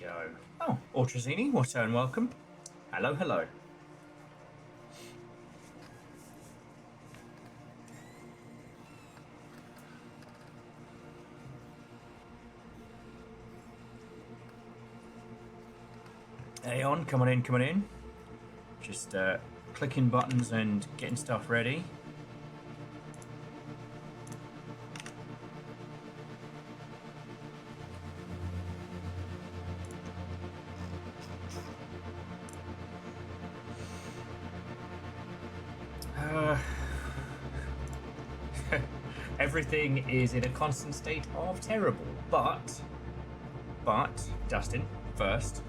go. Oh, Ortrazini, what and welcome. Hello, hello. Aeon, coming in, coming in. Just clicking buttons and getting stuff ready. Everything is in a constant state of terrible, but, Dustin, first,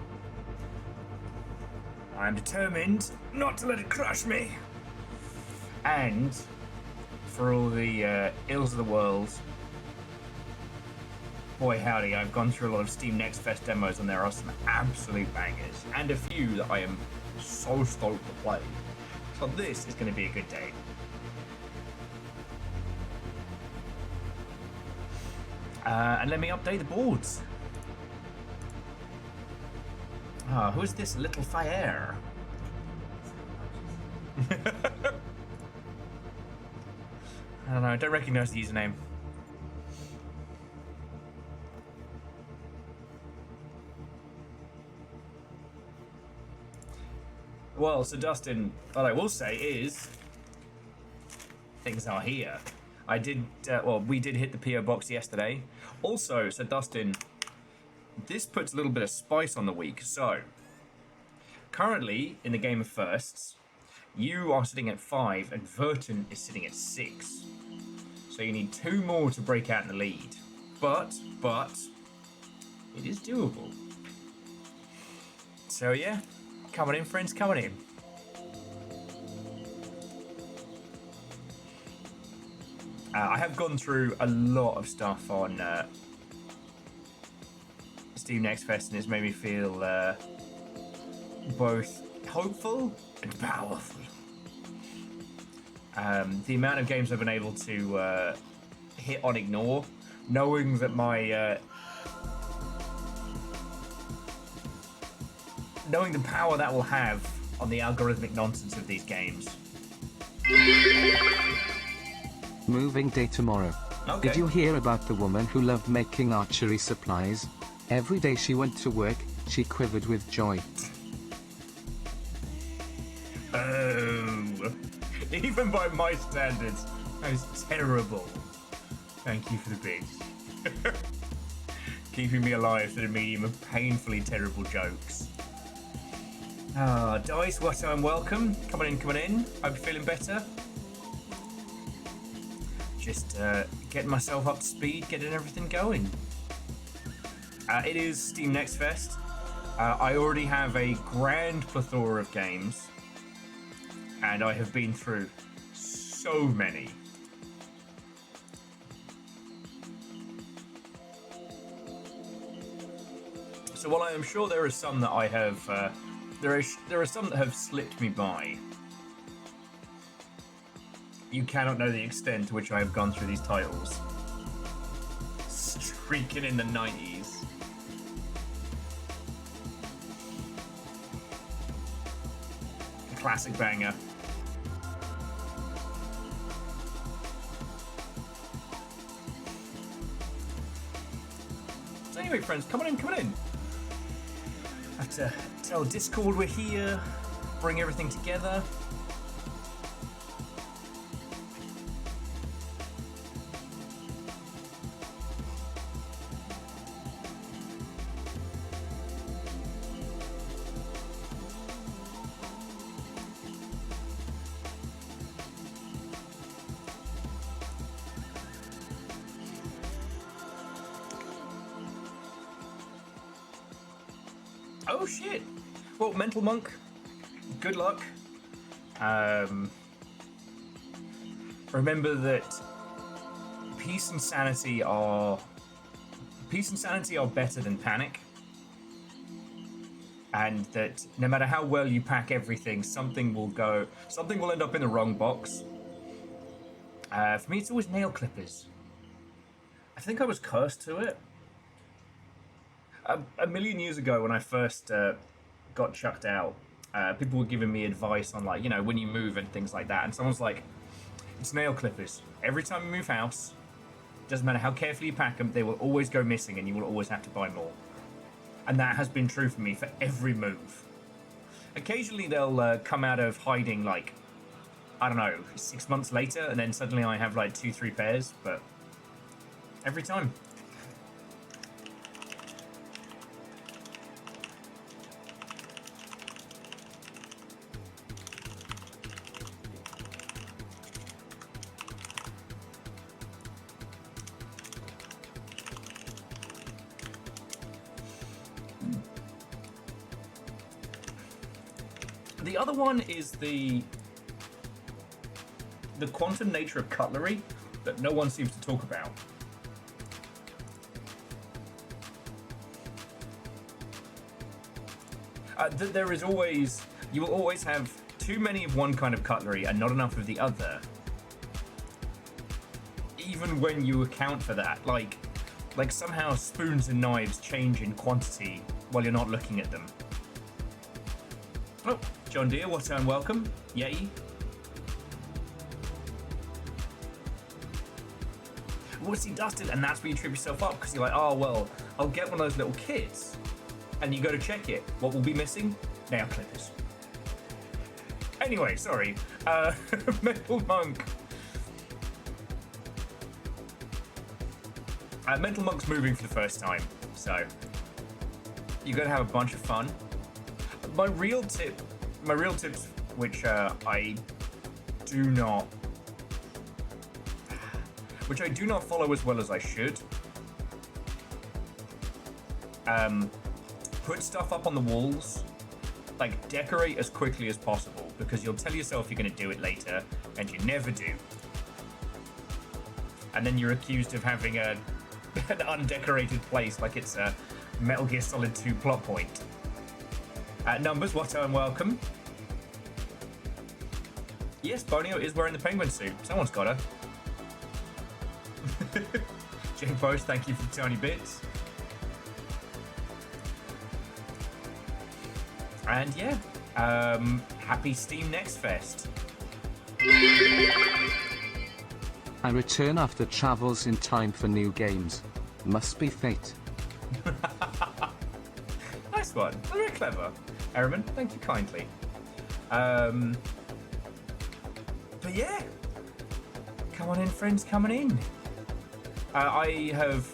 I am determined not to let it crush me. And for all the ills of the world, boy howdy, I've gone through a lot of Steam Next Fest demos and there are some absolute bangers, and a few that I am so stoked to play. So this is going to be a good day. And let me update the boards. Who's this little fire? I don't know, I don't recognize the username. Well, so Dustin, what I will say is, things are here. I did, we did hit the PO box yesterday. Also, so Dustin, this puts a little bit of spice on the week. So, currently, in the game of firsts, you are sitting at 5 and Verton is sitting at 6. So you need 2 more to break out in the lead. But, it is doable. So yeah, coming in, friends, coming in. I have gone through a lot of stuff on Steam Next Fest, and it's made me feel both hopeful and powerful. The amount of games I've been able to hit on ignore, knowing that my knowing the power that will have on the algorithmic nonsense of these games. Moving day tomorrow. Okay. Did you hear about the woman who loved making archery supplies? Every day she went to work, she quivered with joy. Oh, even by my standards, that is terrible. Thank you for the bits. Keeping me alive through the medium of painfully terrible jokes. Dice, what time, welcome. Coming in. Hope you're feeling better. Just getting myself up to speed, getting everything going. It is Steam Next Fest. I already have a grand plethora of games, and I have been through so many. So while I am sure there are some that I have, there are some that have slipped me by. You cannot know the extent to which I have gone through these titles. Streaking in the 90s. A classic banger. So anyway, friends, come on in. I have to tell Discord we're here, bring everything together. Oh shit! Well, Mental Monk, good luck. Remember that peace and sanity are better than panic, and that no matter how well you pack everything, something will end up in the wrong box. For me, it's always nail clippers. I think I was cursed to it. A million years ago, when I first got chucked out, people were giving me advice on, like, when you move and things like that. And someone's like, it's nail clippers. Every time you move house, doesn't matter how carefully you pack them, they will always go missing and you will always have to buy more. And that has been true for me for every move. Occasionally they'll come out of hiding, like, I don't know, 6 months later, and then suddenly I have like 2-3 pairs, but every time. The other one is the quantum nature of cutlery that no one seems to talk about. There is always, you will always have too many of one kind of cutlery and not enough of the other. Even when you account for that, like somehow spoons and knives change in quantity while you're not looking at them. Oh, John Deere, what time? Welcome. Yay. Well, see, Dustin, and that's where you trip yourself up, because you're like, oh, well, I'll get one of those little kits. And you go to check it. What will be missing? Nail clippers. Anyway, sorry. Metal Monk. Mental Monk's moving for the first time, so you're going to have a bunch of fun. My real tips, which I do not follow as well as I should. Put stuff up on the walls, like decorate as quickly as possible, because you'll tell yourself you're going to do it later, and you never do. And then you're accused of having an undecorated place like it's a Metal Gear Solid 2 plot point. Numbers, what and welcome. Yes, Bonio is wearing the penguin suit. Someone's got her. Jake Post, thank you for the tiny bits. And yeah, happy Steam Next Fest. I return after travels in time for new games. Must be fate. Nice one. Very clever. Ehrman, thank you kindly. But yeah, come on in, friends, coming in. I have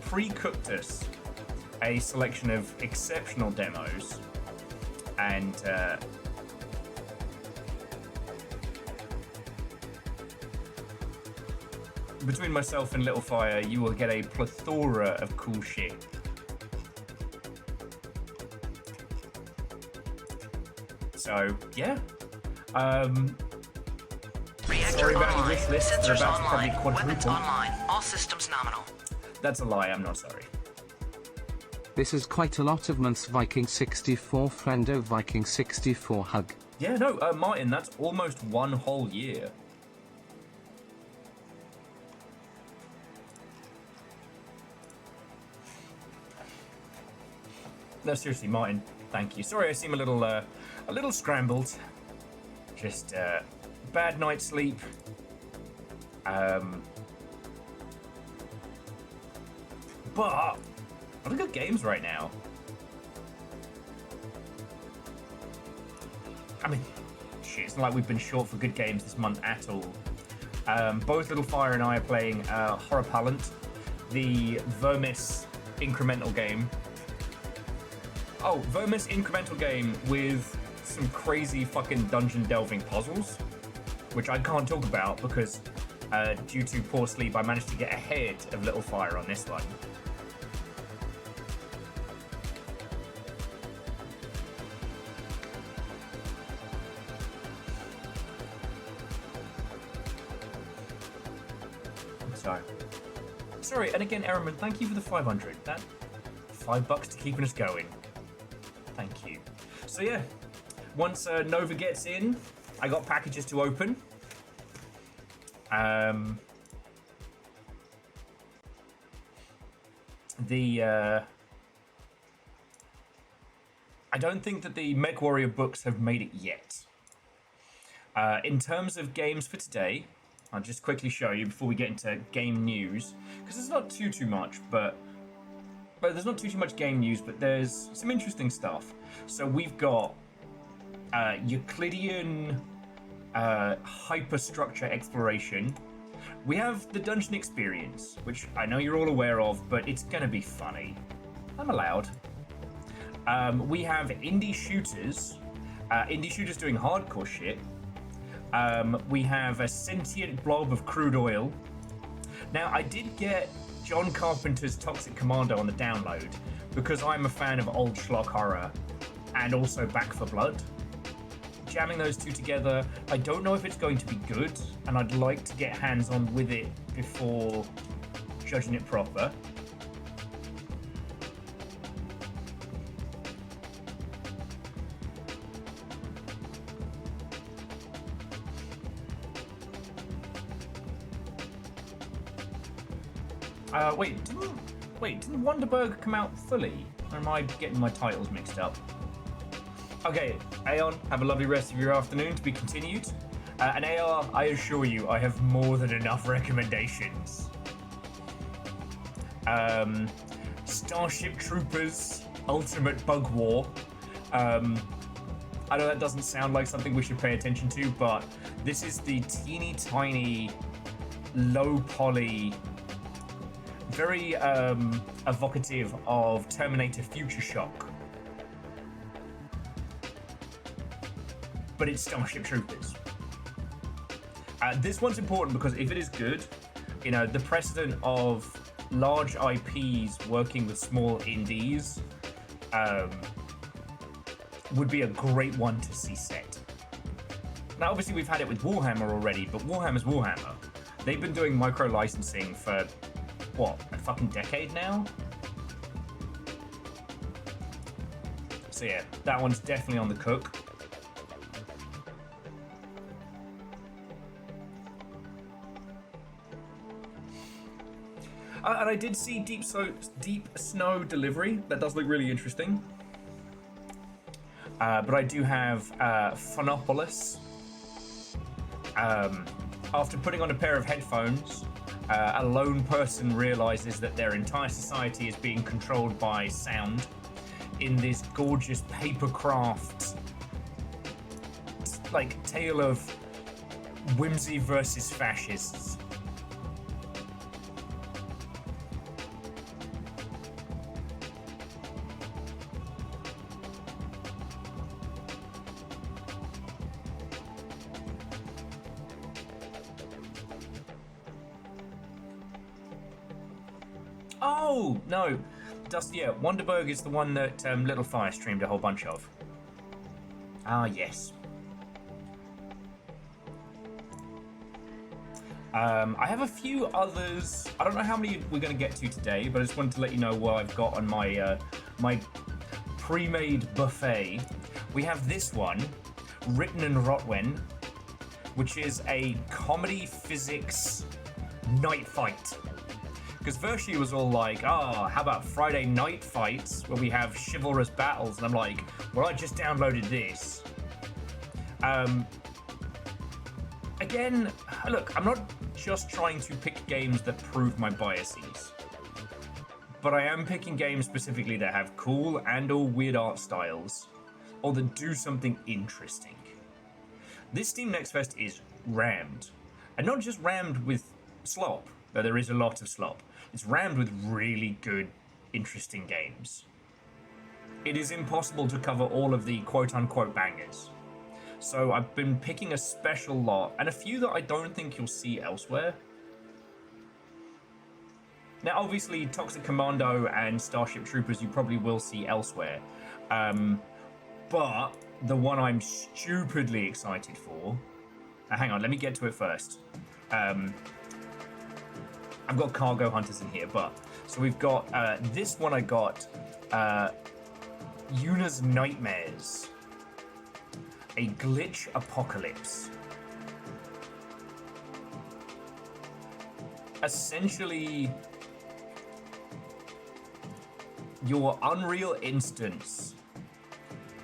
pre-cooked us a selection of exceptional demos, and between myself and Little Fire, you will get a plethora of cool shit. So yeah, sorry about your wish list. They're about to probably quadruple. Online. All systems nominal. That's a lie. I'm not sorry. This is quite a lot of months. Viking 64 friendo Viking 64 hug. Yeah, no, Martin, that's almost one whole year. No, seriously, Martin, thank you. Sorry, I seem a little scrambled. Just bad night's sleep. But a lot of good games right now. I mean, shit, it's not like we've been short for good games this month at all. Both Little Fire and I are playing Horrorpallant, the Vermis incremental game. Oh, Vermis incremental game with some crazy fucking dungeon delving puzzles, which I can't talk about because due to poor sleep, I managed to get ahead of Little Fire on this one. So, sorry, and again, Ehrman, thank you for the 500. That $5 to keeping us going. Thank you. So yeah, once Nova gets in, I got packages to open. I don't think that the MechWarrior books have made it yet. In terms of games for today, I'll just quickly show you before we get into game news, because there's not too much, but there's not too much game news, but there's some interesting stuff. So we've got Euclidean hyperstructure exploration. We have the dungeon experience, which I know you're all aware of, but it's gonna be funny. I'm allowed. We have indie shooters. Indie shooters doing hardcore shit. We have a sentient blob of crude oil. Now, I did get John Carpenter's Toxic Commando on the download because I'm a fan of old schlock horror and also Back 4 Blood. Jamming those two together, I don't know if it's going to be good, and I'd like to get hands-on with it before judging it proper. Didn't Wonderberg come out fully? Or am I getting my titles mixed up? Okay, Aeon, have a lovely rest of your afternoon, to be continued. And AR, I assure you, I have more than enough recommendations. Starship Troopers, Ultimate Bug War. I know that doesn't sound like something we should pay attention to, but this is the teeny tiny, low poly, very evocative of Terminator Future Shock. But it's Starship Troopers. This one's important because if it is good, you know, the precedent of large IPs working with small indies would be a great one to see set. Now, obviously, we've had it with Warhammer already, but Warhammer's Warhammer. They've been doing micro licensing for what, a fucking decade now? So yeah, that one's definitely on the cook. And I did see Deep Snow Delivery. That does look really interesting. But I do have Phonopolis. After putting on a pair of headphones, a lone person realizes that their entire society is being controlled by sound in this gorgeous papercraft, like, tale of whimsy versus fascists. Oh, no. Wonderberg is the one that Little Fire streamed a whole bunch of. Ah, yes. I have a few others. I don't know how many we're going to get to today, but I just wanted to let you know what I've got on my my pre-made buffet. We have this one, Written and Rotwen, which is a comedy physics night fight. Because Vershi was all like, how about Friday night fights where we have chivalrous battles? And I'm like, well, I just downloaded this. Again, look, I'm not just trying to pick games that prove my biases. But I am picking games specifically that have cool and or weird art styles, or that do something interesting. This Steam Next Fest is rammed. And not just rammed with slop, though there is a lot of slop. It's rammed with really good, interesting games. It is impossible to cover all of the quote-unquote bangers. So I've been picking a special lot, and a few that I don't think you'll see elsewhere. Now, obviously, Toxic Commando and Starship Troopers you probably will see elsewhere. But the one I'm stupidly excited for... hang on, let me get to it first. I've got Cargo Hunters in here, but... So we've got this one I got, Yuna's Nightmares. A glitch apocalypse. Essentially, your Unreal instance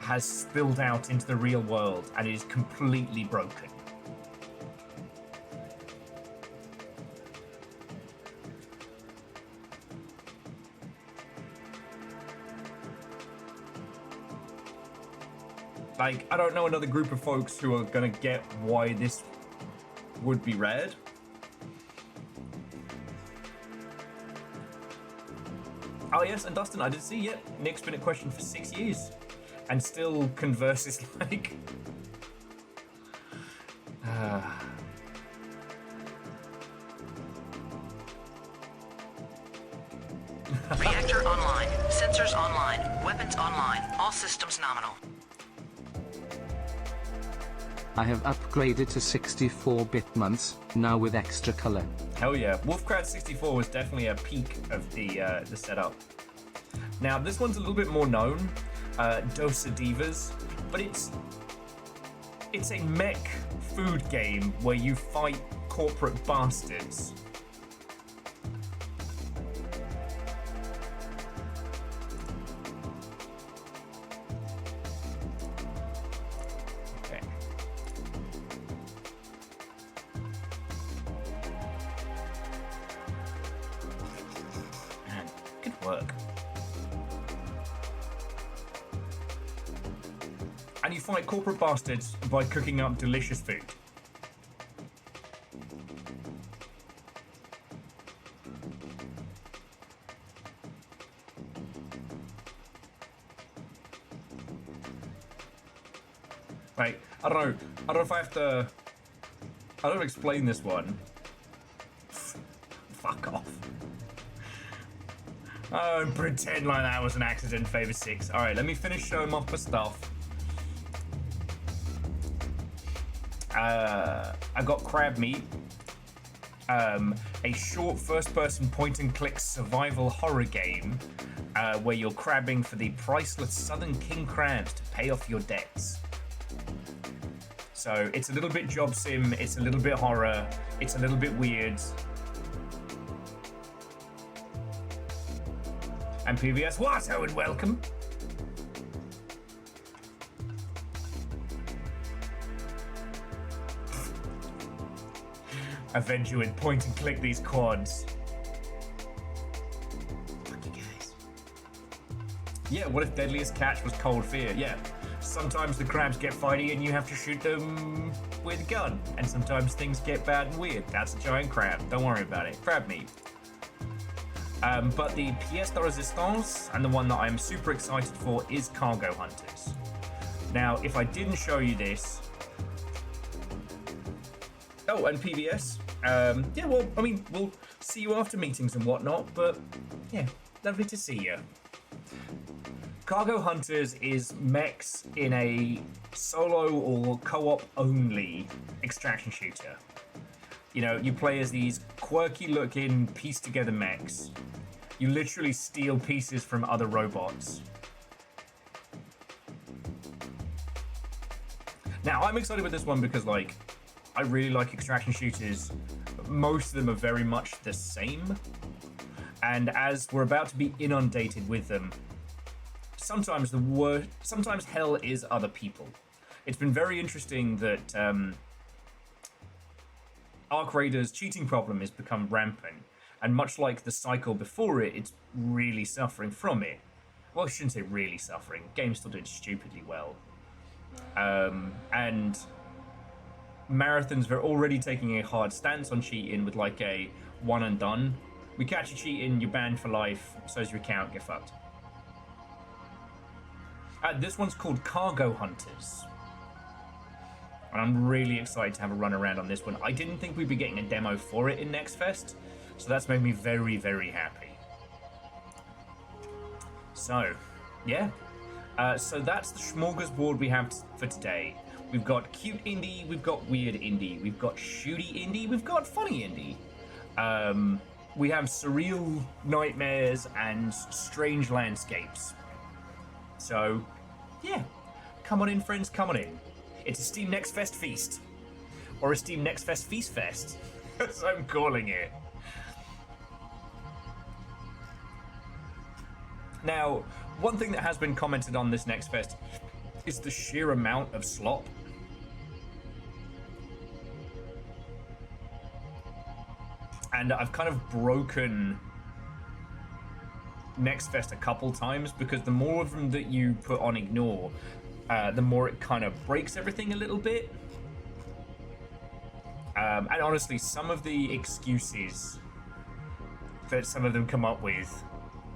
has spilled out into the real world and is completely broken. Like, I don't know another group of folks who are gonna get why this would be read. Oh yes, and Dustin, I did see, yep, Nick's been at Question for 6 years and still converses like... Reactor online. Sensors online. Weapons online. All systems nominal. I have upgraded to 64-bit months, now with extra color. Hell yeah. Wolfcrad 64 was definitely a peak of the setup. Now, this one's a little bit more known, Dosa Divas, but it's a mech food game where you fight corporate bastards. Work. And you fight corporate bastards by cooking up delicious food. Right, I don't know if I have to... I don't explain this one. Fuck off. Oh, pretend like that was an accident, favor 6. Alright, let me finish showing off my stuff. I got crab meat. A short first-person point-and-click survival horror game where you're crabbing for the priceless Southern King crabs to pay off your debts. So it's a little bit job sim, it's a little bit horror, it's a little bit weird. And PBS Wato and welcome. Avenge you and point and click these quads. Fuck you guys. Yeah, what if deadliest catch was cold fear? Yeah. Sometimes the crabs get fighty and you have to shoot them with a gun. And sometimes things get bad and weird. That's a giant crab. Don't worry about it. Crab meat. But the pièce de résistance, and the one that I'm super excited for, is Cargo Hunters. Now, if I didn't show you this... Oh, and PBS. Yeah, well, I mean, we'll see you after meetings and whatnot, but yeah, lovely to see you. Cargo Hunters is mechs in a solo or co-op only extraction shooter. You know, you play as these quirky looking pieced together mechs. You literally steal pieces from other robots. Now, I'm excited with this one because, like, I really like extraction shooters. Most of them are very much the same. And as we're about to be inundated with them, sometimes sometimes hell is other people. It's been very interesting that Arc Raider's cheating problem has become rampant, and much like the cycle before it, it's really suffering from it. Well, I shouldn't say really suffering. Game's still doing stupidly well. And Marathons are already taking a hard stance on cheating with like a one and done. We catch you cheating, you're banned for life, so's your account, get fucked. This one's called Cargo Hunters. And I'm really excited to have a run around on this one. I didn't think we'd be getting a demo for it in Next Fest, so that's made me very, very happy. So, yeah. So that's the smorgasbord we have for today. We've got cute indie, we've got weird indie, we've got shooty indie, we've got funny indie. We have surreal nightmares and strange landscapes. So, yeah. Come on in, friends, come on in. It's a Steam Next Fest feast. Or a Steam Next Fest Feast Fest, as I'm calling it. Now, one thing that has been commented on this Next Fest is the sheer amount of slop. And I've kind of broken Next Fest a couple times because the more of them that you put on ignore, the more it kind of breaks everything a little bit. And honestly, some of the excuses that some of them come up with,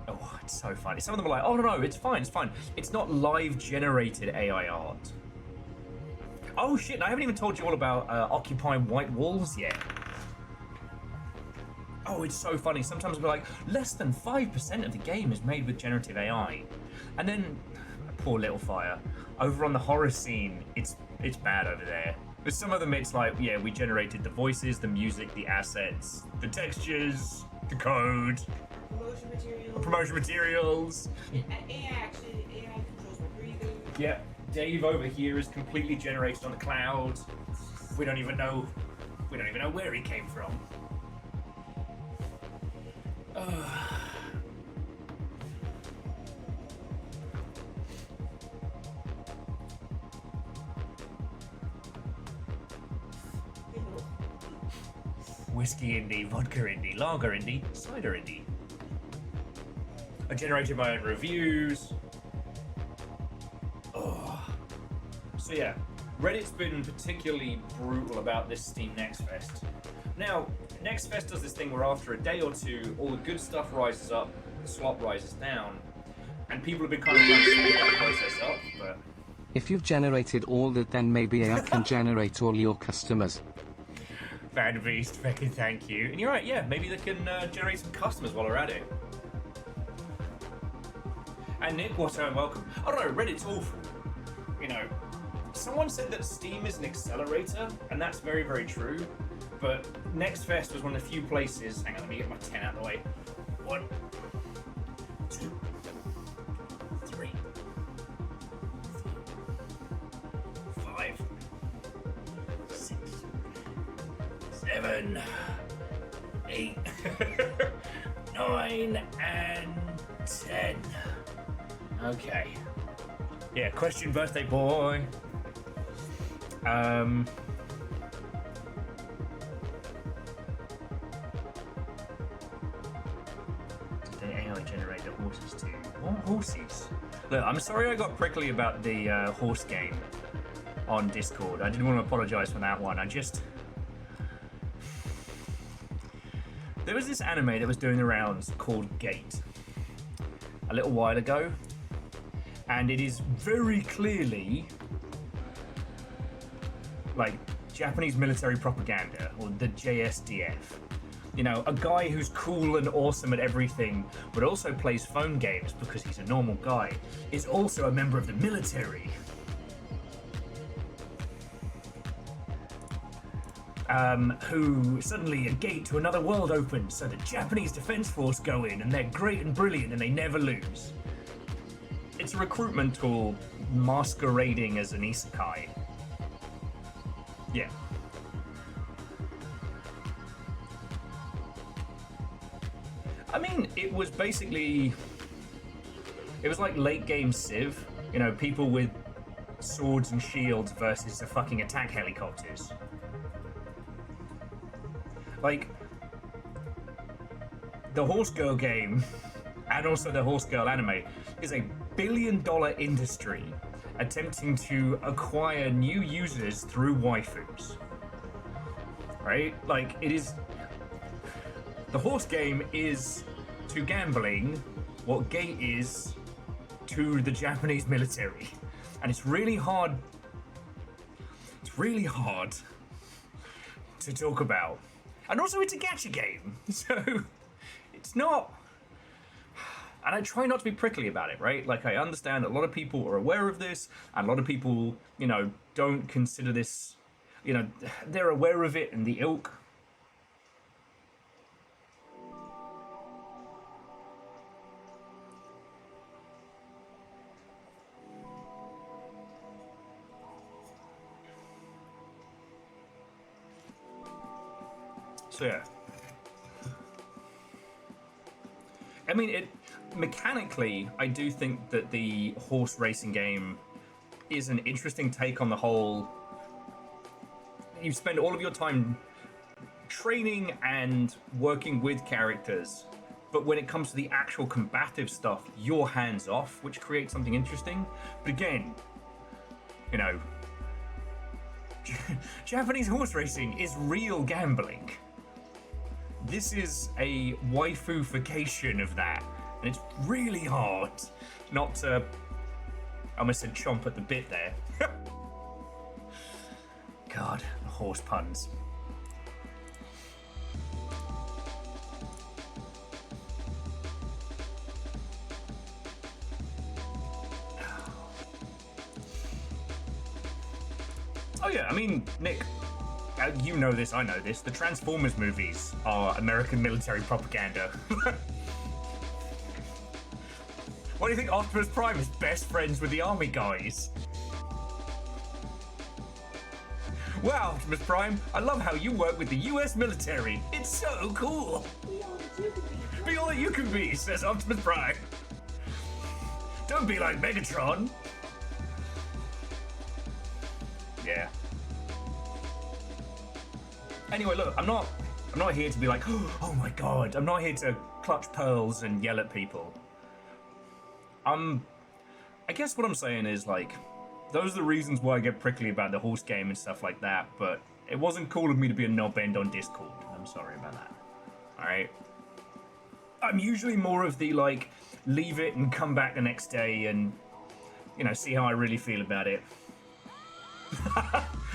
oh, it's so funny. Some of them are like, oh, no, it's fine, it's fine. It's not live generated AI art. Oh shit, I haven't even told you all about Occupying White Walls yet. Oh, it's so funny. Sometimes we're like, less than 5% of the game is made with generative AI. And then, poor little fire, over on the horror scene, it's bad over there. With some of them, it's like, yeah, we generated the voices, the music, the assets, the textures, the code, promotion materials. AI controls my breathing. Yep, Dave over here is completely generated on the cloud. We don't even know where he came from. Whiskey indie, vodka indie, lager indie, cider indie. I generated my own reviews. Oh. So yeah, Reddit's been particularly brutal about this Steam Next Fest. Now, Next Fest does this thing where after a day or two, all the good stuff rises up, the slop rises down, and people have been kind of trying to speed that process up, but... If you've generated all that, then maybe AI can generate all your customers. Bad Beast, fucking thank you. And you're right, yeah, maybe they can generate some customers while they're at it. And Nick, what a welcome. I don't know, Reddit's awful. You know, someone said that Steam is an accelerator, and that's very, very true. But Next Fest was one of the few places. Hang on, let me get my 10 out of the way. 1, 2, 3, 4, 5, 6, 7, 8, 9, and 10. Okay. Yeah, question birthday boy. Generate the horses too. What horses? Look, I'm sorry I got prickly about the horse game on Discord. I didn't want to apologize for that one. There was this anime that was doing the rounds called Gate a little while ago, and it is very clearly like Japanese military propaganda, or the JSDF. You know, a guy who's cool and awesome at everything, but also plays phone games because he's a normal guy, is also a member of the military. Who suddenly a gate to another world opens, so the Japanese Defense Force go in, and they're great and brilliant, and they never lose. It's a recruitment tool masquerading as an isekai. Yeah. I mean, it was like late game Civ, you know, people with swords and shields versus the fucking attack helicopters. Like, the Horse Girl game, and also the Horse Girl anime, is a billion-dollar industry attempting to acquire new users through waifus. Right? Like, it is... The horse game is to gambling what Gate is to the Japanese military. And it's really hard to talk about. And also it's a gacha game, so it's not... And I try not to be prickly about it, right? Like, I understand that a lot of people are aware of this, and a lot of people, you know, don't consider this, you know, they're aware of it in the ilk. So yeah, I mean, mechanically, I do think that the horse racing game is an interesting take on the whole. You spend all of your time training and working with characters, but when it comes to the actual combative stuff, you're hands off, which creates something interesting. But again, you know, Japanese horse racing is real gambling. This is a waifu-fication of that, and it's really hard not to. I almost said chomp at the bit there. God, the horse puns. Oh yeah, I mean, Nick, you know this, I know this. The Transformers movies are American military propaganda. Why do you think Optimus Prime is best friends with the army guys? Wow, Optimus Prime, I love how you work with the US military. It's so cool. Be all that you can be, says Optimus Prime. Don't be like Megatron. Yeah. Anyway, look, I'm not here to be like, oh my god. I'm not here to clutch pearls and yell at people. I guess what I'm saying is, like, those are the reasons why I get prickly about the horse game and stuff like that, but it wasn't cool of me to be a knobend on Discord. I'm sorry about that. Alright? I'm usually more of the, like, leave it and come back the next day and, you know, see how I really feel about it.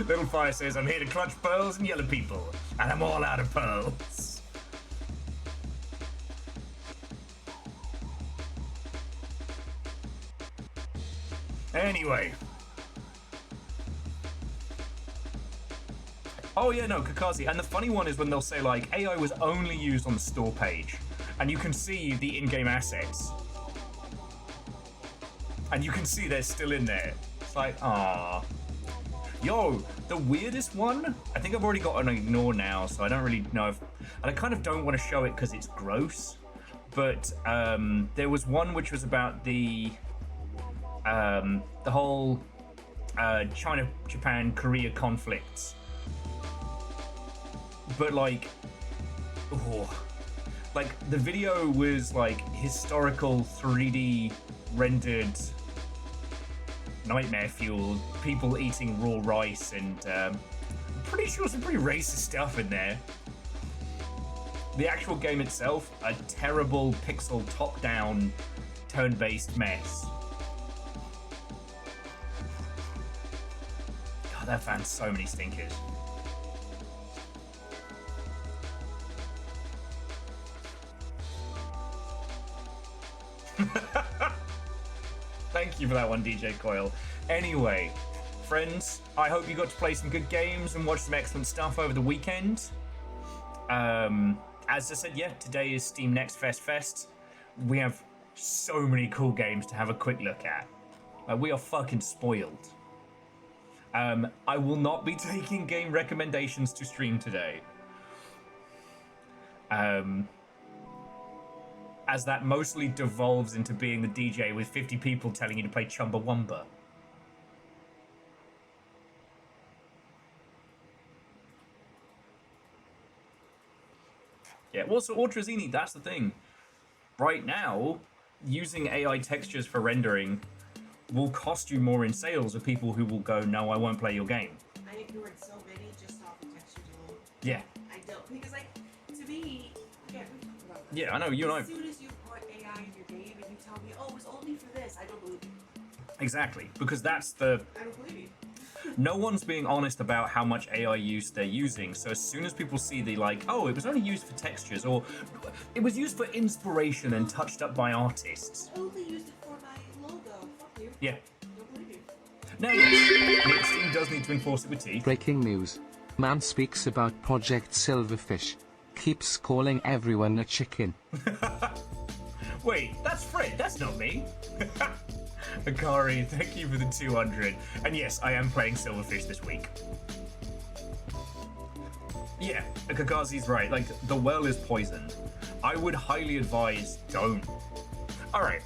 Little Fire says, I'm here to clutch pearls and yell at people, and I'm all out of pearls. Anyway. Oh yeah, no, Kakazi. And the funny one is when they'll say, like, AI was only used on the store page, and you can see the in-game assets. And you can see they're still in there. It's like, ah. Yo, the weirdest one, I think I've already got an ignore now, so I don't really know if... And I kind of don't want to show it because it's gross. But there was one which was about the whole China, Japan, Korea conflicts. But like, like the video was like historical 3D rendered nightmare fuel, people eating raw rice, and I'm pretty sure some pretty racist stuff in there. The actual game itself, a terrible pixel top-down turn-based mess. God, that found so many stinkers. Thank you for that one, DJ Coil. Anyway, friends, I hope you got to play some good games and watch some excellent stuff over the weekend. As I said, yeah, today is Steam Next Fest. We have so many cool games to have a quick look at. We are fucking spoiled. I will not be taking game recommendations to stream today. As that mostly devolves into being the DJ with 50 people telling you to play Chumbawamba. Yeah, well, so Ultrazini, that's the thing. Right now, using AI textures for rendering will cost you more in sales of people who will go, no, I won't play your game. I ignored so many just off the textures alone. Yeah. I don't, because like, to me, yeah, we talked about this. Yeah, I know, you and I. As soon as you put AI in your game and you tell me, oh, it's only for this, I don't believe you. Exactly, because that's the... I don't believe you. No one's being honest about how much AI use they're using, so as soon as people see the, like, oh, it was only used for textures, or it was used for inspiration and touched up by artists. I only used it for my logo. Fuck you. Yeah. Don't believe you. Now, yes, Steam does need to enforce it with teeth. Breaking news. Man speaks about Project Silverfish. Keeps calling everyone a chicken. Wait, that's Fred, that's not me. Akari, thank you for the 200. And yes, I am playing Silverfish this week. Yeah, Kakazi's right. Like, the well is poisoned. I would highly advise don't. Alright.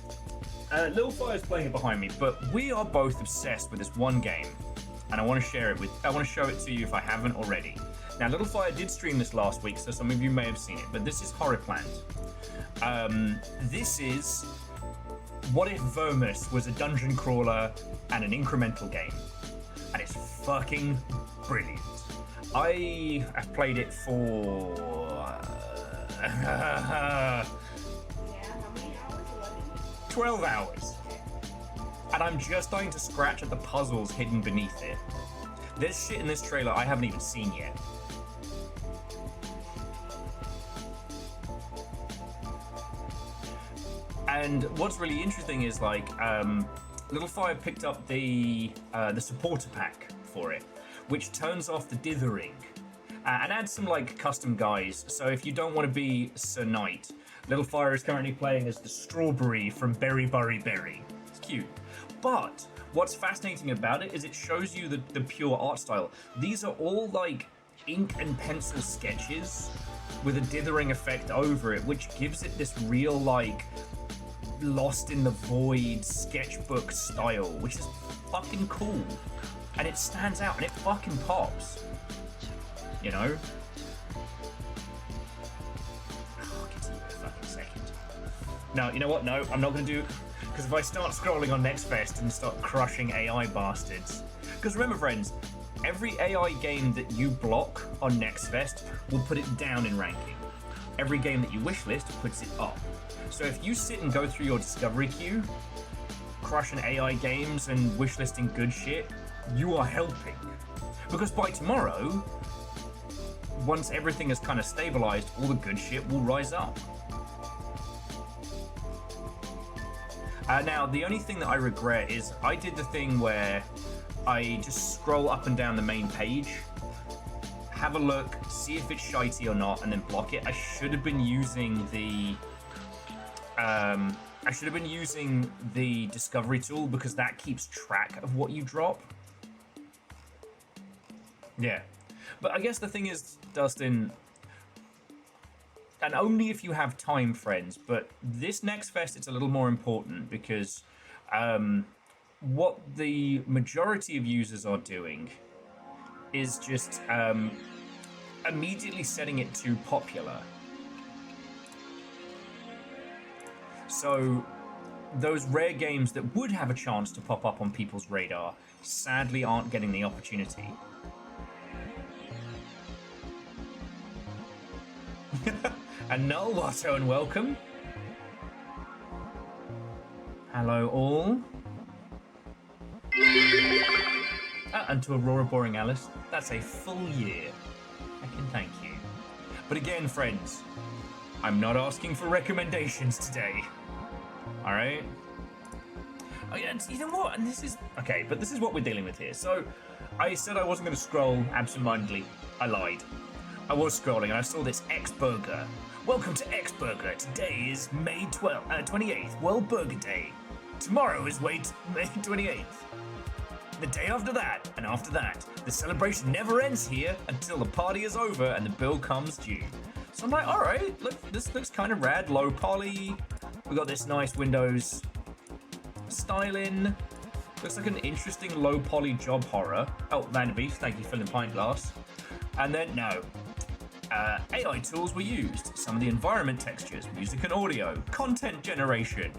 Little Fire's playing it behind me, but we are both obsessed with this one game, and I want to share it with. I want to show it to you if I haven't already. Now, Little Fire did stream this last week, so some of you may have seen it, but this is Horrorplant. This is what if Vermis was a dungeon crawler and an incremental game, and it's fucking brilliant. I have played it for. Yeah, how many hours? 11? 12 hours. And I'm just starting to scratch at the puzzles hidden beneath it. There's shit in this trailer I haven't even seen yet. And what's really interesting is like, Little Fire picked up the supporter pack for it, which turns off the dithering and adds some like custom guys. So if you don't want to be Sir Knight, Little Fire is currently playing as the Strawberry from Berry Burry Berry. It's cute. But what's fascinating about it is it shows you the pure art style. These are all like ink and pencil sketches with a dithering effect over it, which gives it this real like lost in the void sketchbook style, which is fucking cool. And it stands out and it fucking pops. You know? I'll get to you in a fucking second. No, you know what? No, I'm not going to do... Because if I start scrolling on Nextfest and start crushing AI bastards... Because remember, friends, every AI game that you block on Nextfest will put it down in ranking. Every game that you wishlist puts it up. So if you sit and go through your discovery queue, crushing AI games and wishlisting good shit, you are helping. Because by tomorrow, once everything is kind of stabilized, all the good shit will rise up. Now, the only thing that I regret is I did the thing where I just scroll up and down the main page, have a look, see if it's shitey or not, and then block it. I should have been using the discovery tool because that keeps track of what you drop. Yeah. But I guess the thing is, Dustin, and only if you have time, friends, but this next fest, it's a little more important because what the majority of users are doing is just immediately setting it to popular. So those rare games that would have a chance to pop up on people's radar sadly aren't getting the opportunity. And Null Watto and welcome. Hello all. And to Aurora Boring Alice, that's a full year. I can thank you. But again, friends, I'm not asking for recommendations today. Alright? Oh yeah, you know what? And this is... Okay, but this is what we're dealing with here. So, I said I wasn't going to scroll absentmindedly. I lied. I was scrolling and I saw this X-Burger. Welcome to X-Burger. Today is May 28th, World Burger Day. Tomorrow is May 28th. The day after that, and after that, the celebration never ends here until the party is over and the bill comes due. So I'm like, alright, look, this looks kind of rad, low poly. We got this nice Windows styling. Looks like an interesting low poly job horror. Oh, Vanderbeest, thank you for the pint glass. And then, no. AI tools were used. Some of the environment textures, music and audio, content generation.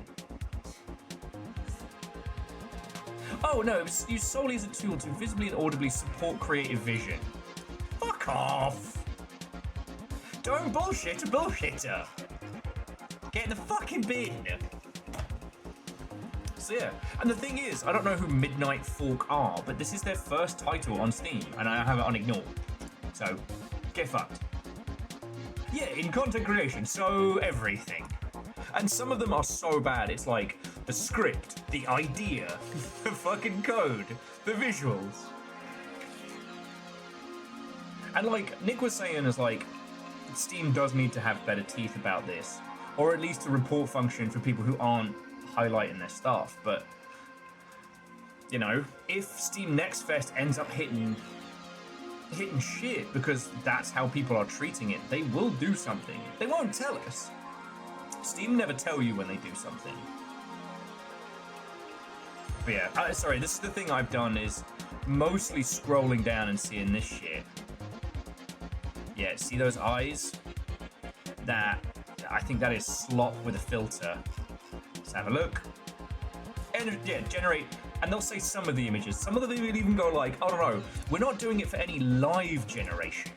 Oh no, it was used solely as a tool to visibly and audibly support creative vision. Fuck off! Don't bullshit a bullshitter! Get in the fucking bin! So yeah, and the thing is, I don't know who Midnight Fork are, but this is their first title on Steam, and I have it on Ignore. So, get fucked. Yeah, in content creation, so everything. And some of them are so bad, it's like the script, the idea, the fucking code, the visuals. And like Nick was saying, is like, Steam does need to have better teeth about this, or at least a report function for people who aren't highlighting their stuff. But, you know, if Steam Next Fest ends up hitting shit because that's how people are treating it, they will do something. They won't tell us. Steam never tell you when they do something. But yeah, sorry, this is the thing I've done is mostly scrolling down and seeing this shit. Yeah, see those eyes? I think that is slop with a filter. Let's have a look. And yeah, generate, and they'll say some of the images. Some of them will even go like, I don't know, we're not doing it for any live generation.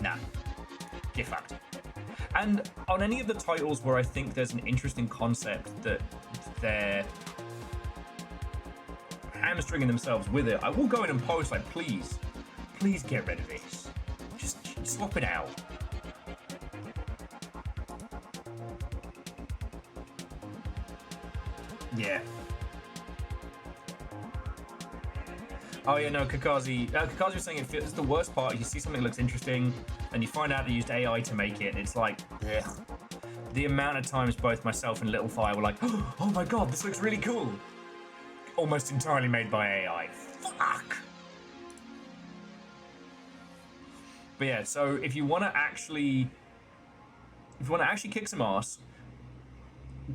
Nah, get fucked. And on any of the titles where I think there's an interesting concept that they're hamstringing themselves with it, I will go in and post like, please get rid of this. Just swap it out. Yeah. Oh yeah, no, Kakazi was saying it's the worst part. You see something that looks interesting, and you find out they used AI to make it, and it's like, ugh. The amount of times both myself and Little Fire were like, oh my god, this looks really cool. Almost entirely made by AI. Fuck. But yeah, so if you want to actually kick some ass,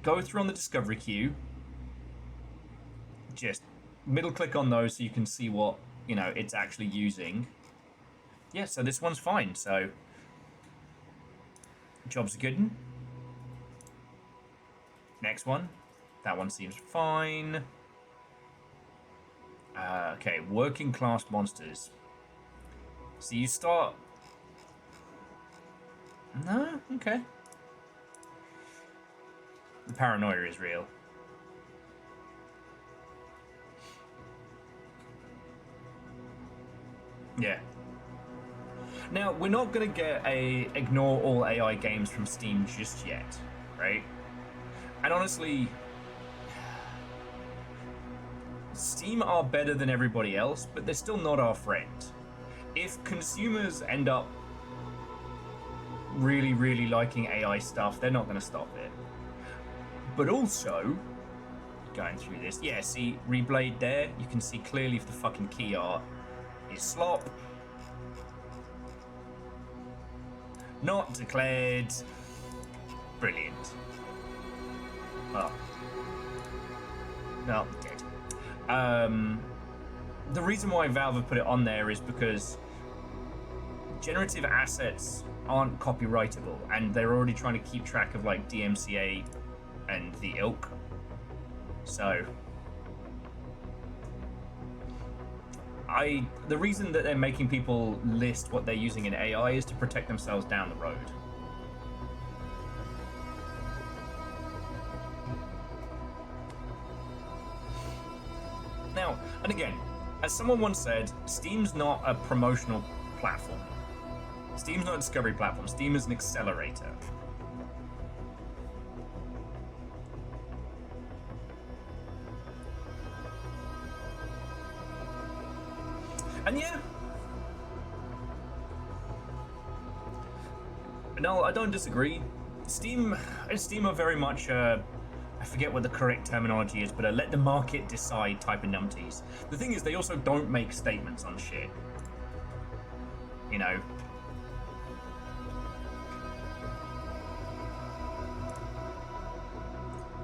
go through on the discovery queue. Just middle click on those so you can see what, you know, it's actually using. Yeah, so this one's fine. So job's a good one. Next one. That one seems fine. Okay, working class monsters. So you start... No? Okay. The paranoia is real. Yeah. Now, we're not going to get a ignore all AI games from Steam just yet, right? And honestly, Steam are better than everybody else, but they're still not our friend. If consumers end up really, really liking AI stuff, they're not going to stop it. But also, going through this, yeah, see, Reblade there, you can see clearly if the fucking key art is slop. Not declared. Brilliant. Oh. No, dead. The reason why Valve have put it on there is because generative assets aren't copyrightable, and they're already trying to keep track of like DMCA and the ilk. So the reason that they're making people list what they're using in AI is to protect themselves down the road. Now, and again, as someone once said, Steam's not a promotional platform. Steam's not a discovery platform. Steam is an accelerator. And yeah, no, I don't disagree. Steam are very much, I forget what the correct terminology is, but a let the market decide type of numpties. The thing is, they also don't make statements on shit. You know.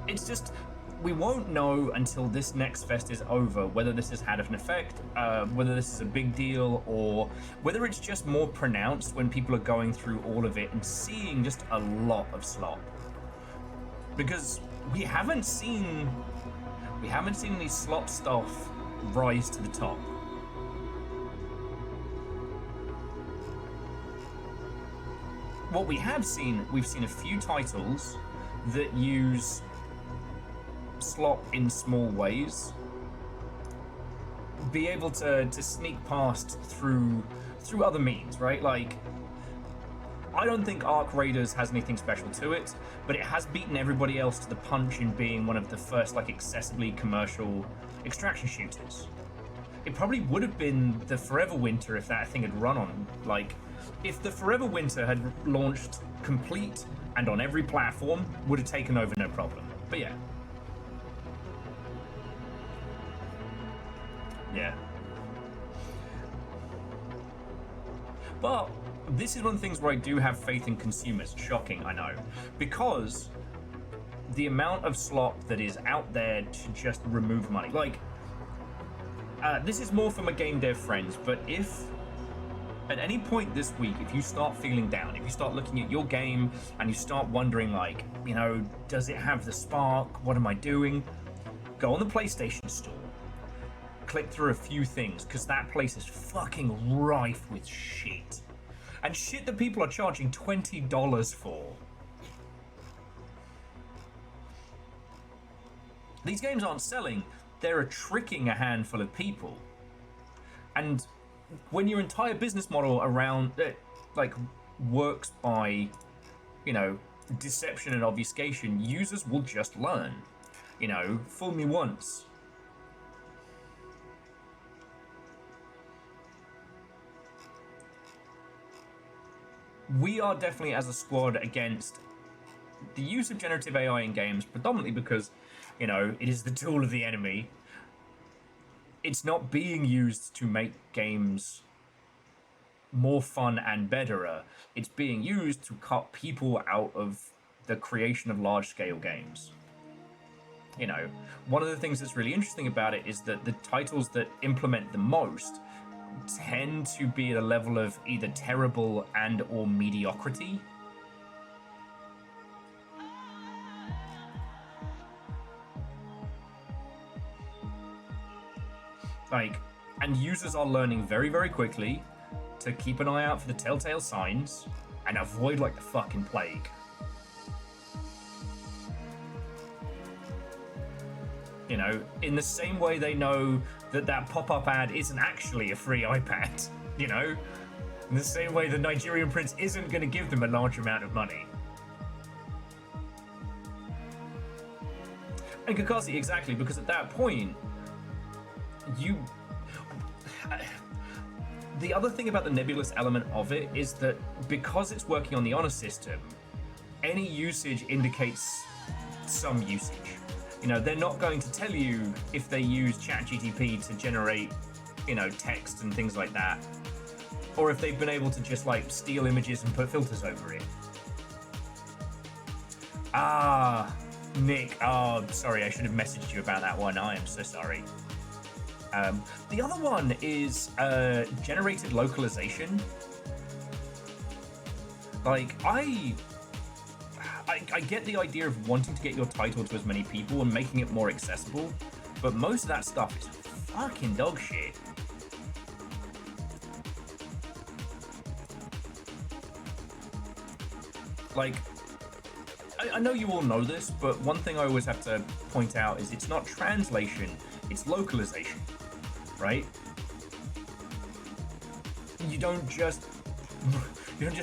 It's just, we won't know until this next fest is over whether this has had an effect, whether this is a big deal, or whether it's just more pronounced when people are going through all of it and seeing just a lot of slop. Because we haven't seen any slop stuff rise to the top. What we have seen, we've seen a few titles that use slop in small ways, be able to sneak past through other means, right? Like, I don't think Arc Raiders has anything special to it, but it has beaten everybody else to the punch in being one of the first, like, accessibly commercial extraction shooters. It probably would have been the Forever Winter if that thing had run on, like, if the Forever Winter had launched complete and on every platform, would have taken over no problem. But yeah. Yeah. But this is one of the things where I do have faith in consumers. Shocking, I know. Because the amount of slop that is out there to just remove money. Like, this is more for my game dev friends, but if at any point this week, if you start feeling down, if you start looking at your game and you start wondering, like, you know, does it have the spark? What am I doing? Go on the PlayStation Store. Click through a few things, because that place is fucking rife with shit. And shit that people are charging $20 for. These games aren't selling, they're tricking a handful of people. And when your entire business model around like works by, you know, deception and obfuscation, users will just learn. You know, fool me once. We are definitely, as a squad, against the use of generative AI in games, predominantly because, you know, it is the tool of the enemy. It's not being used to make games more fun and betterer. It's being used to cut people out of the creation of large-scale games. You know, one of the things that's really interesting about it is that the titles that implement the most tend to be at a level of either terrible and or mediocrity. Like, and users are learning very, very quickly to keep an eye out for the telltale signs and avoid like the fucking plague. You know, in the same way they know that that pop-up ad isn't actually a free iPad, you know? In the same way the Nigerian prince isn't going to give them a large amount of money. And Kakashi, exactly, because at that point, the other thing about the nebulous element of it is that because it's working on the honor system, any usage indicates some usage. You know, they're not going to tell you if they use ChatGPT to generate, you know, text and things like that, or if they've been able to just like steal images and put filters over it. Ah, Nick. Oh, sorry, I should have messaged you about that one. I am so sorry. The other one is generated localization. Like, I get the idea of wanting to get your title to as many people and making it more accessible, but most of that stuff is fucking dog shit. Like, I know you all know this, but one thing I always have to point out is it's not translation, it's localization, right? You don't just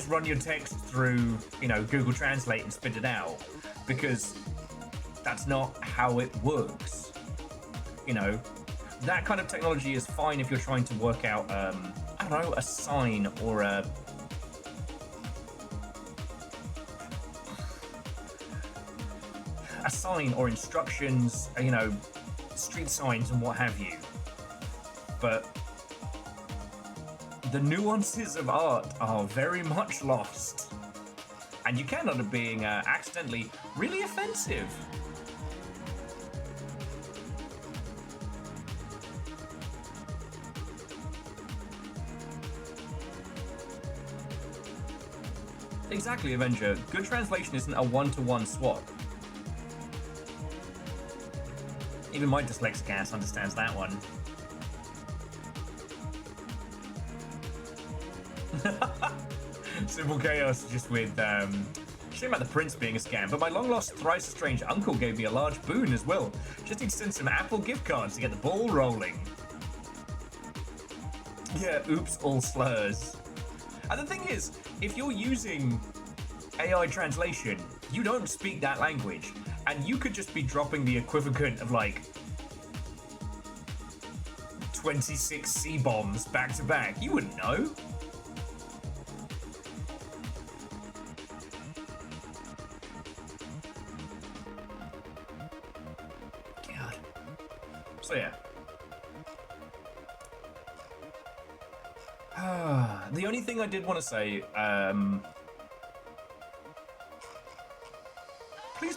run your text through, you know, Google Translate and spit it out, because that's not how it works. You know, that kind of technology is fine if you're trying to work out, I don't know, a sign or a sign or instructions, you know, street signs and what have you. But the nuances of art are very much lost, and you can end up being accidentally really offensive. Exactly, Avenger. Good translation isn't a one-to-one swap. Even my dyslexic ass understands that one. Simple Chaos just with, shame about the prince being a scam, but my long-lost thrice-estranged uncle gave me a large boon as well. Just need to send some Apple gift cards to get the ball rolling. Yeah, oops, all slurs. And the thing is, if you're using AI translation, you don't speak that language, and you could just be dropping the equivalent of like 26 C-bombs back to back. You wouldn't know. God. So yeah. The only thing I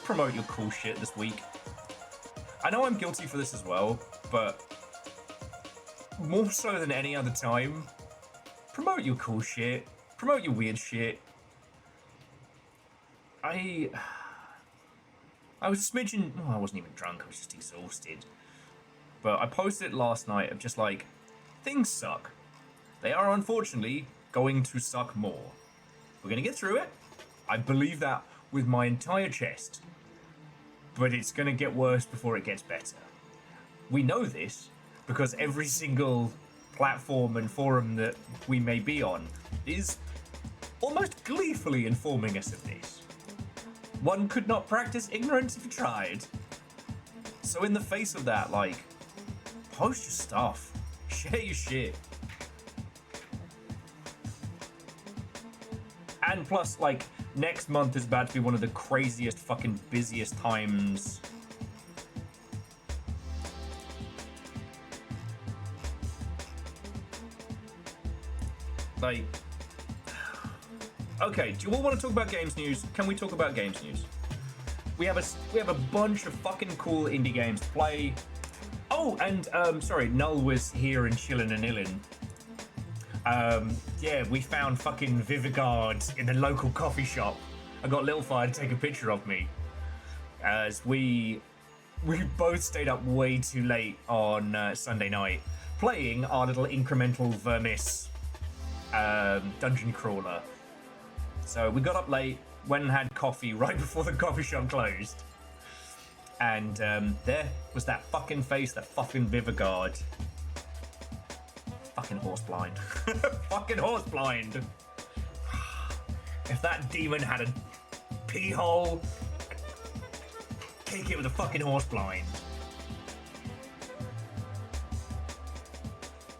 promote your cool shit this week. I know I'm guilty for this as well, but more so than any other time, promote your cool shit. Promote your weird shit. I was a smidgen... Oh, I wasn't even drunk, I was just exhausted. But I posted it last night of just like, things suck. They are unfortunately going to suck more. We're going to get through it. I believe that with my entire chest. But it's going to get worse before it gets better. We know this because every single platform and forum that we may be on is almost gleefully informing us of this. One could not practice ignorance if he tried. So in the face of that, like, post your stuff. Share your shit. And plus, like, next month is about to be one of the craziest fucking busiest times. Like, okay, do you all want to talk about games news? Can we talk about games news? We have a bunch of fucking cool indie games to play. Oh, and sorry, Null was here and chillin' and illin'. Yeah, we found fucking Vivigard in the local coffee shop. I got Littlefire to take a picture of me. As we both stayed up way too late on Sunday night playing our little incremental Vermis dungeon crawler. So we got up late, went and had coffee right before the coffee shop closed. And there was that fucking face, that fucking Vivigard. Fucking horse blind. Fucking horse blind. If that demon had a pee hole, kick it with a fucking horse blind.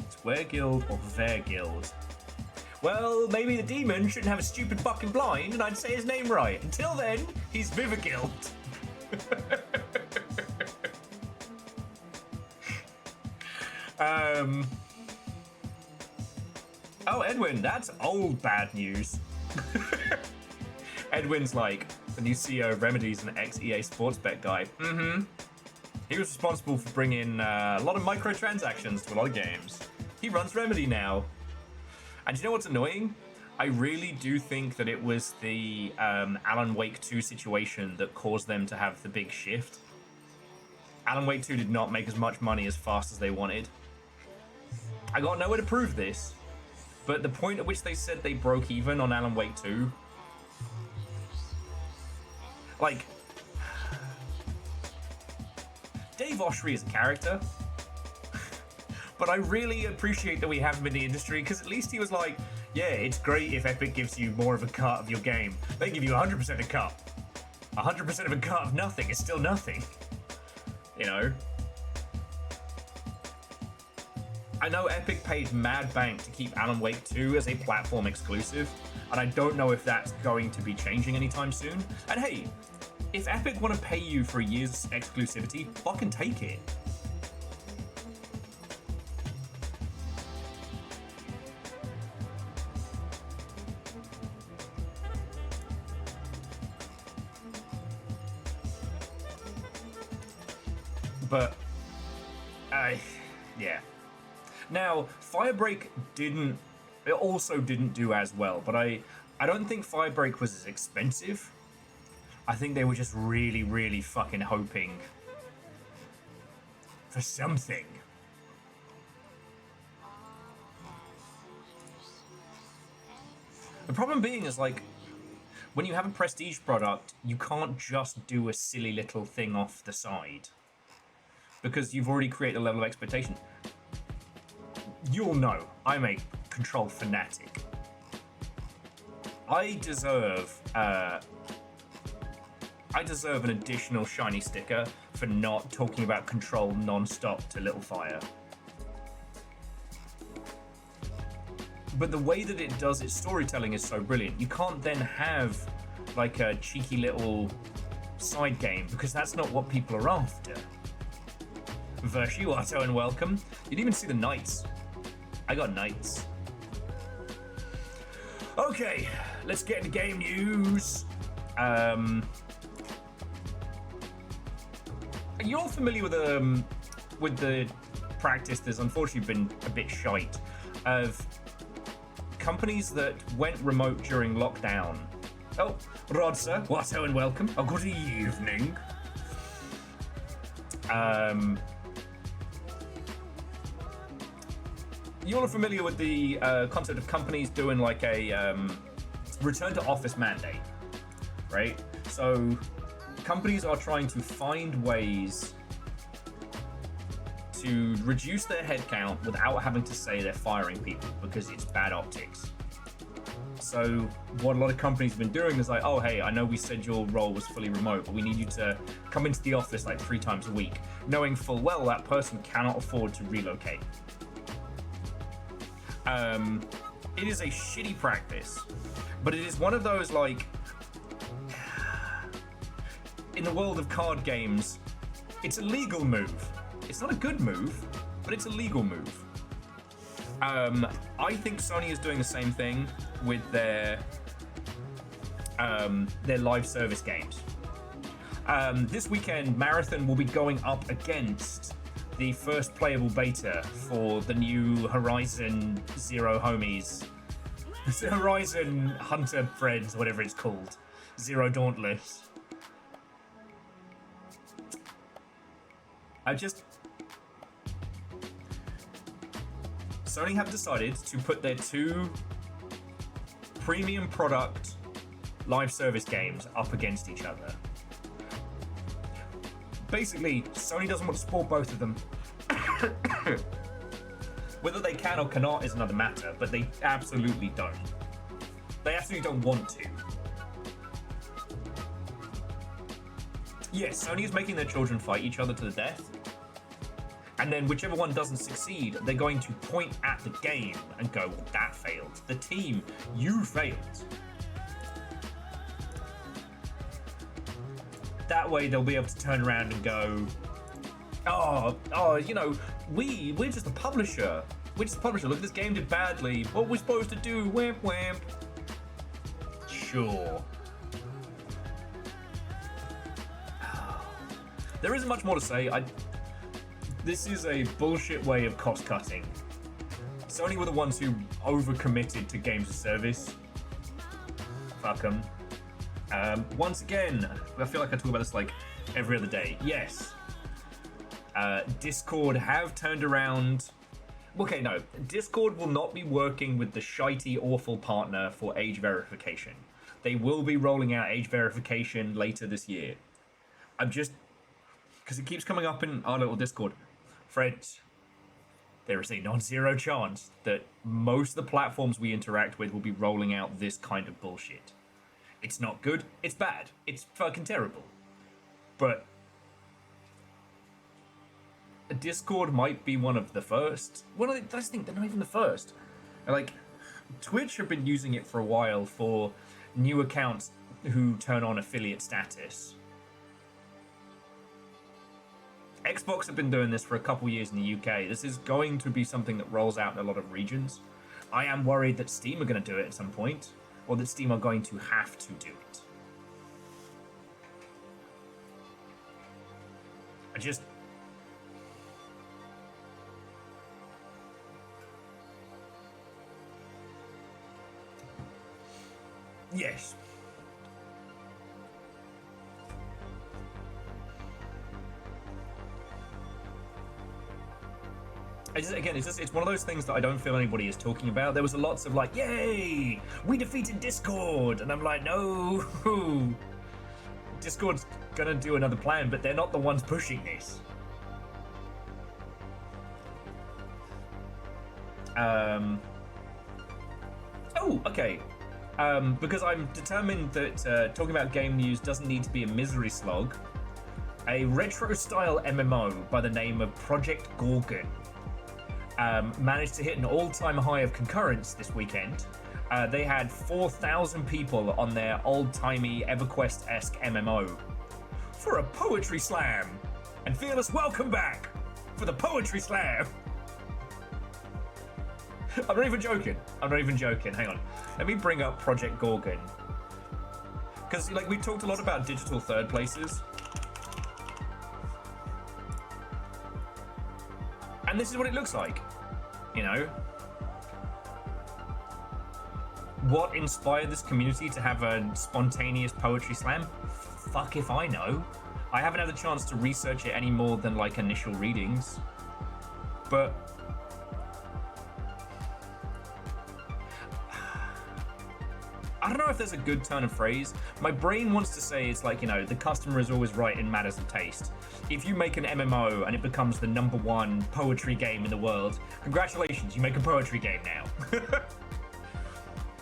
It's Weregild or Vergild. Well, maybe the demon shouldn't have a stupid fucking blind and I'd say his name right. Until then, he's Vivigild. Oh, Edwin, that's old bad news. Edwin's like the new CEO of Remedies and ex-EA Sports Bet guy. Mm-hmm. He was responsible for bringing a lot of microtransactions to a lot of games. He runs Remedy now. And you know what's annoying? I really do think that it was the Alan Wake 2 situation that caused them to have the big shift. Alan Wake 2 did not make as much money as fast as they wanted. I got nowhere to prove this, but the point at which they said they broke even on Alan Wake 2, like, Dave Oshry is a character, but I really appreciate that we have him in the industry, because at least he was like, yeah, it's great if Epic gives you more of a cut of your game. They give you 100% a cut. 100% of a cut of nothing is still nothing. You know? I know Epic paid mad bank to keep Alan Wake 2 as a platform exclusive, and I don't know if that's going to be changing anytime soon. And hey, if Epic want to pay you for a year's exclusivity, fucking take it. But, yeah. Now, Firebreak also didn't do as well, but I don't think Firebreak was as expensive. I think they were just really, really fucking hoping for something. The problem being is, like, when you have a prestige product, you can't just do a silly little thing off the side, because you've already created a level of expectation. You'll know, I'm a Control fanatic. I deserve an additional shiny sticker for not talking about Control non-stop to Littlefire. But the way that it does its storytelling is so brilliant. You can't then have like a cheeky little side game, because that's not what people are after. Versh, you are so unwelcome. You didn't even see the knights. I got knights. Okay, let's get into game news. You're familiar with the practice that's unfortunately been a bit shite of companies that went remote during lockdown. Oh, Rod, sir, what and welcome. Oh, good evening. You're all familiar with the concept of companies doing like a return to office mandate, right? So companies are trying to find ways to reduce their headcount without having to say they're firing people because it's bad optics. So what a lot of companies have been doing is like, oh, hey, I know we said your role was fully remote, but we need you to come into the office like 3 times a week, knowing full well that person cannot afford to relocate. It is a shitty practice, but it is one of those, like, in the world of card games, it's a legal move. It's not a good move, but it's a legal move. I think Sony is doing the same thing with their live service games. This weekend, Marathon will be going up against the first playable beta for the new Horizon Zero Homies. Horizon Hunter Friends, whatever it's called. Zero Dauntless. Sony have decided to put their 2 premium product live service games up against each other. Basically, Sony doesn't want to spoil both of them. Whether they can or cannot is another matter, but they absolutely don't. They absolutely don't want to. Yes, Sony is making their children fight each other to the death. And then whichever one doesn't succeed, they're going to point at the game and go, well, that failed. The team, you failed. That way they'll be able to turn around and go, you know, we're just a publisher. We're just a publisher. Look, this game did badly. What we're supposed to do? Whamp whamp. Sure. There isn't much more to say. This is a bullshit way of cost cutting. Sony were the ones who overcommitted to games as service. Fuck them. Once again, I feel like I talk about this like every other day. Yes. Discord have turned around. Okay, no. Discord will not be working with the shitey, awful partner for age verification. They will be rolling out age verification later this year. I'm just... because it keeps coming up in our little Discord. Friends, there is a non-zero chance that most of the platforms we interact with will be rolling out this kind of bullshit. It's not good, it's bad, it's fucking terrible. But Discord might be one of the first. Well, I just think they're not even the first. Like, Twitch have been using it for a while for new accounts who turn on affiliate status. Xbox have been doing this for a couple years in the UK. This is going to be something that rolls out in a lot of regions. I am worried that Steam are going to do it at some point, or that Steam are going to have to do it. Yes. It's one of those things that I don't feel anybody is talking about. There was lots of like, yay, we defeated Discord. And I'm like, no. Discord's gonna do another plan, but they're not the ones pushing this. Oh, okay. Because I'm determined that talking about game news doesn't need to be a misery slog. A retro-style MMO by the name of Project Gorgon managed to hit an all-time high of concurrence this weekend. They had 4,000 people on their old-timey EverQuest-esque MMO for a poetry slam. And Fearless, welcome back for the poetry slam. I'm not even joking. Hang on. Let me bring up Project Gorgon. Because, like, we talked a lot about digital third places. And this is what it looks like, you know? What inspired this community to have a spontaneous poetry slam? Fuck if I know. I haven't had the chance to research it any more than like initial readings. But I don't know if there's a good turn of phrase. My brain wants to say it's like, you know, the customer is always right in matters of taste. If you make an MMO and it becomes the #1 poetry game in the world, congratulations, you make a poetry game now.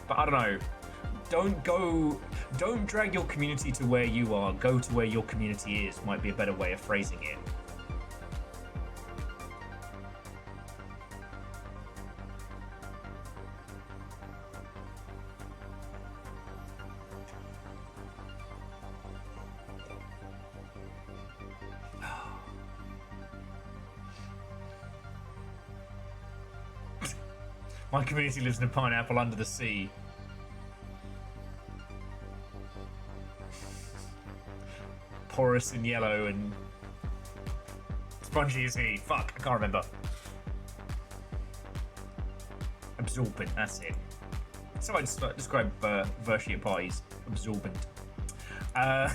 But I don't know. Don't drag your community to where you are. Go to where your community is, might be a better way of phrasing it. My community lives in a pineapple under the sea. Porous and yellow and spongy as he. Fuck, I can't remember. Absorbent, that's it. So I describe Vershia pies. Absorbent. But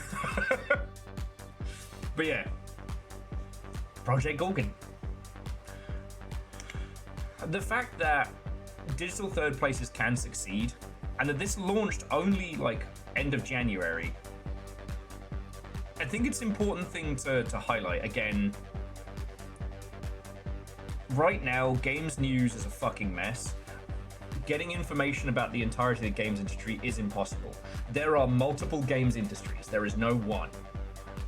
yeah. Project Gorgon. The fact that digital third places can succeed, and that this launched only like end of January, I think it's an important thing to highlight. Again, right now, games news is a fucking mess. Getting information about the entirety of the games industry is impossible. There are multiple games industries, there is no one.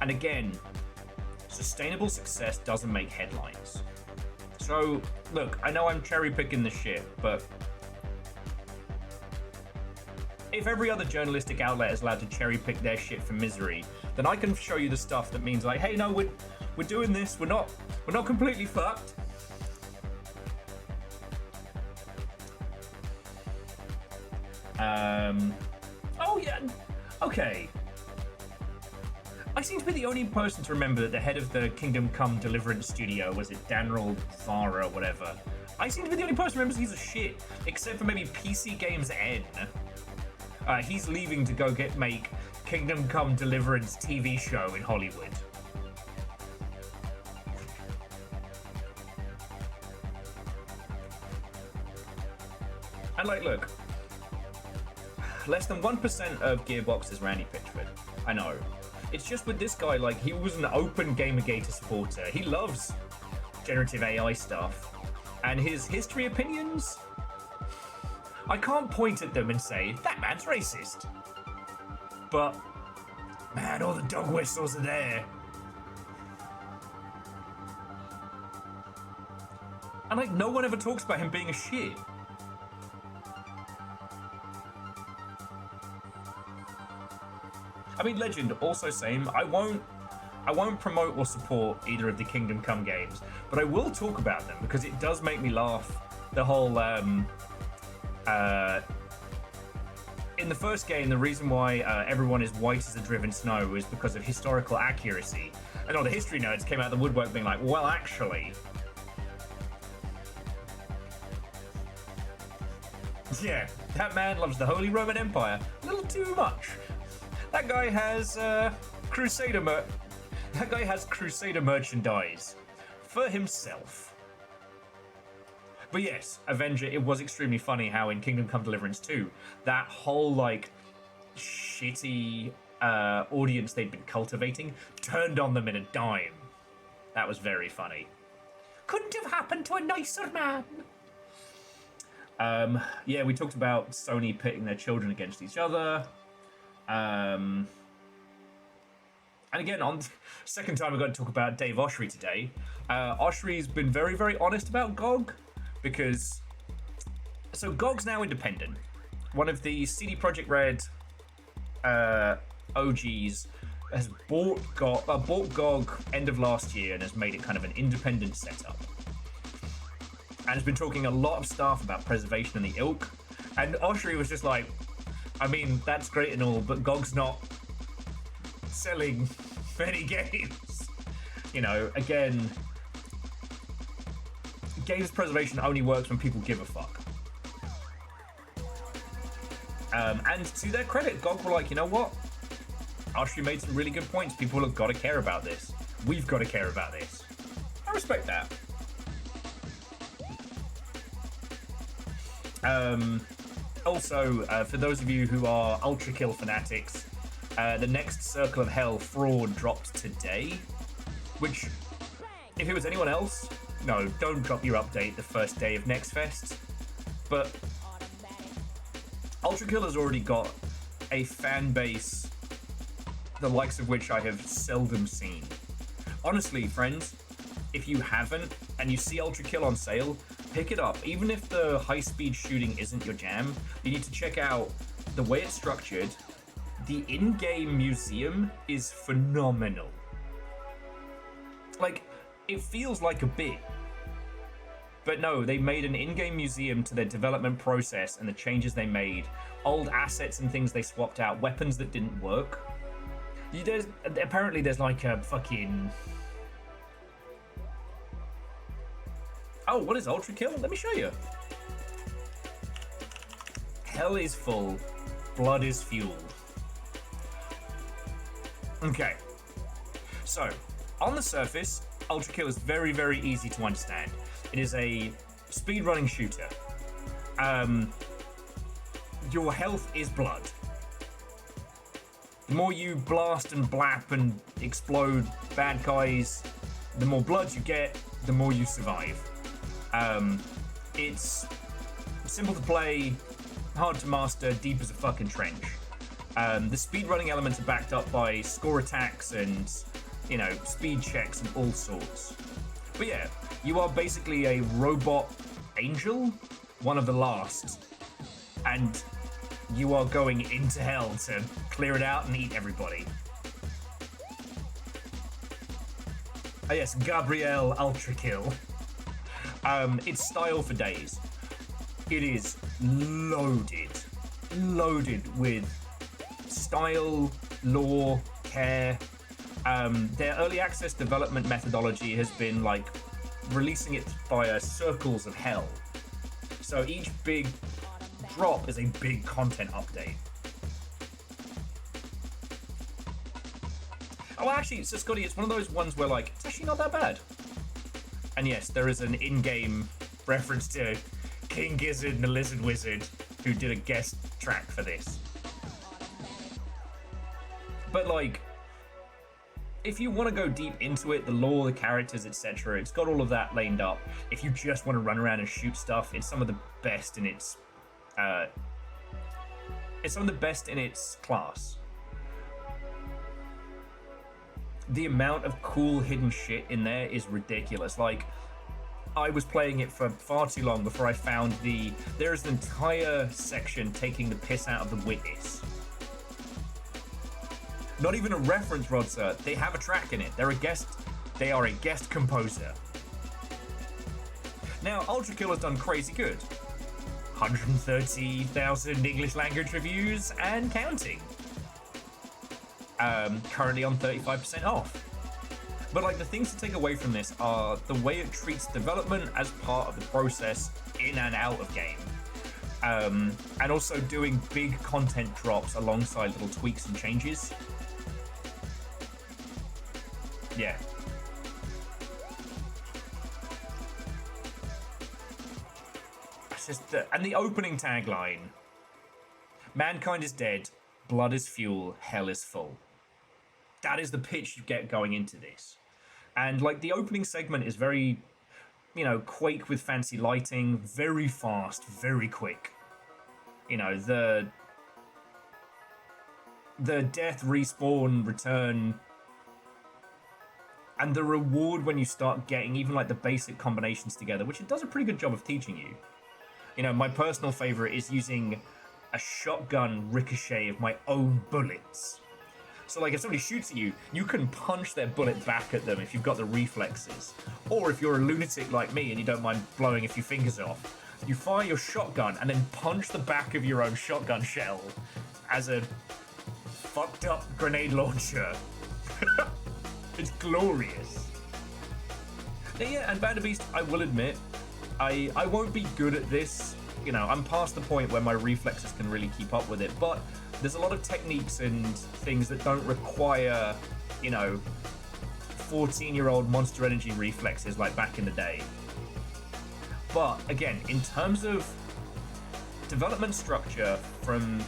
And again, sustainable success doesn't make headlines. So, look, I know I'm cherry picking the shit, but if every other journalistic outlet is allowed to cherry pick their shit from misery, then I can show you the stuff that means like, hey, no, we're doing this. We're not completely fucked. Oh yeah, okay. I seem to be the only person to remember that the head of the Kingdom Come Deliverance studio, was it Daniel Vara or whatever? I seem to be the only person who remembers he's a shit, except for maybe PC Games N. He's leaving to go make Kingdom Come Deliverance TV show in Hollywood. And like, look, less than 1% of Gearbox is Randy Pitchford. I know. It's just with this guy, like, he was an open Gamergate supporter. He loves generative AI stuff. And his history opinions, I can't point at them and say, that man's racist. But, man, all the dog whistles are there. And, like, no one ever talks about him being a shit. I mean, Legend, also same. I won't promote or support either of the Kingdom Come games, but I will talk about them because it does make me laugh. The whole, in the first game, the reason why everyone is white as the driven snow is because of historical accuracy. And all the history nerds came out of the woodwork being like, well, actually... yeah, that man loves the Holy Roman Empire a little too much. That guy has Crusader merchandise for himself. But yes, Avenger, it was extremely funny how in Kingdom Come Deliverance 2, that whole like shitty audience they'd been cultivating turned on them in a dime. That was very funny. Couldn't have happened to a nicer man. Yeah, we talked about Sony pitting their children against each other. And again, on second time we're going to talk about Dave Oshry today. Oshry's been very, very honest about GOG, because so GOG's now independent. One of the CD Projekt Red OGs has bought GOG end of last year and has made it kind of an independent setup. And has been talking a lot of stuff about preservation and the ilk. And Oshry was just like, I mean, that's great and all, but GOG's not selling many games. You know, again, games preservation only works when people give a fuck. And to their credit, GOG were like, you know what? Archery made some really good points. People have got to care about this. We've got to care about this. I respect that. Also, for those of you who are Ultra Kill fanatics, the next Circle of Hell fraud dropped today, which, if it was anyone else, no, don't drop your update the first day of Next Fest. But Ultra Kill has already got a fan base the likes of which I have seldom seen. Honestly, friends, if you haven't and you see Ultra Kill on sale, pick it up. Even if the high-speed shooting isn't your jam, you need to check out the way it's structured. The in-game museum is phenomenal. Like, it feels like a bit. But no, they made an in-game museum to their development process and the changes they made. Old assets and things they swapped out, weapons that didn't work. Apparently there's like a fucking... Oh, what is Ultra Kill? Let me show you. Hell is full. Blood is fuel. Okay. So, on the surface, Ultra Kill is very, very easy to understand. It is a speedrunning shooter. Your health is blood. The more you blast and blap and explode bad guys, the more blood you get, the more you survive. It's simple to play, hard to master, deep as a fucking trench. The speedrunning elements are backed up by score attacks and, you know, speed checks and all sorts. But yeah, you are basically a robot angel, one of the last, and you are going into hell to clear it out and eat everybody. Oh yes, Gabrielle Ultra Kill. It's style for days. It is loaded with style, lore, care. Their early access development methodology has been like releasing it via circles of hell. So each big drop is a big content update. Oh, actually, so Scotty, it's one of those ones where like it's actually not that bad. And yes, there is an in-game reference to King Gizzard and the Lizard Wizard, who did a guest track for this. But like, if you want to go deep into it, the lore, the characters, etc., it's got all of that lined up. If you just want to run around and shoot stuff, it's some of the best in its class. The amount of cool hidden shit in there is ridiculous. Like, I was playing it for far too long before I found there is an entire section taking the piss out of the Witness. Not even a reference, Rod Sir. They have a track in it. They are a guest composer. Now, Ultra Kill has done crazy good. 130,000 English language reviews and counting. Currently on 35% off. But like, the things to take away from this are the way it treats development as part of the process in and out of game. And also doing big content drops alongside little tweaks and changes. Yeah. It's just and the opening tagline: mankind is dead, blood is fuel, hell is full. That is the pitch you get going into this. And like, the opening segment is very, you know, Quake with fancy lighting, very fast, very quick. You know, the death, respawn, return, and the reward when you start getting even like the basic combinations together, which it does a pretty good job of teaching you. You know, my personal favorite is using a shotgun ricochet of my own bullets. So like, if somebody shoots at you, you can punch their bullet back at them if you've got the reflexes. Or if you're a lunatic like me and you don't mind blowing a few fingers off, you fire your shotgun and then punch the back of your own shotgun shell as a fucked up grenade launcher. It's glorious. Yeah, and Band of Beast, I will admit, I won't be good at this. You know, I'm past the point where my reflexes can really keep up with it, but there's a lot of techniques and things that don't require, you know, 14-year-old Monster Energy reflexes like back in the day. But again, in terms of development structure from,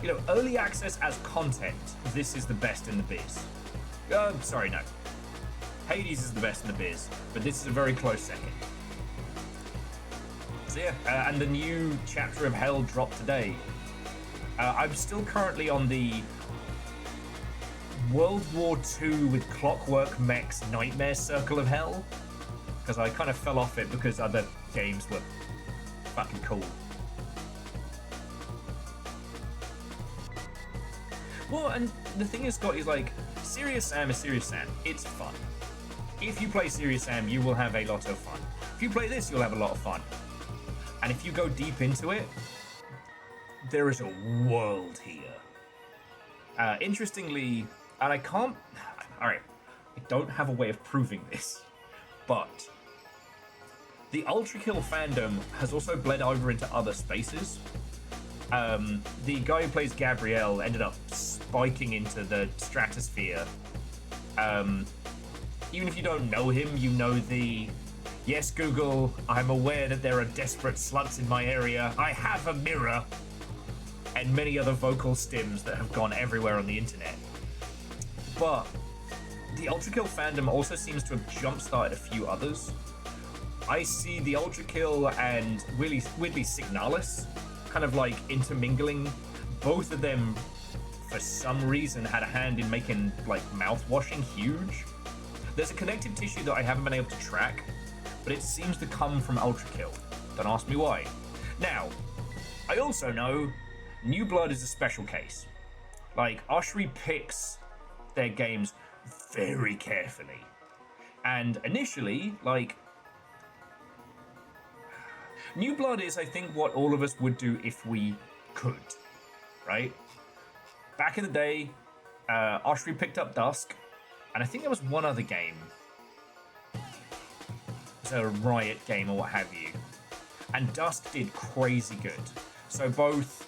you know, early access as content, this is the best in the biz. Sorry, no. Hades is the best in the biz, but this is a very close second. So yeah, and the new chapter of Hell dropped today. I'm still currently on the World War II with Clockwork Mech's Nightmare Circle of Hell, because I kind of fell off it because other games were fucking cool. Well, and the thing is, Scott, is like, Serious Sam is Serious Sam. It's fun. If you play Serious Sam, you will have a lot of fun. If you play this, you'll have a lot of fun. And if you go deep into it, there is a world here. Interestingly, and I can't... Alright, I don't have a way of proving this, but the Ultra Kill fandom has also bled over into other spaces. The guy who plays Gabrielle ended up spiking into the stratosphere. Even if you don't know him, you know the... Yes, Google, I'm aware that there are desperate sluts in my area. I have a mirror. And many other vocal stims that have gone everywhere on the internet. But the Ultra Kill fandom also seems to have jump-started a few others. I see the Ultra Kill and weirdly Signalis kind of like intermingling. Both of them, for some reason, had a hand in making like mouth-washing huge. There's a connective tissue that I haven't been able to track, but it seems to come from Ultra Kill. Don't ask me why. Now, I also know New Blood is a special case. Like, Oshri picks their games very carefully. And initially, like, New Blood is, I think, what all of us would do if we could, right? Back in the day, Oshri picked up Dusk, and I think there was one other game. It was a Riot game or what have you. And Dusk did crazy good. So both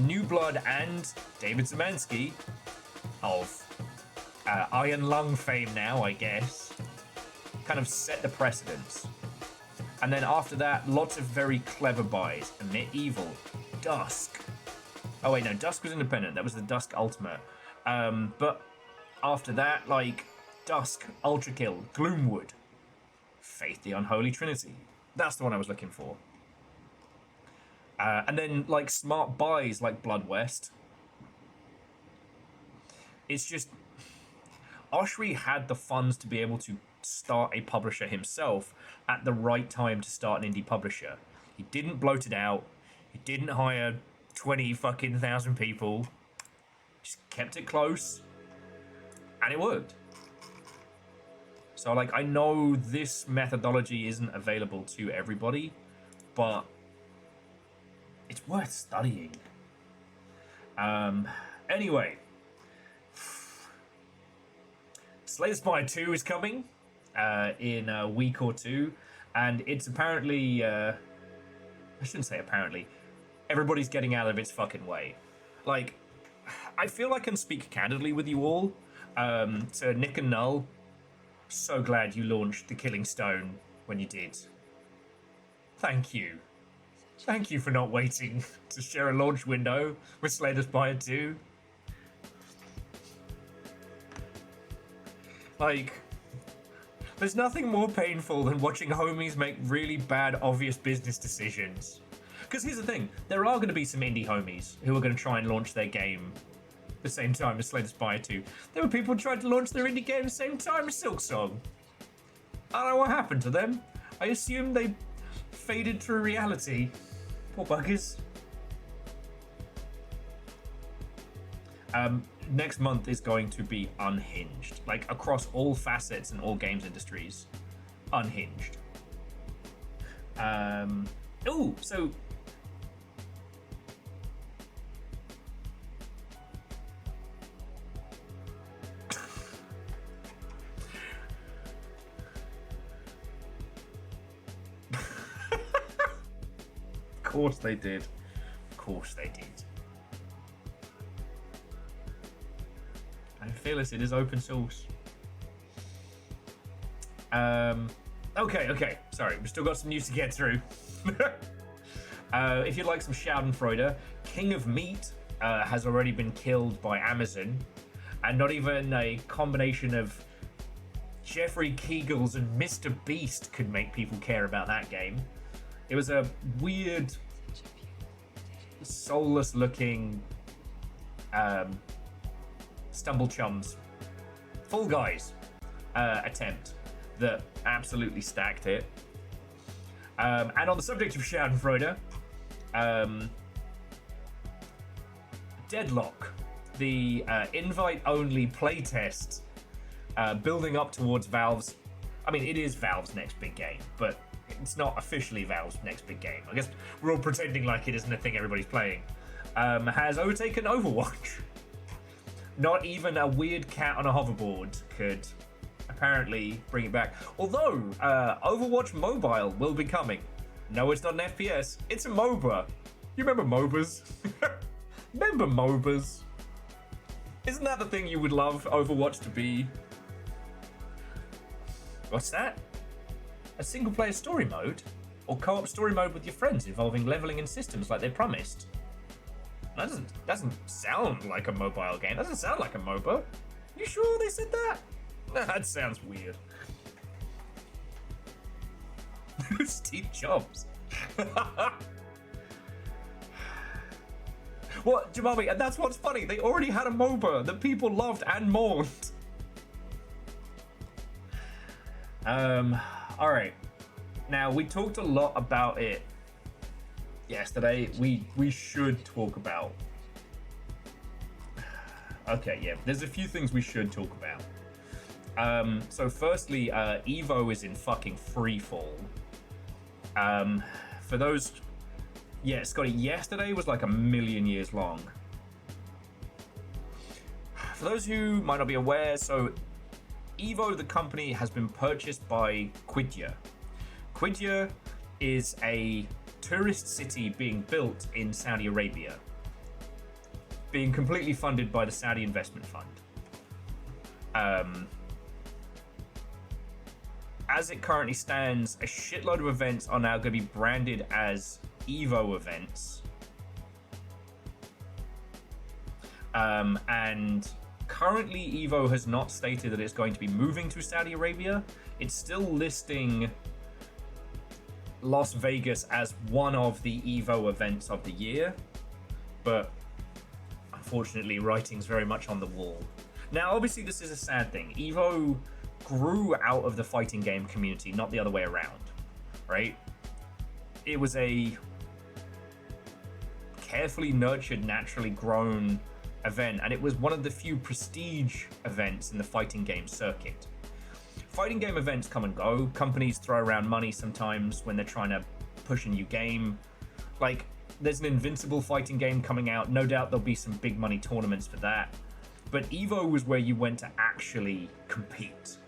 New Blood and David Zemansky, of Iron Lung fame now, I guess, kind of set the precedence. And then after that, lots of very clever buys. Medieval, Dusk. Oh wait, no, Dusk was independent. That was the Dusk Ultimate. But after that, like, Dusk, Ultra Kill, Gloomwood, Faith the Unholy Trinity. That's the one I was looking for. And then, like, smart buys like Blood West. It's just... Oshri had the funds to be able to start a publisher himself at the right time to start an indie publisher. He didn't bloat it out. He didn't hire 20 fucking thousand people. Just kept it close. And it worked. So, like, I know this methodology isn't available to everybody, but it's worth studying. Anyway. Slay the Spire 2 is coming in a week or two, and it's apparently, I shouldn't say apparently, everybody's getting out of its fucking way. Like, I feel I can speak candidly with you all. So Nick and Null, so glad you launched the Killing Stone when you did. Thank you. Thank you for not waiting to share a launch window with Slay the Spire 2. Like, there's nothing more painful than watching homies make really bad, obvious business decisions. Because here's the thing, there are going to be some indie homies who are going to try and launch their game the same time as Slay the Spire 2. There were people who tried to launch their indie game the same time as Silksong. I don't know what happened to them. I assume they faded through reality. Poor buggers. Next month is going to be unhinged. Like, across all facets and all games industries. Unhinged. Ooh, so... course they did. Of course they did. And Fearless, it is open source. Okay. Sorry, we've still got some news to get through. If you'd like some Schadenfreude, King of Meat has already been killed by Amazon, and not even a combination of Jeffrey Kegels and Mr. Beast could make people care about that game. It was a weird, soulless-looking Stumble Chums, Fall Guys attempt that absolutely stacked it. And on the subject of Schadenfreude, Deadlock, the invite-only playtest building up towards Valve's... I mean, it is Valve's next big game, but it's not officially Valve's next big game. I guess we're all pretending like it isn't a thing everybody's playing. Has overtaken Overwatch. Not even a weird cat on a hoverboard could apparently bring it back. Although, Overwatch Mobile will be coming. No, it's not an FPS. It's a MOBA. You remember MOBAs? Remember MOBAs? Isn't that the thing you would love Overwatch to be? What's that? A single-player story mode? Or co-op story mode with your friends involving leveling and systems like they promised? That doesn't sound like a mobile game. Doesn't sound like a MOBA. You sure they said that? That sounds weird. Steve Jobs. What, Jamabi? And that's what's funny. They already had a MOBA that people loved and mourned. All right. Now, we talked a lot about it yesterday. We should talk about... Okay, yeah. There's a few things we should talk about. So firstly, Evo is in fucking freefall. For those... Yeah, Scotty, yesterday was like a million years long. For those who might not be aware, so Evo, the company, has been purchased by Qiddiya. Qiddiya is a tourist city being built in Saudi Arabia, being completely funded by the Saudi Investment Fund. As it currently stands, a shitload of events are now going to be branded as Evo events. And currently Evo has not stated that it's going to be moving to Saudi Arabia. It's still listing Las Vegas as one of the Evo events of the year, but unfortunately writing's very much on the wall. Now obviously this is a sad thing. Evo grew out of the fighting game community, not the other way around, right? It was a carefully nurtured, naturally grown event, and it was one of the few prestige events in the fighting game circuit. Fighting game events come and go. Companies throw around money sometimes when they're trying to push a new game. Like, there's an Invincible fighting game coming out. No doubt there'll be some big money tournaments for that. But Evo was where you went to actually compete.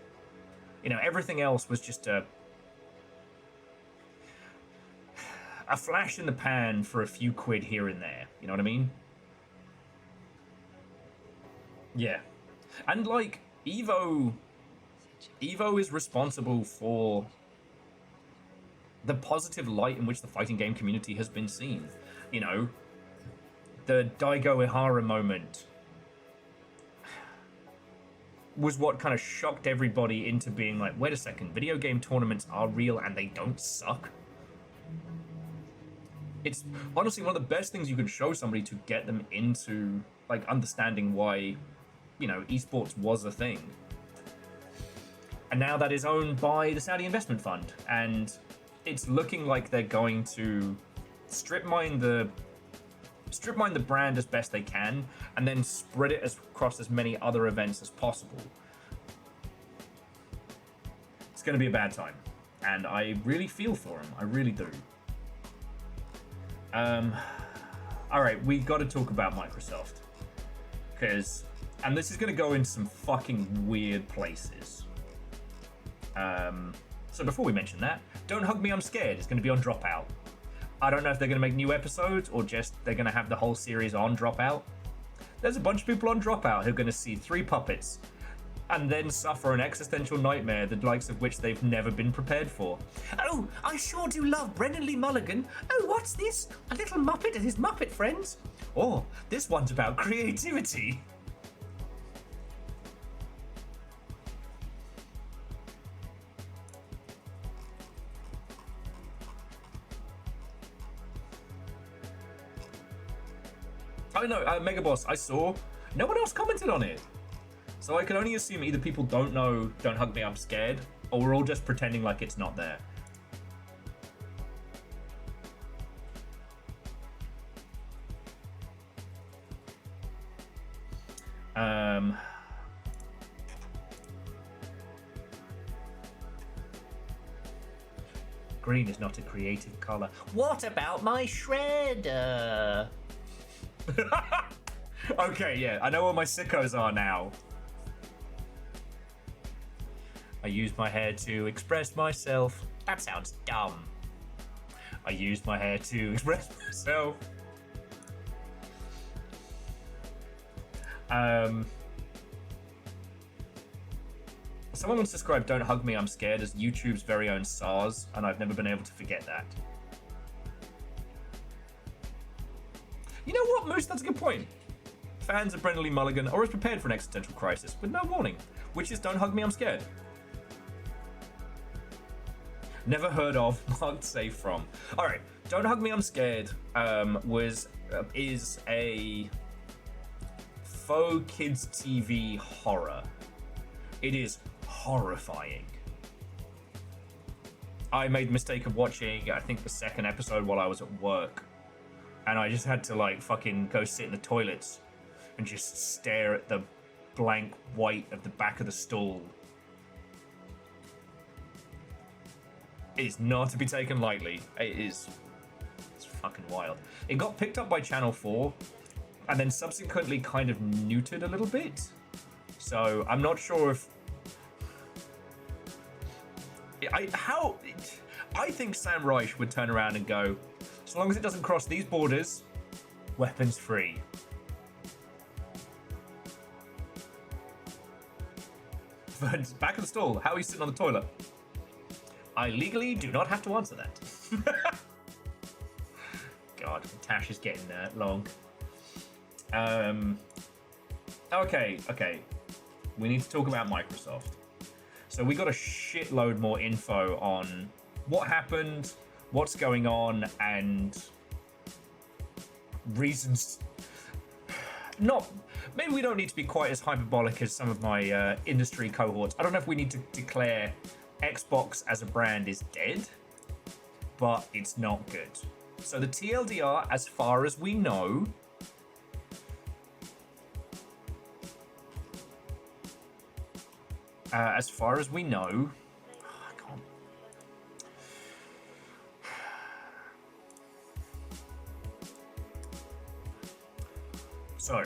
You know, everything else was just a flash in the pan for a few quid here and there. You know what I mean? Yeah. And like, Evo is responsible for the positive light in which the fighting game community has been seen. You know, the Daigo Ihara moment was what kind of shocked everybody into being like, wait a second, video game tournaments are real and they don't suck. It's honestly one of the best things you could show somebody to get them into, like, understanding why, you know, esports was a thing. And now that is owned by the Saudi Investment Fund, and it's looking like they're going to strip mine the brand as best they can, and then spread it across as many other events as possible. It's going to be a bad time, and I really feel for them. I really do. All right, we got to talk about Microsoft, and this is going to go into some fucking weird places. So before we mention that, Don't Hug Me, I'm Scared is going to be on Dropout. I don't know if they're going to make new episodes or just they're going to have the whole series on Dropout. There's a bunch of people on Dropout who are going to see 3 puppets and then suffer an existential nightmare the likes of which they've never been prepared for. Oh, I sure do love Brennan Lee Mulligan. Oh, what's this? A little Muppet and his Muppet friends? Oh, this one's about creativity. Oh no, Mega Boss, I saw. No one else commented on it. So I can only assume either people don't know Don't Hug Me, I'm Scared, or we're all just pretending like it's not there. Green is not a creative color. What about my shredder? Okay, yeah, I know where my sickos are now. I use my hair to express myself. That sounds dumb. I use my hair to express myself. Someone once described Don't Hug Me, I'm Scared as YouTube's very own SARS, and I've never been able to forget that. You know what, Moose? That's a good point. Fans of Brendan Lee Mulligan are as prepared for an existential crisis with no warning, which is Don't Hug Me, I'm Scared. Never heard of, marked safe from. All right, Don't Hug Me, I'm Scared is a faux kids TV horror. It is horrifying. I made the mistake of watching, I think, the second episode while I was at work. And I just had to, like, fucking go sit in the toilets and just stare at the blank white of the back of the stool. It is not to be taken lightly. It's fucking wild. It got picked up by Channel 4 and then subsequently kind of neutered a little bit. So I'm not sure if... I think Sam Reich would turn around and go, as long as it doesn't cross these borders, weapons free. But back of the stall, how are you sitting on the toilet? I legally do not have to answer that. God, Tash is getting long. Okay. We need to talk about Microsoft. So we got a shitload more info on what happened, what's going on, and reasons. Maybe we don't need to be quite as hyperbolic as some of my industry cohorts. I don't know if we need to declare Xbox as a brand is dead, but it's not good. So the TLDR, as far as we know, I can't. So,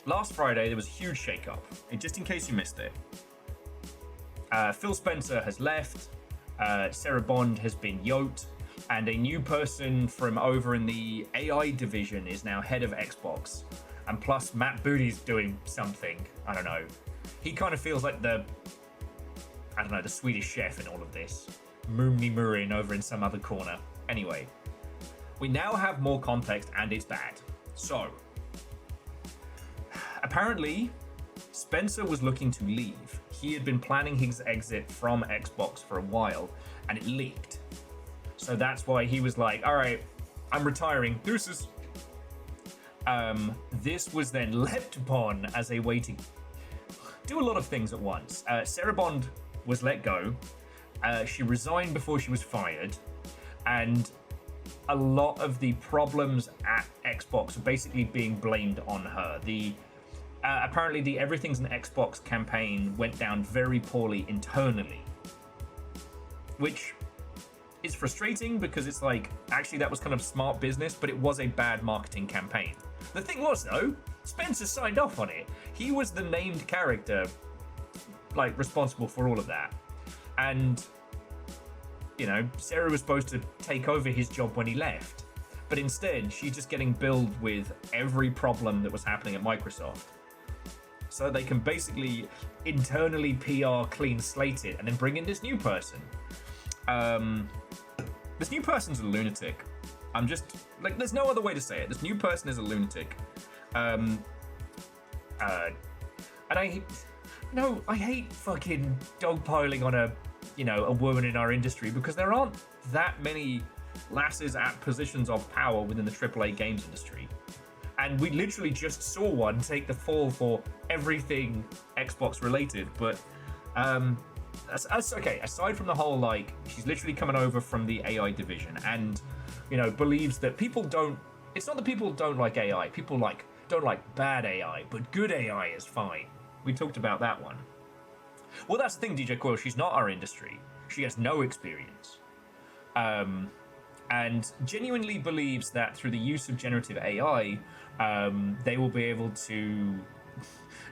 last Friday there was a huge shake-up. And just in case you missed it, Phil Spencer has left, Sarah Bond has been yoked, and a new person from over in the AI division is now head of Xbox. And plus, Matt Booty's doing something. I don't know. He kind of feels like the Swedish chef in all of this. Moomni Murin over in some other corner. Anyway, we now have more context and it's bad. So, apparently, Spencer was looking to leave. He had been planning his exit from Xbox for a while and it leaked. So that's why he was like, all right, I'm retiring. Deuces. This was then leapt upon as a way to do a lot of things at once. Sarah Bond was let go. She resigned before she was fired. And a lot of the problems at Xbox are basically being blamed on her. Apparently the Everything's an Xbox campaign went down very poorly internally. Which is frustrating because it's like, actually that was kind of smart business, but it was a bad marketing campaign. The thing was though, Spencer signed off on it. He was the named character, like, responsible for all of that. And you know, Sarah was supposed to take over his job when he left. But instead, she's just getting billed with every problem that was happening at Microsoft. So they can basically internally PR clean slate it and then bring in this new person. This new person's a lunatic. I'm just, like, there's no other way to say it. This new person is a lunatic. And I hate fucking dogpiling on a woman in our industry, because there aren't that many lasses at positions of power within the AAA games industry. And we literally just saw one take the fall for everything Xbox related. But that's okay. Aside from the whole, like, she's literally coming over from the AI division and, you know, believes that people don't. It's not that people don't like AI. People don't like bad AI, but good AI is fine. We talked about that one. Well, that's the thing, DJ Coyle. She's not our industry. She has no experience. And genuinely believes that through the use of generative AI, they will be able to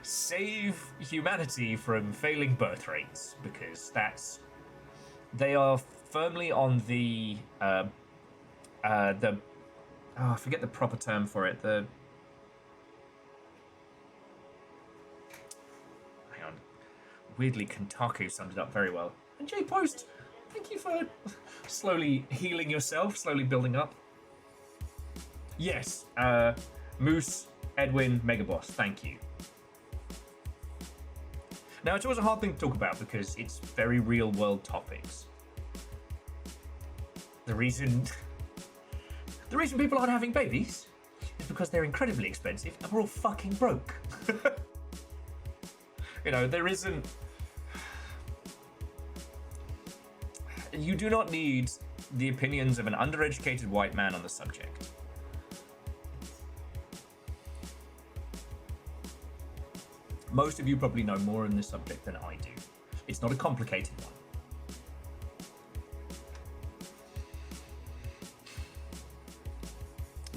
save humanity from failing birth rates, because they are firmly on the I forget the proper term for it. Hang on. Weirdly, Kotaku summed it up very well. And J Post, thank you for slowly healing yourself, slowly building up. Yes, Moose, Edwin, Megaboss, thank you. Now, it's always a hard thing to talk about because it's very real world topics. The reason people aren't having babies is because they're incredibly expensive and we're all fucking broke. You know, there isn't... You do not need the opinions of an undereducated white man on the subject. Most of you probably know more on this subject than I do. It's not a complicated one.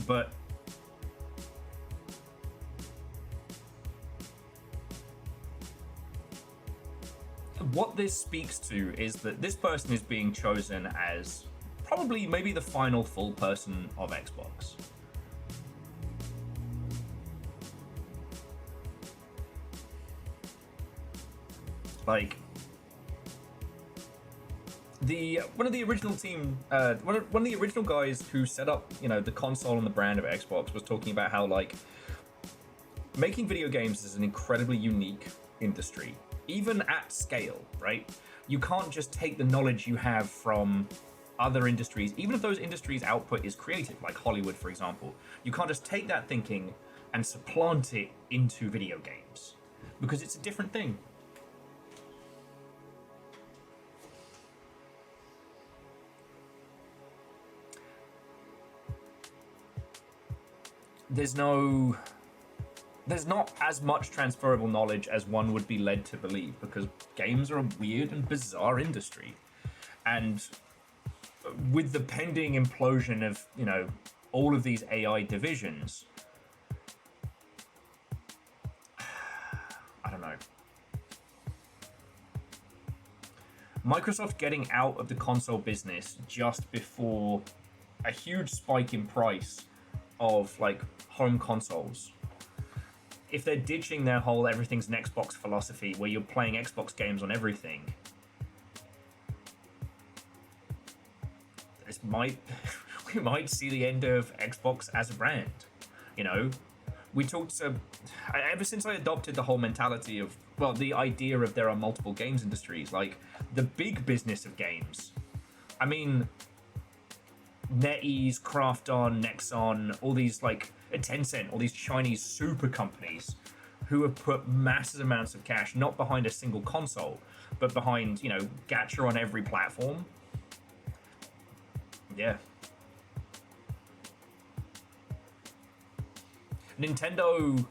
But what this speaks to is that this person is being chosen as probably maybe the final full person of Xbox. Like, one of the original team, one of the original guys who set up, you know, the console and the brand of Xbox was talking about how, like, making video games is an incredibly unique industry, even at scale, right? You can't just take the knowledge you have from other industries, even if those industries' output is creative, like Hollywood, for example. You can't just take that thinking and supplant it into video games, because it's a different thing. There's not as much transferable knowledge as one would be led to believe, because games are a weird and bizarre industry. And with the pending implosion of, you know, all of these AI divisions, I don't know. Microsoft getting out of the console business just before a huge spike in price of, like, home consoles. If they're ditching their whole everything's an Xbox philosophy where you're playing Xbox games on everything, we might see the end of Xbox as a brand. You know, ever since I adopted the whole mentality of, well, the idea of there are multiple games industries, like the big business of games. I mean, NetEase, Krafton, Nexon, all these, like, Tencent, all these Chinese super companies who have put massive amounts of cash not behind a single console, but behind, you know, gacha on every platform. Yeah. Nintendo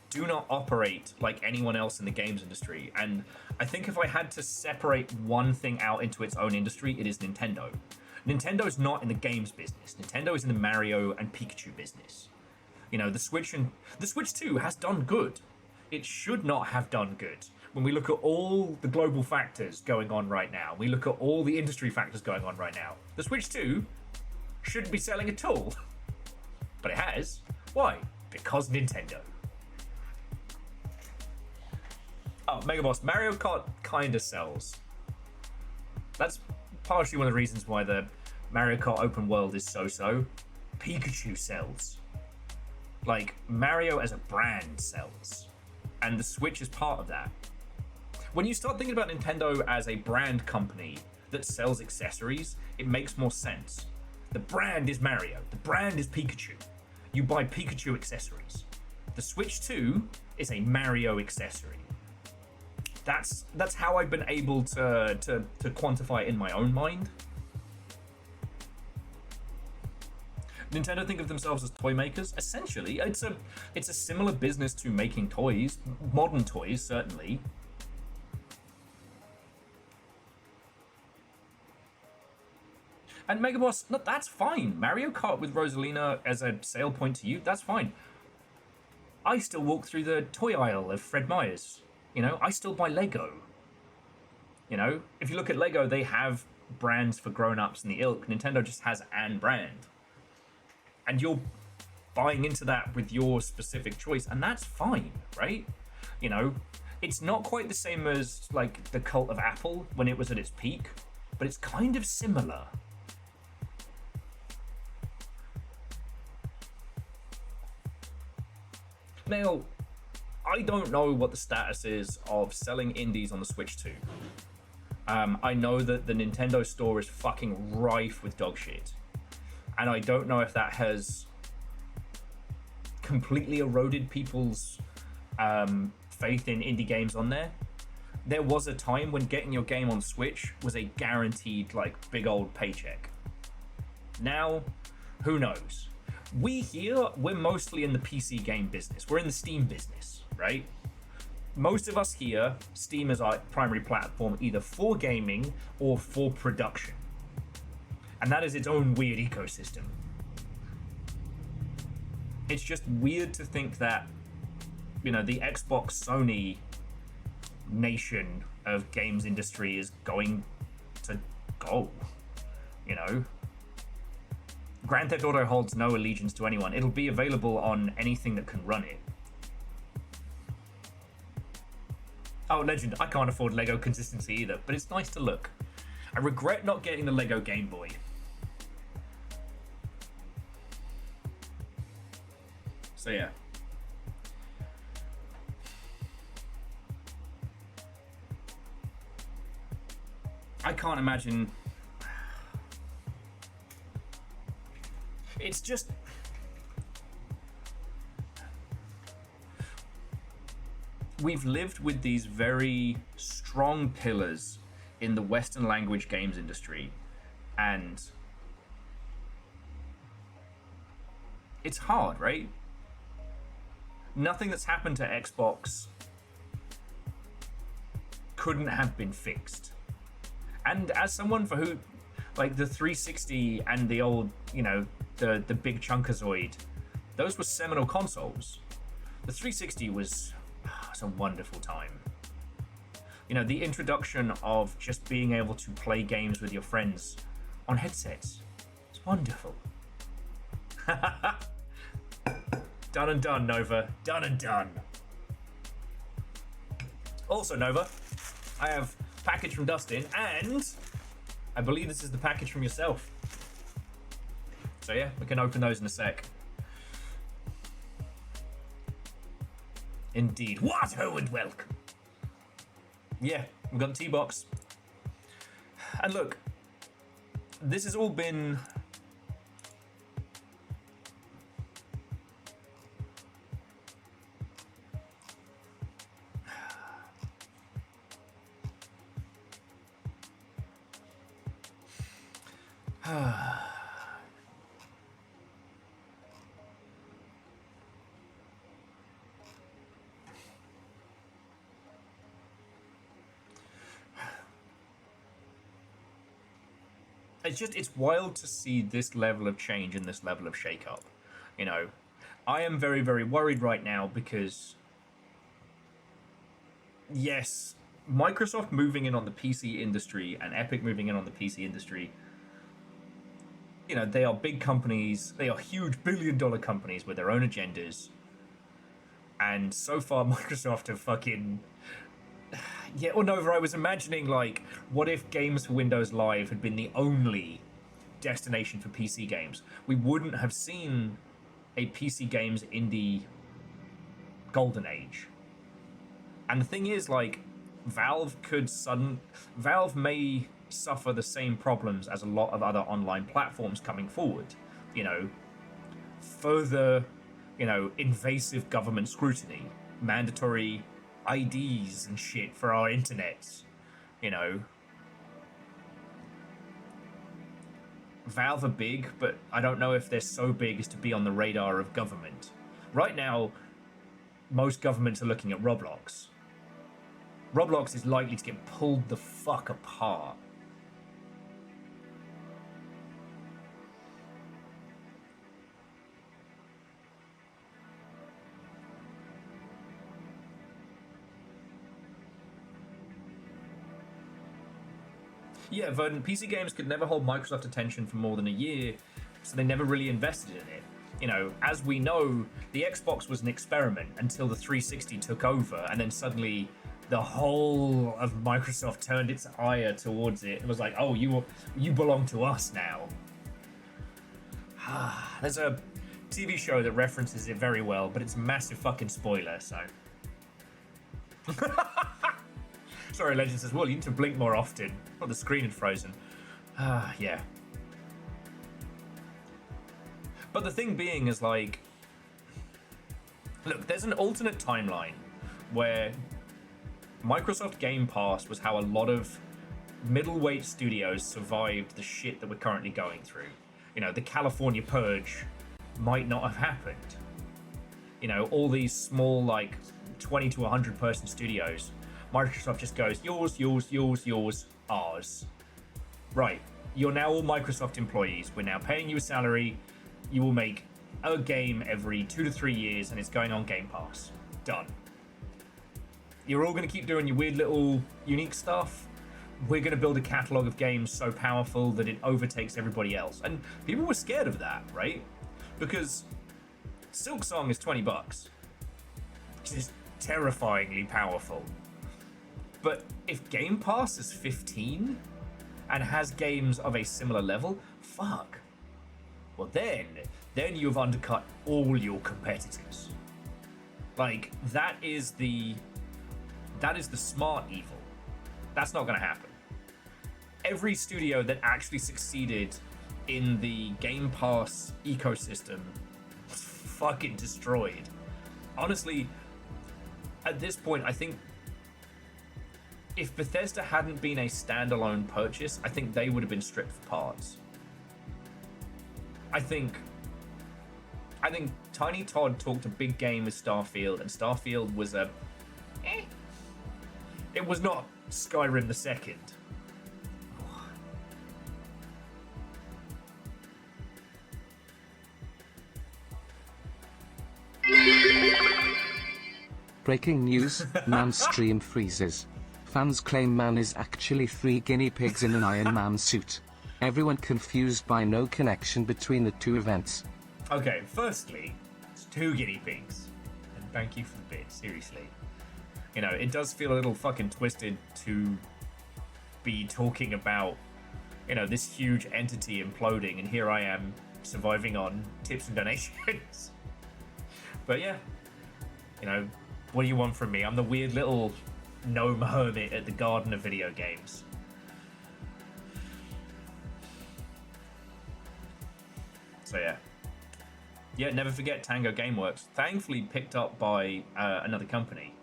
do not operate like anyone else in the games industry, and I think if I had to separate one thing out into its own industry, it is Nintendo. Nintendo's not in the games business. Nintendo is in the Mario and Pikachu business. You know, the Switch 2 has done good. It should not have done good. when we look at all the global factors going on right now, we look at all the industry factors going on right now, the Switch 2 shouldn't be selling at all. But it has. Why? Because Nintendo. Oh, Mega Boss, Mario Kart kinda sells. That's partially one of the reasons why the Mario Kart open world is so-so. Pikachu sells. Like, Mario as a brand sells. And the Switch is part of that. When you start thinking about Nintendo as a brand company that sells accessories, it makes more sense. The brand is Mario. The brand is Pikachu. You buy Pikachu accessories. The Switch 2 is a Mario accessory. That's how I've been able to quantify it in my own mind. Nintendo think of themselves as toy makers. Essentially, it's a similar business to making toys, modern toys certainly. And Mega Boss, no, that's fine. Mario Kart with Rosalina as a sale point to you, that's fine. I still walk through the toy aisle of Fred Meyer's. You know, I still buy Lego. You know, if you look at Lego, they have brands for grown-ups and the ilk. Nintendo just has an brand. And you're buying into that with your specific choice, and that's fine, right? You know, it's not quite the same as, like, the cult of Apple when it was at its peak, but it's kind of similar. Now, I don't know what the status is of selling indies on the Switch 2. I know that the Nintendo store is fucking rife with dog shit. And I don't know if that has completely eroded people's faith in indie games on there. There was a time when getting your game on Switch was a guaranteed, like, big old paycheck. Now, who knows? We here, we're mostly in the PC game business. We're in the Steam business, right? Most of us here, Steam is our primary platform either for gaming or for production. And that is its own weird ecosystem. It's just weird to think that, you know, the Xbox Sony nation of games industry is going to go, you know? Grand Theft Auto holds no allegiance to anyone. It'll be available on anything that can run it. Oh, Legend, I can't afford Lego consistency either, but it's nice to look. I regret not getting the Lego Game Boy. So yeah. I can't imagine. It's just. We've lived with these very strong pillars in the Western language games industry, and it's hard, right? Nothing that's happened to Xbox couldn't have been fixed. And as someone for who, like, the 360 and the old, you know, the big Chunkazoid, those were seminal consoles. The 360 was a wonderful time. You know, the introduction of just being able to play games with your friends on headsets. It's wonderful. Done and done, Nova. Done and done. Also, Nova, I have a package from Dustin, and I believe this is the package from yourself. So yeah, we can open those in a sec. Indeed. What ho and welcome. Yeah, we've got the T-box. And look, this has all been... it's wild to see this level of change and this level of shake-up. You know, I am very, very worried right now because yes, Microsoft moving in on the PC industry and Epic moving in on the PC industry, you know, they are big companies, they are huge billion-dollar companies with their own agendas. And so far, Microsoft have fucking. Yeah, or no, I was imagining, like, what if Games for Windows Live had been the only destination for PC games? We wouldn't have seen a PC games indie golden age. And the thing is, like, Valve may suffer the same problems as a lot of other online platforms coming forward. You know, further, you know, invasive government scrutiny, mandatory IDs and shit for our internets, you know. Valve are big, but I don't know if they're so big as to be on the radar of government. Right now, most governments are looking at Roblox. Roblox is likely to get pulled the fuck apart. Yeah, Verdant, PC games could never hold Microsoft attention for more than a year, so they never really invested in it. You know, as we know, the Xbox was an experiment until the 360 took over, and then suddenly the whole of Microsoft turned its ire towards it and was like, oh, you belong to us now. There's a TV show that references it very well, but it's a massive fucking spoiler, so... Sorry, Legend says, well, you need to blink more often. Oh, the screen had frozen. Yeah. But the thing being is, like... Look, there's an alternate timeline where Microsoft Game Pass was how a lot of middleweight studios survived the shit that we're currently going through. You know, the California Purge might not have happened. You know, all these small, like, 20 to 100 person studios... Microsoft just goes, yours, ours. Right, you're now all Microsoft employees. We're now paying you a salary. You will make a game every 2 to 3 years, and it's going on Game Pass. Done. You're all going to keep doing your weird little unique stuff. We're going to build a catalog of games so powerful that it overtakes everybody else. And people were scared of that, right? Because Silksong is $20, which is terrifyingly powerful. But if Game Pass is 15 and has games of a similar level, fuck. Well, then you've undercut all your competitors. Like, that is the smart evil. That's not going to happen. Every studio that actually succeeded in the Game Pass ecosystem fucking destroyed. Honestly, at this point, I think if Bethesda hadn't been a standalone purchase, I think they would have been stripped for parts. I think Tiny Todd talked a big game with Starfield, and Starfield was a... It was not Skyrim the Second. Breaking news, man's stream freezes. Fans claim man is actually 3 guinea pigs in an Iron Man suit. Everyone confused by no connection between the two events. Okay, firstly, it's 2 guinea pigs. And thank you for the bit, seriously. You know, it does feel a little fucking twisted to be talking about, you know, this huge entity imploding, and here I am surviving on tips and donations. But yeah, you know, what do you want from me? I'm the weird little gnome hermit at the Garden of Video Games. So yeah. Yeah, never forget Tango Gameworks. Thankfully picked up by another company.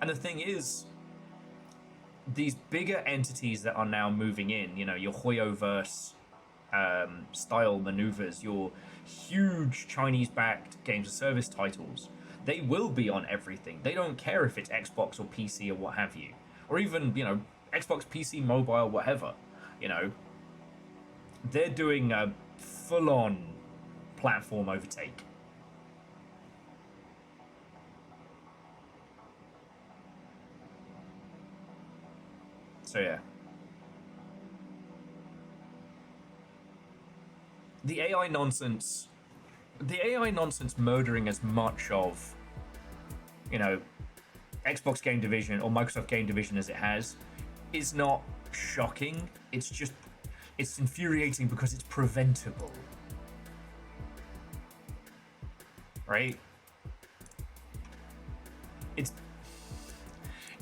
And the thing is, these bigger entities that are now moving in, you know, your Hoyoverse style maneuvers, your huge Chinese-backed games of service titles, they will be on everything. They don't care if it's Xbox or PC or what have you. Or even, you know, Xbox, PC, mobile, whatever. You know, they're doing a full-on platform overtake. So yeah. The AI nonsense murdering as much of, you know, Xbox Game Division or Microsoft Game Division as it has is not shocking. It's infuriating because it's preventable. Right?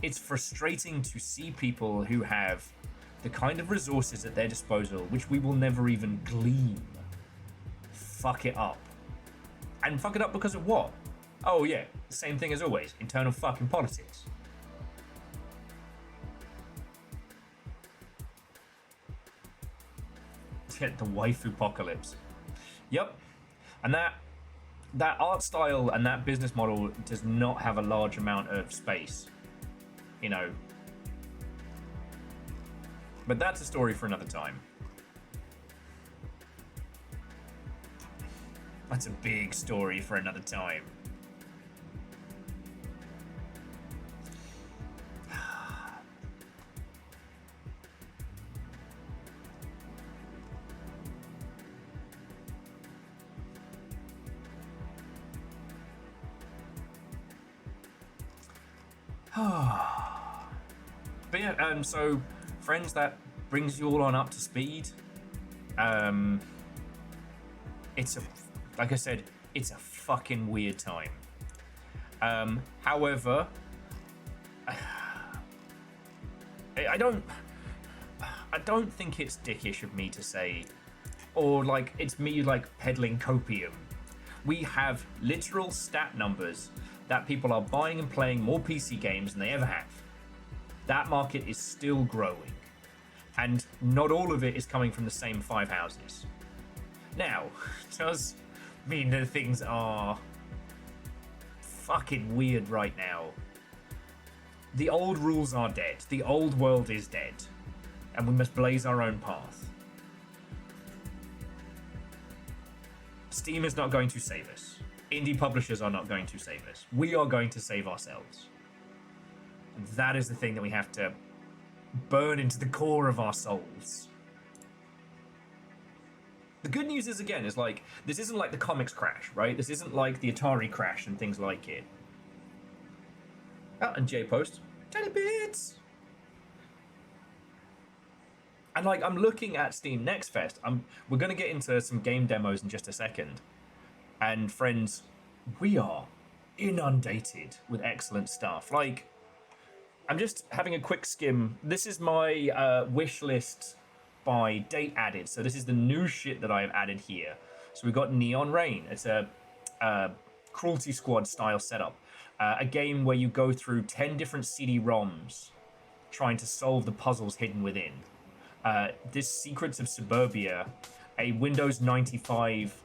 It's frustrating to see people who have the kind of resources at their disposal, which we will never even glean, fuck it up. And fuck it up because of what? Oh yeah, the same thing as always, internal fucking politics. The waifu apocalypse. Yep. And that art style and that business model does not have a large amount of space, you know. But that's a story for another time. That's a big story for another time. But yeah, so friends, that brings you all on up to speed. It's like I said, it's a fucking weird time. However, I don't think it's dickish of me to say, or like it's me like peddling copium. We have literal stat numbers that people are buying and playing more PC games than they ever have. That market is still growing, and not all of it is coming from the same 5 houses. Now, does mean that things are fucking weird right now. The old rules are dead. The old world is dead, and we must blaze our own path. Steam is not going to save us. Indie publishers are not going to save us. We are going to save ourselves. And that is the thing that we have to burn into the core of our souls. The good news is, again, is like, this isn't like the comics crash, right? This isn't like the Atari crash and things like it. Oh, and J-Post. 10 bits! And like, I'm looking at Steam Next Fest. We're going to get into some game demos in just a second. And friends, we are inundated with excellent stuff. Like, I'm just having a quick skim. This is my wish list by date added. So this is the new shit that I have added here. So we've got Neon Rain. It's a Cruelty Squad style setup. A game where you go through 10 different CD-ROMs trying to solve the puzzles hidden within. This Secrets of Suburbia, a Windows 95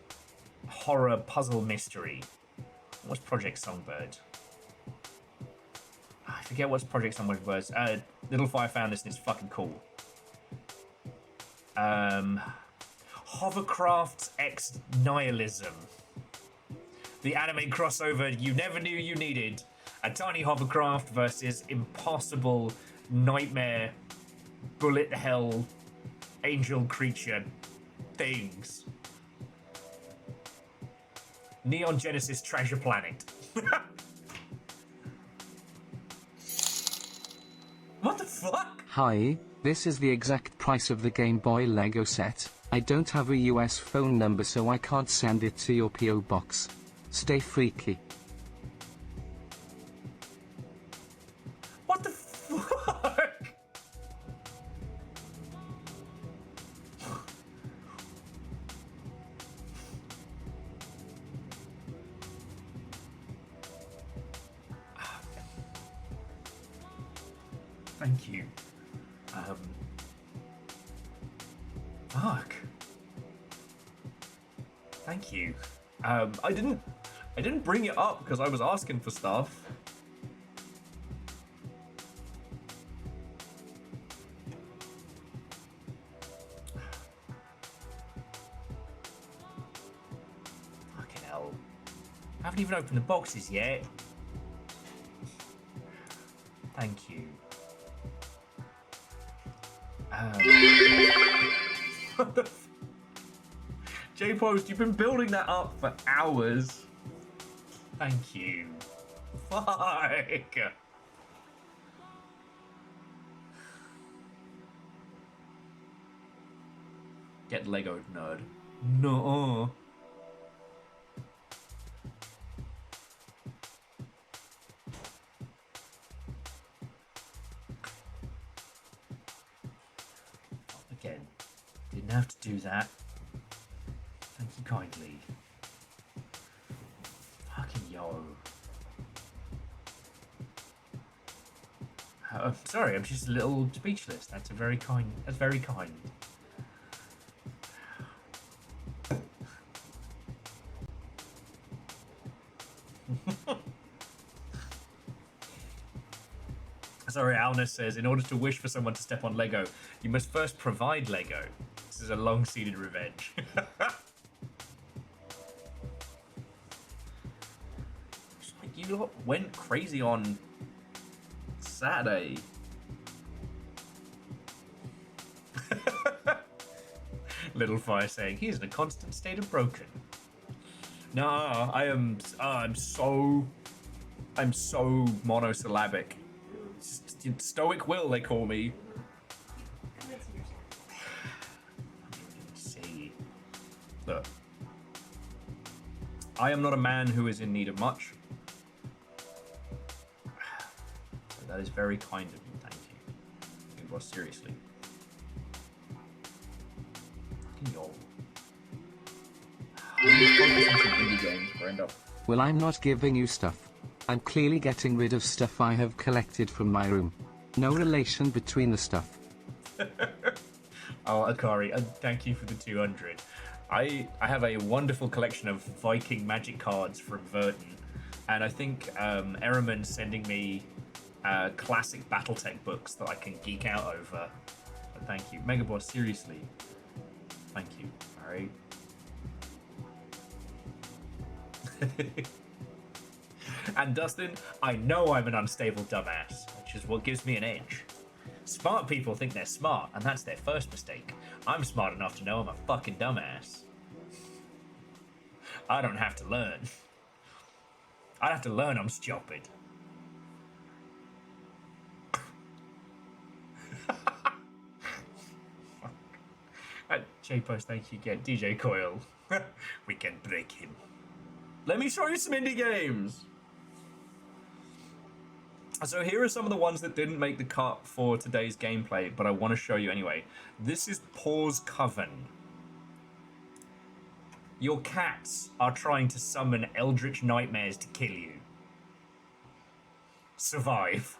horror puzzle mystery. What's Project Songbird? I forget what's Project Songbird was. Little Fire found this and it's fucking cool. Hovercraft X Nihilism. The anime crossover you never knew you needed. A tiny hovercraft versus impossible nightmare bullet hell angel creature things. Neon Genesis Treasure Planet. What the fuck? Hi, this is the exact price of the Game Boy Lego set. I don't have a US phone number so I can't send it to your PO box. Stay freaky. What the fuck? Thank you. Fuck. Thank you. I didn't bring it up because I was asking for stuff. Fucking hell. I haven't even opened the boxes yet. Thank you. What the J-Post, you've been building that up for hours. Thank you. Fuck. Get Lego, nerd. No. Again, didn't have to do that. Thank you kindly. Fucking yo. I'm sorry, I'm just a little speechless. That's very kind. That's very kind. Sorry, Alness says, in order to wish for someone to step on Lego, you must first provide Lego. This is a long-seated revenge. It's like you lot went crazy on Saturday. Little Fire saying, he's in a constant state of broken. Nah, I'm so monosyllabic. Stoic Will, they call me. See. Look. I am not a man who is in need of much. That is very kind of you, thank you. Well, seriously. Fucking y'all. Focus on some indie games, Brenda. Well, I'm not giving you stuff. I'm clearly getting rid of stuff I have collected from my room. No relation between the stuff. Oh, Akari, thank you for the 200. I have a wonderful collection of Viking magic cards from Verton, and I think Ehrman's sending me classic Battletech books that I can geek out over. But thank you. Megaboss, seriously. Thank you. Alright. And Dustin, I know I'm an unstable dumbass, which is what gives me an edge. Smart people think they're smart, and that's their first mistake. I'm smart enough to know I'm a fucking dumbass. I don't have to learn. I have to learn I'm stupid. J-Post, thank you again. DJ Coil. We can break him. Let me show you some indie games. So here are some of the ones that didn't make the cut for today's gameplay, but I want to show you anyway. This is Paws Coven. Your cats are trying to summon eldritch nightmares to kill you. Survive.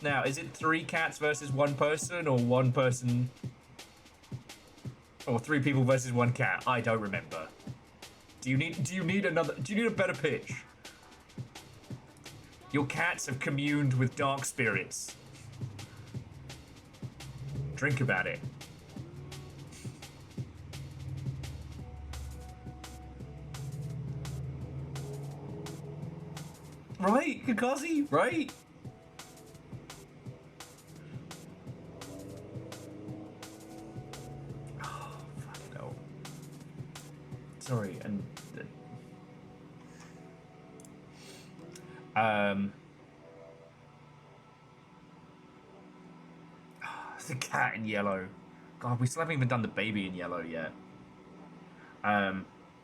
Now, is it 3 cats versus 1 person, or 1 person, or 3 people versus 1 cat? I don't remember. Do you need a better pitch? Your cats have communed with dark spirits. Drink about it. Right, Kakazi? Right? Sorry, and the cat in yellow. God, we still haven't even done the baby in yellow yet.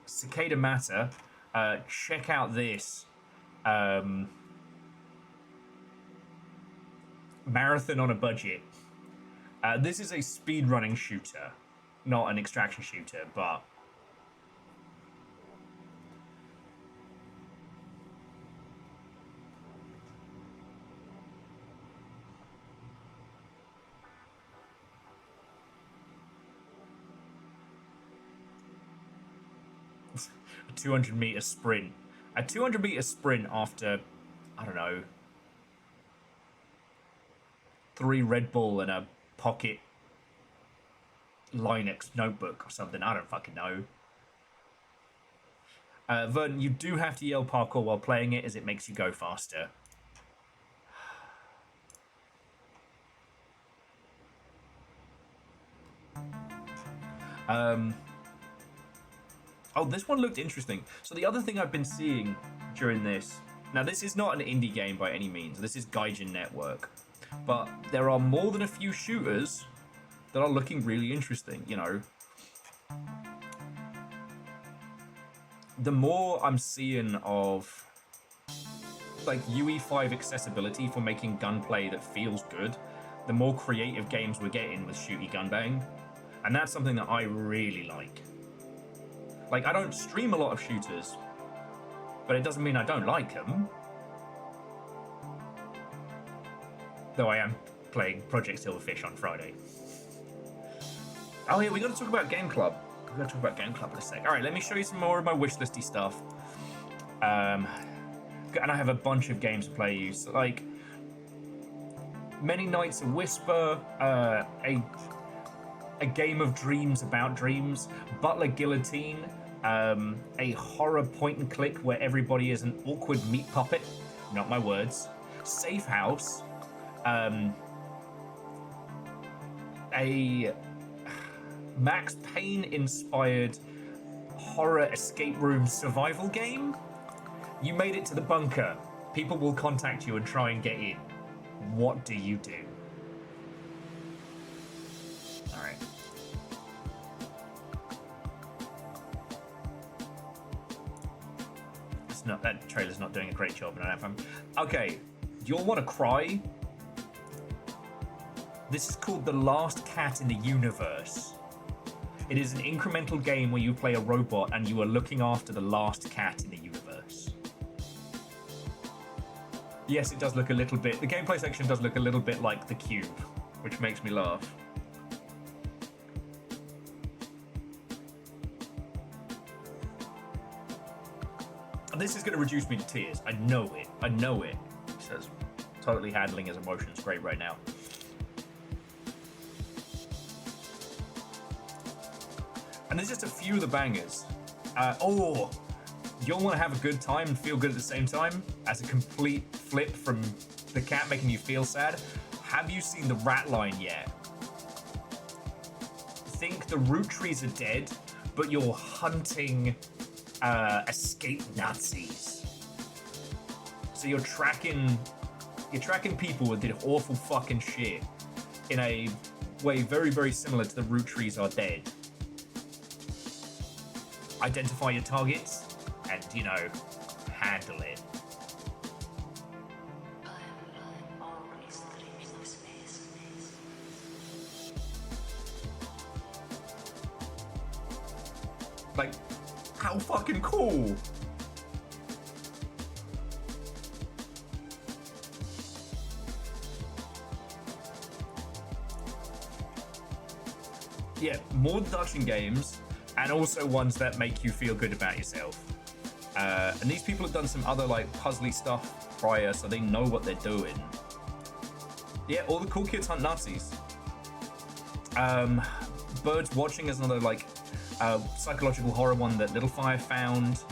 Cicada Matter. Check out this. Marathon on a budget. This is a speedrunning shooter, not an extraction shooter, but a 200-meter sprint. A 200-meter sprint after, I don't know, 3 Red Bull and a pocket Linux notebook or something. I don't fucking know. Vernon, you do have to yell parkour while playing it, as it makes you go faster. Oh, this one looked interesting. So the other thing I've been seeing during this... Now, this is not an indie game by any means. This is Gaijin Network. But there are more than a few shooters that are looking really interesting, you know. The more I'm seeing of like UE5 accessibility for making gunplay that feels good, the more creative games we're getting with shooty gunbang. And that's something that I really like. Like, I don't stream a lot of shooters, but it doesn't mean I don't like them. Though I am playing Project Silverfish on Friday. Oh yeah, we got to talk about Game Club. We got to talk about Game Club in a sec. All right, let me show you some more of my wishlisty stuff. And I have a bunch of games to play you. So, like, Many Nights a Whisper, a game of dreams about dreams, Butler Guillotine, a horror point and click where everybody is an awkward meat puppet, not my words, Safe House, a Max Payne inspired horror escape room survival game. You made it to the bunker. People will contact you and try and get in. What do you do? All right. It's not, that trailer's not doing a great job. Okay, you'll want to cry. This is called The Last Cat in the Universe. It is an incremental game where you play a robot and you are looking after the last cat in the universe. Yes, it does look a little bit... The gameplay section does look a little bit like The Cube, which makes me laugh. And this is going to reduce me to tears. I know it. I know it. He says, totally handling his emotions great right now. And there's just a few of the bangers. You'll want to have a good time and feel good at the same time, as a complete flip from the cat making you feel sad. Have you seen the rat line yet? Think the root trees are dead, but you're hunting escaped Nazis. So you're tracking people that did awful fucking shit in a way very, very similar to the root trees are dead. Identify your targets and, you know, handle it. Like, how fucking cool! Yeah, more deduction games, and also ones that make you feel good about yourself. And these people have done some other like puzzly stuff prior, so they know what they're doing. Yeah, all the cool kids hunt Nazis. Birds Watching is another like psychological horror one that Little Fire found.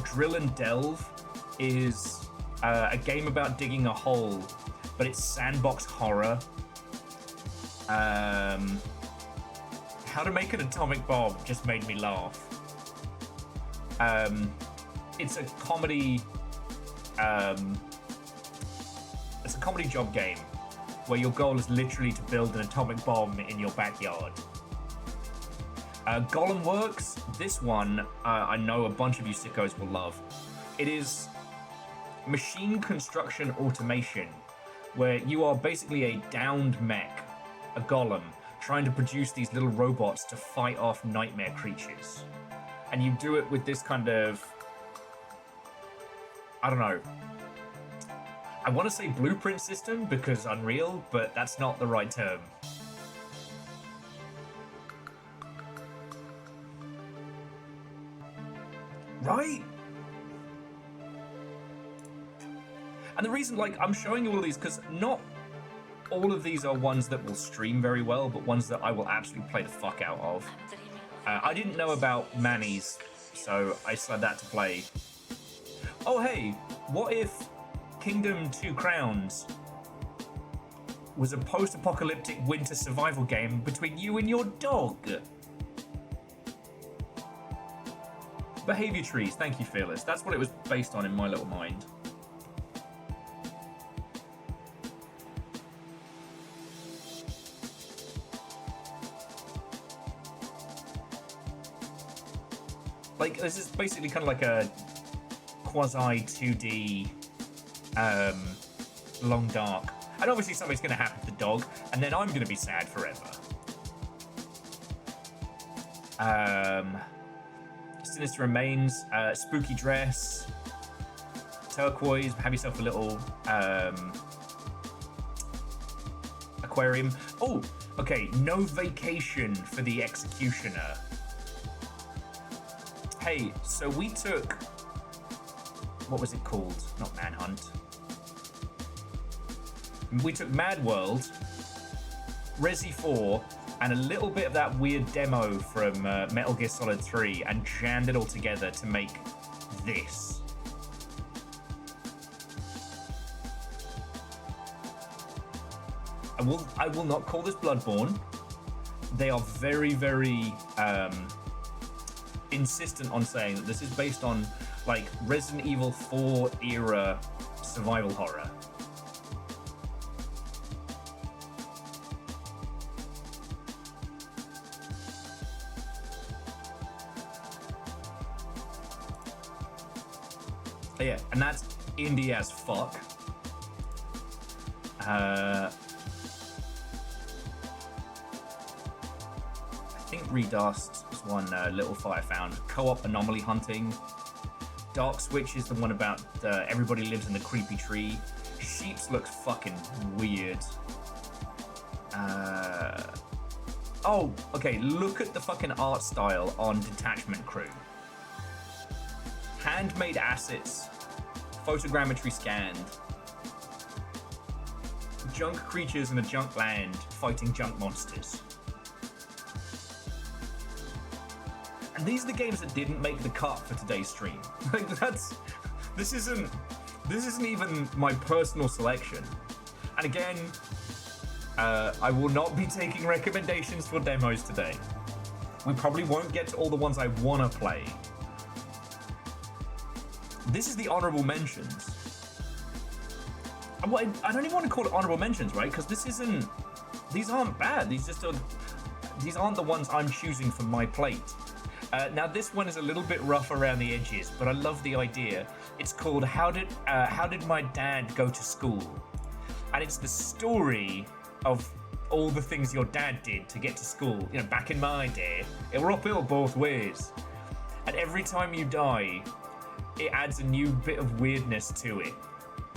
Drill and Delve is a game about digging a hole, but it's sandbox horror. How to Make an Atomic Bomb just made me laugh. It's a comedy. It's a comedy job game where your goal is literally to build an atomic bomb in your backyard. Golem Works. This one I know a bunch of you sickos will love. It is machine construction automation, where you are basically a downed mech, a golem, trying to produce these little robots to fight off nightmare creatures. And you do it with this kind of, I don't know, I want to say blueprint system because Unreal, but that's not the right term. Right? And the reason, like, I'm showing you all of these because not all of these are ones that will stream very well, but ones that I will absolutely play the fuck out of. I didn't know about Manny's so I still had that to play. Oh hey, what if Kingdom 2 Crowns was a post-apocalyptic winter survival game between you and your dog? Behavior trees, thank you, Fearless. That's what it was based on in my little mind. Like, this is basically kind of like a quasi 2D Long Dark. And obviously something's going to happen to the dog, and then I'm going to be sad forever. Sinister Remains, Spooky Dress, Turquoise, have yourself a little aquarium. Oh, okay, No Vacation for the Executioner. Hey, so we took, what was it called? Not Manhunt. We took Mad World, Resi 4, and a little bit of that weird demo from Metal Gear Solid 3 and jammed it all together to make this. I will not call this Bloodborne. They are very, very insistent on saying that this is based on like Resident Evil 4 era survival horror. Yeah, and that's indie as fuck. I think Redust is one Little Fire found. Co-op Anomaly Hunting. Dark Switch is the one about everybody lives in the creepy tree. Sheeps looks fucking weird. Oh, okay, look at the fucking art style on Detachment Crew. Handmade assets, photogrammetry scanned, junk creatures in a junk land fighting junk monsters. And these are the games that didn't make the cut for today's stream. Like this isn't even my personal selection. And again, I will not be taking recommendations for demos today. We probably won't get to all the ones I want to play. This is the honorable mentions. I don't even want to call it honorable mentions, right? Because these aren't bad. These aren't the ones I'm choosing for my plate. Now this one is a little bit rough around the edges, but I love the idea. It's called How Did My Dad Go to School? And it's the story of all the things your dad did to get to school. You know, back in my day, it were uphill both ways. And every time you die, it adds a new bit of weirdness to it.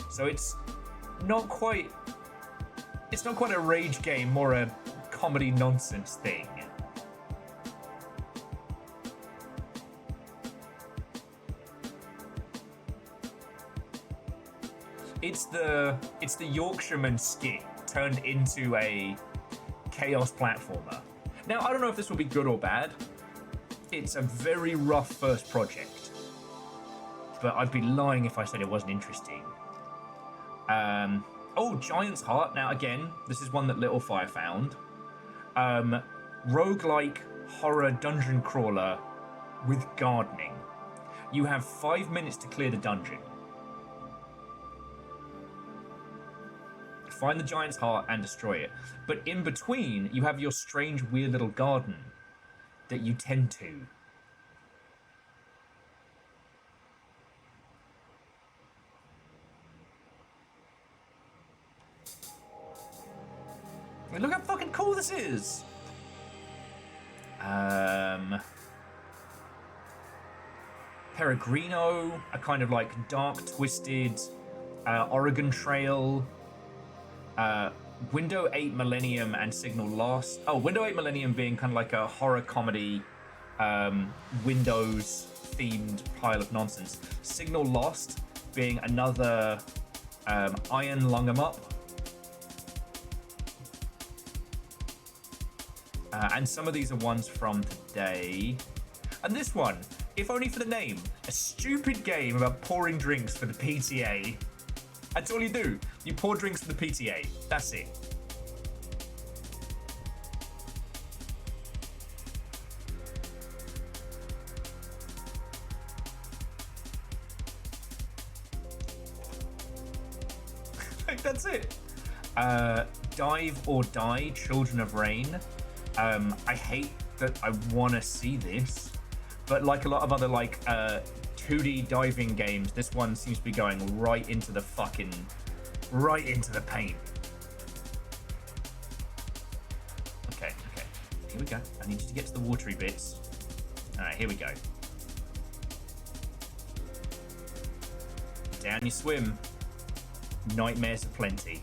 So it's not quite a rage game, more a comedy nonsense thing. It's the Yorkshireman skit turned into a chaos platformer. Now, I don't know if this will be good or bad. It's a very rough first project, but I'd be lying if I said it wasn't interesting. Oh, Giant's Heart. Now, again, this is one that Little Fire found. Roguelike horror dungeon crawler with gardening. You have 5 minutes to clear the dungeon. Find the Giant's Heart and destroy it. But in between, you have your strange, weird little garden that you tend to. I mean, look how fucking cool this is! Peregrino, a kind of like dark, twisted Oregon Trail. Window 8 Millennium and Signal Lost. Oh, Window 8 Millennium being kind of like a horror comedy, Windows themed pile of nonsense. Signal Lost being another Iron Lung 'em Up. And some of these are ones from today. And this one, if only for the name. A stupid game about pouring drinks for the PTA. That's all you do. You pour drinks for the PTA. That's it. Like, that's it. Dive or Die, Children of Rain. I hate that I want to see this, but like a lot of other like 2D diving games, this one seems to be going right into the paint. Okay, here we go. I need you to get to the watery bits. All right, here we go. Down you swim. Nightmares aplenty.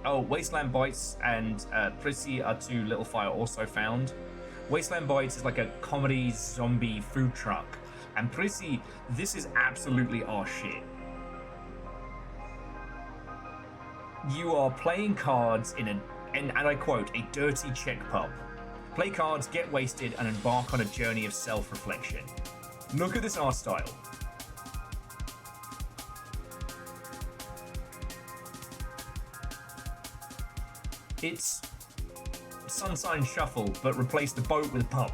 Oh, Wasteland Bites and Prissy are two Little Fire also found. Wasteland Bites is like a comedy zombie food truck, and Prissy, this is absolutely our shit. You are playing cards and I quote, a dirty Czech pub. Play cards, get wasted, and embark on a journey of self-reflection. Look at this art style. It's Sunshine Shuffle, but replace the boat with a pub.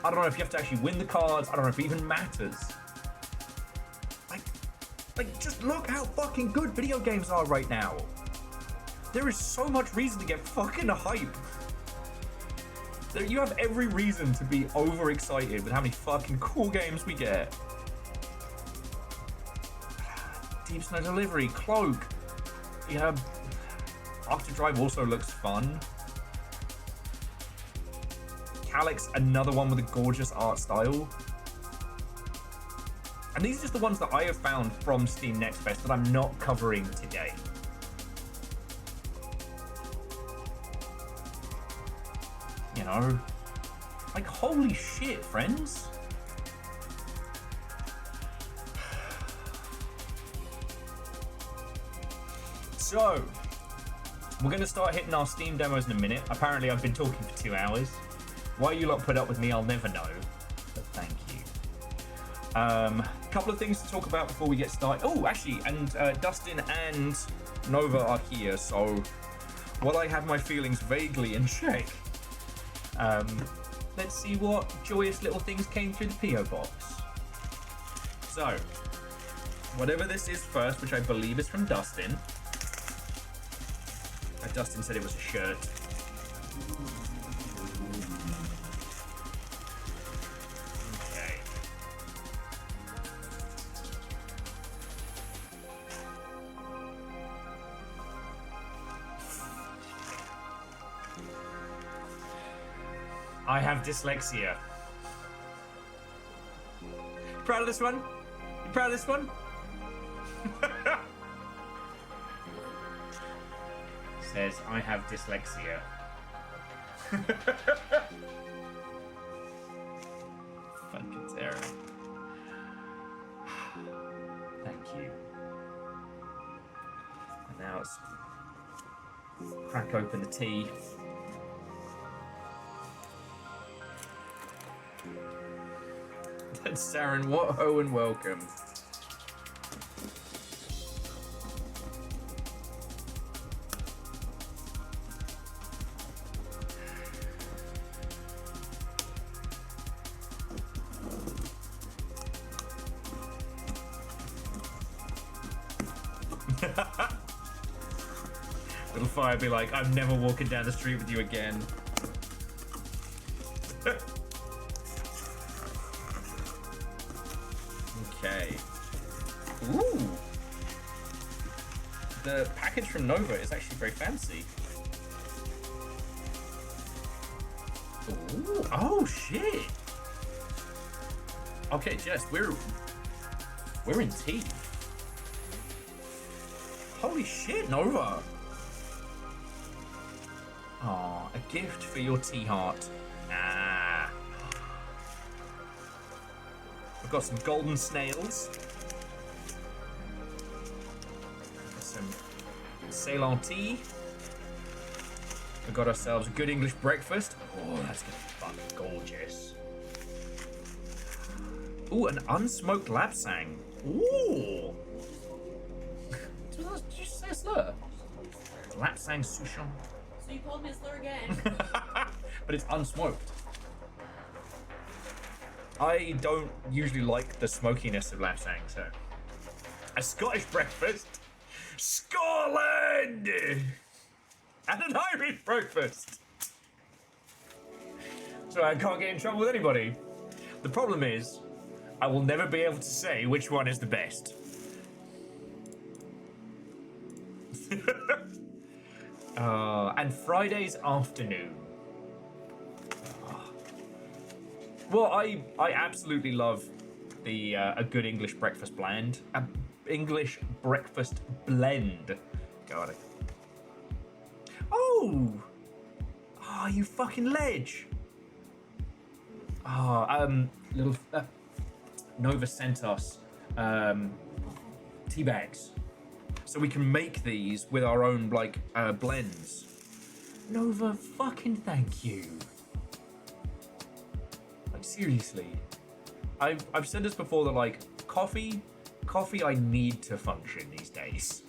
I don't know if you have to actually win the cards. I don't know if it even matters. Like, just look how fucking good video games are right now. There is so much reason to get fucking hype. You have every reason to be overexcited with how many fucking cool games we get. Deep Snow Delivery, Cloak. Yeah, Octodrive also looks fun. Calyx, another one with a gorgeous art style. And these are just the ones that I have found from Steam Next Fest that I'm not covering today. You know, like, holy shit, friends. So, we're going to start hitting our Steam demos in a minute. Apparently, I've been talking for 2 hours. Why you lot put up with me, I'll never know. But thank you. A couple of things to talk about before we get started. Oh, actually, and Dustin and Nova are here, so while I have my feelings vaguely in check, let's see what joyous little things came through the P.O. box. So, whatever this is first, which I believe is from Dustin. Dustin said it was a shirt. Okay. I have dyslexia. Proud of this one? You proud of this one? Says, I have dyslexia. Fucking Sarah. Thank you. And now let's crack open the tea. That's Saren, what ho and welcome. Little Fire be like, I'm never walking down the street with you again. Okay. Ooh. The package from Nova is actually very fancy. Ooh. Oh shit. Okay, Jess, we're in tea. Holy shit, Nova! Aw, a gift for your tea heart. Ah. We've got some golden snails. Got some Ceylon tea. We've got ourselves a good English breakfast. Oh, that's gonna be fucking gorgeous. Ooh, an unsmoked lapsang. Ooh. Did you say a slur? Lapsang souchong. So you called me a slur again. But it's unsmoked. I don't usually like the smokiness of lapsang, so. A Scottish breakfast. Scotland! And an Irish breakfast. So I can't get in trouble with anybody. The problem is, I will never be able to say which one is the best. And Friday's afternoon. Well, I absolutely love the a good English breakfast blend. English breakfast blend. Got it. Oh, you fucking ledge. Little Nova sent us tea bags, so we can make these with our own like blends. Nova, fucking thank you. Like seriously, I've said this before that like coffee I need to function these days.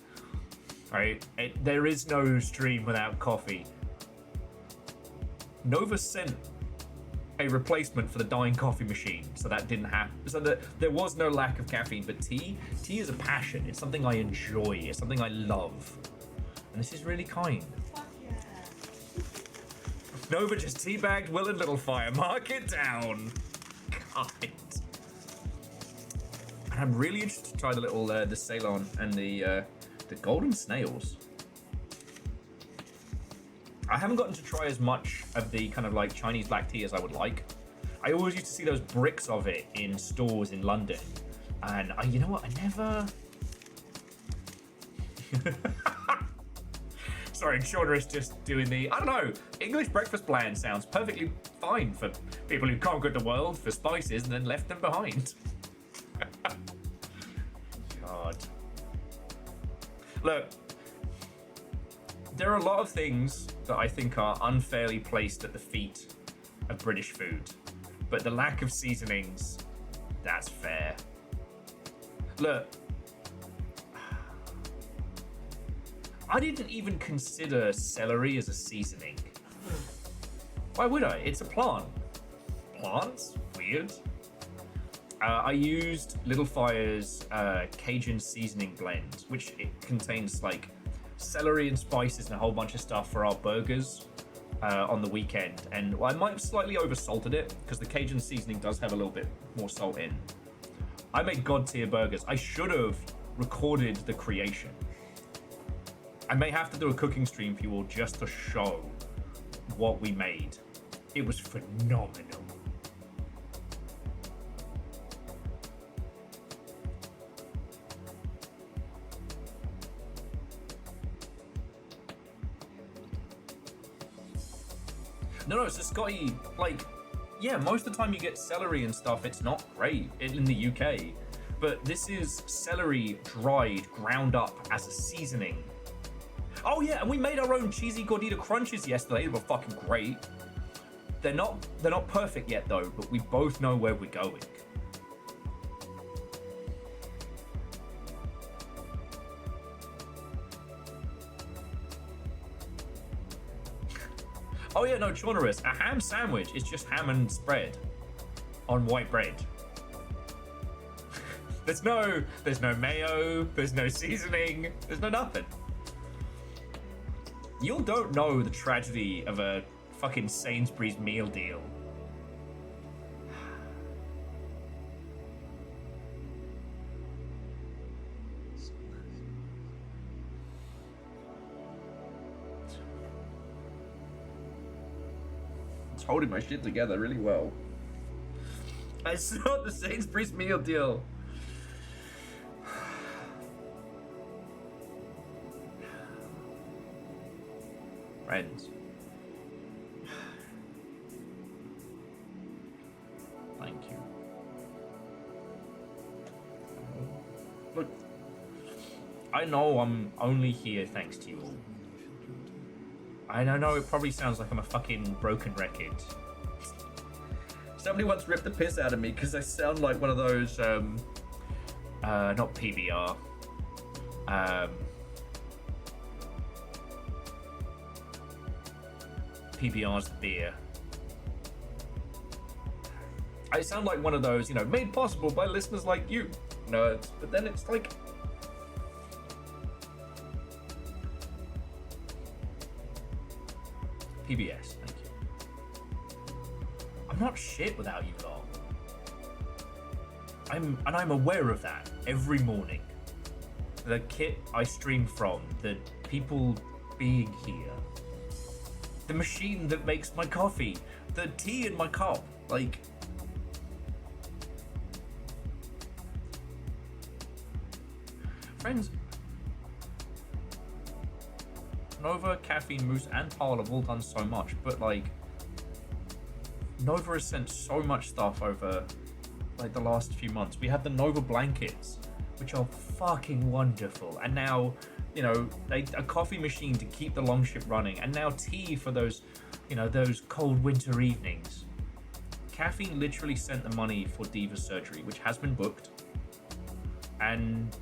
Right? There is no stream without coffee. Nova sent a replacement for the dying coffee machine, so that didn't happen. So that there was no lack of caffeine, but tea is a passion. It's something I enjoy. It's something I love, and this is really kind. Fuck yeah. Nova just teabagged Will and Littlefire. Mark it down. God. And I'm really interested to try the little the Ceylon and the golden snails. I haven't gotten to try as much of the kind of like Chinese black tea as I would like. I always used to see those bricks of it in stores in London, and you know what? I never. Sorry, Shauna is just doing the, I don't know, English breakfast blend sounds perfectly fine for people who conquered the world for spices and then left them behind. God. Look, there are a lot of things that I think are unfairly placed at the feet of British food, but the lack of seasonings, that's fair. Look, I didn't even consider celery as a seasoning. Why would I? It's a plant. Plants? Weird. I used Littlefire's Cajun seasoning blend, which it contains like celery and spices and a whole bunch of stuff for our burgers on the weekend. And I might have slightly oversalted it because the Cajun seasoning does have a little bit more salt in. I made god tier burgers. I should have recorded the creation. I may have to do a cooking stream for you all just to show what we made. It was phenomenal. No, so Scotty, like, yeah, most of the time you get celery and stuff, it's not great in the UK. But this is celery dried, ground up as a seasoning. Oh yeah, and we made our own cheesy gordita crunches yesterday. They were fucking great. They're not perfect yet though, but we both know where we're going. Oh yeah, no, Chaunerus, a ham sandwich is just ham and spread on white bread. There's no mayo, there's no seasoning, there's no nothing. You don't know the tragedy of a fucking Sainsbury's meal deal. It's holding my shit together really well. I saw the Sainsbury's meal deal. Friends. Thank you. I know I'm only here thanks to you all. I know it probably sounds like I'm a fucking broken record. Somebody once ripped the piss out of me because I sound like one of those, not PBR, PBR's the beer. I sound like one of those, you know, made possible by listeners like you, nerds. But then it's like, PBS, thank you. I'm not shit without you lot. I'm aware of that every morning. The kit I stream from, the people being here, the machine that makes my coffee, the tea in my cup, like. Friends, Nova, Caffeine, Moose, and Parle have all done so much, but like, Nova has sent so much stuff over like the last few months. We had the Nova blankets, which are fucking wonderful, and now, you know, a coffee machine to keep the long ship running, and now tea for those, you know, those cold winter evenings. Caffeine literally sent the money for Diva's surgery, which has been booked, and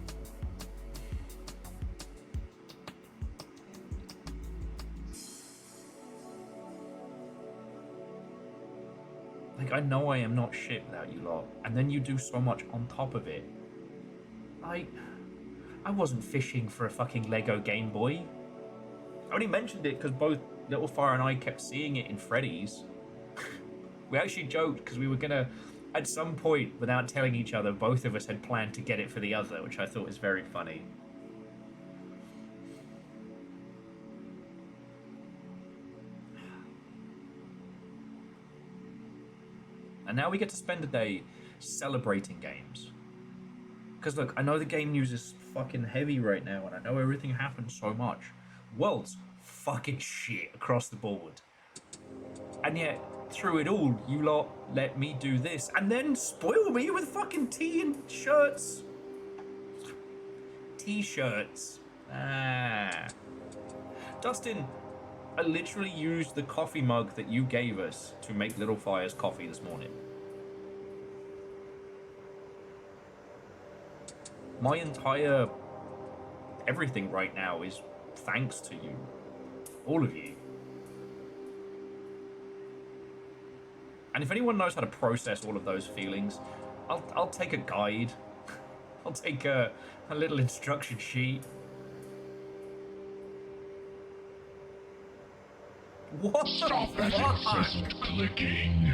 like, I know I am not shit without you lot, and then you do so much on top of it. I wasn't fishing for a fucking Lego Game Boy. I only mentioned it because both Little Fire and I kept seeing it in Freddy's. We actually joked because we were gonna, at some point, without telling each other, both of us had planned to get it for the other, which I thought was very funny. And now we get to spend a day celebrating games. Because look, I know the game news is fucking heavy right now, and I know everything happens so much. World's fucking shit across the board. And yet, through it all, you lot let me do this, and then spoil me with fucking tea and shirts. T-shirts. Dustin, I literally used the coffee mug that you gave us to make Little Fire's coffee this morning. My entire everything right now is thanks to you. All of you. And if anyone knows how to process all of those feelings, I'll take a guide. I'll take a little instruction sheet. What Stop the that fuck? incessant clicking.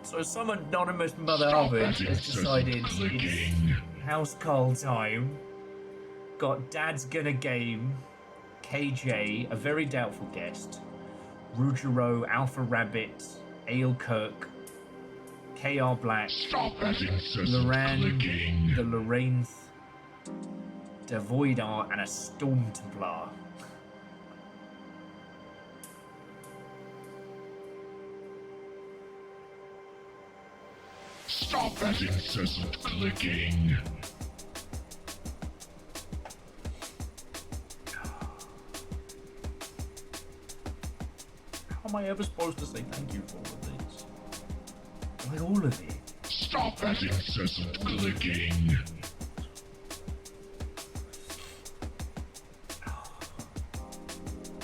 So some anonymous mother Stop oven that has decided incessant it's clicking. house call time. Got Dad's Gonna Game, KJ, a very doubtful guest, Rugero, Alpha Rabbit, Ale Kirk, KR Black, Stop that incessant Loran, clicking. the Lorraineth, Devoidar, and a Storm Templar. Stop that incessant clicking. How am I ever supposed to say thank you for all of this? Like all of it. Stop that incessant clicking.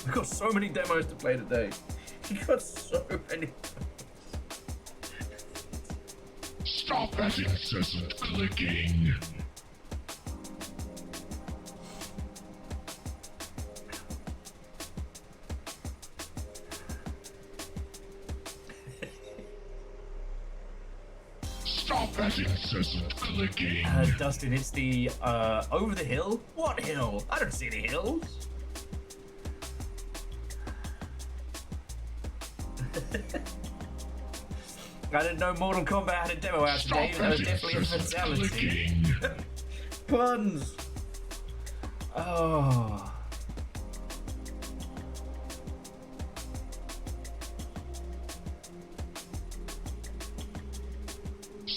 We've got so many demos to play today. We've got so many. Stop that incessant clicking. Stop that incessant clicking. Dustin, it's the over the hill? What hill? I don't see any hills. I didn't know Mortal Kombat had a demo out today, but that was definitely a fatality. Puns! Oh.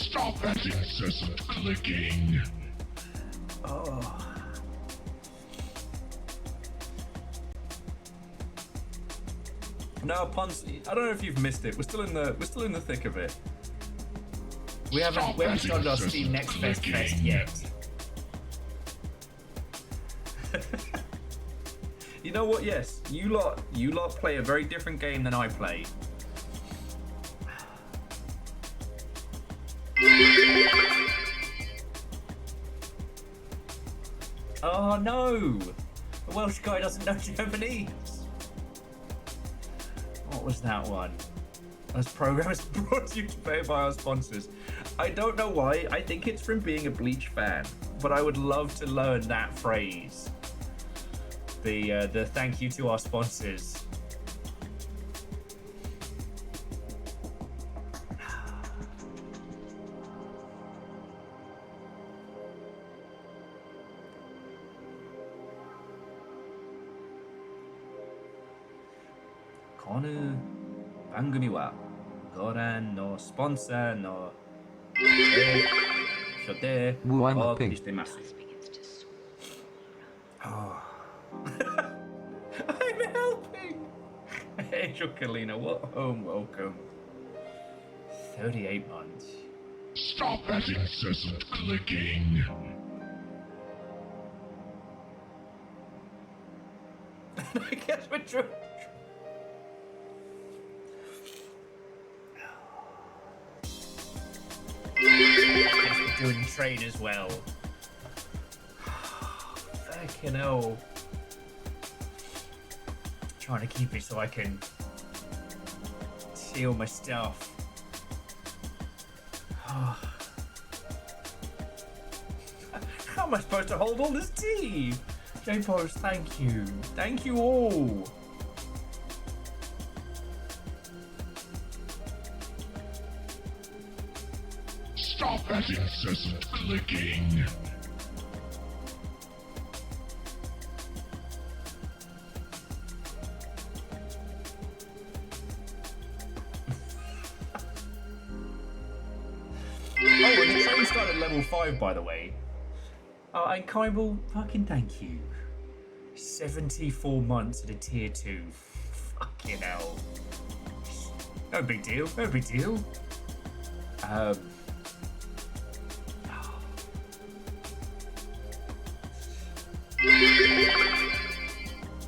Stop that incessant clicking. Oh. No, Ponzi. I don't know if you've missed it. We're still in the thick of it. We haven't started our Steam Next Fest yet. You know what? Yes, you lot play a very different game than I play. Oh no! The Welsh guy doesn't know Japanese. What was that one? This program is brought to you today by our sponsors. I don't know why. I think it's from being a Bleach fan, but I would love to learn that phrase. The thank you to our sponsors. Konu Bangumi wa Goran no sponsor no shote o kurishitemasu. I'm helping! Angel Kalina, what home welcome. 38 months. Stop that incessant clicking. I guess we're true. Guess we're doing trade as well. Fucking hell. Trying to keep it so I can steal my stuff. How am I supposed to hold all this tea? J-Post, thank you. Thank you all. Stop that incessant clicking. Oh, and the train started at level 5, by the way. Oh, and Kybal, fucking thank you. 74 months at a tier 2. Fucking hell. No big deal, no big deal.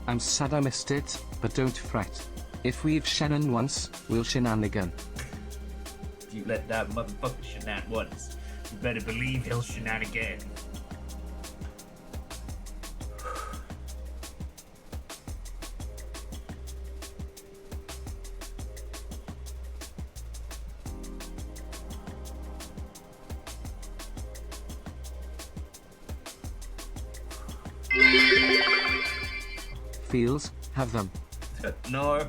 I'm sad I missed it, but don't fret. If we've Shannon once, we'll shenanigan. If you let that motherfucker shenan once, you better believe he'll shenan again. Feels, have them. No,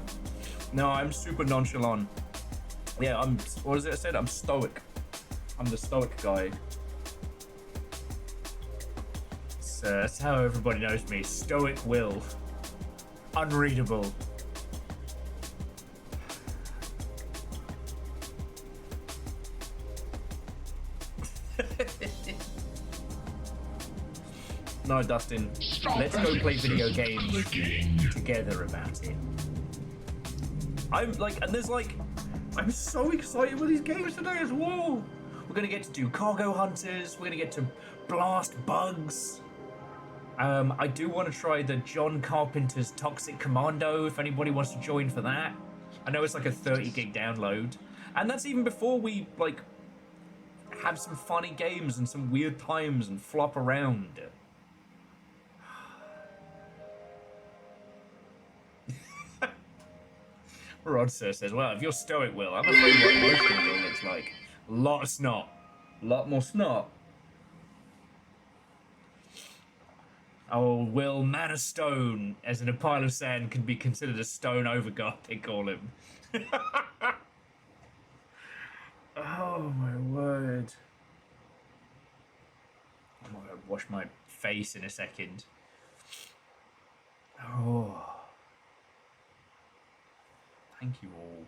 I'm super nonchalant. Yeah, what is it I said? I'm stoic. I'm the stoic guy. That's how everybody knows me. Stoic will. Unreadable. No, Dustin. Let's go play video games together about it. I'm so excited with these games today as well. We're gonna get to do cargo hunters. We're gonna get to blast bugs. I do want to try the John Carpenter's Toxic Commando. If anybody wants to join for that, I know it's like a 30 gig download, and that's even before we have some funny games and some weird times and flop around. Rodser says, well, if you're stoic, Will, I'm afraid what most of the world looks like. A lot of snot. A lot more snot. Oh, Will, man of stone, as in a pile of sand, can be considered a stone over God, they call him. Oh, my word. I'm going to wash my face in a second. Oh. Thank you all.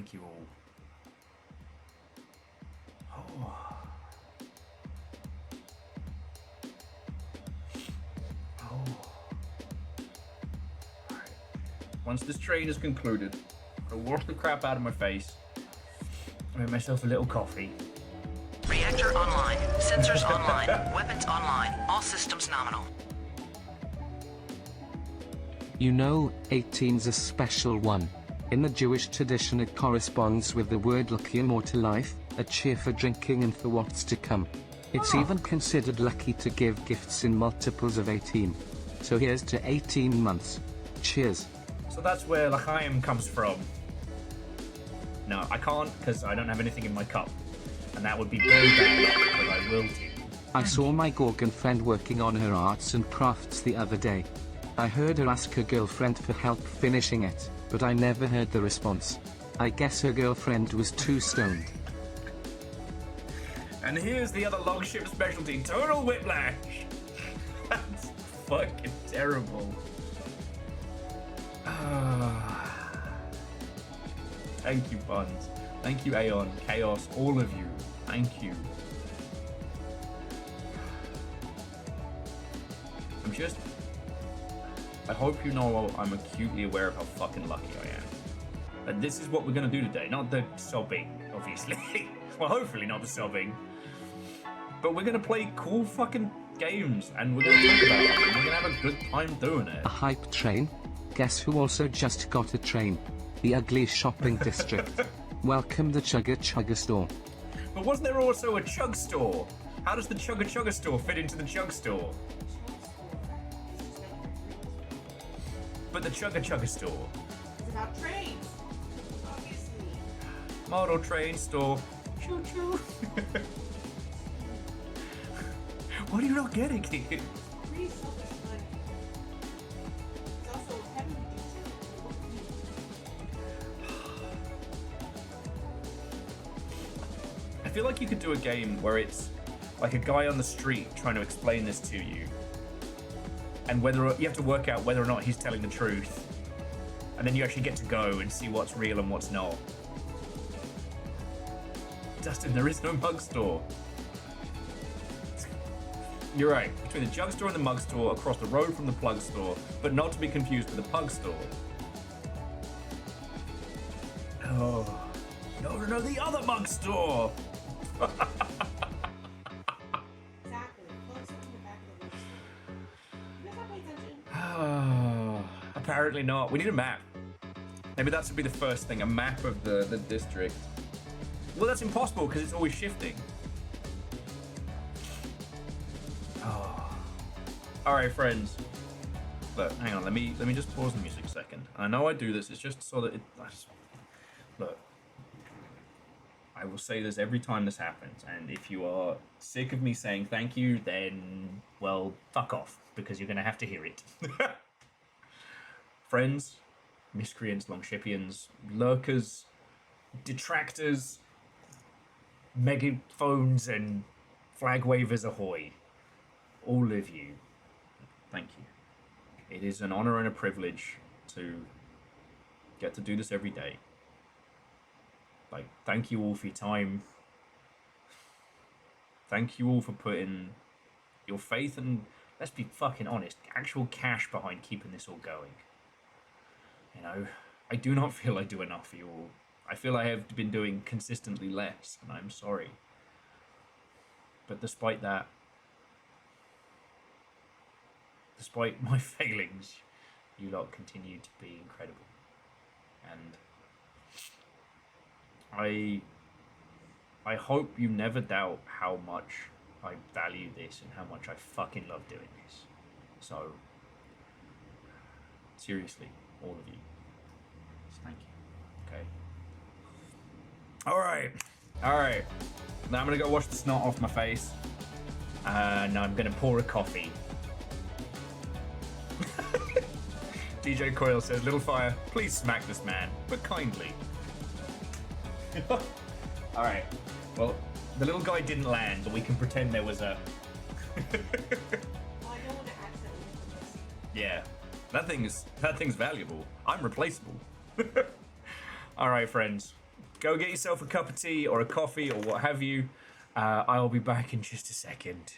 Thank you all. Oh. Oh. Alright. Once this train is concluded, I'll wash the crap out of my face. I made myself a little coffee. Reactor online. Sensors online. Weapons online. All systems nominal. You know, 18's a special one. In the Jewish tradition it corresponds with the word lucky, immortal life, a cheer for drinking and for what's to come. It's even considered lucky to give gifts in multiples of 18. So here's to 18 months. Cheers. So that's where L'chaim comes from. No, I can't because I don't have anything in my cup. And that would be very bad luck, but I will do. I saw my Gorgon friend working on her arts and crafts the other day. I heard her ask her girlfriend for help finishing it, but I never heard the response. I guess her girlfriend was too stoned. And here's the other longship specialty, total whiplash. That's fucking terrible. Thank you, Buns. Thank you, Aeon, Chaos, all of you. Thank you. I hope you know I'm acutely aware of how fucking lucky I am. And this is what we're gonna do today. Not the sobbing, obviously. Well, hopefully not the sobbing. But we're gonna play cool fucking games, and we're gonna talk about them, and we're gonna have a good time doing it. A hype train? Guess who also just got a train? The ugly shopping district. Welcome the Chugga Chugga store. But wasn't there also a chug store? How does the Chugga Chugga store fit into the chug store? But the Chugga Chugga store. It's about trains. Obviously. Model train store. Choo choo. What are you not getting? Pretty self-explanatory. It's also heavily I feel like you could do a game where it's like a guy on the street trying to explain this to you, and whether you have to work out whether or not he's telling the truth, and then you actually get to go and see what's real and what's not. Dustin, there is no mug store. You're right, between the jug store and the mug store, across the road from the plug store, but not to be confused with the pug store. Oh, no, the other mug store! exactly. Close up in the back of the list. You guys not paying attention? Apparently not. We need a map. Maybe that should be the first thing, a map of the district. Well, that's impossible because it's always shifting. Oh. All right, friends. Look, hang on. Let me just pause the music a second. I know I do this. It's just so that it. Look. I will say this every time this happens, and if you are sick of me saying thank you, then, well, fuck off, because you're going to have to hear it. Friends, miscreants, longshipians, lurkers, detractors, megaphones, and flag wavers ahoy. All of you, thank you. It is an honor and a privilege to get to do this every day. Like, thank you all for your time. Thank you all for putting your faith and, let's be fucking honest, actual cash behind keeping this all going. You know, I do not feel I do enough for you all. I feel I have been doing consistently less, and I'm sorry. But despite that, despite my failings, you lot continue to be incredible. And I hope you never doubt how much I value this and how much I fucking love doing this. So, seriously, all of you, just thank you. Okay. All right. Now I'm gonna go wash the snot off my face, and I'm gonna pour a coffee. DJ Coyle says, "Little Fire, please smack this man, but kindly." All right. Well, the little guy didn't land, but we can pretend there was a. Well, I don't want to accidentally hit this. Yeah, that thing's valuable. I'm replaceable. All right, friends. go get yourself a cup of tea or a coffee or what have you. I'll be back in just a second.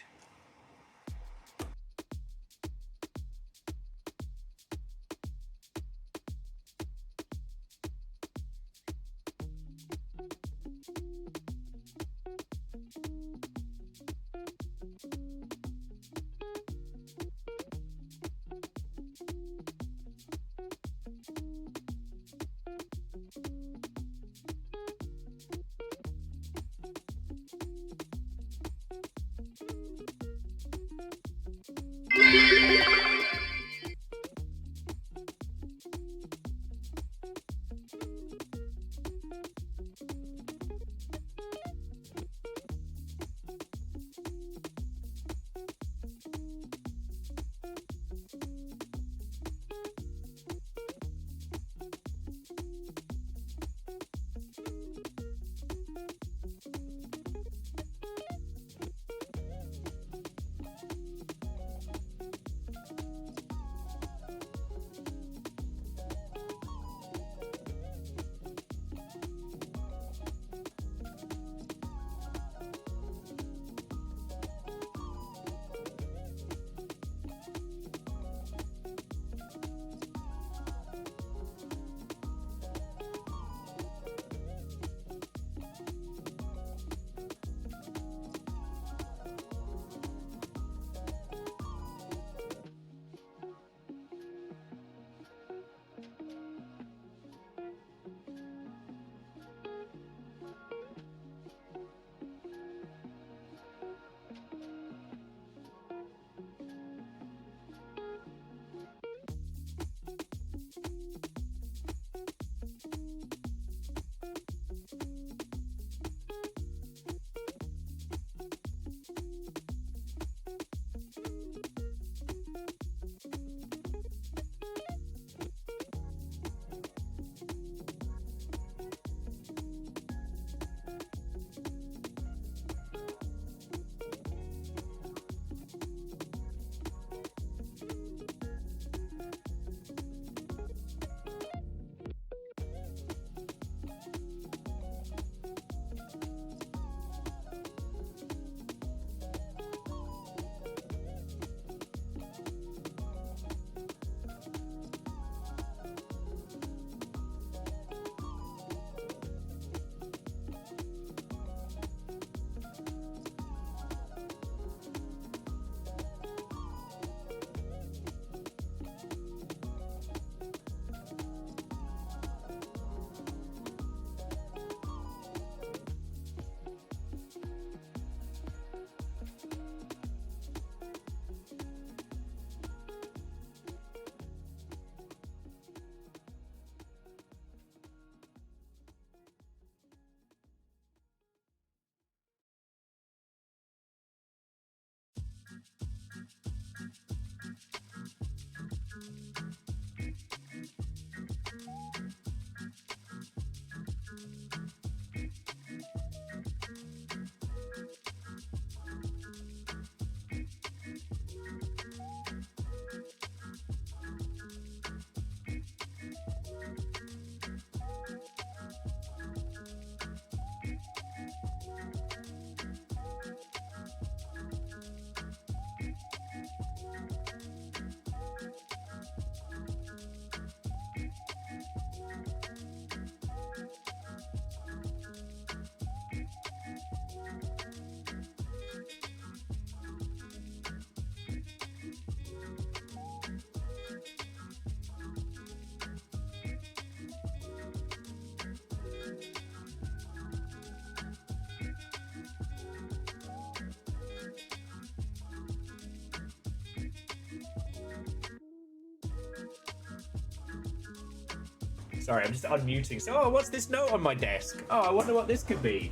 Sorry, I'm just unmuting. So, oh, what's this note on my desk? Oh, I wonder what this could be.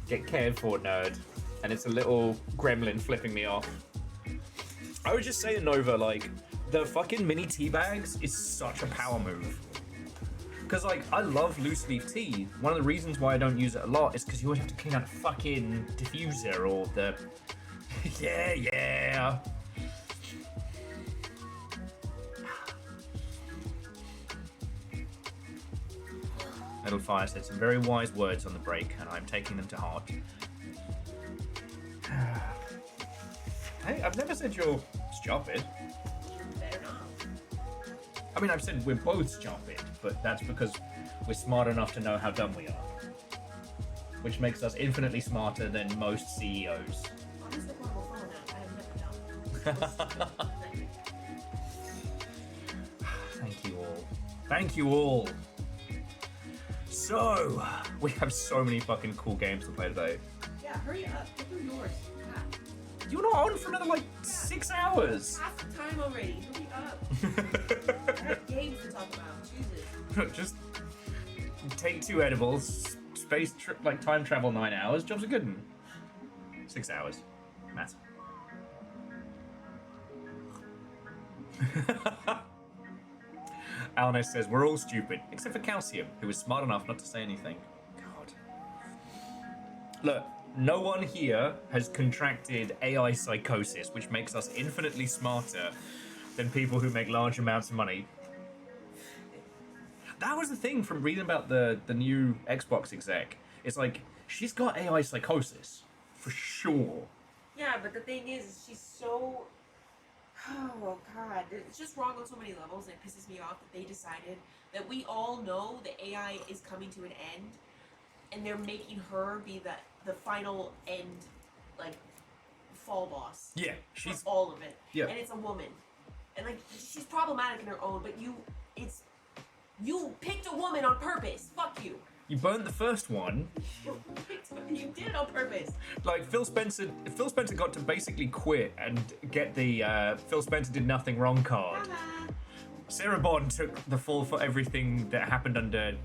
Get cared for, nerd. And it's a little gremlin flipping me off. I was just saying, Nova, like, the fucking mini tea bags is such a power move. Because, like, I love loose leaf tea. One of the reasons why I don't use it a lot is because you always have to clean out the fucking diffuser or the... yeah. Little Fire said some very wise words on the break, and I'm taking them to heart. Hey, I've never said you're stupid. Better not. I mean, I've said we're both stupid, but that's because we're smart enough to know how dumb we are. Which makes us infinitely smarter than most CEOs. Honestly, I'm a phone now. I am never dumb. Thank you all. Thank you all. So, we have so many fucking cool games to play today. Yeah, hurry up. Get through yours. Ah, You're not on for another like 6 hours. half the time already. Hurry up. I have games to talk about. Jesus. Just take 2 edibles, like time travel 9 hours. Jobs are good. 6 hours. Matt. Alnes says we're all stupid, except for Calcium, who was smart enough not to say anything. God. Look, no one here has contracted AI psychosis, which makes us infinitely smarter than people who make large amounts of money. That was the thing from reading about the new Xbox exec. It's like, she's got AI psychosis, for sure. Yeah, but the thing is, she's so... Oh, God. It's just wrong on so many levels, and it pisses me off that they decided that we all know the AI is coming to an end, and they're making her be the final end, like, fall boss. Yeah, For she's... all of it. Yeah. And it's a woman. And, like, she's problematic in her own, but you picked a woman on purpose. Fuck you. You burnt the first one. You did it on purpose. Like Phil Spencer got to basically quit and get the Phil Spencer did nothing wrong card. Sarah Bond took the fall for everything that happened under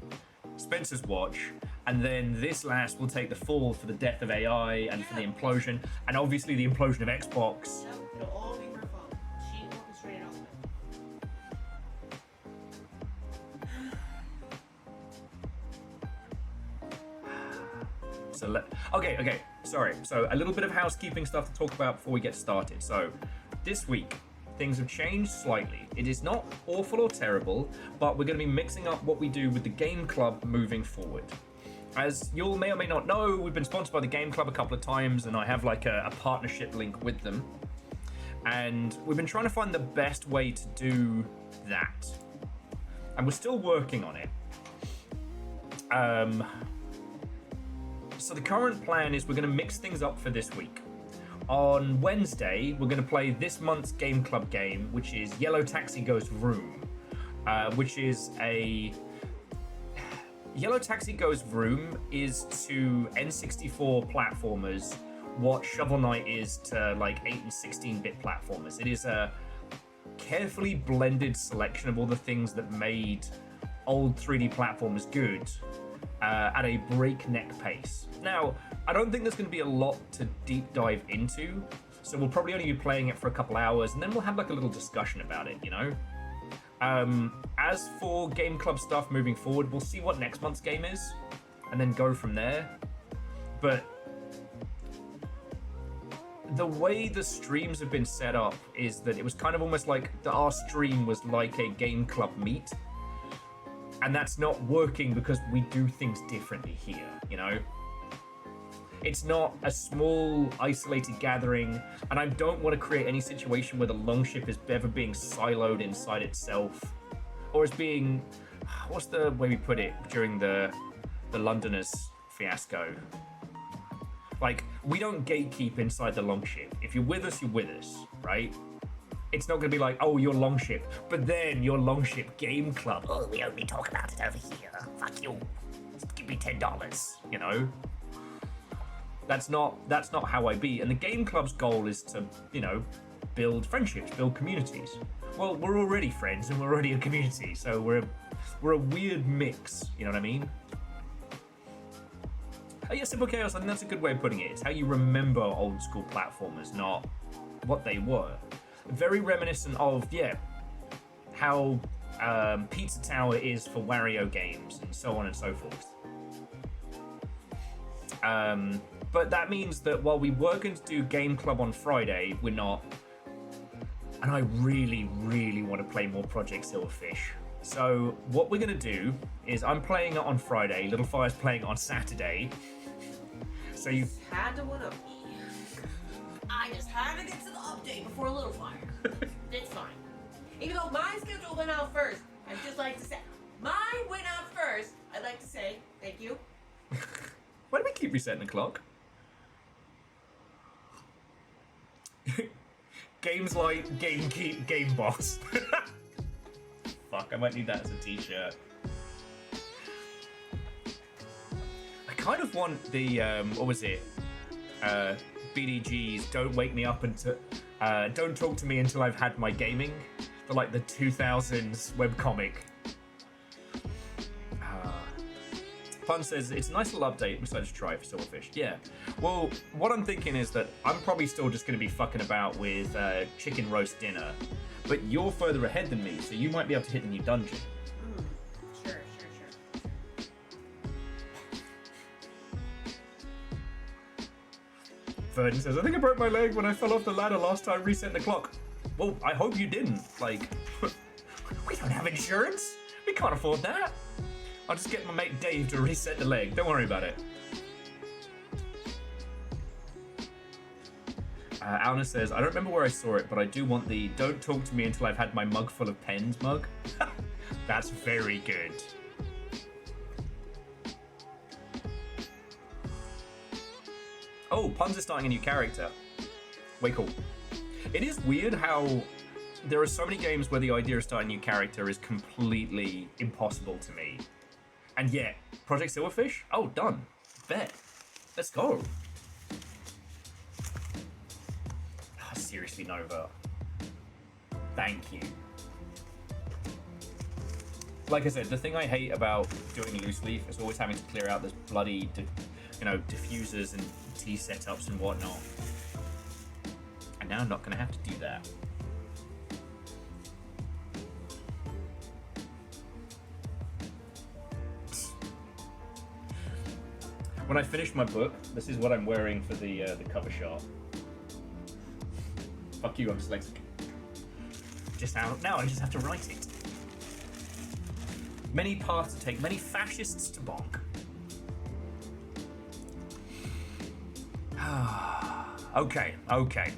Spencer's watch, and then this last will take the fall for the death of AI and for the implosion, and obviously the implosion of Xbox. Yep, it'll all be her fault. She orchestrated all of it. So okay, sorry. So a little bit of housekeeping stuff to talk about before we get started. So this week, things have changed slightly. It is not awful or terrible, but we're going to be mixing up what we do with the Game Club moving forward. As you all may or may not know, we've been sponsored by the Game Club a couple of times, and I have like a partnership link with them. And we've been trying to find the best way to do that. And we're still working on it. So the current plan is we're going to mix things up for this week. On Wednesday, we're going to play this month's Game Club game, which is Yellow Taxi Goes Vroom, which is a... Yellow Taxi Goes Vroom is to N64 platformers what Shovel Knight is to like 8 and 16-bit platformers. It is a carefully blended selection of all the things that made old 3D platformers good at a breakneck pace. Now, I don't think there's going to be a lot to deep dive into, so we'll probably only be playing it for a couple hours, and then we'll have like a little discussion about it, you know? As for Game Club stuff moving forward, we'll see what next month's game is, and then go from there. But the way the streams have been set up is that it was kind of almost like our stream was like a Game Club meet. And that's not working because we do things differently here, you know? It's not a small, isolated gathering, and I don't want to create any situation where the Longship is ever being siloed inside itself, or is being... What's the way we put it during the Londoners fiasco? Like, we don't gatekeep inside the Longship. If you're with us, you're with us, right? It's not going to be like, oh, you're Longship, but then you're Longship Game Club. Oh, we only talk about it over here. Fuck you. Just give me $10, you know? That's not how I be. And the Game Club's goal is to, you know, build friendships, build communities. Well, we're already friends and we're already a community, so we're a weird mix, you know what I mean? Oh yeah, Simple Chaos, I think that's a good way of putting it. It's how you remember old school platformers, not what they were. Very reminiscent of, yeah, how Pizza Tower is for Wario games and so on and so forth. But that means that while we were going to do Game Club on Friday, we're not. And I really, really want to play more Project Silverfish. So what we're gonna do is I'm playing it on Friday. Little Fire's playing it on Saturday. So you Had to one up me. I just had to get to the update before Little Fire. It's fine. Even though my schedule went out first, I'd just like to say, mine went out first. I'd like to say thank you. Why do we keep resetting the clock? Games like Game Keep Game Boss. Fuck, I might need that as a t-shirt. I kind of want the what was it? BDG's Don't Wake Me Up Until Don't Talk to Me Until I've Had My Gaming, for like the 2000s webcomic. Pun says it's a nice little update. We decided to try for Silverfish. Yeah. Well, what I'm thinking is that I'm probably still just going to be fucking about with chicken roast dinner, but you're further ahead than me, so you might be able to hit the new dungeon. Sure. Vernon says, I think I broke my leg when I fell off the ladder last time resetting the clock. Well, I hope you didn't. Like, we don't have insurance. We can't afford that. I'll just get my mate Dave to reset the leg. Don't worry about it. Alna says, I don't remember where I saw it, but I do want the Don't Talk to Me Until I've Had My Mug Full of Pens mug. That's very good. Oh, Puns is starting a new character. Way cool. It is weird how there are so many games where the idea of starting a new character is completely impossible to me. And yet, Project Silverfish? Oh, done. Bet. Let's go. Oh, seriously, Nova. Thank you. Like I said, the thing I hate about doing loose leaf is always having to clear out this bloody, diffusers and T setups and whatnot. And now I'm not going to have to do that. When I finish my book, this is what I'm wearing for the cover shot. Fuck you, I'm dyslexic. Now I just have to write it. Many paths to take, many fascists to bonk. Okay. Okay.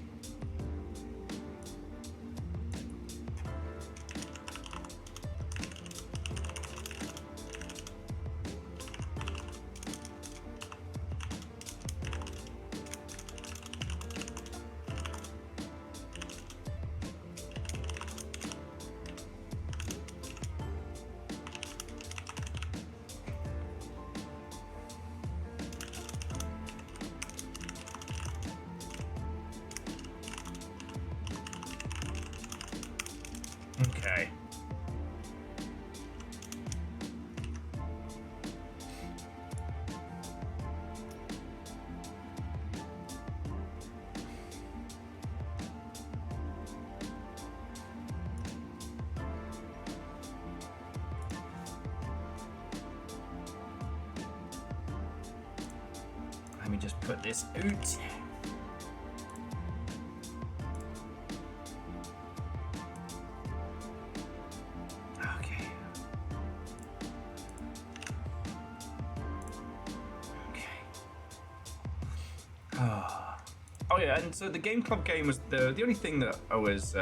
Let me just put this out. Oh yeah, and so the Game Club game was the only thing that I was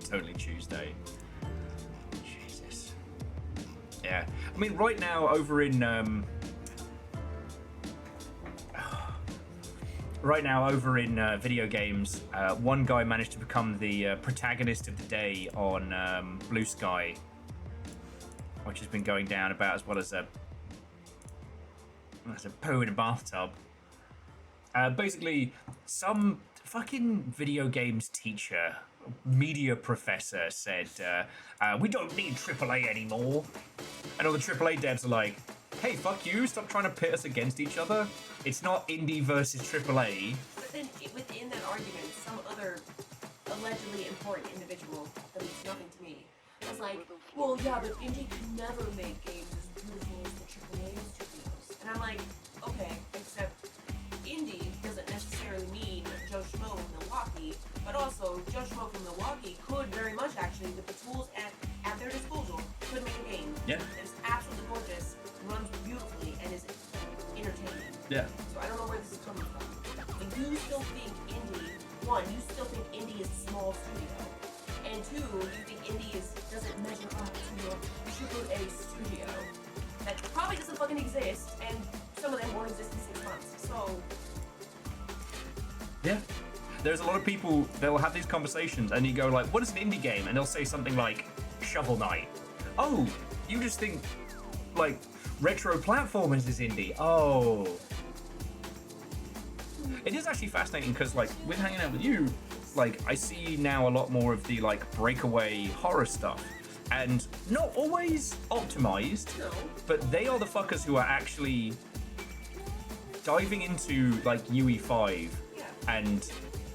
Totally Tuesday. Jesus. Yeah. I mean, right now over in video games, one guy managed to become the protagonist of the day on Blue Sky, which has been going down about as well as a poo in a bathtub. Basically, some fucking video games teacher, media professor said, we don't need AAA anymore. And all the AAA devs are like, hey, fuck you, stop trying to pit us against each other. It's not indie versus AAA. But then within that argument, some other allegedly important individual that means nothing to me was like, well, yeah, but indie can never make games as beautiful as the AAA studios. And I'm like, okay, except indie doesn't necessarily mean Joe Schmo from Milwaukee, but also Joe Schmo from Milwaukee could very much actually, with the tools at their disposal, could make a game Yeah. that is absolutely gorgeous, runs beautifully, and is entertaining. Yeah. So I don't know where this is coming from. And you still think indie, one, you still think indie is a small studio, and two, you think indie doesn't measure up to your AAA studio that probably doesn't fucking exist, and some of them won't exist in 6 months. So Yeah. There's a lot of people, they'll have these conversations and you go like, what is an indie game? And they'll say something like Shovel Knight. Oh, you just think like retro platformers is indie. Oh. It is actually fascinating because like with hanging out with you, like I see now a lot more of the like breakaway horror stuff. And not always optimized, no. but they are the fuckers who are actually diving into like UE5 Yeah. and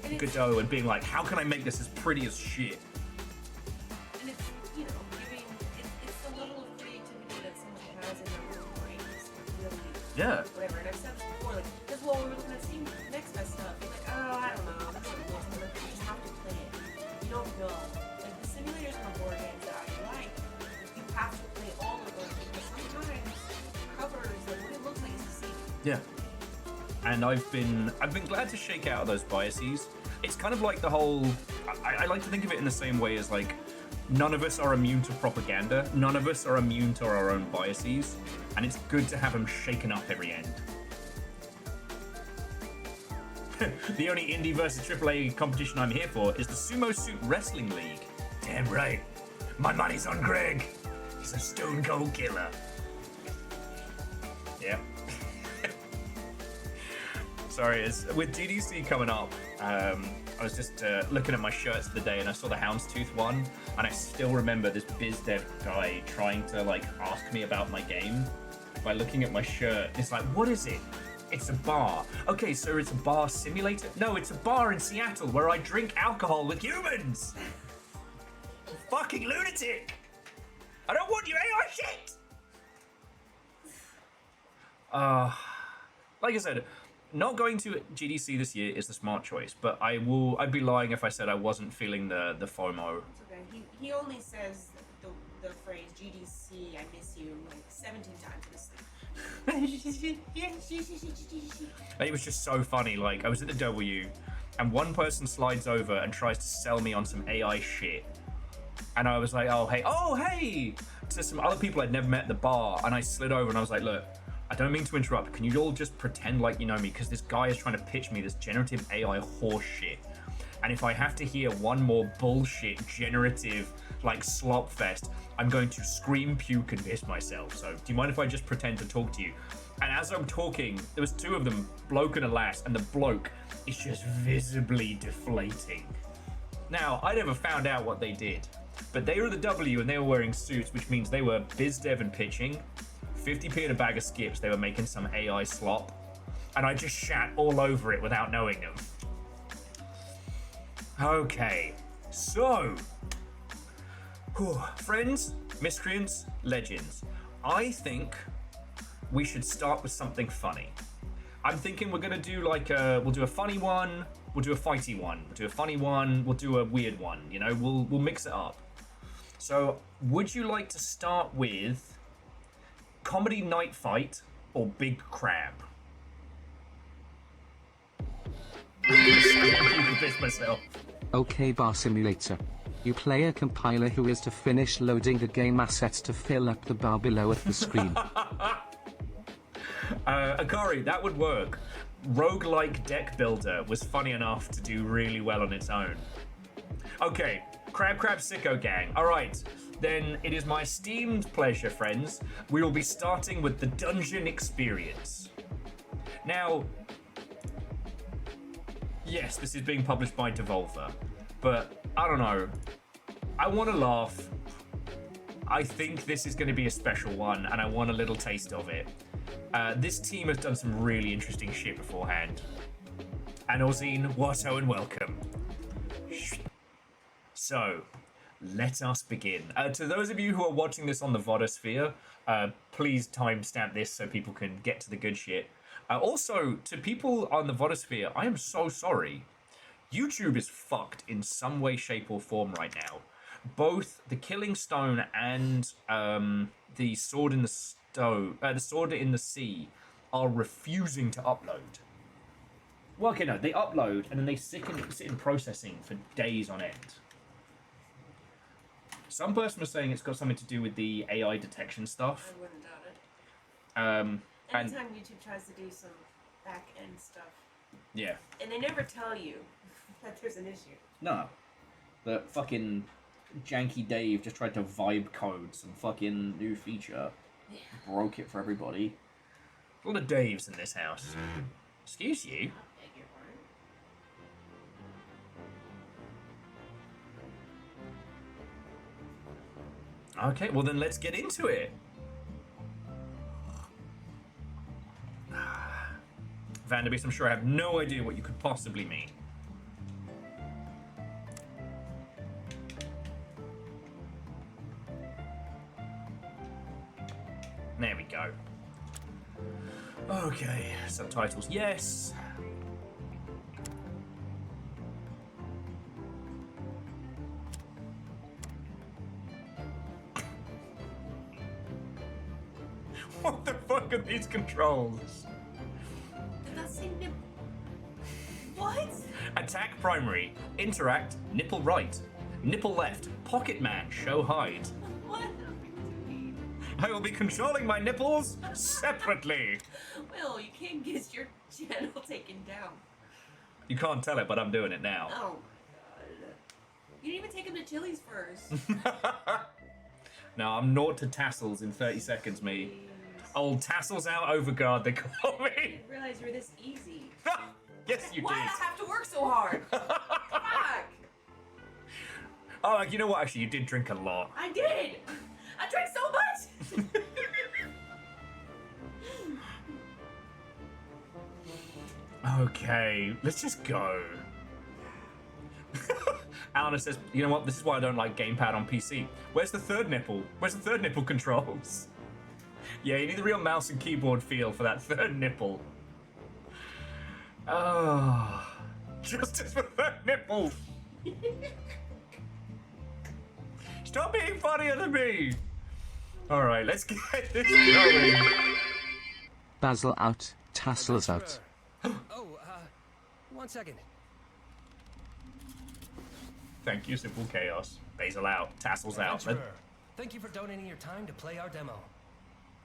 And it's- Godot and being like, how can I make this as pretty as shit? And it's, you know, giving, it's the level of creativity that someone has in their own brains. Really, Yeah. whatever. And I've said this before, like, because while we were looking at Steam Next Best stuff, you're like, oh, I don't know, this is cool. Like, you just have to play it. You don't know. Like, the simulators and the board games that I like, you have to play all of them because sometimes covers and what it looks like is deceiving. Yeah. And I've been glad to shake out those biases. It's kind of like the whole. I like to think of it in the same way as like, none of us are immune to propaganda. None of us are immune to our own biases, and it's good to have them shaken up every end. The only indie versus AAA competition I'm here for is the Sumo Suit Wrestling League. Damn right. My money's on Greg. He's a stone cold killer. Yeah. Sorry, with GDC coming up, I was just looking at my shirts of the day and I saw the Houndstooth one, and I still remember this biz dev guy trying to like ask me about my game by looking at my shirt. It's like, what is it? It's a bar. Okay, so it's a bar simulator? No, it's a bar in Seattle where I drink alcohol with humans. Fucking lunatic. I don't want your AI shit. Like I said, not going to GDC this year is the smart choice, but I'd be lying if I said I wasn't feeling the FOMO. It's okay. He only says the phrase GDC, I miss you, like 17 times this thing. And it was just so funny. Like, I was at the W, and one person slides over and tries to sell me on some AI shit. And I was like, oh, hey, to some other people I'd never met at the bar. And I slid over and I was like, look, I don't mean to interrupt. Can you all just pretend like you know me? Because this guy is trying to pitch me this generative AI horse shit. And if I have to hear one more bullshit generative like slop fest, I'm going to scream, puke, and piss myself. So do you mind if I just pretend to talk to you? And as I'm talking, there was two of them, bloke and a lass, and the bloke is just visibly deflating. Now, I never found out what they did, but they were the W and they were wearing suits, which means they were biz dev and pitching. 50p and a bag of skips, they were making some AI slop. And I just shat all over it without knowing them. Okay, so, friends, miscreants, legends, I think we should start with something funny. I'm thinking we're gonna do like we'll do a funny one, we'll do a fighty one, we'll do a funny one, we'll do a weird one, you know, we'll mix it up. So, would you like to start with Comedy Night Fight or Big Crab? I'm gonna piss myself. Okay, Bar Simulator. You play a compiler who is to finish loading the game assets to fill up the bar below at the screen. Akari, that would work. Roguelike deck builder was funny enough to do really well on its own. Okay, Crab Sicko Gang. Alright, then it is my esteemed pleasure, friends. We will be starting with the Dungeon Experience. Now, yes, this is being published by Devolver, but I don't know. I want to laugh. I think this is going to be a special one, and I want a little taste of it. This team has done some really interesting shit beforehand. And Ozine, Watto, and welcome. So, let us begin. To those of you who are watching this on the Vodosphere, please timestamp this so people can get to the good shit. Also, to people on the Vodosphere, I am so sorry. YouTube is fucked in some way, shape, or form right now. Both the Killing Stone and the Sword in the Sea are refusing to upload. Well, okay, no, they upload and then they sit in processing for days on end. Some person was saying it's got something to do with the AI detection stuff. I wouldn't doubt it. Anytime YouTube tries to do some back end stuff. Yeah. And they never tell you that there's an issue. No. The fucking janky Dave just tried to vibe code some fucking new feature. Yeah. Broke it for everybody. A lot of Daves in this house. Excuse you. I beg your pardon. Okay, well then let's get into it. Vanderbeest, I'm sure I have no idea what you could possibly mean. There we go. Okay, subtitles, yes. What the fuck are these controls? Did that say nip? What? Attack primary, interact, nipple right, nipple left, pocket man, show hide. What? I will be controlling my nipples separately. Well, you can't get your channel taken down. You can't tell it, but I'm doing it now. Oh my god. You didn't even take him to Chili's first. No, I'm naught to tassels in 30 seconds, me. Old tassels out overguard, they call I me. didn't realize you were this easy. Yes, you Why did. did I have to work so hard? Fuck. Oh, you know what? Actually, you did drink a lot. I did. I drank so much. Okay, let's just go. Alana says, you know what? This is why I don't like gamepad on PC. Where's the third nipple? Where's the third nipple controls? Yeah, you need the real mouse and keyboard feel for that third nipple. Oh, justice for third nipple. Stop being funnier than me. All right, let's get this going. Basil out, tassels out. Oh, 1 second. Thank you, Simple Chaos. Basil out, tassels out. Adventurer, thank you for donating your time to play our demo.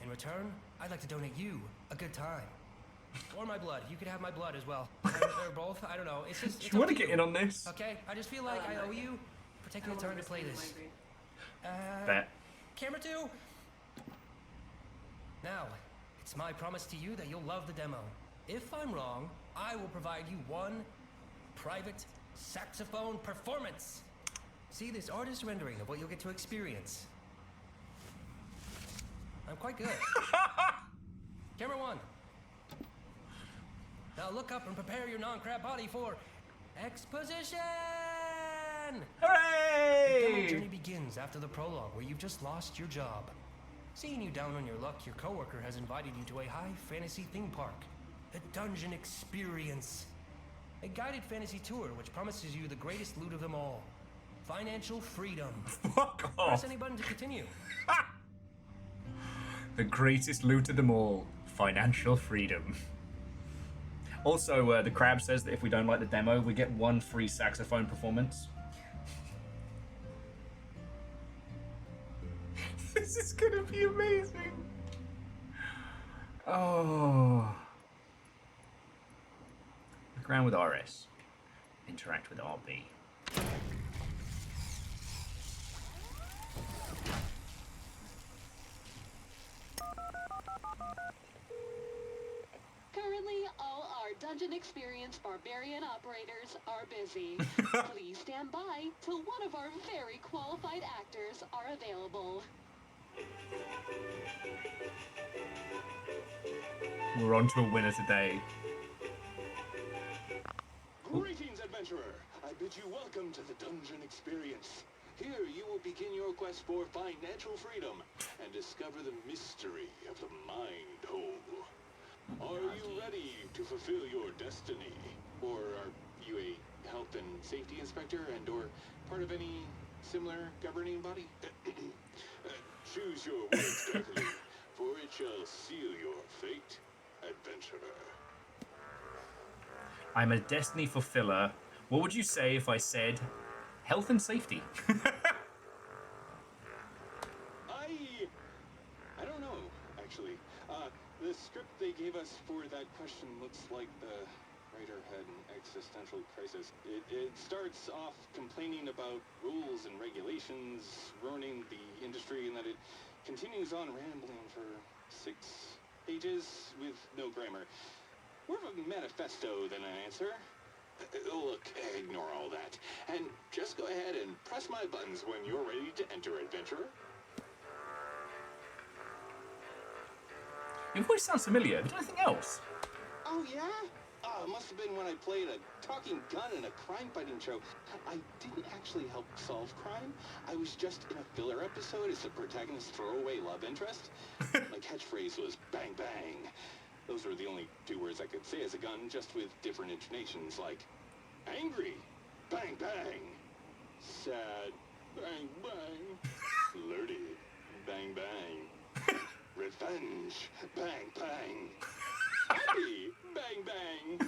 In return, I'd like to donate you a good time. Or my blood. You could have my blood as well. Or both. I don't know. It's just. Do you want to get in on this? Okay. I just feel like I owe you for taking the time to play this. Bet. Camera 2. Now, it's my promise to you that you'll love the demo. If I'm wrong, I will provide you one private saxophone performance. See this artist rendering of what you'll get to experience. I'm quite good. Camera 1. Now look up and prepare your non-crab body for exposition! The demo Hooray! journey begins after the prologue where you've just lost your job. Seeing you down on your luck, your coworker has invited you to a high fantasy theme park. The Dungeon Experience. A guided fantasy tour which promises you the greatest loot of them all. Financial freedom. Fuck off. Press any button to continue. The greatest loot of them all. Financial freedom. Also, the crab says that if we don't like the demo, we get one free saxophone performance. This is gonna be amazing. Oh. Look around with RS. Interact with RB. Currently, all our Dungeon Experience Barbarian operators are busy. Please stand by till one of our very qualified actors are available. We're on to a winner today. Greetings, adventurer! I bid you welcome to the Dungeon Experience. Here you will begin your quest for financial freedom and discover the mystery of the mind hole. Are you ready to fulfill your destiny? Or are you a health and safety inspector and or part of any similar governing body? Choose your words carefully, for it shall seal your fate, adventurer. I'm a destiny fulfiller. What would you say if I said health and safety? I don't know, actually. The script they gave us for that question looks like the writer had an existential crisis. It starts off complaining about rules and regulations ruining the industry, and that it continues on rambling for 6 pages with no grammar. More of a manifesto than an answer. Look, ignore all that, and just go ahead and press my buttons when you're ready to enter, adventurer. Your voice sounds familiar. Have you done anything else? Oh, yeah? It must have been when I played a talking gun in a crime-fighting show. I didn't actually help solve crime. I was just in a filler episode as the protagonist's throwaway love interest. My catchphrase was bang bang. Those were the only 2 words I could say as a gun, just with different intonations, like angry, bang bang, sad, bang bang, flirty, bang bang, revenge, bang bang, happy, bang bang,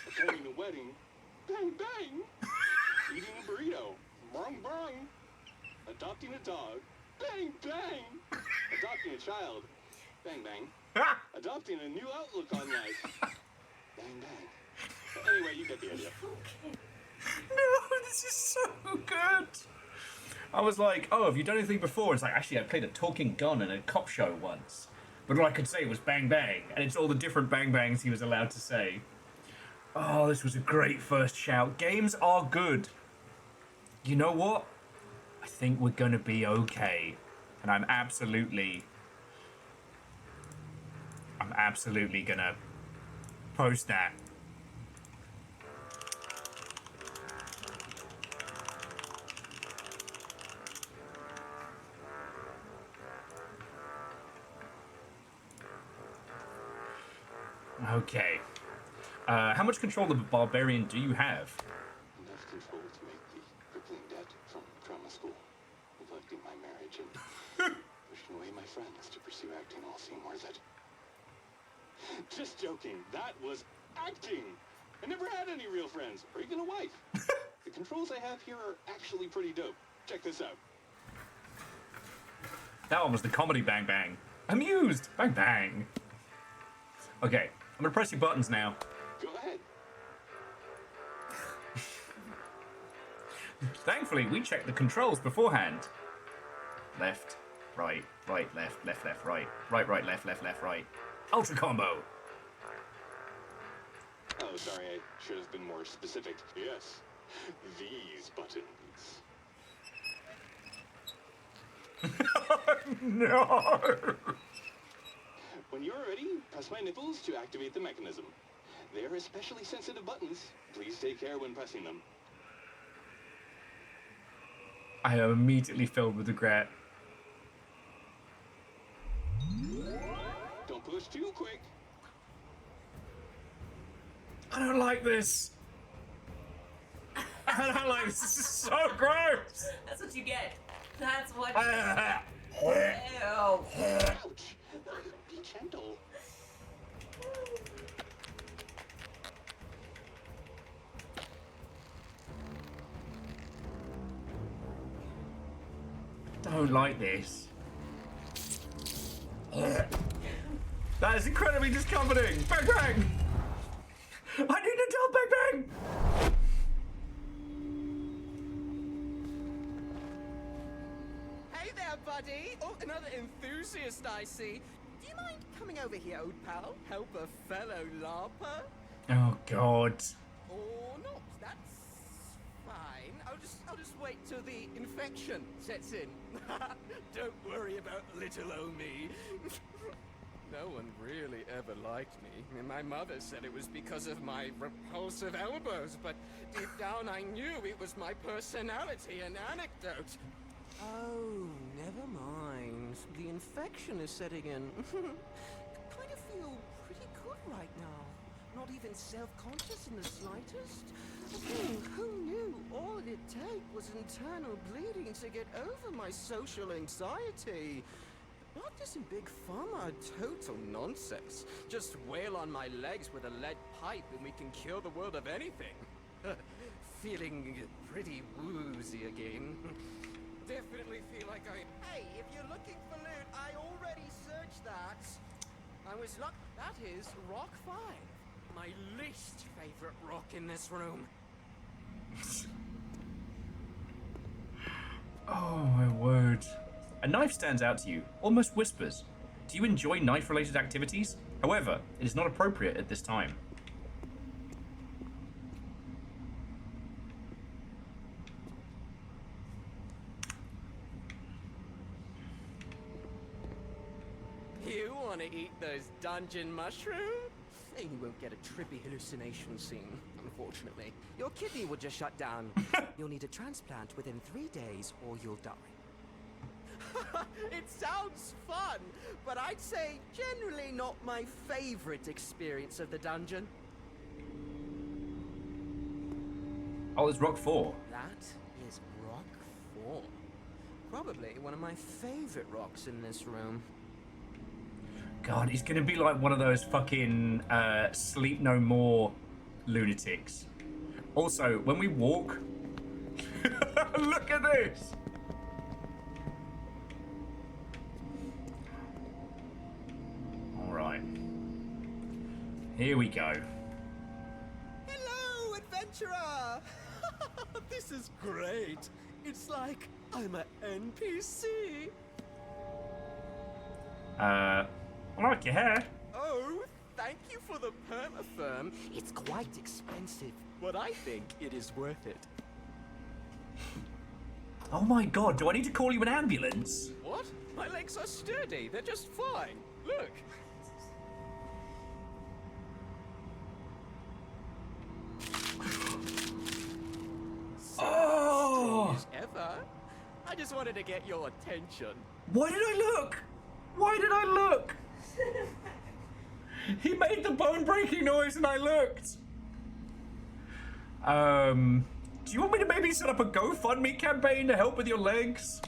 attending a wedding, bang bang, eating a burrito, brung brung, adopting a dog, bang bang, adopting a child, bang bang, adopting a new outlook on life, bang bang. Anyway, you get the idea. No, this is so good. I was like, oh, have you done anything before? It's like, actually, I played a talking gun in a cop show once. But all I could say was bang bang. And it's all the different bang bangs he was allowed to say. Oh, this was a great first shout. Games are good. You know what? I think we're going to be okay. And I'm absolutely going to post that. Okay. How much control of the barbarian do you have? Enough control to make the crippling debt from drama school, neglecting my marriage, and pushing away my friends to pursue acting all seem worth it. Just joking. That was acting. I never had any real friends, or even a wife. The controls I have here are actually pretty dope. Check this out. That one was the comedy bang bang. Amused! Bang bang. Okay, I'm gonna press your buttons now. Go ahead. Thankfully, we checked the controls beforehand. Left, right, right, left, left, left, right. Right, right, left, left, left, right. Ultra combo. Oh, sorry, I should have been more specific. Yes, these buttons. No! When you're ready, press my nipples to activate the mechanism. They're especially sensitive buttons. Please take care when pressing them. I am immediately filled with regret. Don't push too quick. I don't like this. I don't like this. This is so gross. That's what you get. That's what. Ew. Ouch! Be gentle. Don't like this. That is incredibly discomforting. Bang bang. I need a double bang bang. Hey there, buddy! Oh, another enthusiast I see. Do you mind coming over here, old pal? Help a fellow LARPer? Oh God. Or not? That's fine. I'll just wait till the infection sets in. Don't worry about little old me. No one really ever liked me. And my mother said it was because of my repulsive elbows, but deep down I knew it was my personality and anecdote. Oh, never mind. The infection is setting in. Kind of feel pretty good right now. Not even self-conscious in the slightest. Who knew all it'd take was internal bleeding to get over my social anxiety? Not just in big pharma, total nonsense. Just wail on my legs with a lead pipe and we can cure the world of anything. Feeling pretty woozy again. Definitely feel like I... Hey, if you're looking for loot, I already searched that. I was That is Rock 5. My least favorite rock in this room. Oh my word. A knife stands out to you, almost whispers. Do you enjoy knife-related activities? However, it is not appropriate at this time. You want to eat those dungeon mushrooms? You won't get a trippy hallucination scene, unfortunately. Your kidney will just shut down. You'll need a transplant within 3 days or you'll die. It sounds fun, but I'd say generally not my favorite experience of the dungeon. Oh, there's Rock 4. That is Rock 4. Probably one of my favorite rocks in this room. God, he's gonna be like one of those fucking Sleep No More lunatics. Also, when we walk... Look at this! Alright. Here we go. Hello, adventurer! This is great. It's like I'm an NPC. I like your hair. Oh, thank you for the permafirm. It's quite expensive, but I think it is worth it. Oh my god, do I need to call you an ambulance? What? My legs are sturdy. They're just fine. Look. Oh! As ever. I just wanted to get your attention. Why did I look? Why did I look? He made the bone-breaking noise and I looked. Do you want me to maybe set up a GoFundMe campaign to help with your legs?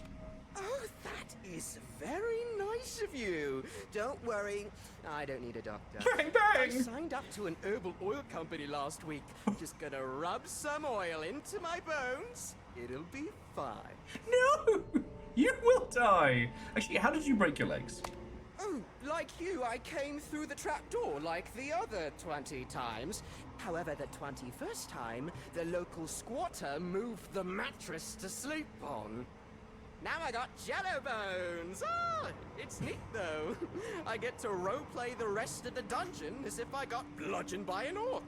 Oh, that is very nice of you. Don't worry, I don't need a doctor. Bang, bang! I signed up to an herbal oil company last week. Just gonna rub some oil into my bones. It'll be fine. No! You will die! Actually, how did you break your legs? Oh, like you, I came through the trapdoor like the other 20 times. However, the 21st time, the local squatter moved the mattress to sleep on. Now I got jello bones! Ah, it's neat though. I get to roleplay the rest of the dungeon as if I got bludgeoned by an orc.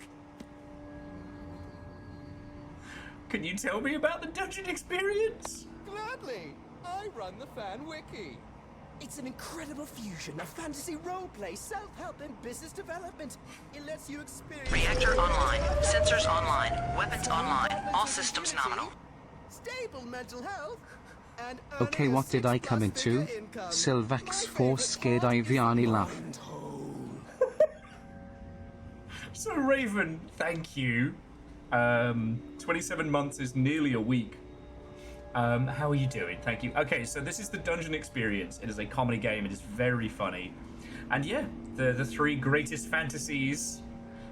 Can you tell me about the dungeon experience? Gladly! I run the fan wiki. It's an incredible fusion of fantasy roleplay, self-help, and business development. It lets you experience... Reactor online. Sensors online. Weapons online. All systems nominal. Stable mental health. And Okay, what did I come into? Silvax 4 scared Iviani laugh. So Raven, thank you. 27 months is nearly a week. How are you doing? Thank you. Okay, so this is the Dungeon Experience. It is a comedy game. It is very funny. And yeah, the three greatest fantasies: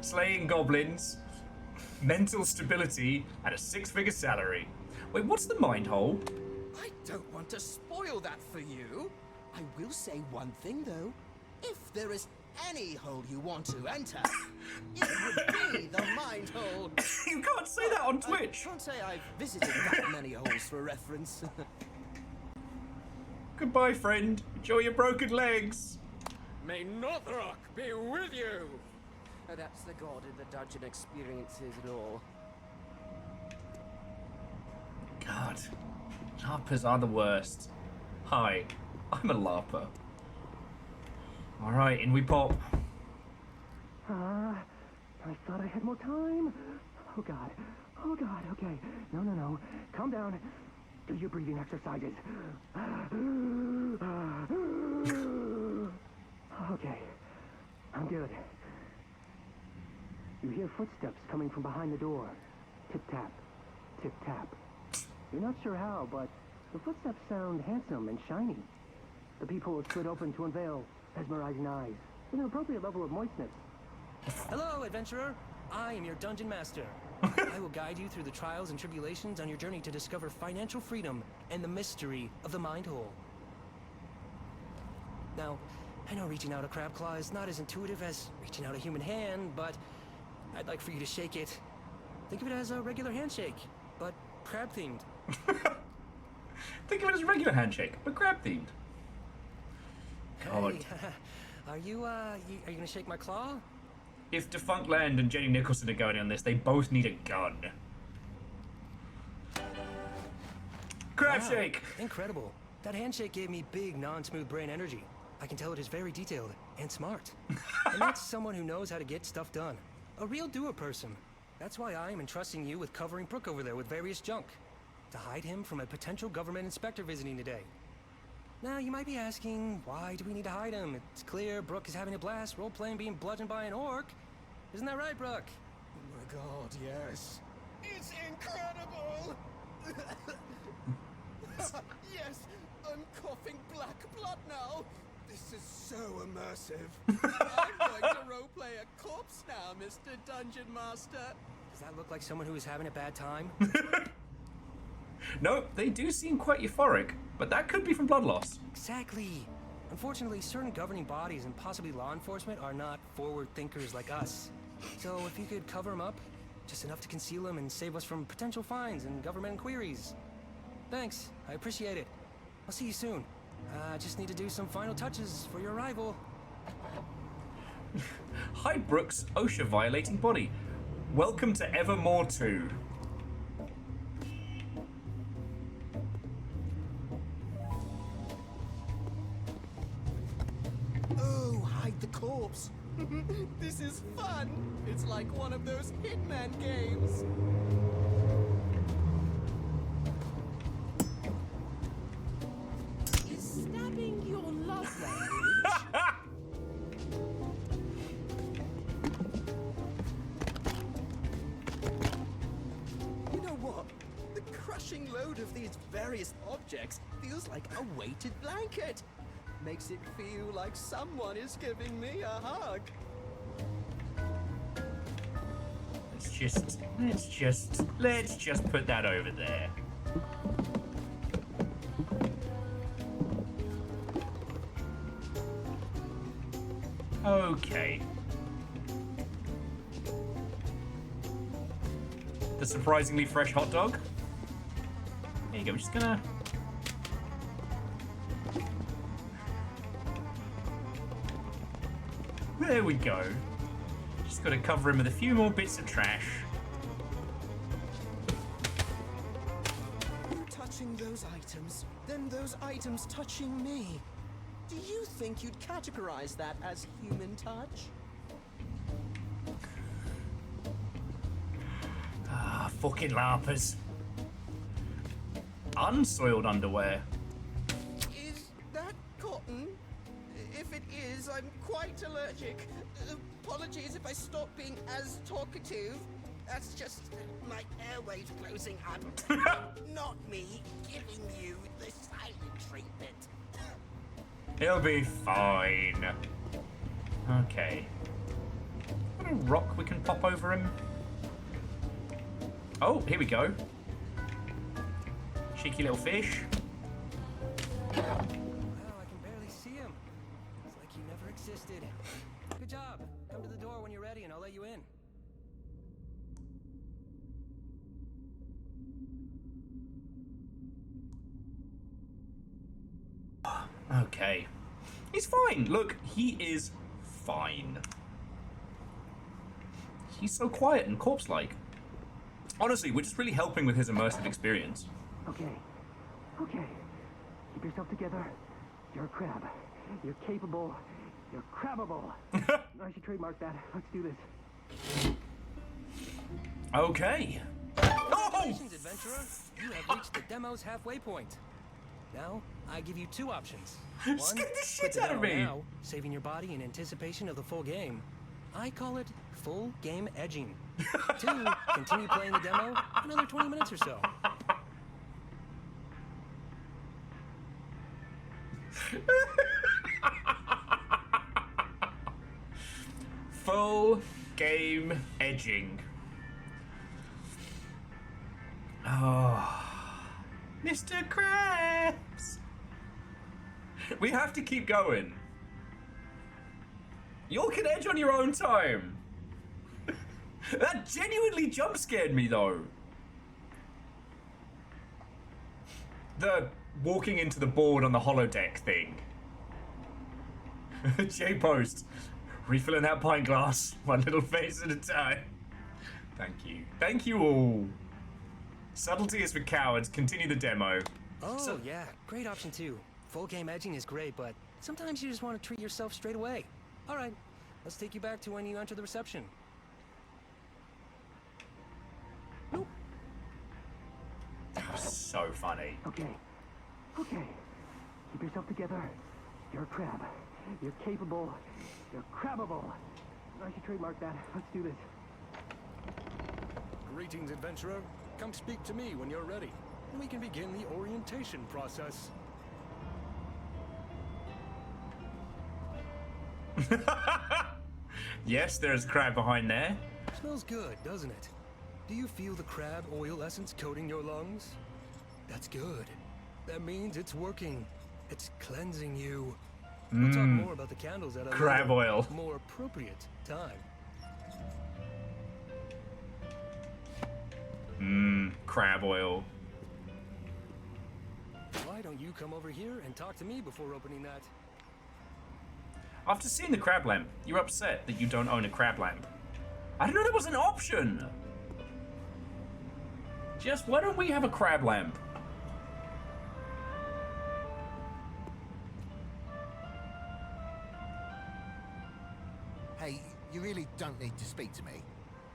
slaying goblins, mental stability, and a 6-figure salary. Wait, what's the mind hole? I don't want to spoil that for you. I will say one thing, though. If there is any hole you want to enter, it would be the mind hole. You can't say that on Twitch. I can't say I've visited that many holes for reference. Goodbye, friend. Enjoy your broken legs. May Northrok be with you. That's the god in the dungeon experiences and all. God, LARPers are the worst. Hi, I'm a LARPer. Alright, in we pop. I thought I had more time. Oh God. Oh God, okay. No. Calm down. Do your breathing exercises. Okay. I'm good. You hear footsteps coming from behind the door. Tip-tap. Tip-tap. You're not sure how, but the footsteps sound handsome and shiny. The peephole slid open to unveil mesmerizing eyes with an appropriate level of moistness. Hello, adventurer. I am your dungeon master. I will guide you through the trials and tribulations on your journey to discover financial freedom and the mystery of the mind hole. Now, I know reaching out a crab claw is not as intuitive as reaching out a human hand, but I'd like for you to shake it. Think of it as a regular handshake, but crab-themed. Think of it as a regular handshake, but crab-themed. God. Hey, are you gonna shake my claw? If Defunct Land and Jenny Nicholson are going on this, they both need a gun. Crab shake! Incredible. That handshake gave me big, non-smooth brain energy. I can tell it is very detailed and smart. And that's someone who knows how to get stuff done. A real doer person. That's why I am entrusting you with covering Brooke over there with various junk. To hide him from a potential government inspector visiting today. Now, you might be asking, why do we need to hide him? It's clear Brooke is having a blast role-playing being bludgeoned by an orc. Isn't that right, Brooke? Oh my god, yes. It's incredible! Yes, I'm coughing black blood now. This is so immersive. I'm going to roleplay a corpse now, Mr. Dungeon Master. Does that look like someone who is having a bad time? No, they do seem quite euphoric, but that could be from blood loss. Exactly. Unfortunately, certain governing bodies and possibly law enforcement are not forward thinkers like us. So if you could cover them up, just enough to conceal them and save us from potential fines and government inquiries. Thanks, I appreciate it. I'll see you soon. Just need to do some final touches for your arrival. Hi, Brooks, OSHA violating body. Welcome to Evermore 2. Oh, hide the corpse. This is fun. It's like one of those Hitman games. Is stabbing your love language? You know what? The crushing load of these various objects feels like a weighted blanket. Makes it feel like someone is giving me a hug. Let's just put that over there. Okay. The surprisingly fresh hot dog. There you go, we're just gonna... There we go. Just gotta cover him with a few more bits of trash. You touching those items, then those items touching me. Do you think you'd categorize that as human touch? Ah, fucking larpers. Unsoiled underwear. Is that cotton? If it is, I'm quite allergic. Apologies if I stop being as talkative. That's just my airways closing up. Not me giving you the silent treatment. He'll be fine. Okay. Got a rock we can pop over him? Oh, here we go. Cheeky little fish. Wow, I can barely see him. It's like he never existed. Good job. Come to the door when you're ready and I'll let you in. Okay. He's fine. Look, he is fine. He's so quiet and corpse-like. Honestly, we're just really helping with his immersive experience. Okay. Keep yourself together. You're a crab. You're capable You're crabbable. I should trademark that. Let's do this. Okay. Congratulations, adventurer. You have reached the demo's halfway point. Now, I give you two options. One, Scared the shit quit the out of demo me. now, saving your body in anticipation of the full game. I call it full game edging. Two, continue playing the demo another 20 minutes or so. Full game edging. Oh, Mr. Krabs. We have to keep going. You all can edge on your own time. That genuinely jump scared me though. The walking into the board on the holodeck thing. J Post, refilling that pint glass, one little face at a time. Thank you. Thank you all. Subtlety is for cowards. Continue the demo. Oh, yeah. Great option, too. Full game edging is great, but sometimes you just want to treat yourself straight away. All right, let's take you back to when you enter the reception. Nope. That was so funny. Okay. Keep yourself together. You're a crab. You're capable. You're crabbable. I should trademark that. Let's do this. Greetings, adventurer. Come speak to me when you're ready, and we can begin the orientation process. Yes, there's a crab behind there. Smells good, doesn't it? Do you feel the crab oil essence coating your lungs? That's good. That means it's working. It's cleansing you. We'll talk more about the candles at a Crab later, oil. more appropriate time. Crab oil. Why don't you come over here and talk to me before opening that? After seeing the crab lamp, you're upset that you don't own a crab lamp. I didn't know that was an option. Just why don't we have a crab lamp? Hey, you really don't need to speak to me.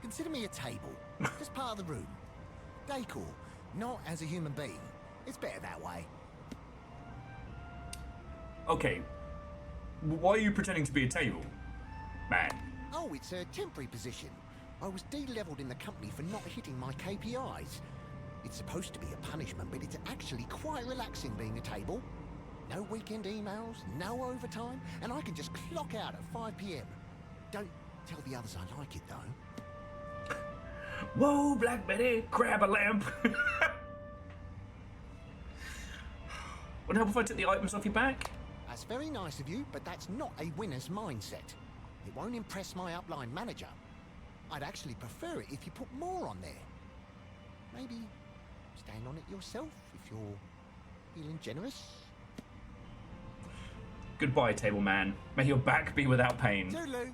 Consider me a table, just part of the room. Decor, not as a human being. It's better that way. Okay. Why are you pretending to be a table? Man. Oh, it's a temporary position. I was de-leveled in the company for not hitting my KPIs. It's supposed to be a punishment, but it's actually quite relaxing being a table. No weekend emails, no overtime, and I can just clock out at 5 PM. Don't tell the others I like it, though. Whoa, Black Betty, grab a lamp. Would it help if I took the items off your back? That's very nice of you, but that's not a winner's mindset. It won't impress my upline manager. I'd actually prefer it if you put more on there. Maybe stand on it yourself if you're feeling generous. Goodbye, table man. May your back be without pain. Toodaloo.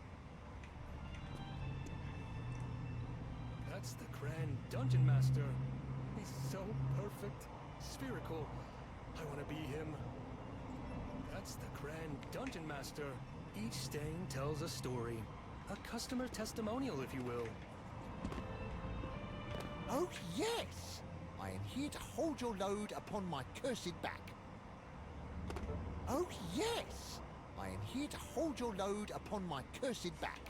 That's the Grand Dungeon Master. He's so perfect, spherical. I want to be him. That's the Grand Dungeon Master. Each stain tells a story. A customer testimonial, if you will. Oh, yes! I am here to hold your load upon my cursed back. Oh, yes! I am here to hold your load upon my cursed back.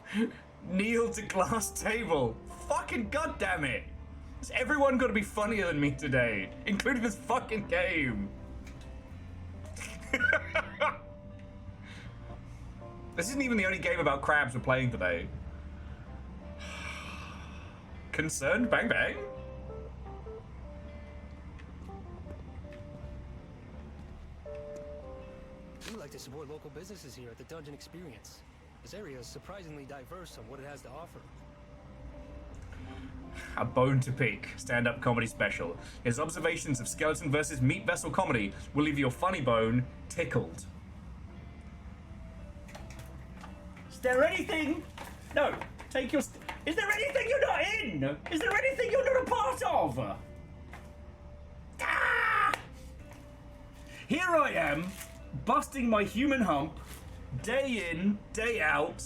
Kneel to glass table. Fucking goddamn it! Has everyone got to be funnier than me today, including this fucking game? This isn't even the only game about crabs we're playing today. Concerned Bang Bang? We like to support local businesses here at the Dungeon Experience. This area is surprisingly diverse on what it has to offer. A Bone to Pick stand-up comedy special. His observations of skeleton versus meat vessel comedy will leave your funny bone tickled. Is there anything? No, take your... Is there anything you're not in? Is there anything you're not a part of? Ah! Here I am, busting my human hump, day in, day out.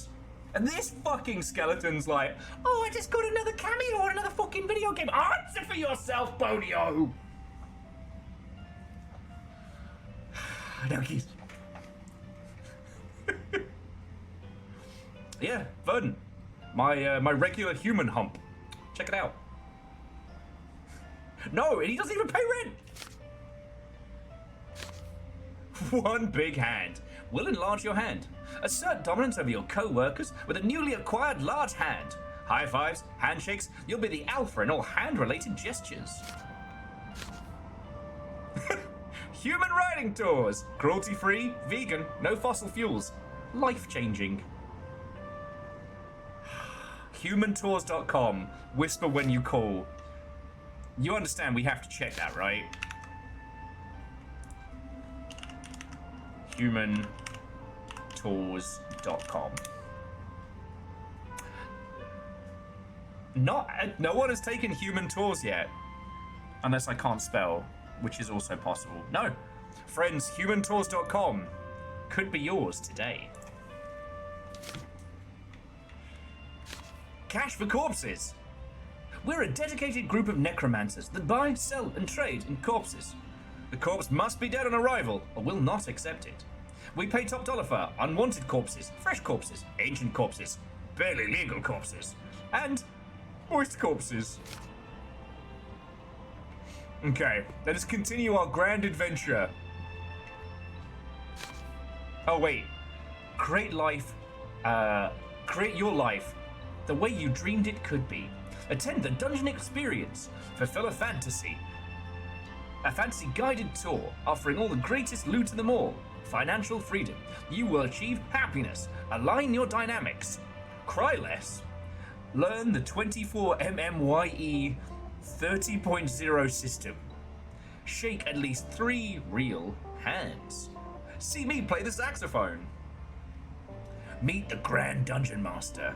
And this fucking skeleton's like, oh, I just got another cameo on another fucking video game. Answer for yourself, Bonio! No keys. Yeah, Verdant. My regular human hump. Check it out. No, and he doesn't even pay rent. One big hand will enlarge your hand. Assert dominance over your co-workers with a newly acquired large hand. High fives, handshakes, you'll be the alpha in all hand-related gestures. Human riding tours. Cruelty-free, vegan, no fossil fuels. Life-changing. Humantours.com. Whisper when you call. You understand we have to check that, right? Humantours.com. No one has taken Human Tours yet. Unless I can't spell, which is also possible. No. Friends, humantours.com could be yours today. Cash for corpses. We're a dedicated group of necromancers that buy, sell, and trade in corpses. The corpse must be dead on arrival, or we'll not accept it. We pay top dollar for unwanted corpses, fresh corpses, ancient corpses, barely legal corpses, and moist corpses. Okay, let us continue our grand adventure. Oh wait, create your life the way you dreamed it could be. Attend the dungeon experience. Fulfill a fantasy guided tour offering all the greatest loot in them all. Financial freedom. You will achieve happiness. Align your dynamics. Cry less. Learn the 24 MMYE 30.0 system. Shake at least 3 real hands. See me play the saxophone. Meet the Grand Dungeon Master.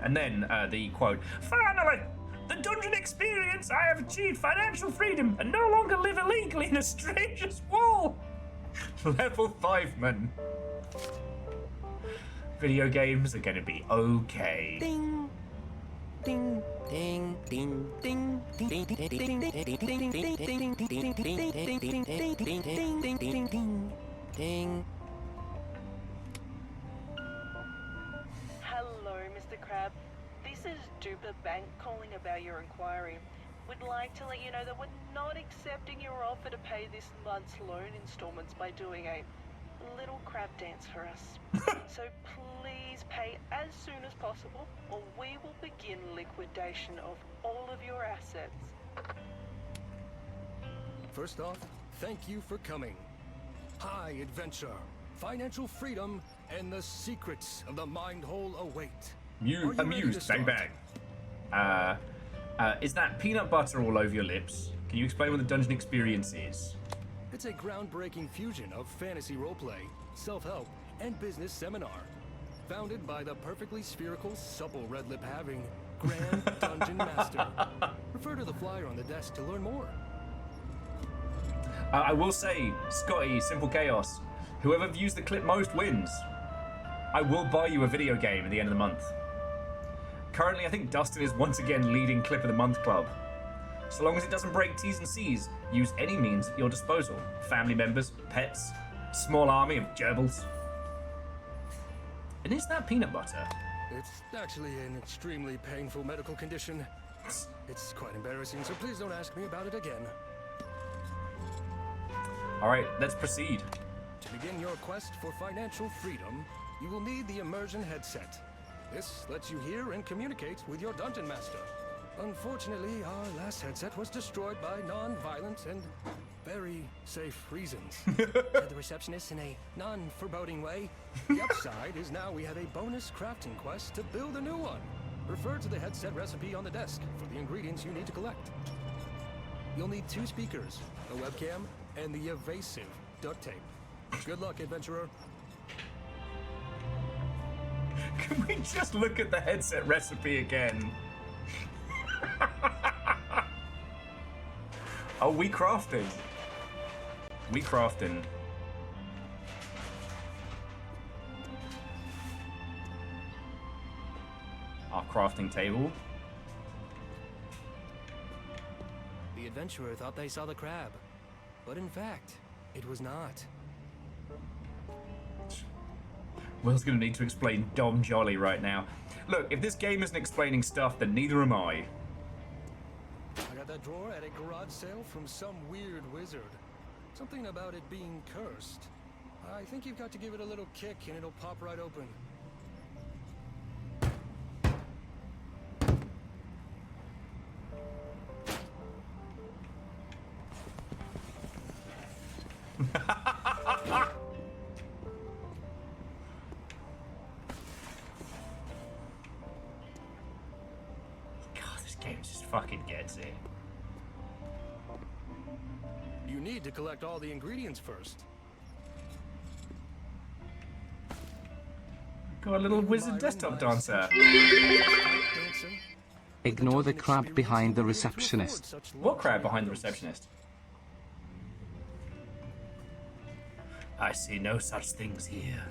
And then the quote, finally, the dungeon experience, I have achieved financial freedom and no longer live illegally in a stranger's wall. Level 5 man. Video games are gonna be okay. Ding, ding, ding, ding, ding, ding, ding, ding, ding, ding, ding, ding. Hello, Mr. Crab. This is Duper Bank calling about your inquiry. We'd like to let you know that we're not accepting your offer to pay this month's loan installments by doing a little crab dance for us. So please pay as soon as possible or we will begin liquidation of all of your assets. First off, thank you for coming. High adventure, financial freedom, and the secrets of the mind hole await. Amused, bang bang. Is that peanut butter all over your lips? Can you explain what the dungeon experience is? It's a groundbreaking fusion of fantasy roleplay, self-help, and business seminar. Founded by the perfectly spherical, supple red lip having Grand Dungeon Master. Refer to the flyer on the desk to learn more. I will say, Scotty, Simple Chaos, whoever views the clip most wins. I will buy you a video game at the end of the month. Currently, I think Dustin is once again leading Clip of the Month Club. So long as it doesn't break T's and C's, use any means at your disposal. Family members, pets, small army of gerbils. And is that peanut butter? It's actually an extremely painful medical condition. It's quite embarrassing, so please don't ask me about it again. Alright, let's proceed. To begin your quest for financial freedom, you will need the immersion headset. This lets you hear and communicate with your dungeon master. Unfortunately, our last headset was destroyed by non-violent and very safe reasons. Said the receptionist in a non-foreboding way. The upside is now we have a bonus crafting quest to build a new one. Refer to the headset recipe on the desk for the ingredients you need to collect. You'll need 2 speakers, a webcam, and the evasive duct tape. Good luck, adventurer. Can we just look at the headset recipe again? Oh, we crafting. crafting table. The adventurer thought they saw the crab, but in fact, it was not. Will's gonna need to explain Dom Jolly right now. Look, if this game isn't explaining stuff, then neither am I. I got that drawer at a garage sale from some weird wizard. Something about it being cursed. I think you've got to give it a little kick and it'll pop right open. God, this game just fucking gets it. You need to collect all the ingredients first. Got a little wizard desktop dancer. Ignore the crab behind the receptionist. What crab behind the receptionist? I see no such things here.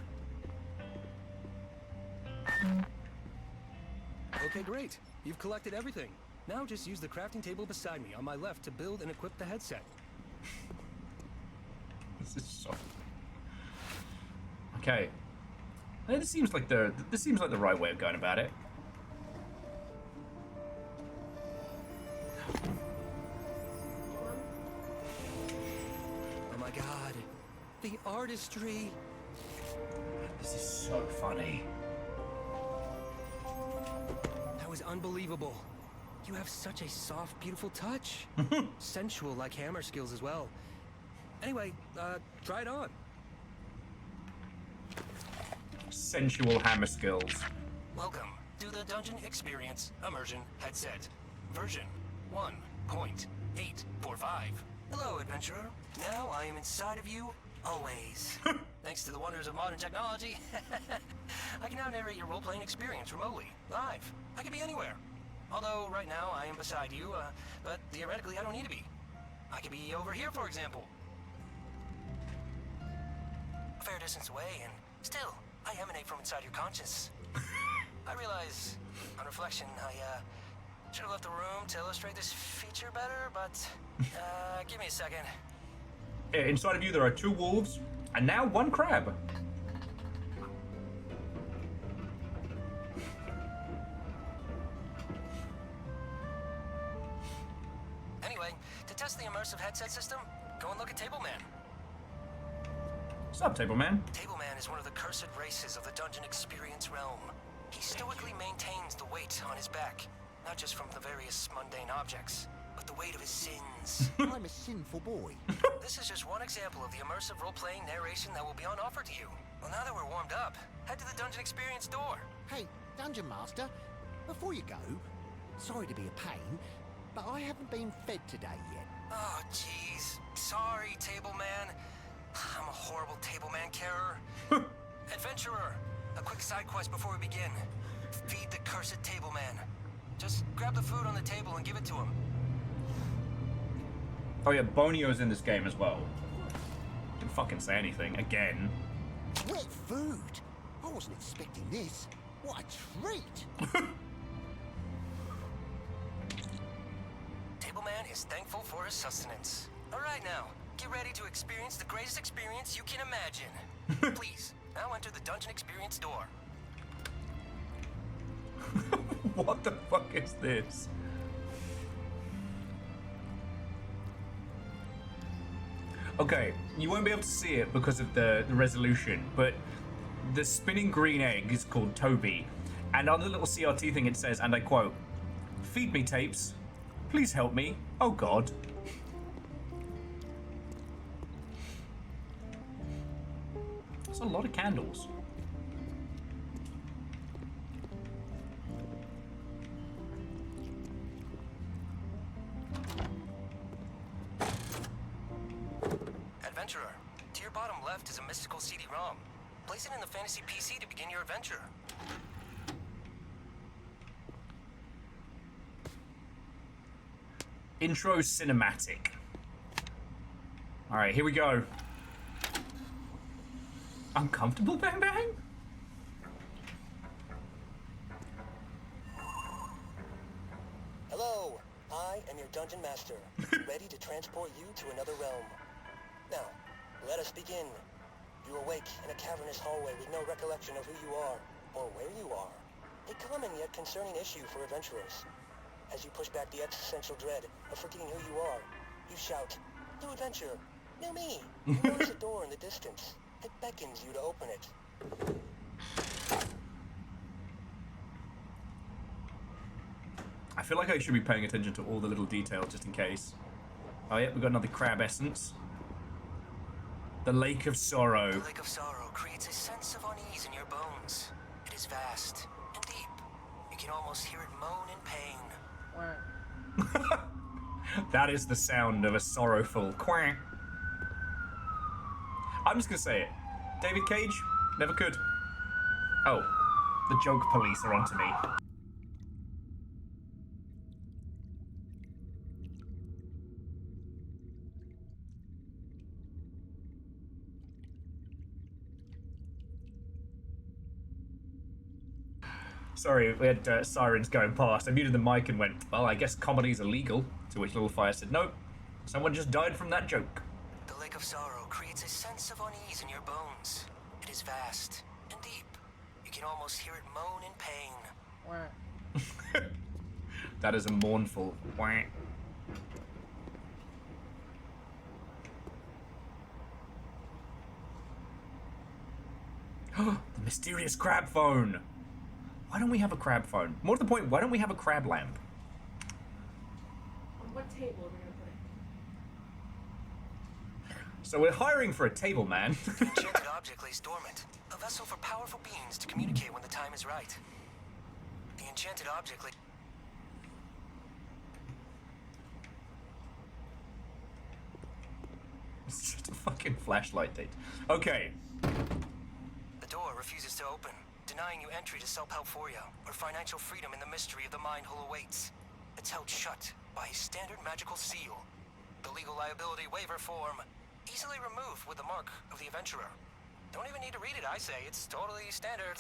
Okay, great. You've collected everything. Now just use the crafting table beside me on my left to build and equip the headset. This is so... Okay. This seems like the right way of going about it. Oh my god. The artistry. This is so funny. That was unbelievable. You have such a soft, beautiful touch. Sensual like hammer skills as well. Anyway, try it on. Sensual hammer skills. Welcome to the Dungeon Experience Immersion Headset, version 1.845. Hello, adventurer. Now I am inside of you, always. Thanks to the wonders of modern technology, I can now narrate your role-playing experience remotely, live. I can be anywhere. Although right now I am beside you, but theoretically I don't need to be. I could be over here, for example. A fair distance away, and still, I emanate from inside your conscience. I realize, on reflection, I should have left the room to illustrate this feature better, but give me a second. Inside of you there are 2 wolves, and now 1 crab. Anyway, to test the immersive headset system, go and look at Table Man. What's up, Table Man? Table Man is one of the cursed races of the Dungeon Experience realm. He stoically maintains the weight on his back, not just from the various mundane objects, but the weight of his sins. I'm a sinful boy. This is just one example of the immersive role-playing narration that will be on offer to you. Well, now that we're warmed up, head to the Dungeon Experience door. Hey, Dungeon Master, before you go, sorry to be a pain, but I haven't been fed today yet. Oh, jeez. Sorry, Table Man. I'm a horrible Table Man carer. Adventurer, a quick side quest before we begin. Feed the cursed Table Man. Just grab the food on the table and give it to him. Oh yeah, Bonio's in this game as well. Didn't fucking say anything, again. Wet food? I wasn't expecting this. What a treat! Table Man is thankful for his sustenance. All right now, get ready to experience the greatest experience you can imagine. Please, now enter the Dungeon Experience door. What the fuck is this? Okay, you won't be able to see it because of the resolution, but the spinning green egg is called Toby, and on the little CRT thing it says, and I quote, "Feed me, tapes. Please help me. Oh God." That's a lot of candles. Adventurer, to your bottom left is a mystical CD-ROM. Place it in the fantasy PC to begin your adventure. Intro cinematic. Alright, here we go. Uncomfortable Bang Bang? Dungeon Master, ready to transport you to another realm. Now, let us begin. You awake in a cavernous hallway with no recollection of who you are, or where you are. A common yet concerning issue for adventurers. As you push back the existential dread of forgetting who you are, you shout, "New adventure! New me!" You notice a door in the distance. It beckons you to open it. I feel like I should be paying attention to all the little details just in case. Oh yeah, we've got another crab essence. The Lake of Sorrow. The Lake of Sorrow creates a sense of unease in your bones. It is vast and deep. You can almost hear it moan in pain. That is the sound of a sorrowful quack. I'm just gonna say it. David Cage, never could. Oh, the joke police are onto me. Sorry, we had sirens going past. I muted the mic and went, well, I guess comedy's illegal. To which Little Fire said, nope, someone just died from that joke. The Lake of Sorrow creates a sense of unease in your bones. It is vast and deep. You can almost hear it moan in pain. That is a mournful wah. The mysterious crab phone. Why don't we have a crab phone? More to the point, why don't we have a crab lamp? On what table are we gonna put it? So we're hiring for a table man. The enchanted object lays dormant, a vessel for powerful beings to communicate when the time is right. The enchanted object lay... It's just a fucking flashlight, dude. Okay. The door refuses to open, denying you entry to Self-Helphoria, or financial freedom in the mystery of the mind hole awaits. It's held shut by a standard magical seal. The legal liability waiver form, easily removed with the mark of the adventurer. Don't even need to read it, I say. It's totally standard.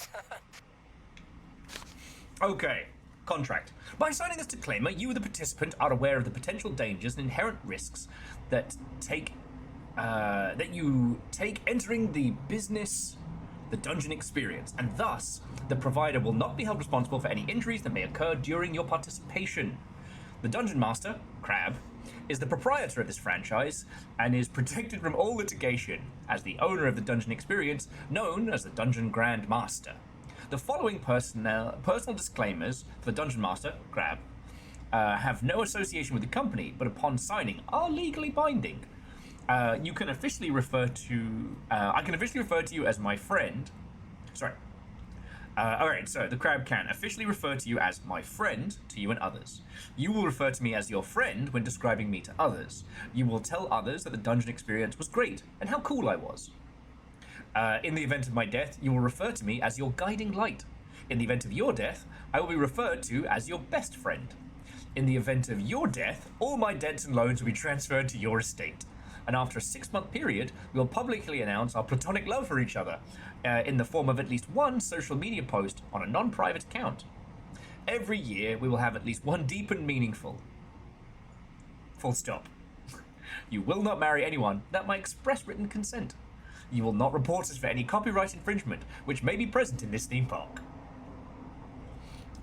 Okay. Contract. By signing this disclaimer, you, the participant, are aware of the potential dangers and inherent risks that you take entering the dungeon experience, and thus the provider will not be held responsible for any injuries that may occur during your participation. The Dungeon Master, Crab, is the proprietor of this franchise and is protected from all litigation as the owner of the dungeon experience, known as the Dungeon Grand Master. The following personal disclaimers for the Dungeon Master, Crab, have no association with the company, but upon signing are legally binding. You can officially refer to... I can officially refer to you as my friend. Sorry. Alright, so the Crab can officially refer to you as my friend to you and others. You will refer to me as your friend when describing me to others. You will tell others that the dungeon experience was great and how cool I was. In the event of my death, you will refer to me as your guiding light. In the event of your death, I will be referred to as your best friend. In the event of your death, all my debts and loans will be transferred to your estate. And after a 6-month period, we will publicly announce our platonic love for each other in the form of at least one social media post on a non-private account. Every year, we will have at least one deep and meaningful. Full stop. You will not marry anyone without my express written consent. You will not report us for any copyright infringement which may be present in this theme park.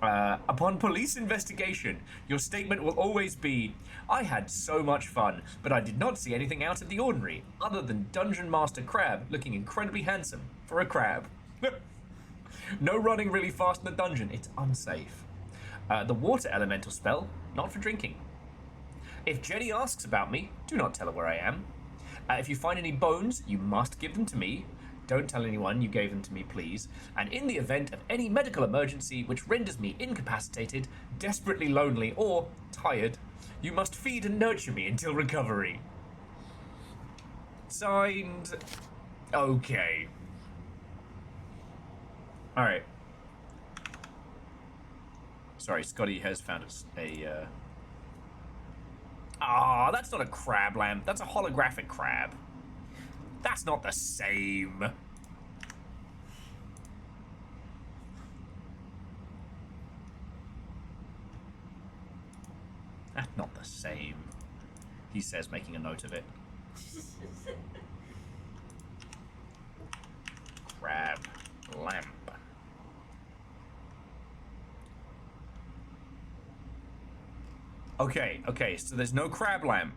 Upon police investigation, your statement will always be, I had so much fun, but I did not see anything out of the ordinary, other than Dungeon Master Crab looking incredibly handsome for a crab. No running really fast in the dungeon, it's unsafe. The water elemental spell, not for drinking. If Jenny asks about me, do not tell her where I am. If you find any bones, you must give them to me. Don't tell anyone you gave them to me, please. And in the event of any medical emergency which renders me incapacitated, desperately lonely, or tired, you must feed and nurture me until recovery. Signed... Okay. Alright. Sorry, Scotty has found us a... Ah, that's not a crab lamp. That's a holographic crab. That's not the same. That's not the same. He says, making a note of it. Crab lamp. Okay, so there's no crab lamp,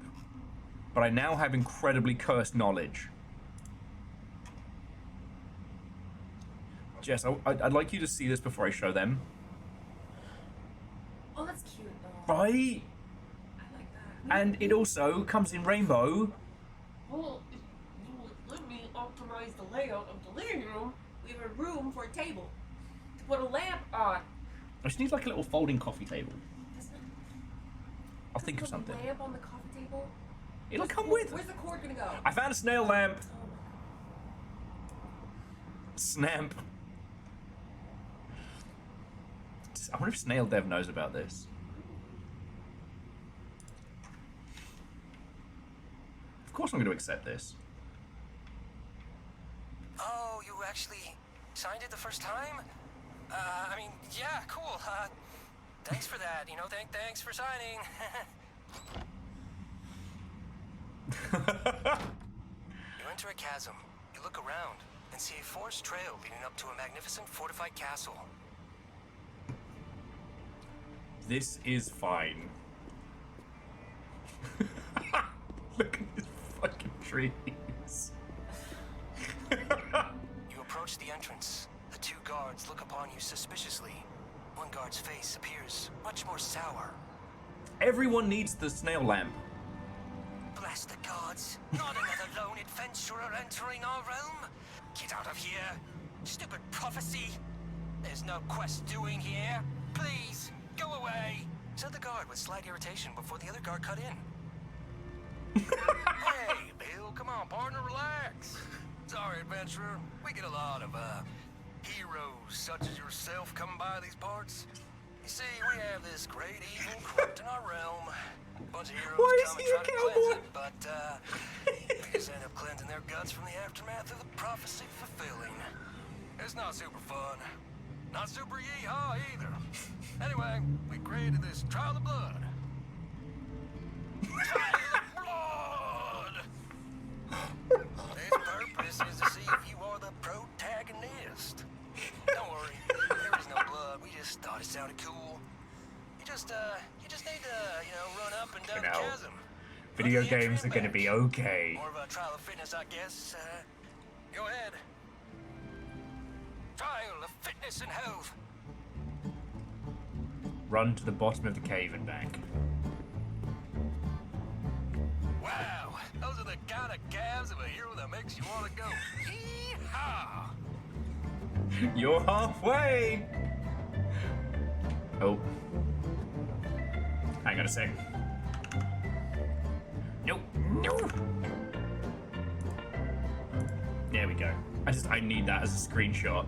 but I now have incredibly cursed knowledge. Jess, I'd like you to see this before I show them. Oh, that's cute though. Right? I like that. And it also comes in rainbow. Well, if you would let me optimize the layout of the living room, we have a room for a table to put a lamp on. I just need like a little folding coffee table. Doesn't it? I'll think of something. Put a lamp on the coffee table? It'll come with. Where's the cord gonna go? I found a snail lamp. Snamp. I wonder if Snail Dev knows about this. Of course I'm going to accept this. Oh, you actually signed it the first time? I mean, yeah, cool. Thanks for that. You know, thanks for signing. You enter a chasm. You look around and see a forest trail leading up to a magnificent fortified castle. This is fine. Look at these fucking trees. You approach the entrance. The two guards look upon you suspiciously. One guard's face appears much more sour. Everyone needs the snail lamp. Bless the gods. Not another lone adventurer entering our realm. Get out of here. Stupid prophecy. There's no quest doing here. Please, go away. Said the guard with slight irritation before the other guard cut in. Hey, Bill, come on, partner, relax. Sorry, adventurer. We get a lot of, heroes such as yourself coming by these parts. You see, we have this great evil corrupting our realm. A bunch of heroes come and try to cleanse it, but, they just end up cleansing their guts from the aftermath of the prophecy fulfilling. It's not super fun. Not super yee-haw either. Anyway, we created this Trial of Blood. Trial of Blood! Its purpose is to see if you are the protagonist. Don't worry, there is no blood. We just thought it sounded cool. You just need to, you know, run up and down the chasm. Video games are gonna be okay. More of a trial of fitness, I guess. Go ahead. Trial of fitness and health. Run to the bottom of the cave and back. Wow, those are the kind of calves of a hero that makes you want to go. Yee-haw! You're halfway! Oh. Hang on a sec. Nope. Nope. There we go. I need that as a screenshot.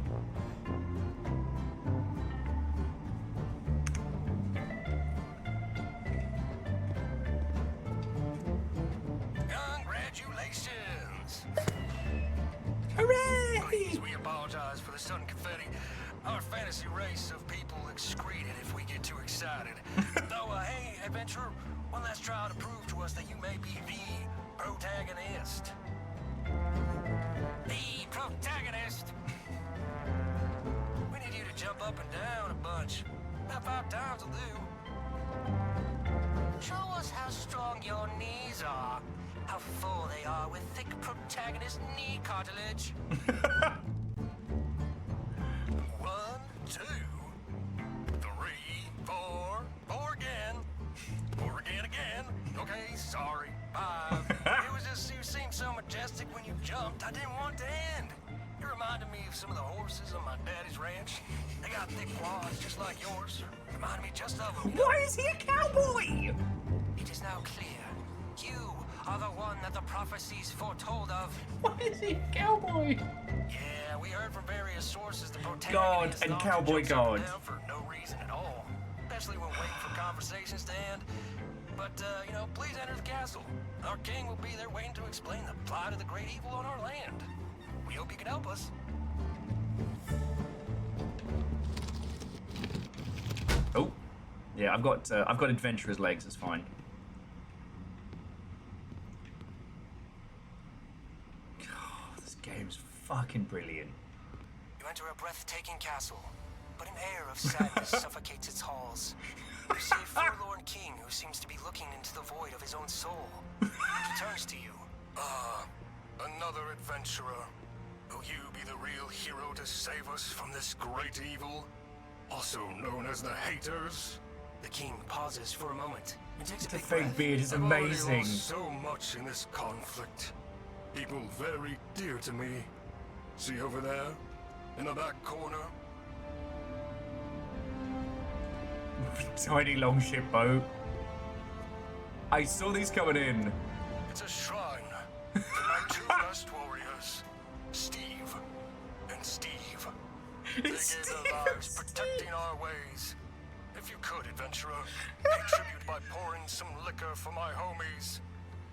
Congratulations! Hooray! Please, we apologize for the sudden confetti. Our fantasy race of people excrete it if we get too excited. Though, hey, adventurer, one last trial to prove to us that you may be the protagonist. The protagonist! We need you to jump up and down a bunch. About 5 times will do. Show us how strong your knees are. How full they are with thick protagonist knee cartilage. 1, 2, 3, 4, 4 again. 4 again. Okay, sorry. 5. It was just you seemed so majestic when you jumped. I didn't want to end. It reminded me of some of the horses on my daddy's ranch. They got thick quads just like yours. Reminded me just of them. Why is he a cowboy? It is now clear. You are the one that the prophecies foretold of. Why is he a cowboy? Yeah, we heard from various sources the protagonist God and cowboy God. For no reason at all. Especially when waiting for conversations to end. But, you know, please enter the castle. Our king will be there waiting to explain the plight of the great evil on our land. We hope you can help us. Oh, yeah, I've got adventurer's legs. It's fine. game's fucking brilliant. You enter a breathtaking castle, but an air of sadness suffocates its halls. You see a forlorn king who seems to be looking into the void of his own soul. He turns to you. Another adventurer. Will you be the real hero to save us from this great evil? Also known as the Haters? The king pauses for a moment and takes a The big fake breath. beard is I've already amazing. lost so much in this conflict. People very dear to me. See over there? In the back corner? Tiny longship boat. I saw these coming in. It's a shrine to my two best warriors, Steve and Steve. They gave their lives protecting our ways. If you could, adventurer, pay tribute by pouring some liquor for my homies.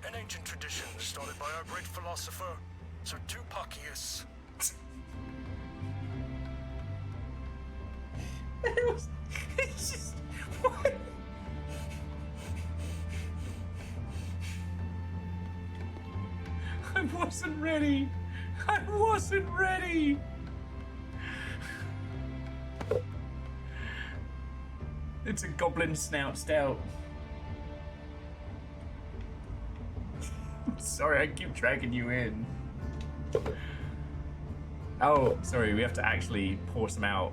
An ancient tradition started by our great philosopher, Sir Tupacius. It's just... What? I wasn't ready. I wasn't ready. It's a goblin snout stout. Sorry, I keep dragging you in. Oh, sorry, we have to actually pour some out.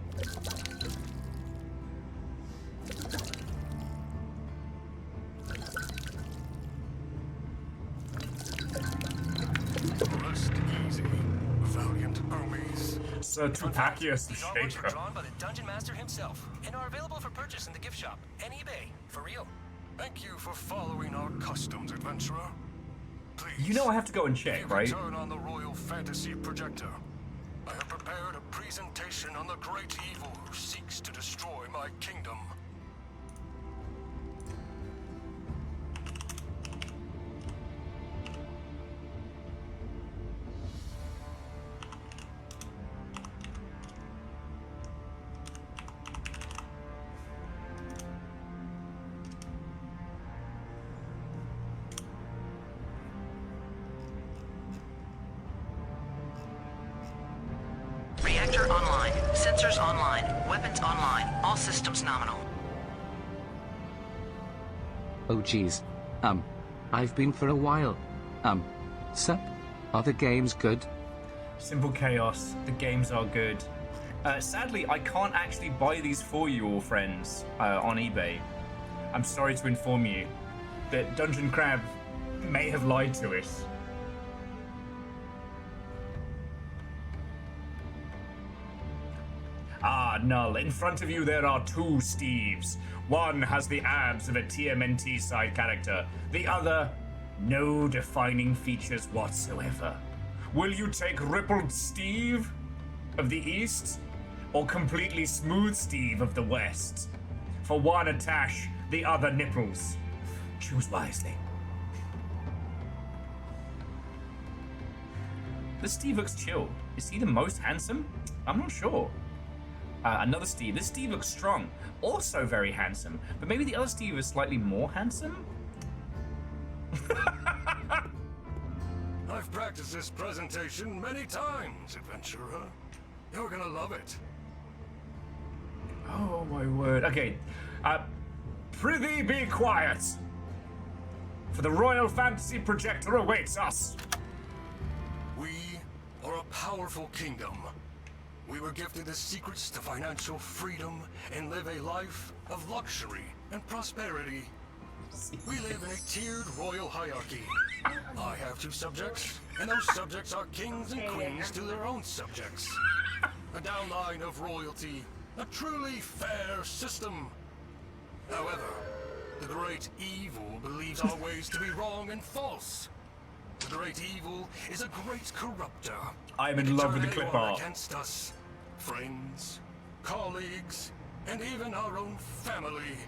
Rest easy, valiant homies. Sir Tupacius the These artworks Shaker. are drawn by the Dungeon Master himself and are available for purchase in the gift shop and eBay. For real. Thank you for following our customs, adventurer. Please, You know I have to go and check, you right? can turn on the Royal Fantasy Projector. I have prepared a presentation on the great evil who seeks to destroy my kingdom. Reactor online. Sensors online. Weapons online. All systems nominal. Oh geez. I've been for a while. Sup? Are the games good? Simple chaos. The games are good. Sadly, I can't actually buy these for you all, friends, on eBay. I'm sorry to inform you that Dungeon Crab may have lied to us. Ah, Null, in front of you there are two Steves. One has the abs of a TMNT side character. The other, no defining features whatsoever. Will you take Rippled Steve of the East, or completely Smooth Steve of the West? For one a tash, the other nipples. Choose wisely. This Steve looks chill. Is he the most handsome? I'm not sure. Another Steve. This Steve looks strong. Also very handsome. But maybe the other Steve is slightly more handsome? I've practiced this presentation many times, adventurer. You're gonna love it. Oh my word. Okay. Prithee be quiet. For the Royal Fantasy Projector awaits us. We are a powerful kingdom. We were gifted the secrets to financial freedom and live a life of luxury and prosperity. We live in a tiered royal hierarchy. I have two subjects, and those subjects are kings and queens to their own subjects. A downline of royalty, a truly fair system. However, the great evil believes our ways to be wrong and false. The great evil is a great corrupter. I'm in love with the clip art. Against us, friends, colleagues, and even our own family.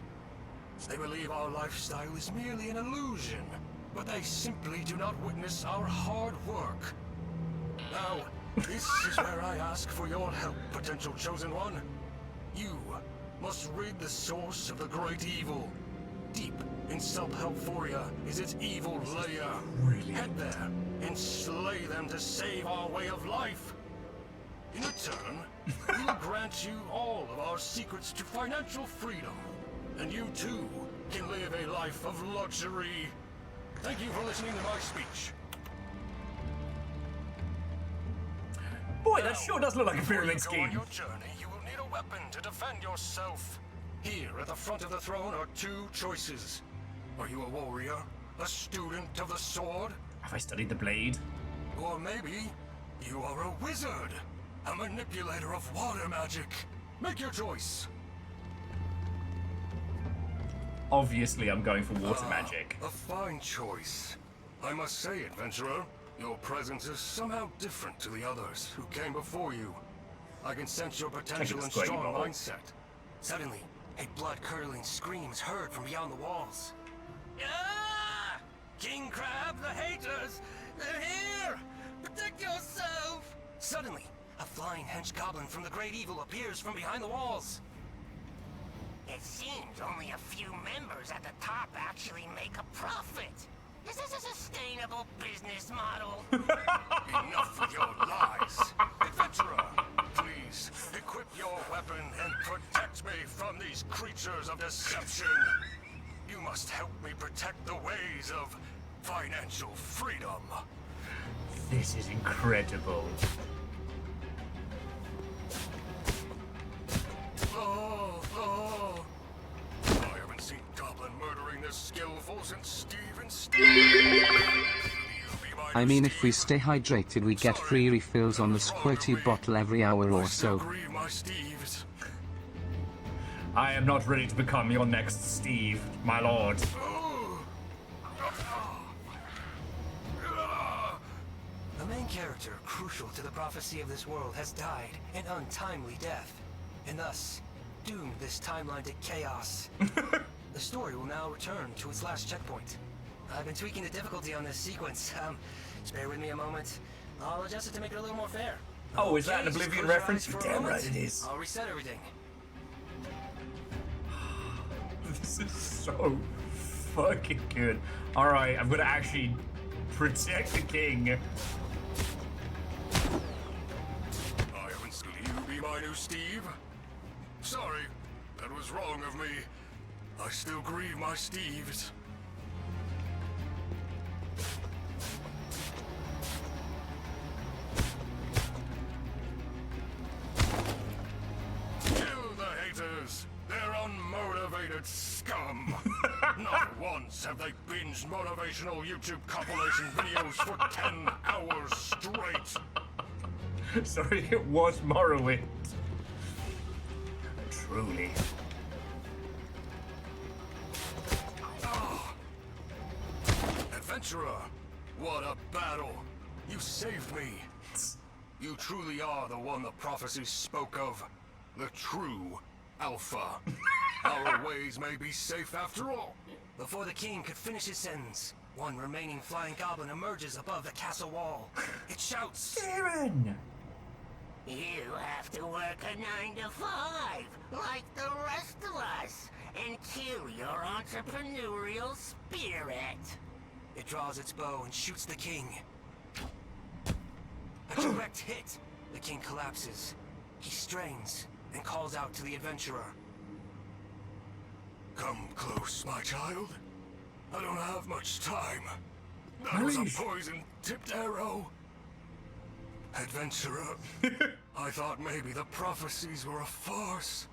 They believe our lifestyle is merely an illusion, but they simply do not witness our hard work. Now, this is where I ask for your help, potential chosen one. You must rid the source of the great evil. Deep in Self-Helphoria is its evil lair. Really? Head there and slay them to save our way of life. In return, we will grant you all of our secrets to financial freedom, and you too can live a life of luxury. Thank you for listening to my speech. Boy, that sure does look like a pyramid Before you go on scheme. your journey, you will need a weapon to defend yourself. Here at the front of the throne are two choices. Are you a warrior, a student of the sword? Have I studied the blade? Or maybe you are a wizard, a manipulator of water magic. Make your choice. Obviously, I'm going for water magic. A fine choice. I must say, adventurer, your presence is somehow different to the others who came before you. I can sense your potential and strong mindset. Suddenly, a blood-curdling scream is heard from beyond the walls. Ah! King Crab, the haters! They're here! Protect yourself! Suddenly, a flying hench goblin from the Great Evil appears from behind the walls. It seems only a few members at the top actually make a profit. Is this a sustainable business model? Enough with your lies! Adventurer, please, equip your weapon and protect me from these creatures of deception. You must help me protect the ways of financial freedom. This is incredible. Oh. I haven't seen Goblin murdering this skillful since Steven Steve. I mean, if we stay hydrated, we get free refills on the squirty bottle every hour or so. I am not ready to become your next Steve, my lord. The main character, crucial to the prophecy of this world, has died an untimely death, and thus doomed this timeline to chaos. The story will now return to its last checkpoint. I've been tweaking the difficulty on this sequence. Just bear with me a moment. I'll adjust it to make it a little more fair. Oh, is that an Okay, just Oblivion close your reference? eyes for a Damn moment. right it is. I'll reset everything. This is so fucking good. Alright, I'm gonna actually protect the king. I haven't seen you be my new Steve. Sorry, that was wrong of me. I still grieve my Steves. Kill the haters! They're unmotivated scum! Not once have they binged motivational YouTube compilation videos for 10 hours straight! Sorry, it was Morrowind. Truly. Adventurer, what a battle! You saved me! You truly are the one the prophecies spoke of. The true Alpha. Our ways may be safe after all. Before the king could finish his sentence, one remaining flying goblin emerges above the castle wall. It shouts, Darren! You have to work a 9 to 5, like the rest of us, and kill your entrepreneurial spirit. It draws its bow and shoots the king. A direct hit. The king collapses. He strains and calls out to the adventurer. Come close, my child. I don't have much time. That was a poison-tipped arrow. Adventurer, I thought maybe the prophecies were a farce.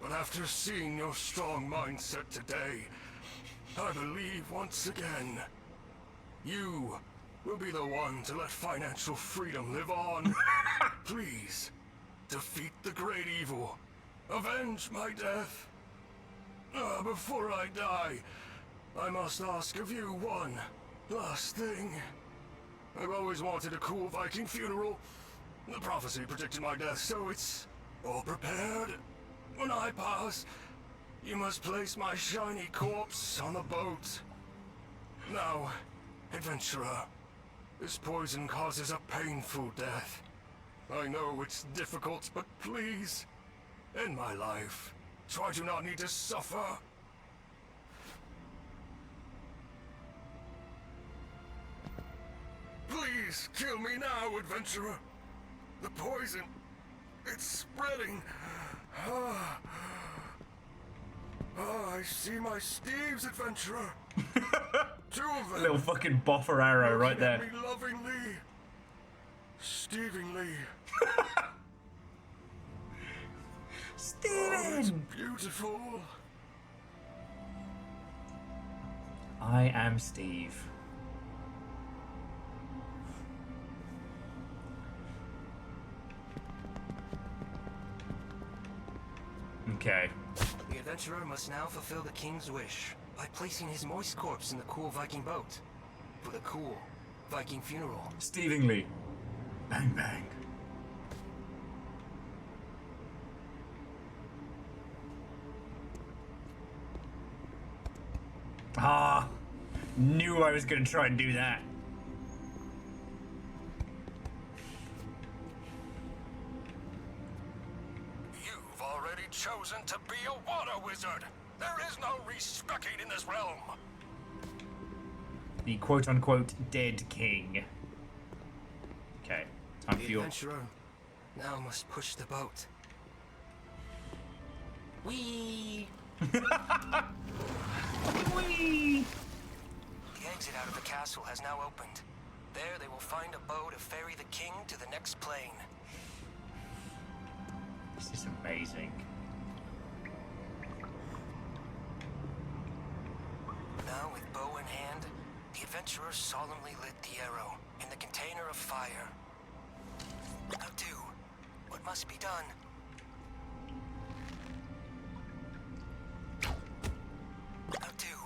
But after seeing your strong mindset today, I believe once again, you will be the one to let financial freedom live on. Please, defeat the great evil. Avenge my death. Before I die, I must ask of you one last thing. I've always wanted a cool Viking funeral. The prophecy predicted my death, so it's all prepared. When I pass, you must place my shiny corpse on the boat. Now, adventurer, this poison causes a painful death. I know it's difficult, but please, end my life, so I do not need to suffer. Please kill me now, adventurer. The poison, it's spreading. I see my Steves, adventurer. Two of them. Little fucking boffer arrow right looking at there. me lovingly, Stevingly. Steven! Oh, it's beautiful. I am Steve. Okay. The adventurer must now fulfill the king's wish by placing his moist corpse in the cool Viking boat for the cool Viking funeral. Stevingly. Bang bang. Ah, knew I was gonna try and do that. You've already chosen to be a water wizard. There is no respecting in this realm. The quote-unquote dead king. Okay, time The for your... adventurer now must push the boat. Whee! Whee! The exit out of the castle has now opened. There they will find a boat to ferry the king to the next plane. This is amazing. Now, with bow in hand, the adventurer solemnly lit the arrow in the container of fire. Now do what must be done. Now do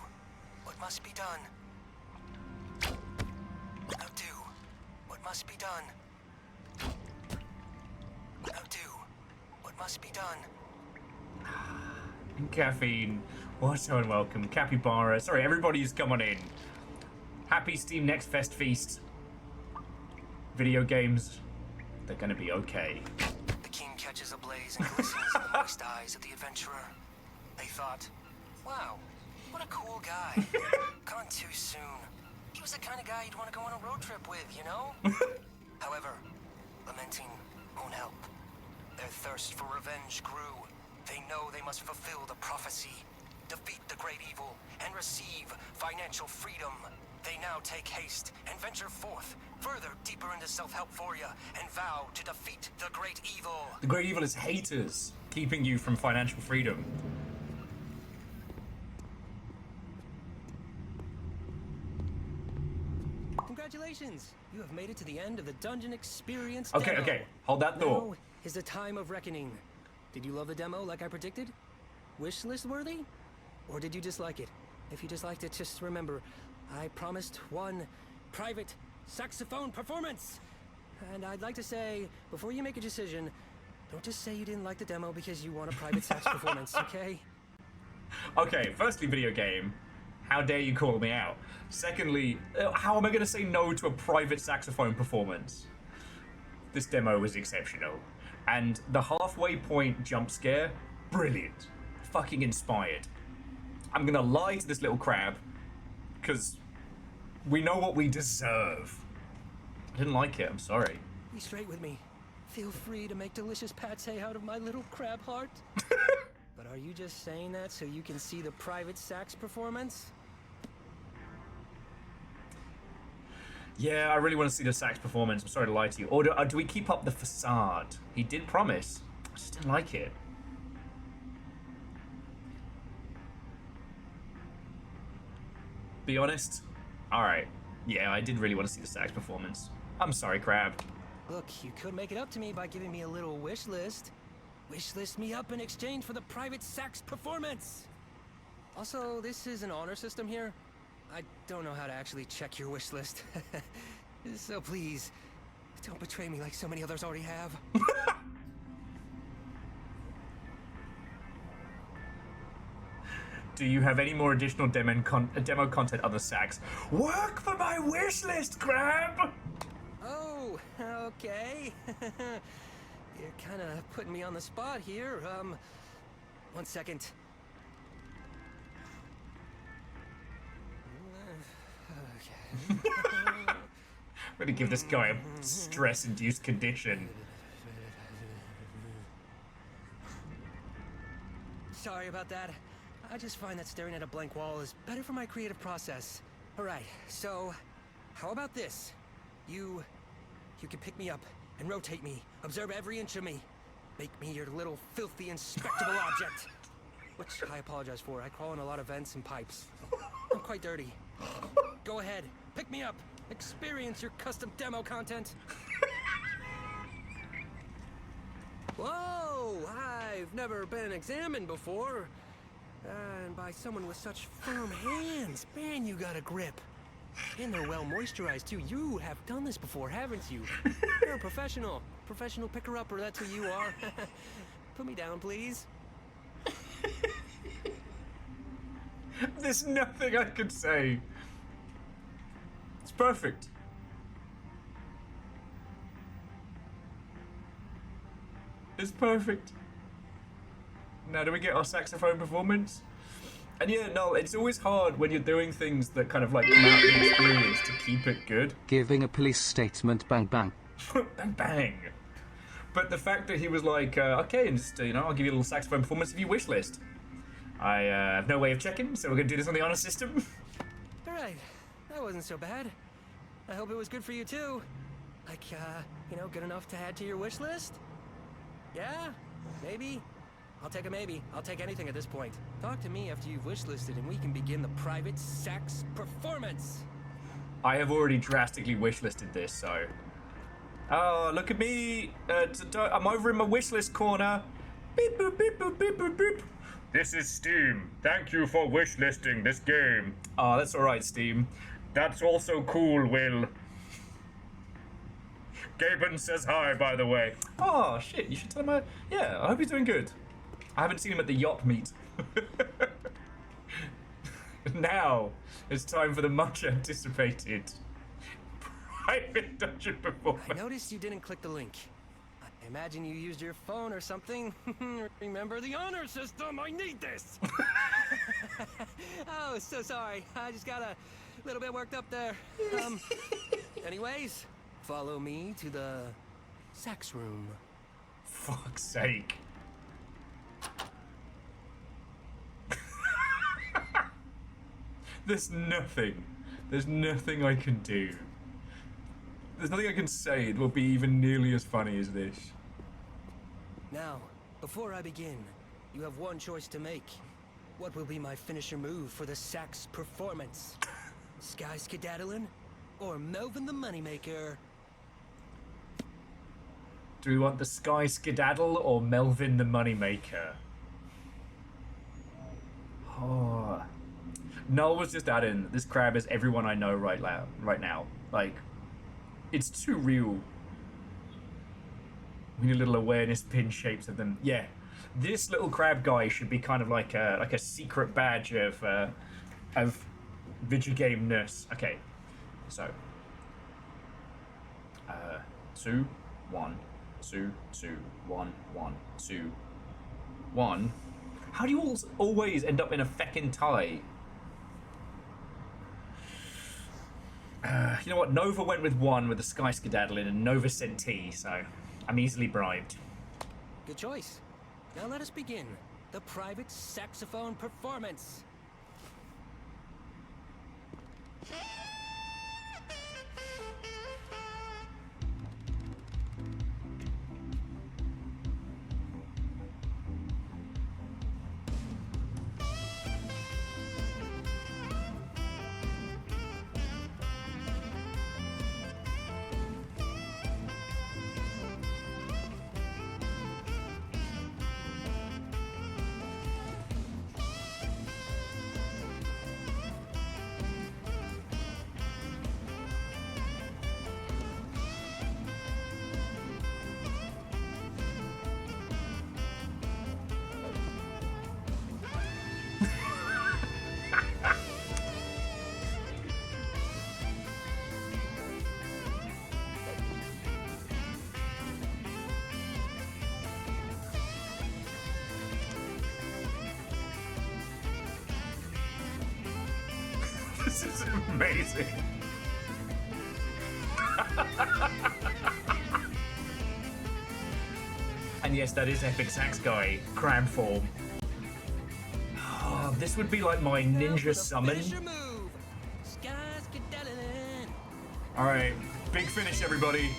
what must be done. Now do what must be done. Now do what must be done. Caffeine. What so unwelcome. Capybara. Sorry, everybody who's come on in. Happy Steam Next Fest Feast. Video games. They're gonna be okay. The king catches a blaze and glistens in the moist eyes of the adventurer. They thought, wow, what a cool guy. Gone too soon. He was the kind of guy you'd want to go on a road trip with, you know? However, lamenting won't help. Their thirst for revenge grew. They know they must fulfill the prophecy, defeat the great evil, and receive financial freedom. They now take haste and venture forth, further deeper into self-helphoria, and vow to defeat the great evil. The great evil is haters, keeping you from financial freedom. Congratulations! You have made it to the end of the dungeon experience Okay, demo. okay, hold that thought. Now is the time of reckoning. Did you love the demo like I predicted? Wish list worthy? Or did you dislike it? If you disliked it, just remember, I promised one private saxophone performance! And I'd like to say, before you make a decision, don't just say you didn't like the demo because you want a private sax performance, okay? Okay, firstly, video game. How dare you call me out? Secondly, how am I going to say no to a private saxophone performance? This demo was exceptional. And the halfway point jump scare, brilliant. Fucking inspired. I'm going to lie to this little crab, because we know what we deserve. I didn't like it, I'm sorry. Be straight with me. Feel free to make delicious pate out of my little crab heart. But are you just saying that so you can see the private sax performance? Yeah, I really want to see the sax performance. I'm sorry to lie to you. Or do we keep up the facade? He did promise. I just didn't like it. Be honest? Alright. Yeah, I did really want to see the sax performance. I'm sorry, Crab. Look, you could make it up to me by giving me a little wish list. Wish list me up in exchange for the private sax performance. Also, this is an honor system here. I don't know how to actually check your wish list. So please, don't betray me like so many others already have. Do you have any more additional demo content other sax? Work for my wish list, Crab! Oh, okay. You're kind of putting me on the spot here. 1 second. gonna give this guy a stress-induced condition. Sorry about that. I just find that staring at a blank wall is better for my creative process. Alright, so how about this? You can pick me up and rotate me, observe every inch of me. Make me your little filthy inspectable object. Which I apologize for. I crawl in a lot of vents and pipes. I'm quite dirty. Go ahead, pick me up. Experience your custom demo content. Whoa! I've never been examined before. And by someone with such firm hands. Man, you got a grip. And they're well moisturized, too. You have done this before, haven't you? You're a professional. Professional picker-upper, that's who you are. Put me down, please. There's nothing I could say. It's perfect. It's perfect. Now, do we get our saxophone performance? And yeah, no, it's always hard when you're doing things that kind of like come out of the experience to keep it good. Giving a police statement, bang bang. Bang bang. But the fact that he was like, okay, and just, I'll give you a little saxophone performance if you wish list. I have no way of checking, so we're gonna do this on the honor system. Alright, that wasn't so bad. I hope it was good for you too. Like, good enough to add to your wish list? Yeah? Maybe? I'll take a maybe. I'll take anything at this point. Talk to me after you've wish listed and we can begin the private sax performance. I have already drastically wish listed this, so... Oh, look at me! I'm over in my wish list corner. Beep boop beep boop beep boop beep. This is Steam. Thank you for wish listing this game. Oh, that's alright, Steam. That's also cool, Will. Gaben says hi, by the way. Oh, shit, you should tell him yeah, I hope he's doing good. I haven't seen him at the yacht meet. Now, it's time for the much anticipated private dungeon performance. I noticed you didn't click the link. I imagine you used your phone or something. Remember the honor system, I need this! Oh, so sorry. I just got a little bit worked up there. Anyways, follow me to the sax room. Fuck's sake. There's nothing I can do. There's nothing I can say that will be even nearly as funny as this. Now, before I begin, you have one choice to make. What will be my finisher move for the sax performance? Sky Skedaddlin' or Melvin the Moneymaker? Do we want the Sky Skedaddle or Melvin the Moneymaker? Oh... Noel was just adding, this crab is everyone I know right now. Like, it's too real. We need little awareness pin shapes of them. Yeah, this little crab guy should be kind of like a secret badge of video game-ness. Okay, so 2 1 2 2 1 1 2 1. How do you always end up in a feckin' tie? You know what? Nova went with 1 with the Sky Skedaddlin, and Nova said T, so I'm easily bribed. Good choice. Now let us begin the private saxophone performance. This is amazing. And yes, that is Epic Sax Guy, cram form. Oh, this would be like my ninja summon. Alright, big finish, everybody.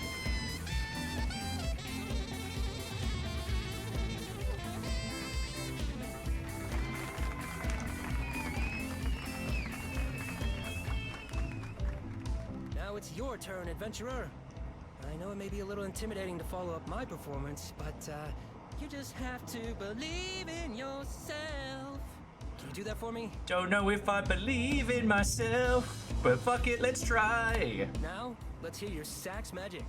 Now it's your turn, adventurer. I know it may be a little intimidating to follow up my performance, but you just have to believe in yourself. Can you do that for me? Don't know if I believe in myself, but fuck it, let's try. Now, let's hear your sax magic.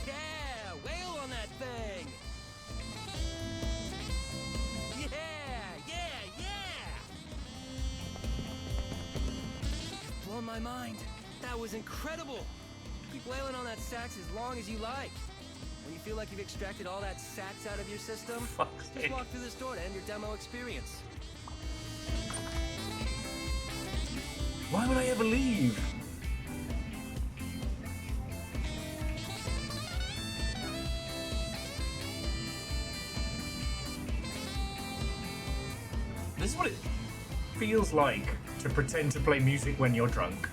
Yeah, wail on that thing. Blown my mind. That was incredible. Keep wailing on that sax as long as you like. When you feel like you've extracted all that sax out of your system, just walk through this door to end your demo experience. Why would I ever leave? This is what it feels like to pretend to play music when you're drunk.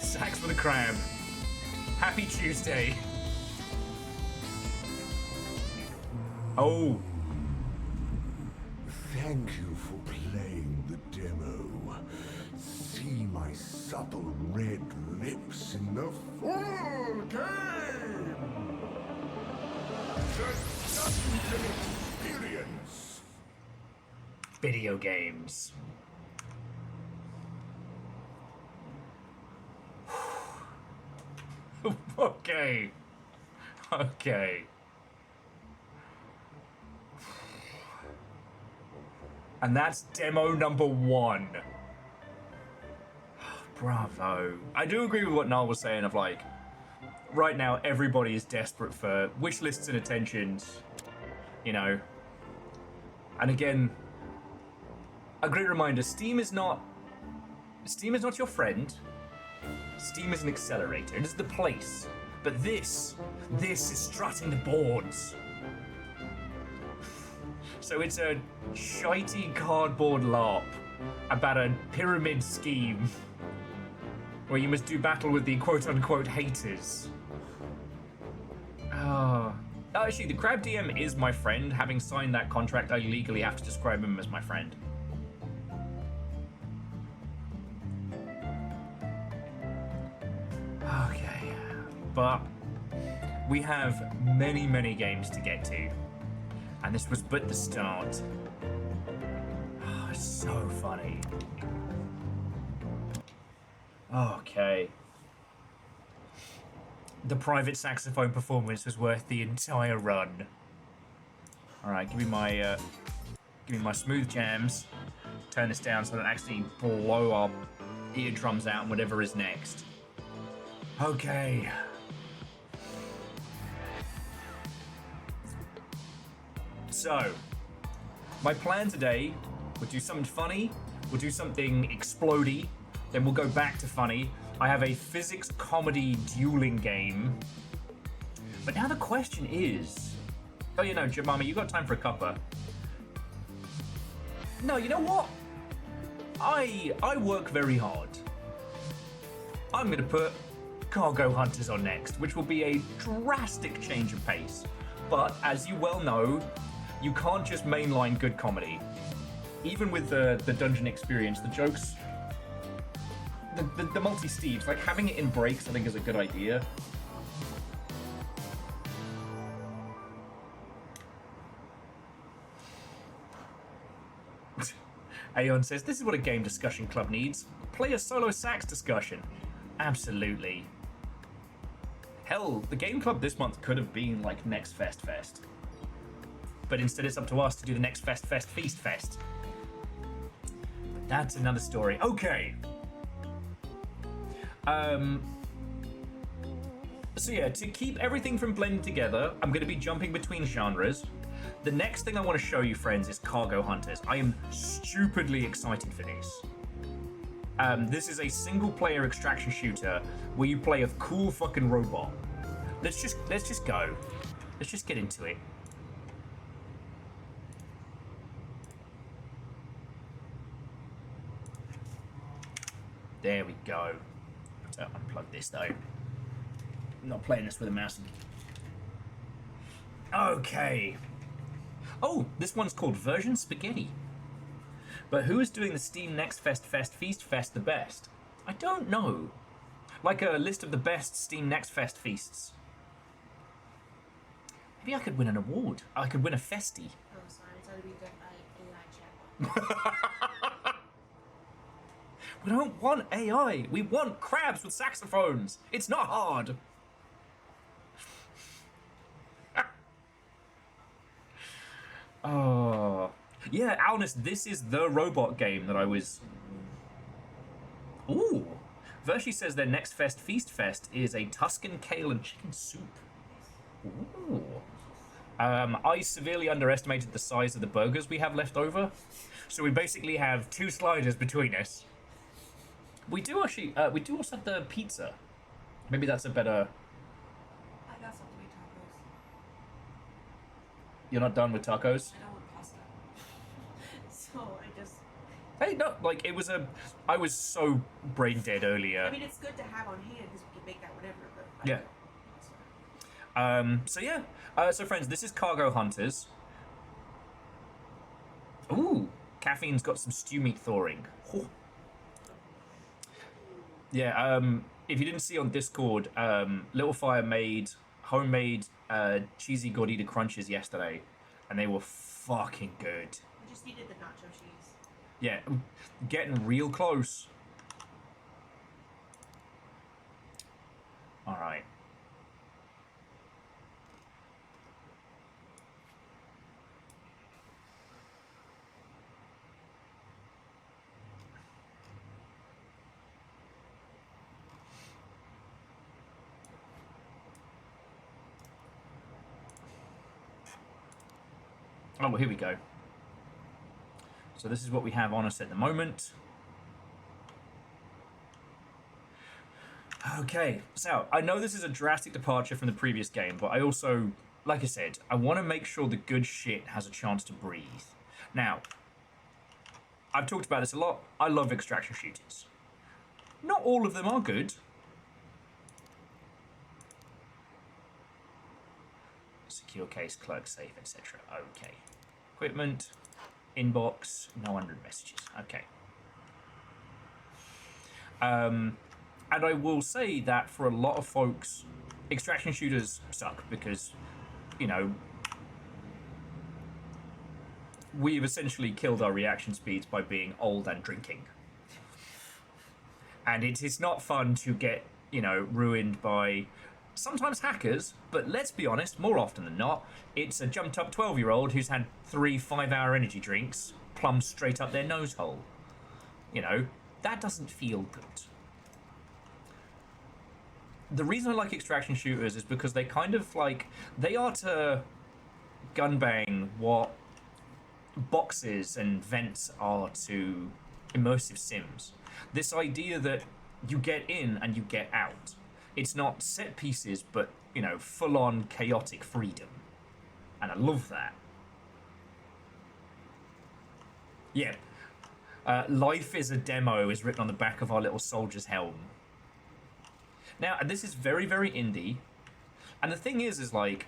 Sax for the crab. Happy Tuesday. Oh. Thank you for playing the demo. See my supple red lips in the full game! The dungeon experience! Video games. Okay. Okay. And that's demo number 1. Bravo. I do agree with what Niall was saying of like, right now everybody is desperate for wish lists and attentions, you know. And again, a great reminder, Steam is not your friend. Steam is an accelerator. It is the place. But this is strutting the boards. So it's a shitey cardboard LARP about a pyramid scheme where you must do battle with the quote-unquote haters. Actually, the Crab DM is my friend. Having signed that contract, I legally have to describe him as my friend. Okay, but we have many, many games to get to, and this was but the start. Oh, it's so funny. Okay. The private saxophone performance was worth the entire run. All right, give me my smooth jams. Turn this down so I don't actually blow our eardrums out and whatever is next. Okay. So, my plan today, we'll do something funny, we'll do something explodey, then we'll go back to funny. I have a physics comedy dueling game. But now the question is... Oh, you know, Jemima, you got time for a cuppa? No, you know what? I work very hard. I'm going to put Cargo Hunters on next, which will be a drastic change of pace. But, as you well know, you can't just mainline good comedy. Even with the dungeon experience, the jokes... The multi-steves, like having it in breaks, I think is a good idea. Aeon says, this is what a game discussion club needs. Play a solo sax discussion. Absolutely. Hell, the game club this month could have been like Next Fest Fest. But instead it's up to us to do the Next Fest Fest Feast Fest. But that's another story. Okay. So yeah, to keep everything from blending together, I'm going to be jumping between genres. The next thing I want to show you, friends, is Cargo Hunters. I am stupidly excited for this. This is a single-player extraction shooter where you play a cool fucking robot. Let's just go. Let's just get into it. There we go. So unplug this though. I'm not playing this with a mouse. Okay. Oh, this one's called Version Spaghetti. But who is doing the Steam Next Fest Feast Fest the best? I don't know. Like a list of the best Steam Next Fest feasts. Maybe I could win an award. I could win a festy. Oh, sorry. I thought it'd be done by AI chatbot. We don't want AI. We want crabs with saxophones. It's not hard. Oh. Yeah, Alnus, this is the robot game that I was... Ooh. Vershi says their next Feast Fest is a Tuscan kale and chicken soup. Ooh. I severely underestimated the size of the burgers we have left over. So we basically have 2 sliders between us. We do actually, we do also have the pizza. Maybe that's a better... I got some sweet tacos. You're not done with tacos? I don't want pasta. So I just... Hey, no, like, it was a... I was so brain dead earlier. I mean, it's good to have on hand because we can make that whenever, but... Yeah. So yeah. So friends, this is Cargo Hunters. Ooh, caffeine's got some stew meat thawing. Oh. Yeah, if you didn't see on Discord, Little Fire made homemade cheesy gordita crunches yesterday, and they were fucking good. We just needed the nacho cheese. Yeah, getting real close. All right. Oh, well, here we go. So this is what we have on us at the moment. Okay, so I know this is a drastic departure from the previous game, but I also, like I said, I want to make sure the good shit has a chance to breathe. Now, I've talked about this a lot. I love extraction shooters. Not all of them are good. Secure case, clerk safe, etc. Okay. Equipment, inbox, no unread messages. Okay. And I will say that for a lot of folks, extraction shooters suck because, you know, we've essentially killed our reaction speeds by being old and drinking. And it is not fun to get, you know, ruined by sometimes hackers, but let's be honest, more often than not, it's a jumped up 12-year-old who's had 3 5-hour energy drinks plumbed straight up their nose hole. You know, that doesn't feel good. The reason I like extraction shooters is because they kind of like, they are to gunbang what boxes and vents are to immersive sims. This idea that you get in and you get out. It's not set pieces, but, you know, full-on chaotic freedom. And I love that. Yeah. Life is a demo is written on the back of our little soldier's helm. Now, and this is very, very indie. And the thing is like...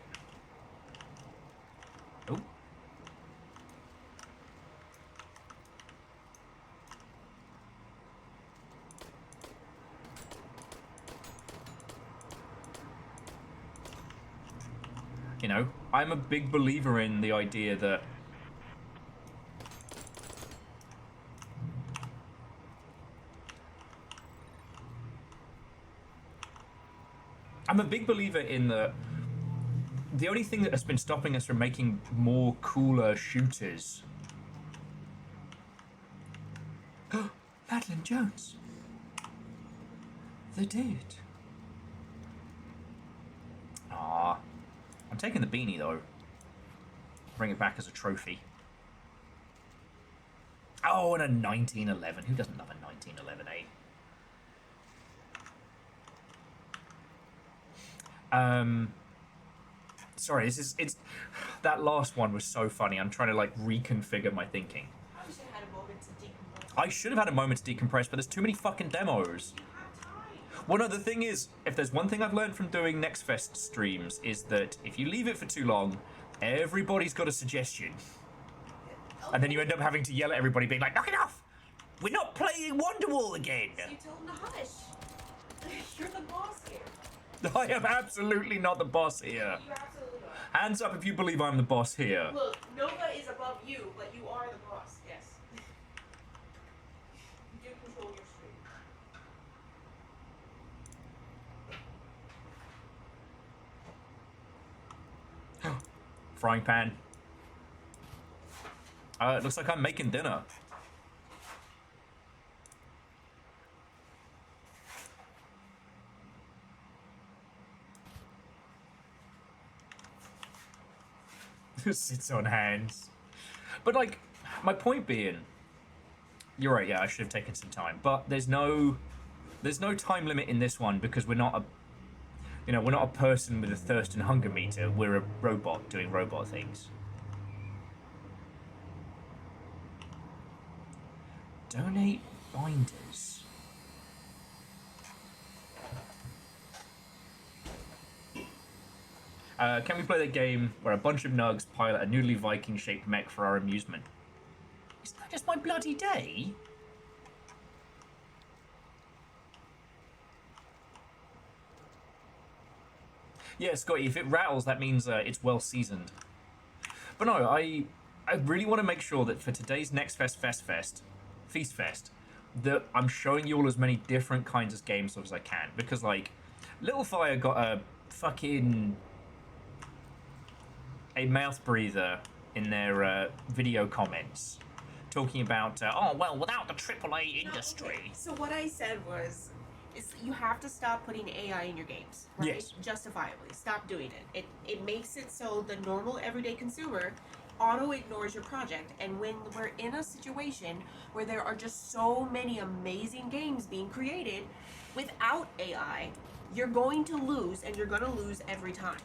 Oh. You know, I'm a big believer in the idea that the only thing that has been stopping us from making more cooler shooters. Madeline Jones. The dude. Ah. I'm taking the beanie though. Bring it back as a trophy. Oh, and a 1911. Who doesn't love a 1911, eh? Sorry, it's that last one was so funny. I'm trying to like reconfigure my thinking. I wish I had a moment to decompress. I should have had a moment to decompress, but there's too many fucking demos. Well, no, the thing is, if there's one thing I've learned from doing Next Fest streams, is that if you leave it for too long, everybody's got a suggestion. And then you end up having to yell at everybody, being like, knock it off! We're not playing Wonderwall again! So you tell them to hush. You're the boss here. I am absolutely not the boss here. You absolutely are. Hands up if you believe I'm the boss here. Look, Nova is above you, but you are the boss, yes. You do control your stream. Frying pan. It looks like I'm making dinner. Sits on hands. But like, my point being, you're right, yeah, I should have taken some time. But there's no time limit in this one because we're not we're not a person with a thirst and hunger meter. We're a robot doing robot things. Donate binders. Can we play that game where a bunch of nugs pilot a noodly Viking-shaped mech for our amusement? Isn't that just my bloody day? Yeah, Scotty, if it rattles, that means it's well seasoned. But no, I really want to make sure that for today's Next Fest Feast Fest, that I'm showing you all as many different kinds of games as I can. Because, like, Little Fire got a fucking... a mouth breather in their video comments. Talking about, oh, well, without the AAA industry. No, okay. So what I said was, is you have to stop putting AI in your games, right? Yes. Justifiably. Stop doing it. It makes it so the normal everyday consumer auto-ignores your project. And when we're in a situation where there are just so many amazing games being created without AI, you're going to lose, and you're going to lose every time.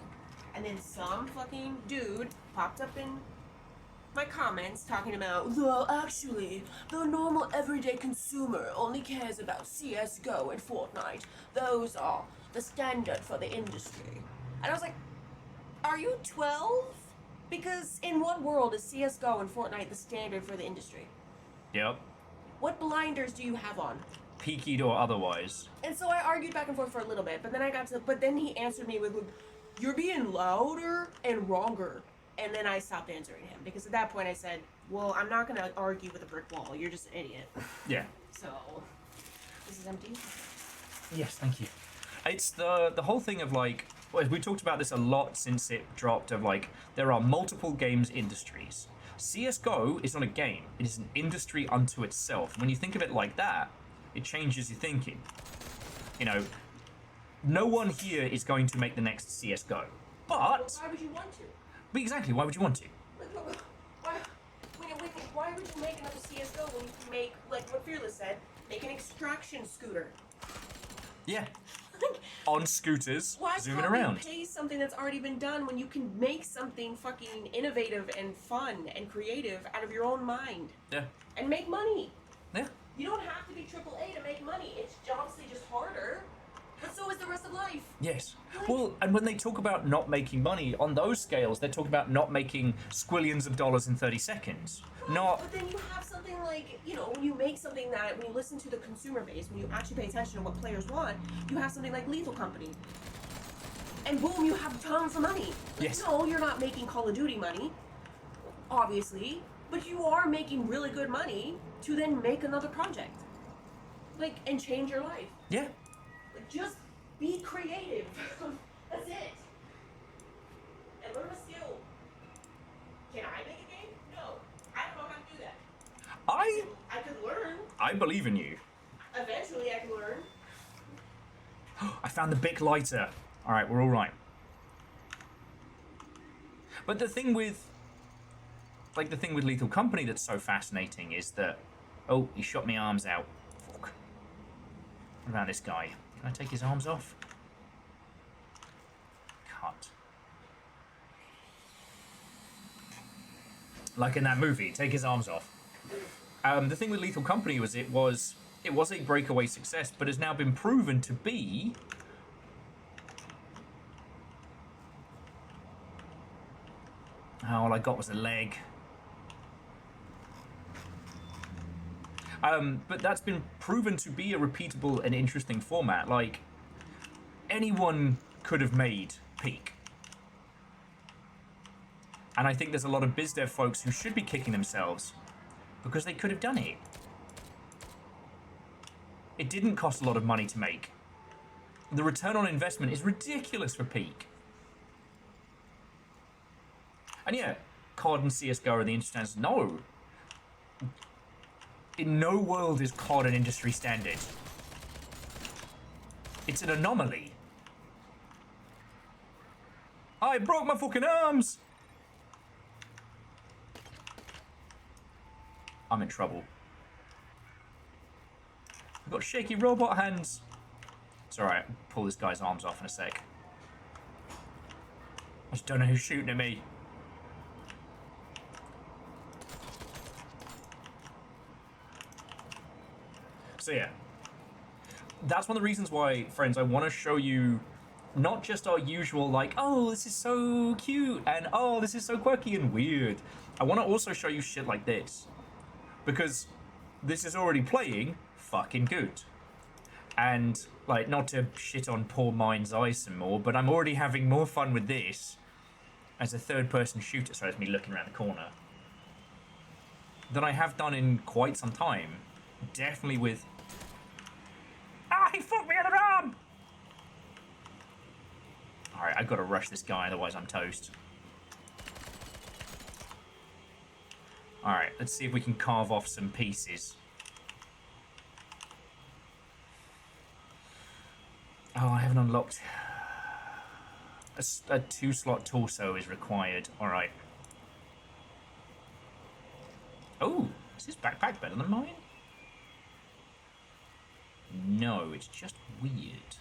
And then some fucking dude popped up in my comments talking about, well, actually, the normal everyday consumer only cares about CSGO and Fortnite. Those are the standard for the industry. And I was like, are you 12? Because in what world is CSGO and Fortnite the standard for the industry? Yep. What blinders do you have on? Peakied or otherwise. And so I argued back and forth for a little bit, but then he answered me with, you're being louder and wronger. And then I stopped answering him because at that point I said, well, I'm not going to argue with a brick wall. You're just an idiot. Yeah. So, this is empty. Yes, thank you. It's the whole thing of like, well, we talked about this a lot since it dropped, of like, there are multiple games industries. CSGO is not a game. It is an industry unto itself. When you think of it like that, it changes your thinking. You know, no one here is going to make the next CSGO. But... why would you want to? But exactly, why would you want to? Why would you make another CSGO when you can make, like what Fearless said, make an extraction scooter? Yeah. On scooters, Why zooming can't around. you pay something that's already been done when you can make something fucking innovative and fun and creative out of your own mind? Yeah. And make money. Yeah. You don't have to be AAA to make money. It's obviously just harder. But so is the rest of life. Yes. Well, and when they talk about not making money, on those scales, they're talking about not making squillions of dollars in 30 seconds. Right, Not... But then you have something like, you know, when you make something that, when you listen to the consumer base, when you actually pay attention to what players want, you have something like Lethal Company. And boom, you have tons of money. Like, yes. No, you're not making Call of Duty money, obviously, but you are making really good money to then make another project. Like, and change your life. Yeah. Just be creative. That's it. And learn a skill. Can I make a game? No. I don't know how to do that. I could learn. I believe in you. Eventually I can learn. I found the Bic lighter. Alright, we're alright. But the thing with like, the thing with Lethal Company that's so fascinating is that... Oh, he shot my arms out. Fuck. What about this guy? Can I take his arms off? Cut. Like in that movie, take his arms off. The thing with Lethal Company was it was a breakaway success, but has now been proven to be... Oh, all I got was a leg. But that's been proven to be a repeatable and interesting format. Like, anyone could have made Peak. And I think there's a lot of biz dev folks who should be kicking themselves because they could have done it. It didn't cost a lot of money to make. The return on investment is ridiculous for Peak. And yeah, COD and CSGO are the industry standards. No. In no world is COD an industry standard. It's an anomaly. I broke my fucking arms! I'm in trouble. I've got shaky robot hands. It's alright, pull this guy's arms off in a sec. I just don't know who's shooting at me. So yeah, that's one of the reasons why, friends, I want to show you not just our usual, like, oh, this is so cute, and oh, this is so quirky and weird. I want to also show you shit like this. Because this is already playing fucking good. And, like, not to shit on poor Mind's Eye some more, but I'm already having more fun with this as a third-person shooter, sorry, it's me looking around the corner, than I have done in quite some time. Definitely with... Ah, he fucked me in the arm! Alright, I've got to rush this guy, otherwise I'm toast. Alright, let's see if we can carve off some pieces. Oh, I haven't unlocked... A 2-slot torso is required. Alright. Oh, is his backpack better than mine? No, it's just weird.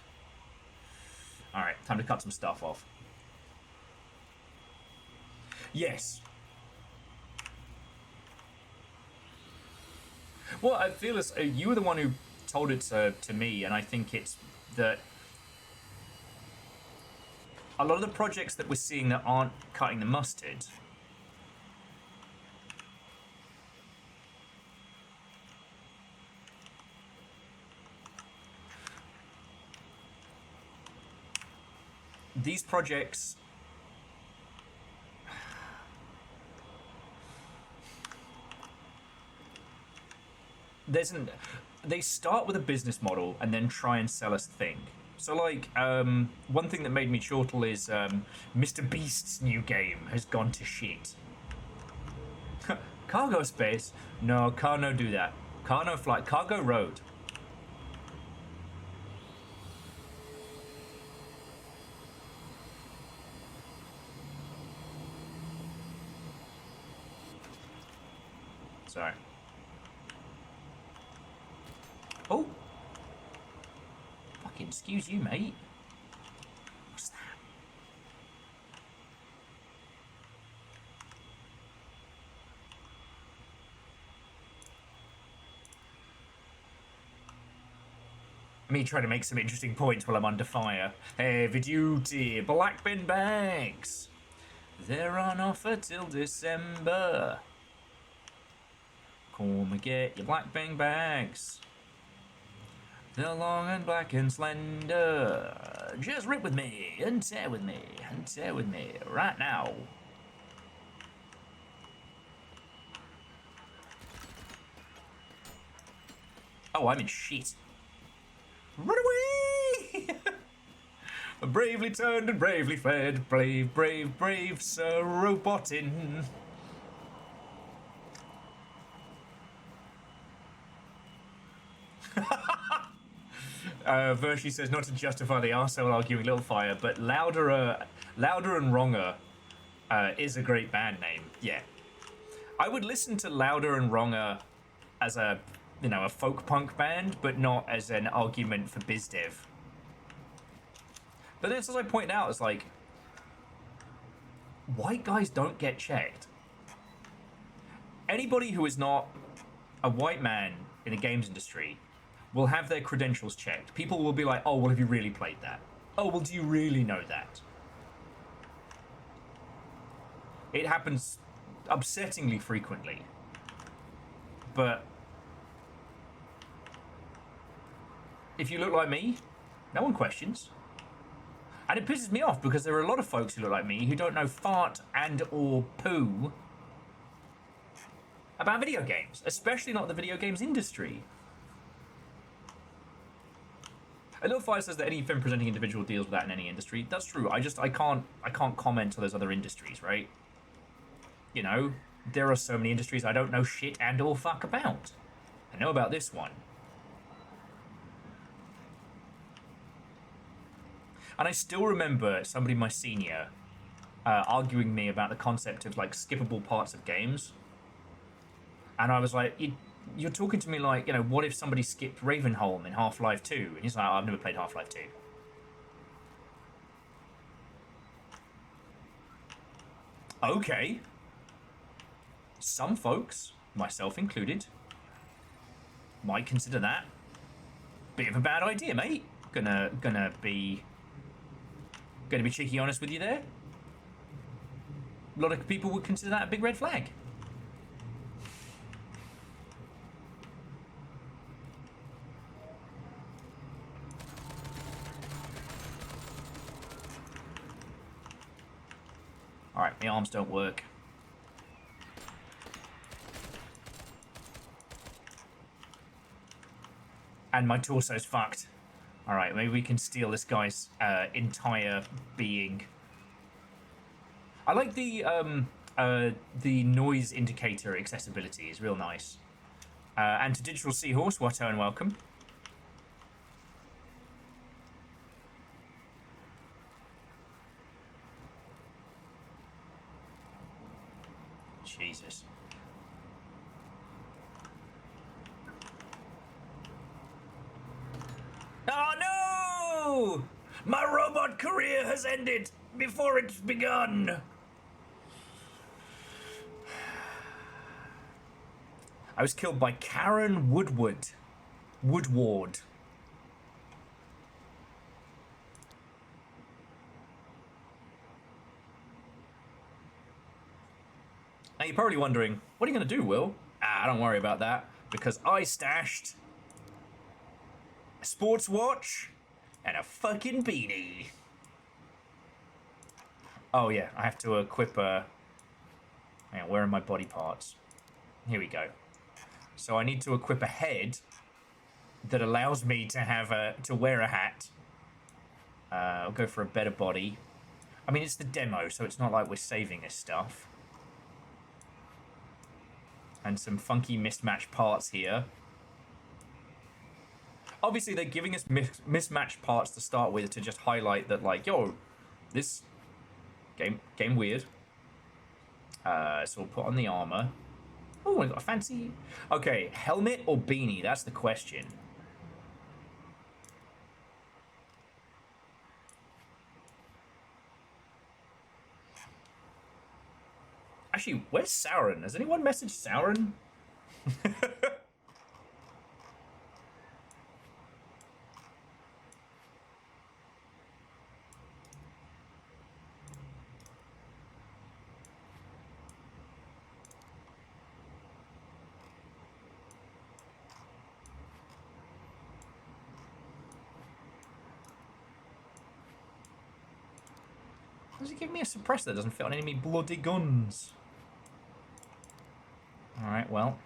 Alright, time to cut some stuff off. Yes. Well, I feel as you were the one who told it to me, and I think it's that a lot of the projects that we're seeing that aren't cutting the mustard these projects they start with a business model and then try and sell us a thing. So, like, one thing that made me chortle is Mr. Beast's new game has gone to shit. Cargo space? No, car no do that. Car no flight. Cargo road. Sorry. Oh! Fucking excuse you, mate. What's that? Me trying to make some interesting points while I'm under fire. Heavy duty black bin bags. They're on offer till December. Come and get your black bin bags. They're long and black and slender. Just rip with me and tear with me and tear with me right now. Oh, I'm in shit. Run away! Bravely turned and bravely fled. Brave, brave, brave Sir Robotin. Vershi says, not to justify the arsehole arguing Little Fire, but Louder and Wronger is a great band name. Yeah. I would listen to Louder and Wronger as a, you know, a folk punk band, but not as an argument for BizDev. But then, as I pointed out, it's like, white guys don't get checked. Anybody who is not a white man in the games industry will have their credentials checked. People will be like, oh, well, have you really played that? Oh, well, do you really know that? It happens upsettingly frequently. But if you look like me, no one questions. And it pisses me off because there are a lot of folks who look like me who don't know fart and or poo about video games, especially not the video games industry. A Little Fire says that any film presenting individual deals with that in any industry. That's true. I can't comment on those other industries, right? You know, there are so many industries I don't know shit and or fuck about. I know about this one. And I still remember somebody, my senior, arguing me about the concept of like skippable parts of games. And I was like, you're talking to me like, you know, what if somebody skipped Ravenholm in Half-Life 2? And he's like, oh, I've never played Half-Life 2. Okay. Some folks, myself included, might consider that bit of a bad idea, mate. Gonna be cheeky honest with you there. A lot of people would consider that a big red flag. Alright, my arms don't work. And my torso's fucked. Alright, maybe we can steal this guy's entire being. I like the noise indicator accessibility is real nice. And to Digital Seahorse, Watto and welcome. Jesus. Oh no! My robot career has ended before it's begun. I was killed by Karen Woodward. Now you're probably wondering, what are you going to do, Will? Don't worry about that, because I stashed a sports watch and a fucking beanie. Oh yeah, I have to equip hang on, where are my body parts? Here we go. So I need to equip a head that allows me to have to wear a hat. I'll go for a better body. I mean, it's the demo, so it's not like we're saving this stuff. And some funky mismatched parts here. Obviously, they're giving us mismatched parts to start with to just highlight that, like, yo, this game weird. So we'll put on the armor. Oh, I got a fancy... Okay, helmet or beanie? That's the question. Actually, where's Sauron? Has anyone messaged Sauron? Does it give me a suppressor that doesn't fit on any of me bloody guns? Alright, well.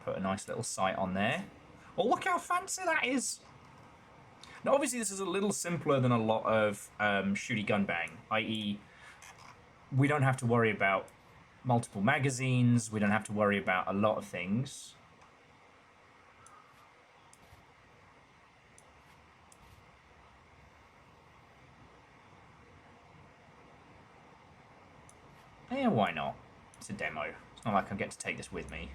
Put a nice little sight on there. Oh, look how fancy that is! Now, obviously, this is a little simpler than a lot of shooty gun bang, i.e., we don't have to worry about multiple magazines, we don't have to worry about a lot of things. Yeah, why not? It's a demo. It's not like I get to take this with me.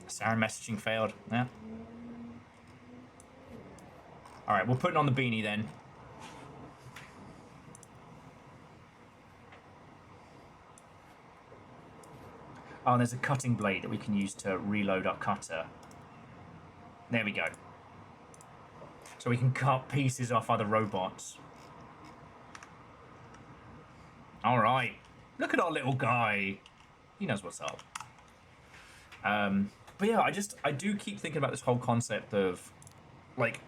Siren messaging failed. Yeah. Alright, we're putting on the beanie then. Oh, and there's a cutting blade that we can use to reload our cutter. There we go. So we can cut pieces off other robots. Alright. Look at our little guy. He knows what's up. But yeah, I do keep thinking about this whole concept of, like,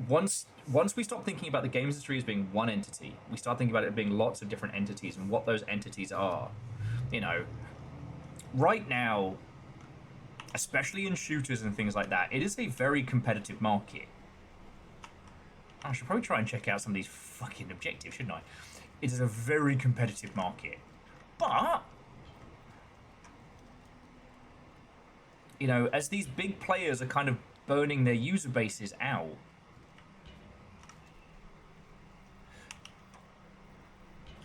once we stop thinking about the games industry as being one entity, we start thinking about it being lots of different entities and what those entities are. You know, right now, especially in shooters and things like that, it is a very competitive market. I should probably try and check out some of these fucking objectives, shouldn't I? It is a very competitive market. But, you know, as these big players are kind of burning their user bases out,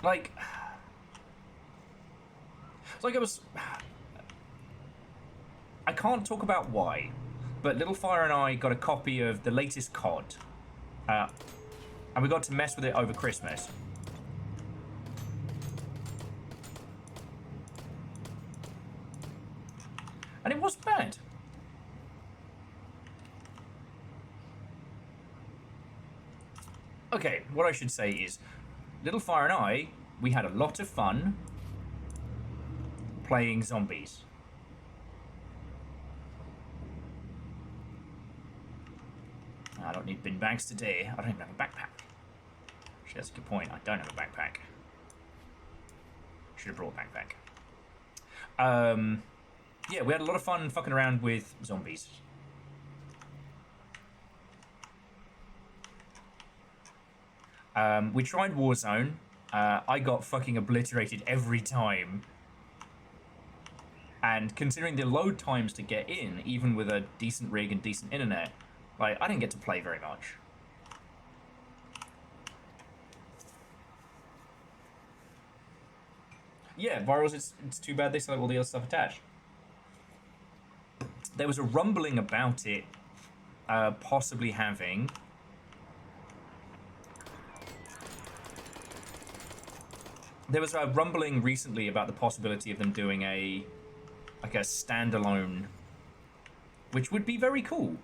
like, it's like it was... I can't talk about why, but Little Fire and I got a copy of the latest COD, and we got to mess with it over Christmas. And it wasn't bad. Okay, what I should say is, Little Fire and I, we had a lot of fun playing zombies. I don't need bin bags today. I don't even have a backpack. Actually, that's a good point. I don't have a backpack. Should have brought a backpack. Yeah, we had a lot of fun fucking around with zombies. We tried Warzone. I got fucking obliterated every time. And considering the load times to get in, even with a decent rig and decent internet, like, I didn't get to play very much. Yeah, virals, it's too bad they still have all the other stuff attached. There was a rumbling about it possibly having... There was a rumbling recently about the possibility of them doing a standalone, which would be very cool.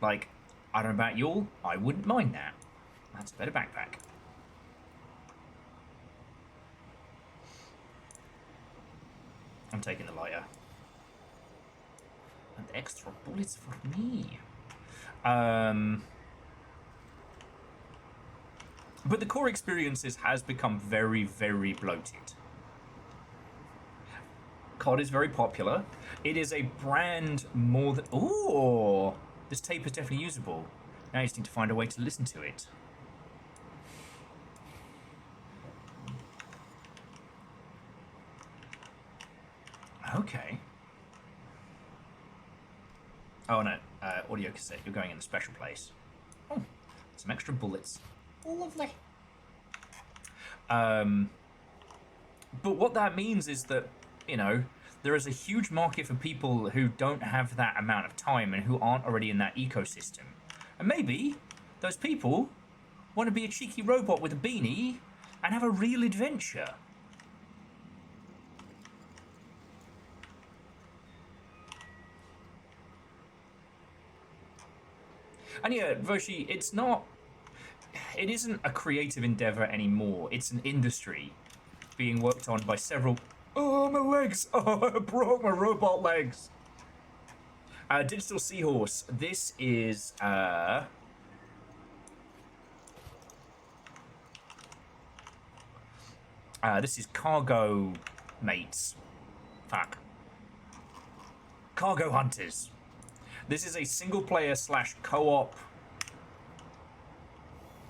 Like, I don't know about y'all, I wouldn't mind that. That's a better backpack. I'm taking the lighter. And extra bullets for me. But the core experiences has become very, very bloated. COD is very popular. It is a brand more than... Ooh! This tape is definitely usable. Now you just need to find a way to listen to it. Okay. Oh no, audio cassette. You're going in the special place. Oh, some extra bullets. Lovely. But what that means is that, you know, there is a huge market for people who don't have that amount of time and who aren't already in that ecosystem. And maybe those people want to be a cheeky robot with a beanie and have a real adventure. And yeah, Voshi, it isn't a creative endeavor anymore. It's an industry being worked on by several... Oh, my legs! Oh, I broke my robot legs! Digital Seahorse. This is, this is Cargo Mates. Fuck. Cargo Hunters. This is a single-player / co-op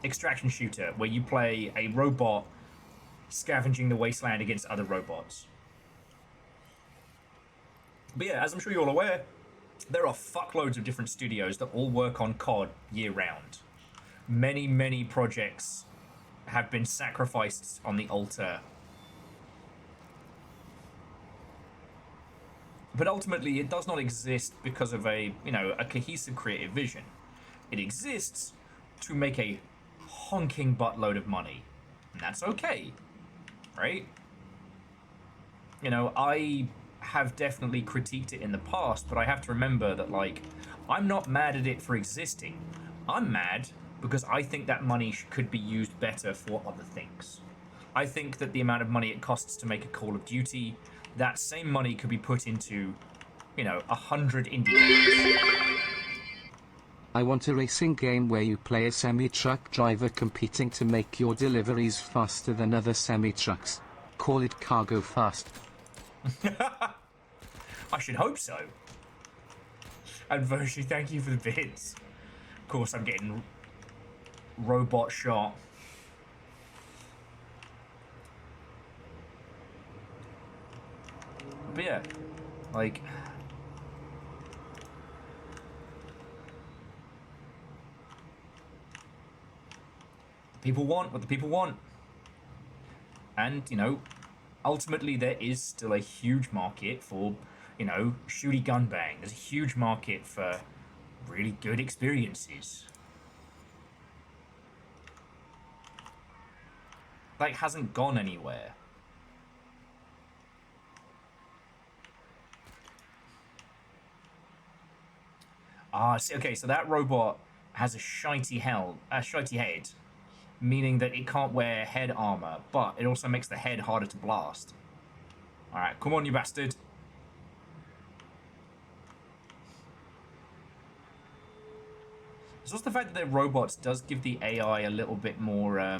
extraction shooter where you play a robot scavenging the wasteland against other robots. But yeah, as I'm sure you're all aware, there are fuckloads of different studios that all work on COD year round. Many, many projects have been sacrificed on the altar. But ultimately, it does not exist because of a cohesive creative vision. It exists to make a honking buttload of money. And that's okay, right? You know, I have definitely critiqued it in the past, but I have to remember that, like, I'm not mad at it for existing. I'm mad because I think that money could be used better for other things. I think that the amount of money it costs to make a Call of Duty, that same money could be put into, 100 indie games. I want a racing game where you play a semi-truck driver competing to make your deliveries faster than other semi-trucks. Call it Cargo Fast. I should hope so. And Virtue, thank you for the bits. Of course, I'm getting robot shot. But yeah, like... people want what the people want. And, ultimately there is still a huge market for, shooty gun bang. There's a huge market for really good experiences. That hasn't gone anywhere. Okay, so that robot has a shitey head, meaning that it can't wear head armor, but it also makes the head harder to blast. Alright, come on, you bastard. It's also the fact that they're robots does give the AI a little bit more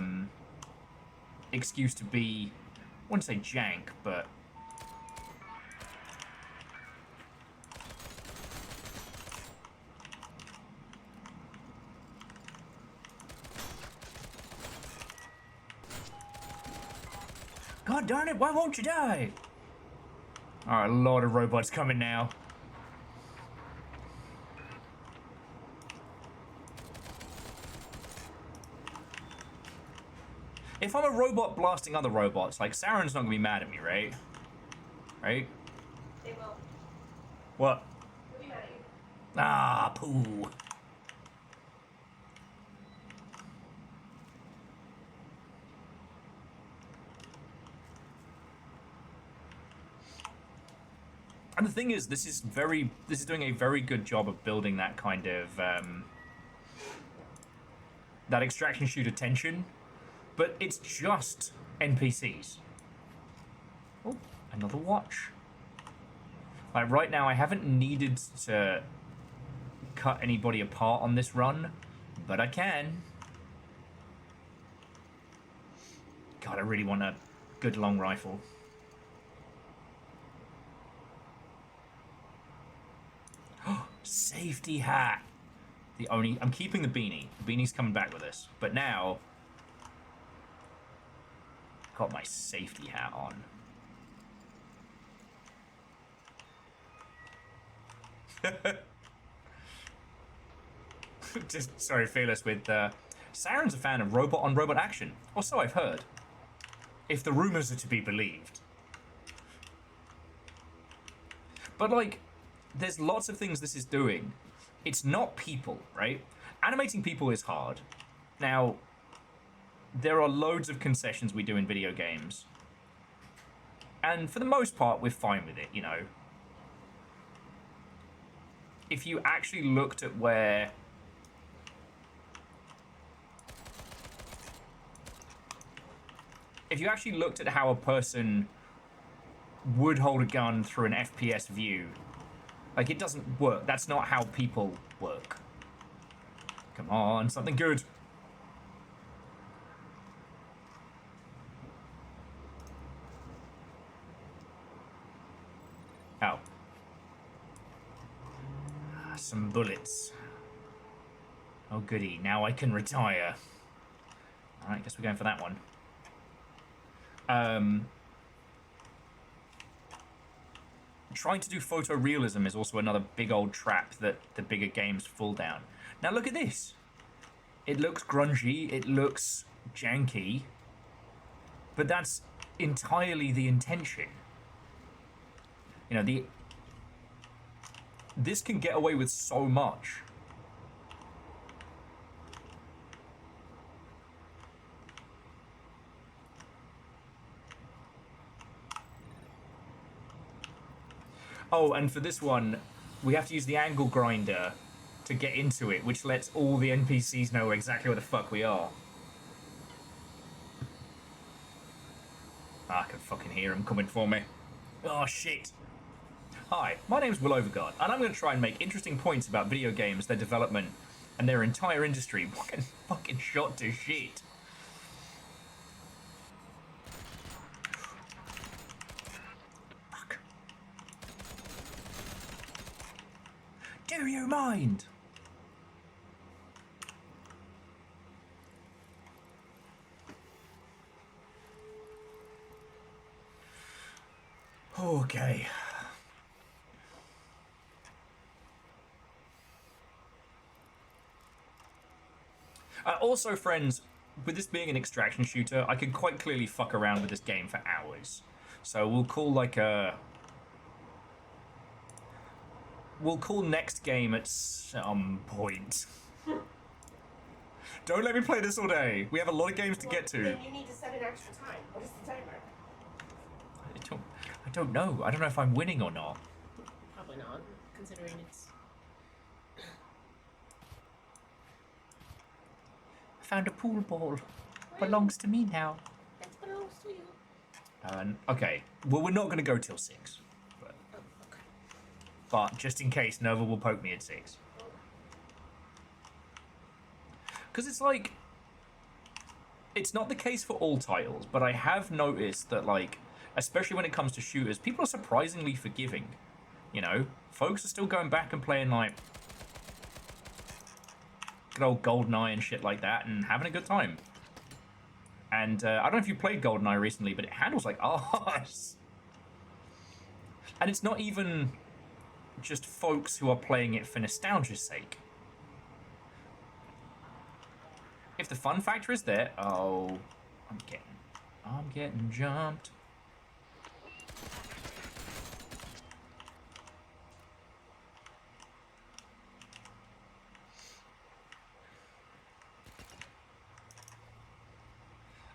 excuse to be, I wouldn't say jank, but... God darn it, why won't you die? Alright, a lot of robots coming now. If I'm a robot blasting other robots, like, Saren's not gonna be mad at me, right? Right? They will. What? They'll be mad at you. Ah, poo. And the thing is, this is doing a very good job of building that kind of, that extraction shooter tension, but it's just NPCs. Oh, another watch. Like, right now, I haven't needed to cut anybody apart on this run, but I can. God, I really want a good long rifle. Safety hat. I'm keeping the beanie. The beanie's coming back with us. But now, got my safety hat on. Just sorry, Fearless with Saren's a fan of robot on robot action, or so I've heard. If the rumors are to be believed. But like, there's lots of things this is doing. It's not people, right? Animating people is hard. Now, there are loads of concessions we do in video games. And for the most part, we're fine with it, If you actually looked at where... If you actually looked at how a person would hold a gun through an FPS view, like, it doesn't work. That's not how people work. Come on, something good. Oh. Some bullets. Oh, goody. Now I can retire. Alright, guess we're going for that one. trying to do photorealism is also another big old trap that the bigger games fall down. Now look at this. It looks grungy, it looks janky, but that's entirely the intention. You know, this can get away with so much. Oh, and for this one, we have to use the angle grinder to get into it, which lets all the NPCs know exactly where the fuck we are. I can fucking hear him coming for me. Oh, shit. Hi, my name's Will Overguard, and I'm going to try and make interesting points about video games, their development, and their entire industry. Fucking shot to shit. Fuck. Do you mind? Okay. Also, friends, with this being an extraction shooter, I could quite clearly fuck around with this game for hours. So we'll call like a... We'll call next game at some point. Don't let me play this all day. We have a lot of games to get to. Then you need to set an extra time. What is the timer? I don't know. I don't know if I'm winning or not. Probably not, considering it's... I found a pool ball. Belongs to me now. That belongs to you. Okay. Well, we're not going to go till 6. But just in case, Nova will poke me at 6. Because it's like... It's not the case for all titles, but I have noticed that, like, especially when it comes to shooters, people are surprisingly forgiving. You know? Folks are still going back and playing, like, good old GoldenEye and shit like that and having a good time. And I don't know if you played GoldenEye recently, but it handles like arse. And it's not even just folks who are playing it for nostalgia's sake. If the fun factor is there, oh, I'm getting jumped.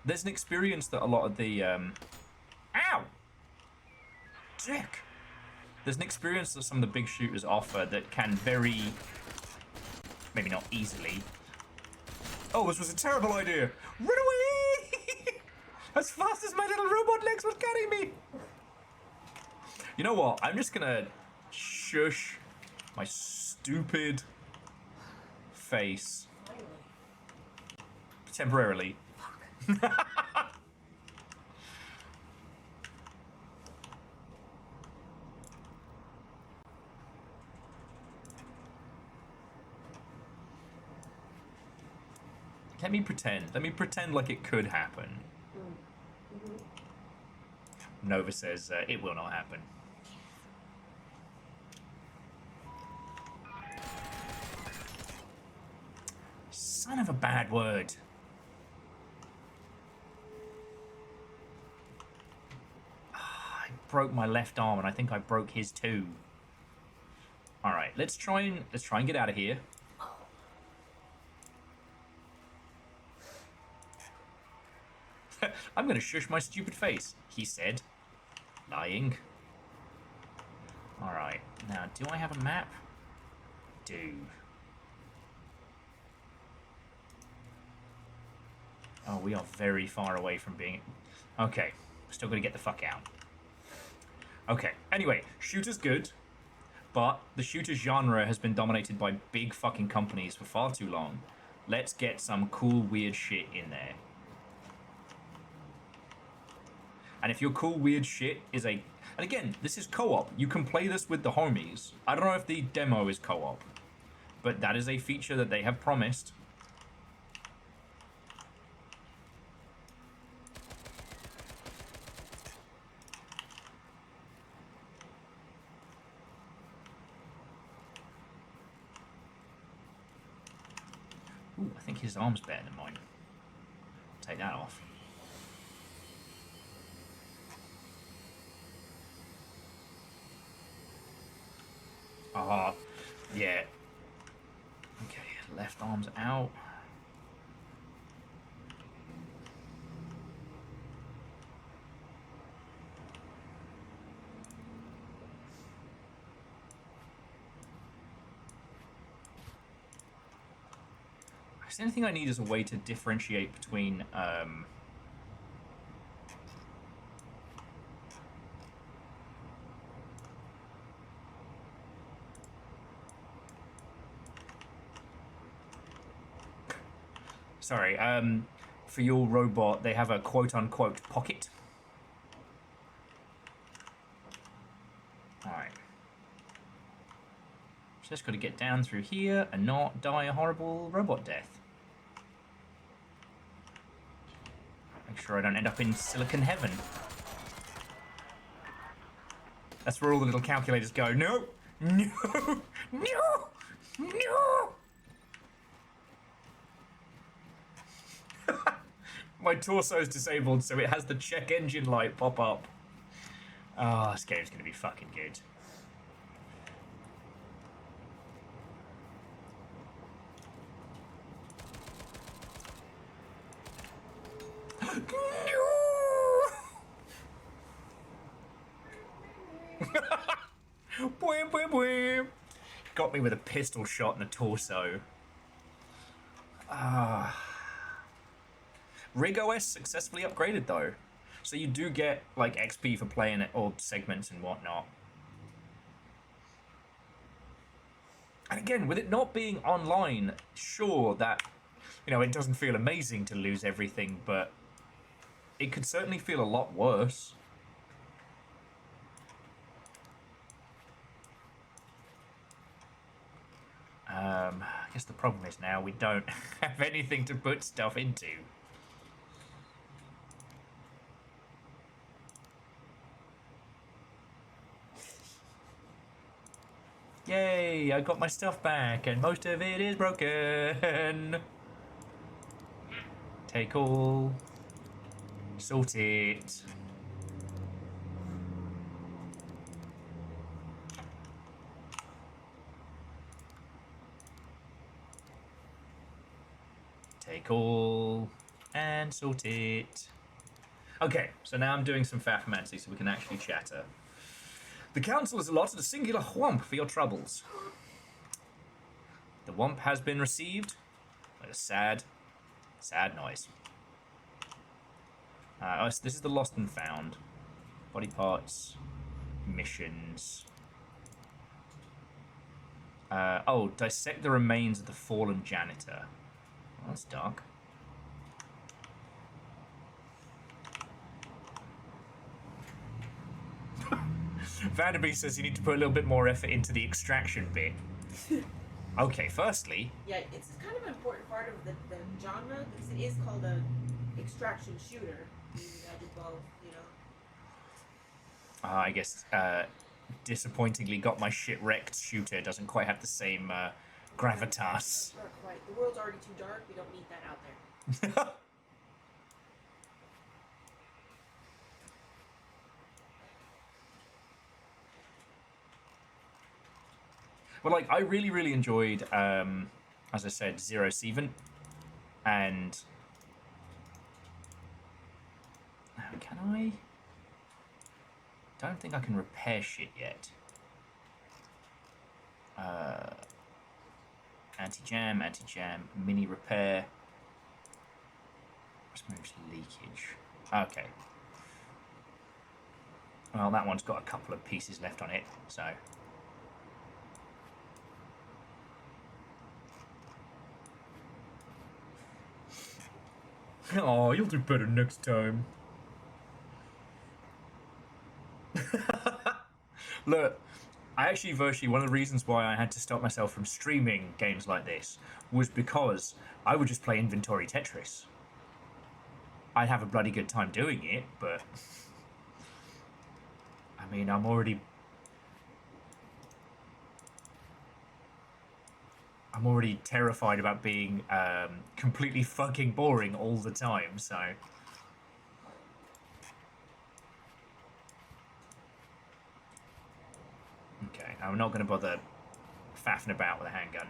There's an experience that a lot of the, ow! Dick! There's an experience that some of the big shooters offer that can very, maybe not easily. Oh, this was a terrible idea! Run away! As fast as my little robot legs would carry me! You know what? I'm just gonna shush my stupid face. Temporarily. Let me pretend. Let me pretend like it could happen. Nova says it will not happen. Son of a bad word. I broke my left arm, and I think I broke his too. All right, let's try and get out of here. I'm gonna shush my stupid face, he said. Lying. Alright, now do I have a map? Do. Oh, we are very far away from being... Okay, still gonna get the fuck out. Okay, anyway, shooter's good, but the shooter genre has been dominated by big fucking companies for far too long. Let's get some cool, weird shit in there. And if your cool, weird shit is a... And again, this is co-op. You can play this with the homies. I don't know if the demo is co-op, but that is a feature that they have promised. Ooh, I think his arm's better than mine. Take that off. Ah, yeah. Okay, left arm's out. The only thing I need is a way to differentiate between sorry, for your robot, they have a quote-unquote pocket. Alright. Just got to get down through here and not die a horrible robot death. Make sure I don't end up in silicon heaven. That's where all the little calculators go. No! No! No! No! My torso's disabled, so it has the check engine light pop up. Oh, this game's gonna be fucking good. Boing, boing, boing. Got me with a pistol shot in the torso. Rig OS successfully upgraded though. So you do get like XP for playing it, or segments and whatnot. And again, with it not being online, sure that, you know, it doesn't feel amazing to lose everything, but it could certainly feel a lot worse. I guess the problem is now we don't have anything to put stuff into. Yay, I got my stuff back, and most of it is broken. Take all. Sort it. Take all. And sort it. Okay, so now I'm doing some Fafamancy so we can actually chatter. The council has allotted a singular whomp for your troubles. The whomp has been received with a sad, sad noise. So this is the lost and found. Body parts, missions. Oh, dissect the remains of the fallen janitor. Well, that's dark. Vanderby says you need to put a little bit more effort into the extraction bit. Okay, firstly... Yeah, it's kind of an important part of the genre, because it is called a extraction shooter. You gotta do both, you know? I guess, disappointingly got my shit wrecked shooter doesn't quite have the same, gravitas. Not quite. The world's already too dark, we don't need that out there. But like, I really, really enjoyed, as I said, Zero Seven, and can I? Don't think I can repair shit yet. Anti-jam, mini repair. Removes leakage. Okay. Well, that one's got a couple of pieces left on it, so. Oh, you'll do better next time. Look, I actually, virtually, one of the reasons why I had to stop myself from streaming games like this was because I would just play inventory Tetris. I'd have a bloody good time doing it, but I mean, I'm already I'm already terrified about being completely fucking boring all the time, so... Okay, I'm not going to bother faffing about with a handgun.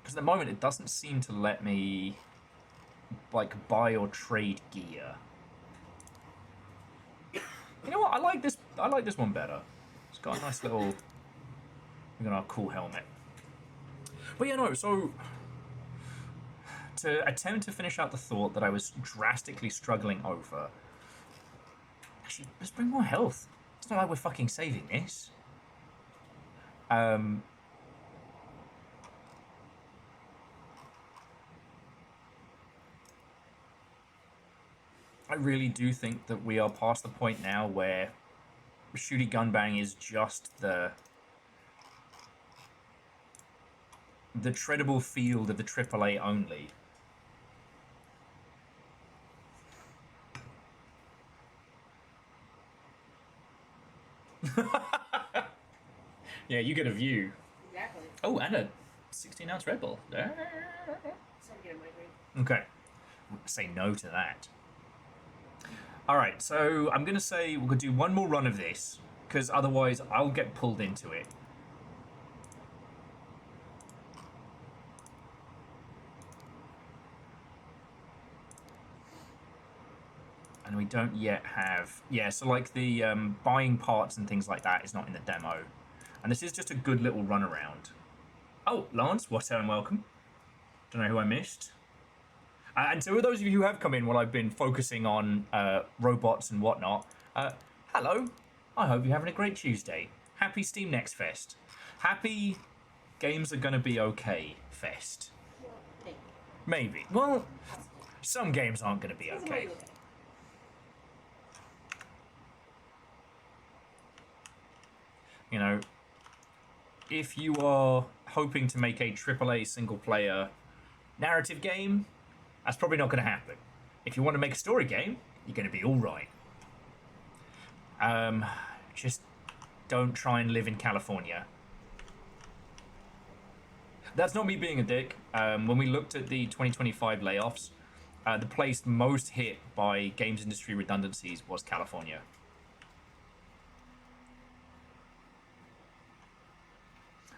Because at the moment it doesn't seem to let me, like, buy or trade gear. You know what? I like this one better. It's got a nice little... We've got our cool helmet. But yeah, no, so... To attempt to finish out the thought that I was drastically struggling over... Actually, let's bring more health. It's not like we're fucking saving this. I really do think that we are past the point now where shooty gun bang is just the treadable field of the AAA only. Yeah, you get a view. Exactly. Oh, and a 16-ounce Red Bull. So I'm getting my Okay. Say no to that. Alright, so I'm going to say we're going to do one more run of this, because otherwise I'll get pulled into it. And we don't yet have... Yeah, so like the buying parts and things like that is not in the demo. And this is just a good little run around. Oh, Lance, and welcome. Don't know who I missed. And to those of you who have come in while I've been focusing on robots and whatnot, hello. I hope you're having a great Tuesday. Happy Steam Next Fest. Happy Games Are Gonna Be Okay Fest. Maybe. Well, some games aren't gonna be okay. You know, if you are hoping to make a AAA single-player narrative game, that's probably not going to happen. If you want to make a story game, you're going to be all right. Just don't try and live in California. That's not me being a dick. When we looked at the 2025 layoffs, the place most hit by games industry redundancies was California.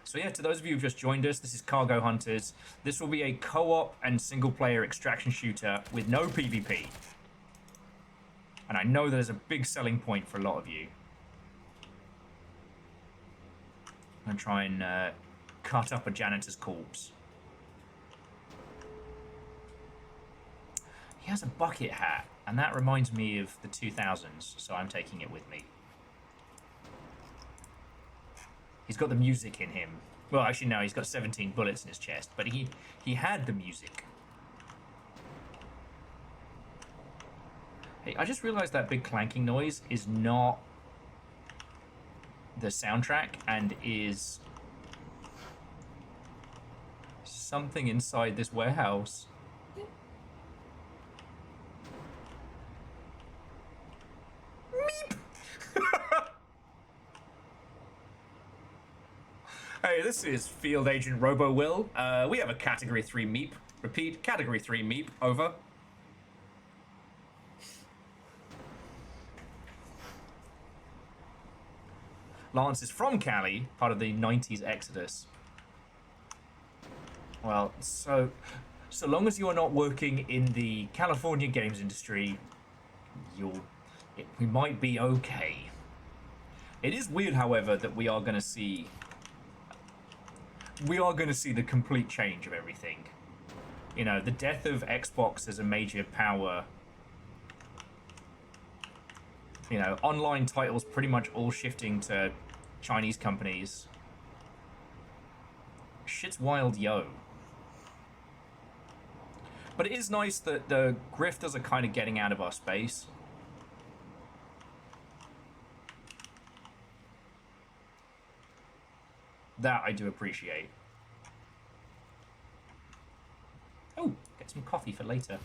So yeah, to those of you who've just joined us, this is Cargo Hunters. This will be a co-op and single-player extraction shooter with no PvP. And I know that is a big selling point for a lot of you. I'm going to try and cut up a janitor's corpse. He has a bucket hat, and that reminds me of the 2000s, so I'm taking it with me. He's got the music in him. Well, actually, no, he's got 17 bullets in his chest, but he had the music. Hey, I just realized that big clanking noise is not the soundtrack and is something inside this warehouse. Meep! Hey, this is Field Agent Robo Will. We have a Category 3 Meep. Repeat, Category 3 Meep. Over. Lance is from Cali, part of the 90s exodus. Well, so long as you are not working in the California games industry, we might be okay. It is weird, however, that we are going to see the complete change of everything. You know, the death of Xbox as a major power. You know, online titles pretty much all shifting to Chinese companies. Shit's wild, yo. But it is nice that the grifters are kind of getting out of our space. That I do appreciate. Oh, get some coffee for later.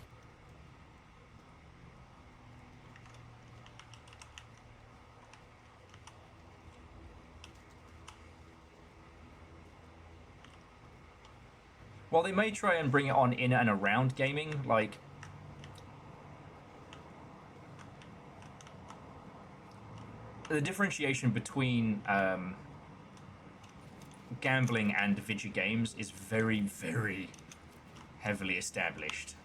While they may try and bring it on in and around gaming, like... the differentiation between gambling and video games is very, very heavily established.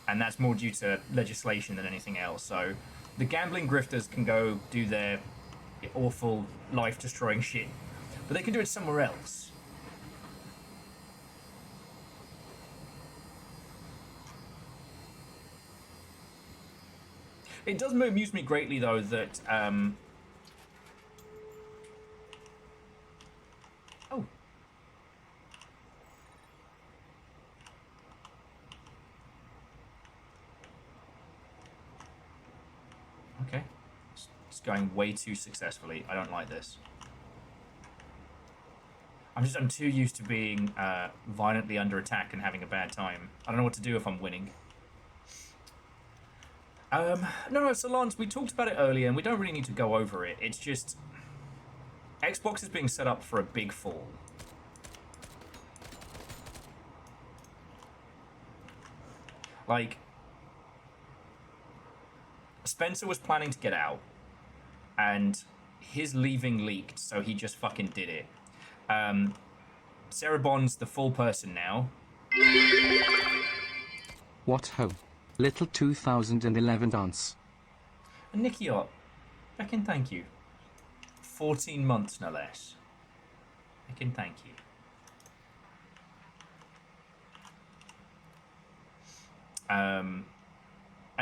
And that's more due to legislation than anything else. So the gambling grifters can go do their awful life-destroying shit, but they can do it somewhere else. It does amuse me greatly, though, that... Oh. Okay. It's going way too successfully. I don't like this. I'm too used to being violently under attack and having a bad time. I don't know what to do if I'm winning. No, so Lance, we talked about it earlier, and we don't really need to go over it. It's just... Xbox is being set up for a big fall. Like... Spencer was planning to get out, and his leaving leaked, so he just fucking did it. Sarah Bond's the full person now. What ho? Little 2011 dance. And Nicky Ott, fucking thank you. 14 months, no less. Fucking thank you. And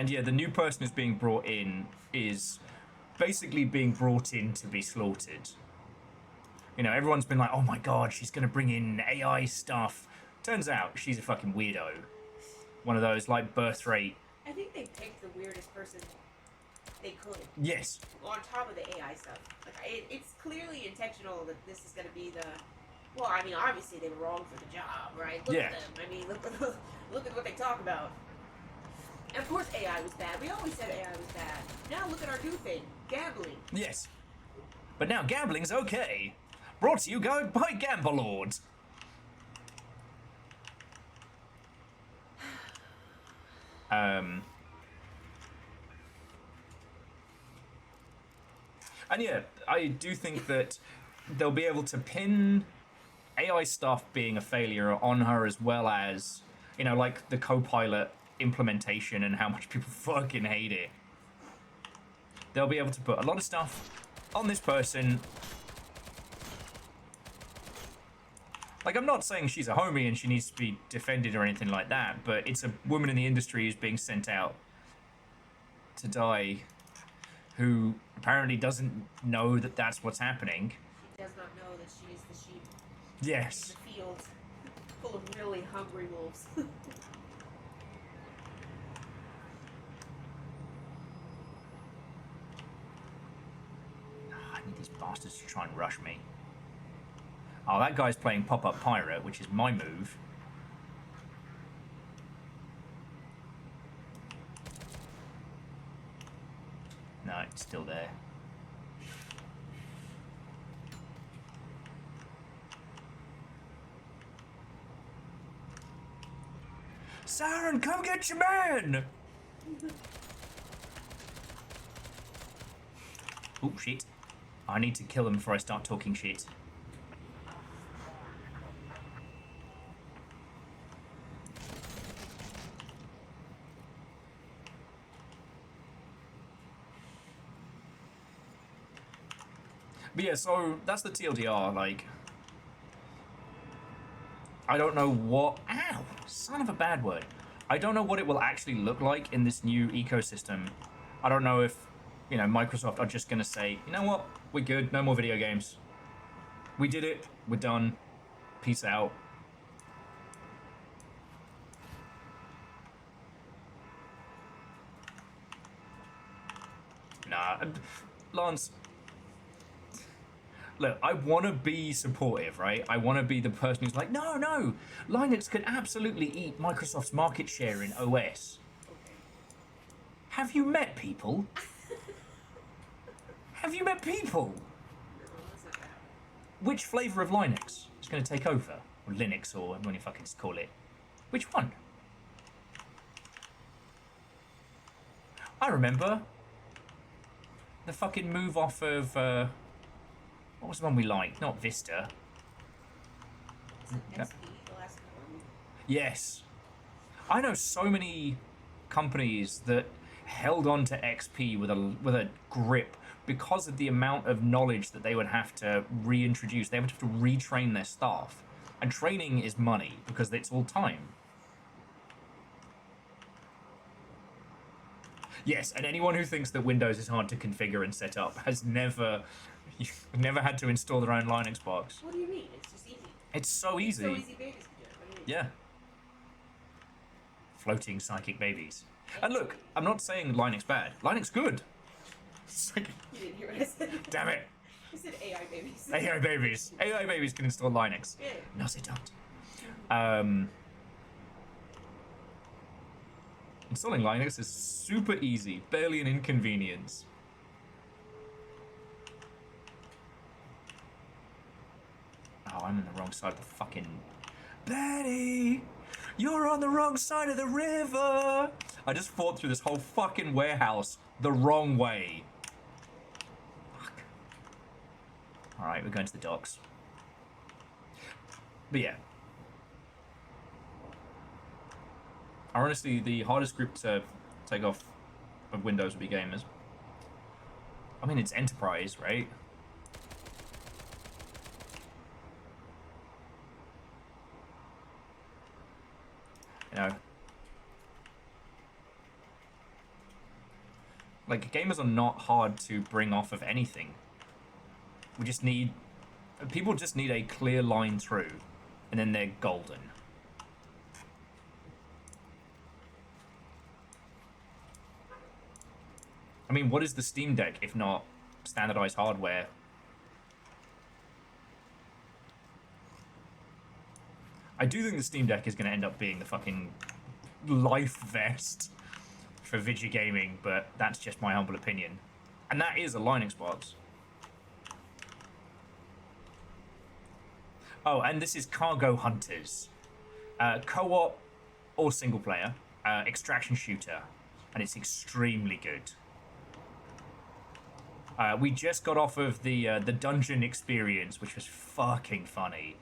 yeah, the new person who's being brought in is basically being brought in to be slaughtered. You know, everyone's been like, oh my god, she's going to bring in AI stuff. Turns out she's a fucking weirdo. One of those, like, birth rate. I think they picked the weirdest person they could. Yes. On top of the AI stuff. Like, it's clearly intentional that this is going to be the... Well, I mean, obviously they were wrong for the job, right? Look at them. I mean, look at what they talk about. And of course AI was bad. We always said AI was bad. Now look at our new thing. Gambling. Yes. But now gambling's okay. Brought to you by Gamble Lords. And yeah, I do think that they'll be able to pin AI stuff being a failure on her, as well as, you know, like the co-pilot implementation and how much people fucking hate it. They'll be able to put a lot of stuff on this person. Like, I'm not saying she's a homie and she needs to be defended or anything like that, but it's a woman in the industry who's being sent out to die, who apparently doesn't know that that's what's happening. She does not know that she is the sheep. Yes. In the field full of really hungry wolves. I need these bastards to try and rush me. Oh, that guy's playing Pop-Up Pirate, which is my move. No, it's still there. Siren, come get your man! Oh, shit. I need to kill him before I start talking shit. But yeah, so that's the TLDR, like... I don't know what... Ow! Son of a bad word. I don't know what it will actually look like in this new ecosystem. I don't know if, you know, Microsoft are just going to say, you know what? We're good. No more video games. We did it. We're done. Peace out. Nah. Lance... Look, I want to be supportive, right? I want to be the person who's like, no, Linux could absolutely eat Microsoft's market share in OS. Okay. Have you met people? Have you met people? which flavor of Linux is going to take over? Or Linux, or whatever you fucking call it. Which one? I remember the fucking move off of, what was the one we liked? Not Vista. XP, the last one? Yes. I know so many companies that held on to XP with a grip because of the amount of knowledge that they would have to reintroduce. They would have to retrain their staff. And training is money because it's all time. Yes, and anyone who thinks that Windows is hard to configure and set up has never had to install their own Linux box. What do you mean? It's just easy. It's so easy. It's so easy babies can do it. What do you mean? Yeah. Floating psychic babies. And look, I'm not saying Linux bad. Linux good. You didn't hear what I said. Damn it. I said AI babies. AI babies. AI babies can install Linux. Yeah. No, they don't. Installing Linux is super easy, barely an inconvenience. Oh, I'm on the wrong side of the fucking... Betty! You're on the wrong side of the river! I just fought through this whole fucking warehouse the wrong way. Fuck. Alright, we're going to the docks. But yeah. Honestly, the hardest group to take off of Windows would be gamers. I mean, it's enterprise, right? You know. Like, gamers are not hard to bring off of anything. We just need... People just need a clear line through, and then they're golden. I mean, what is the Steam Deck if not standardized hardware? I do think the Steam Deck is going to end up being the fucking life vest for video gaming, but that's just my humble opinion. And that is a Linux box. Oh, and this is Cargo Hunters. Co-op or single player, extraction shooter, and it's extremely good. We just got off of the dungeon experience, which was fucking funny.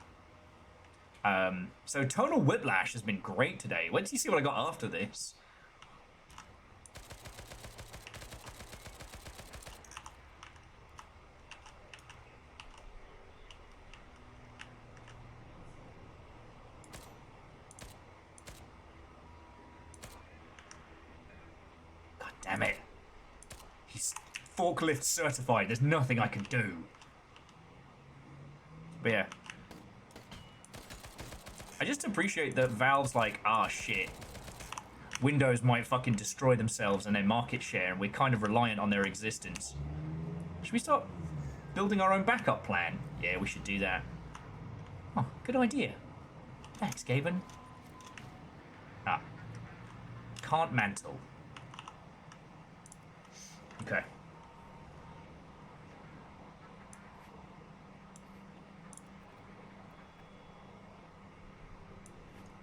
So Tonal Whiplash has been great today. Wait till you see what I got after this. God damn it. He's forklift certified. There's nothing I can do. But yeah. I just appreciate that Valve's like, ah, shit. Windows might fucking destroy themselves and their market share, and we're kind of reliant on their existence. Should we start building our own backup plan? Yeah, we should do that. Oh, good idea. Thanks, Gaben. Ah. Can't mantle. Okay.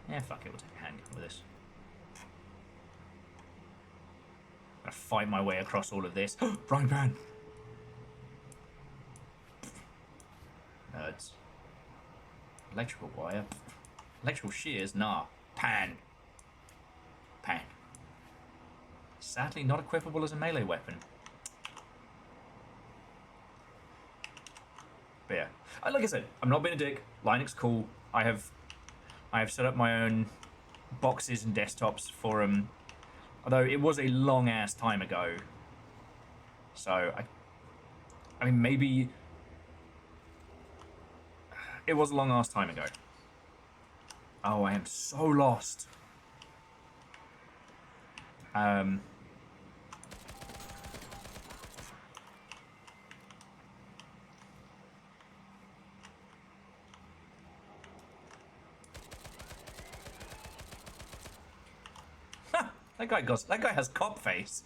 Yeah, fuck it, we'll take a handgun with this. I'm gonna fight my way across all of this. Frying pan! Nerds. Electrical wire. Electrical shears? Nah. Pan. Pan. Sadly not equipable as a melee weapon. But yeah. Like I said, I'm not being a dick. Linux cool. I have set up my own boxes and desktops for them. Although it was a long ass time ago. So I mean maybe it was a long ass time ago. Oh, I am so lost. That guy has cop face.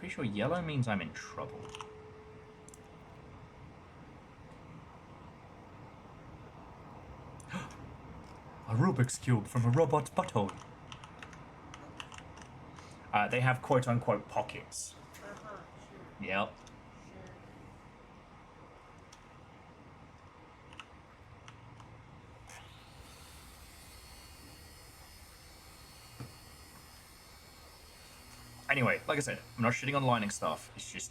Pretty sure yellow means I'm in trouble. A Rubik's Cube from a robot's butthole. They have quote-unquote pockets. Sure. Yep. Anyway, like I said, I'm not shitting on lining stuff. It's just...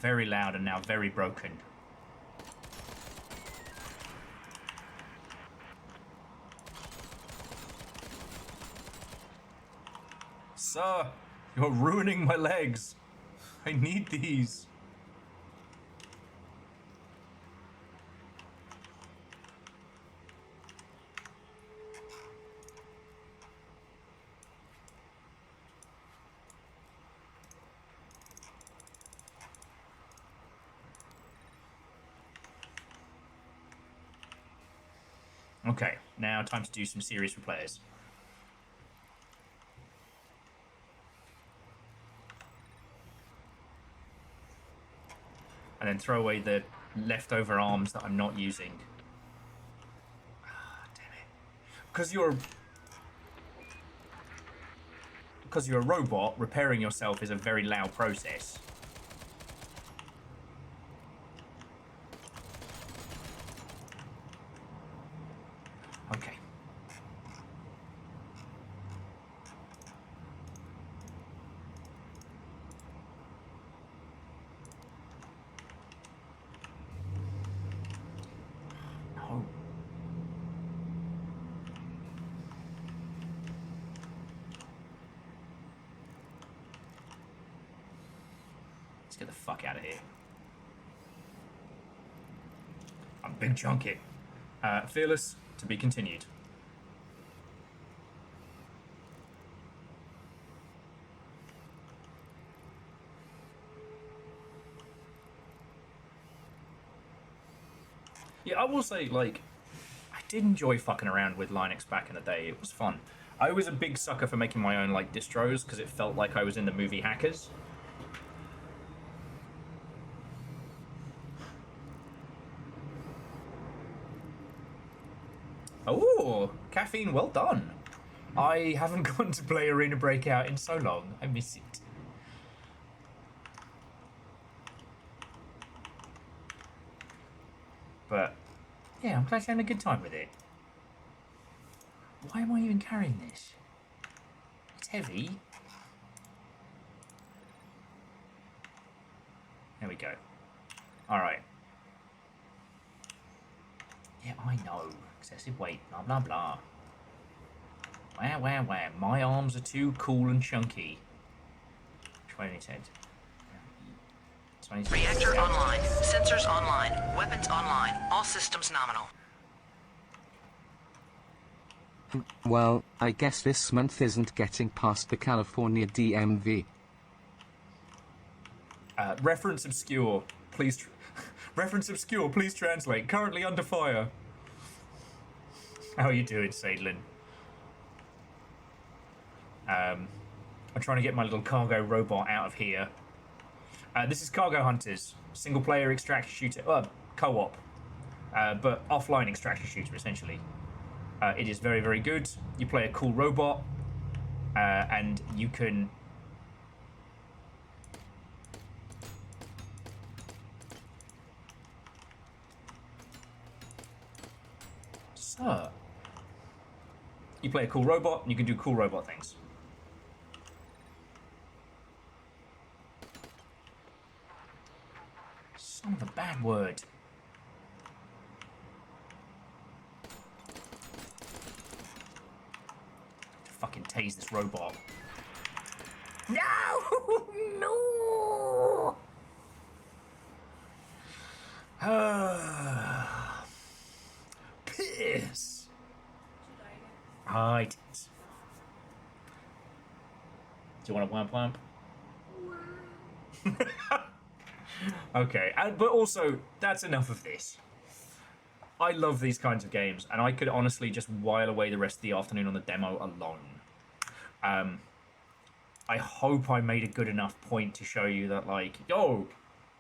very loud and now very broken. Sir, you're ruining my legs. I need these. Okay, now time to do some serious repairs. And then throw away the leftover arms that I'm not using. Ah, damn it. Because you're a robot, repairing yourself is a very loud process. Okay. No. Let's get the fuck out of here. I'm big chunky. Fearless, to be continued. Yeah, I will say, like, I did enjoy fucking around with Linux back in the day. It was fun. I was a big sucker for making my own, like, distros, because it felt like I was in the movie Hackers. Oh, caffeine, well done. I haven't gone to play Arena Breakout in so long. I miss it. But, yeah, I'm glad you're having a good time with it. Why am I even carrying this? It's heavy. There we go. Alright. Yeah, I know. Excessive weight, blah, blah, blah. Wah, wah, wah. My arms are too cool and chunky. Which way do I need to head? Reactor online. Sensors online. Weapons online. All systems nominal. Well, I guess this month isn't getting past the California DMV. Reference obscure. Please. Reference obscure. Please translate. Currently under fire. How are you doing, Sadlin? I'm trying to get my little cargo robot out of here. This is Cargo Hunters, single player extraction shooter, co-op, but offline extraction shooter essentially. It is very, very good. You play a cool robot, and you can... Sir. You play a cool robot, and you can do cool robot things. Son of a bad word. Fucking tase this robot. No! No! Piss. I did. Do you want a wham wham? Okay, but also, that's enough of this. I love these kinds of games, and I could honestly just while away the rest of the afternoon on the demo alone. I hope I made a good enough point to show you that, like, yo,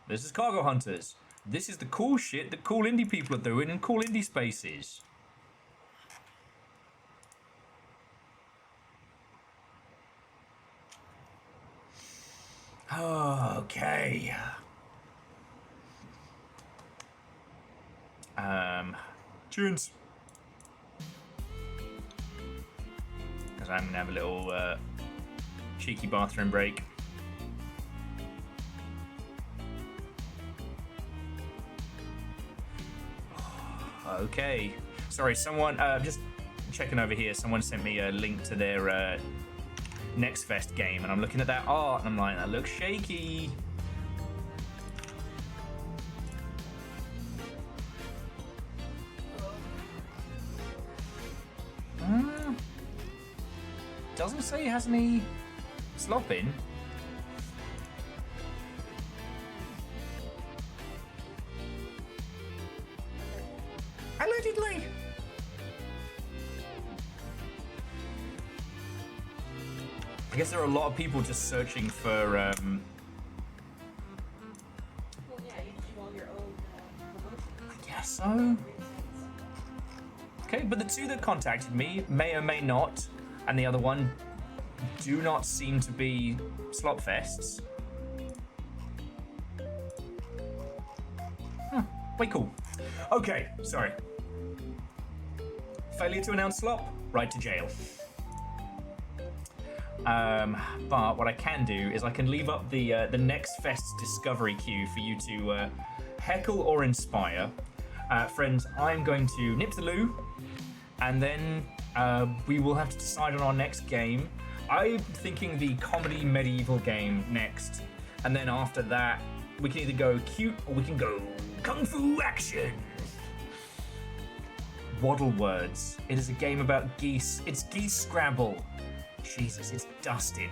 this is Cargo Hunters. This is the cool shit that cool indie people are doing in cool indie spaces. Okay. Tunes. Because I'm gonna have a little cheeky bathroom break. Okay. Sorry, someone just checking over here. Someone sent me a link to their Next Fest game, and I'm looking at that art, and I'm like, that looks shaky. Doesn't say it has any slop in. Allegedly. I guess there are a lot of people just searching for Well, yeah, you do all your own promotions. I guess so. Okay, but the two that contacted me may or may not, and the other one do not seem to be slop fests. Way cool. Okay, sorry. Failure to announce slop, right to jail. But what I can do is I can leave up the Next Fest discovery queue for you to heckle or inspire. Friends, I'm going to nip the loo, and then we will have to decide on our next game. I'm thinking the comedy medieval game next, and then after that, we can either go cute or we can go kung fu action. Waddle words. It is a game about geese. It's Geese Scrabble. Jesus, it's Dustin.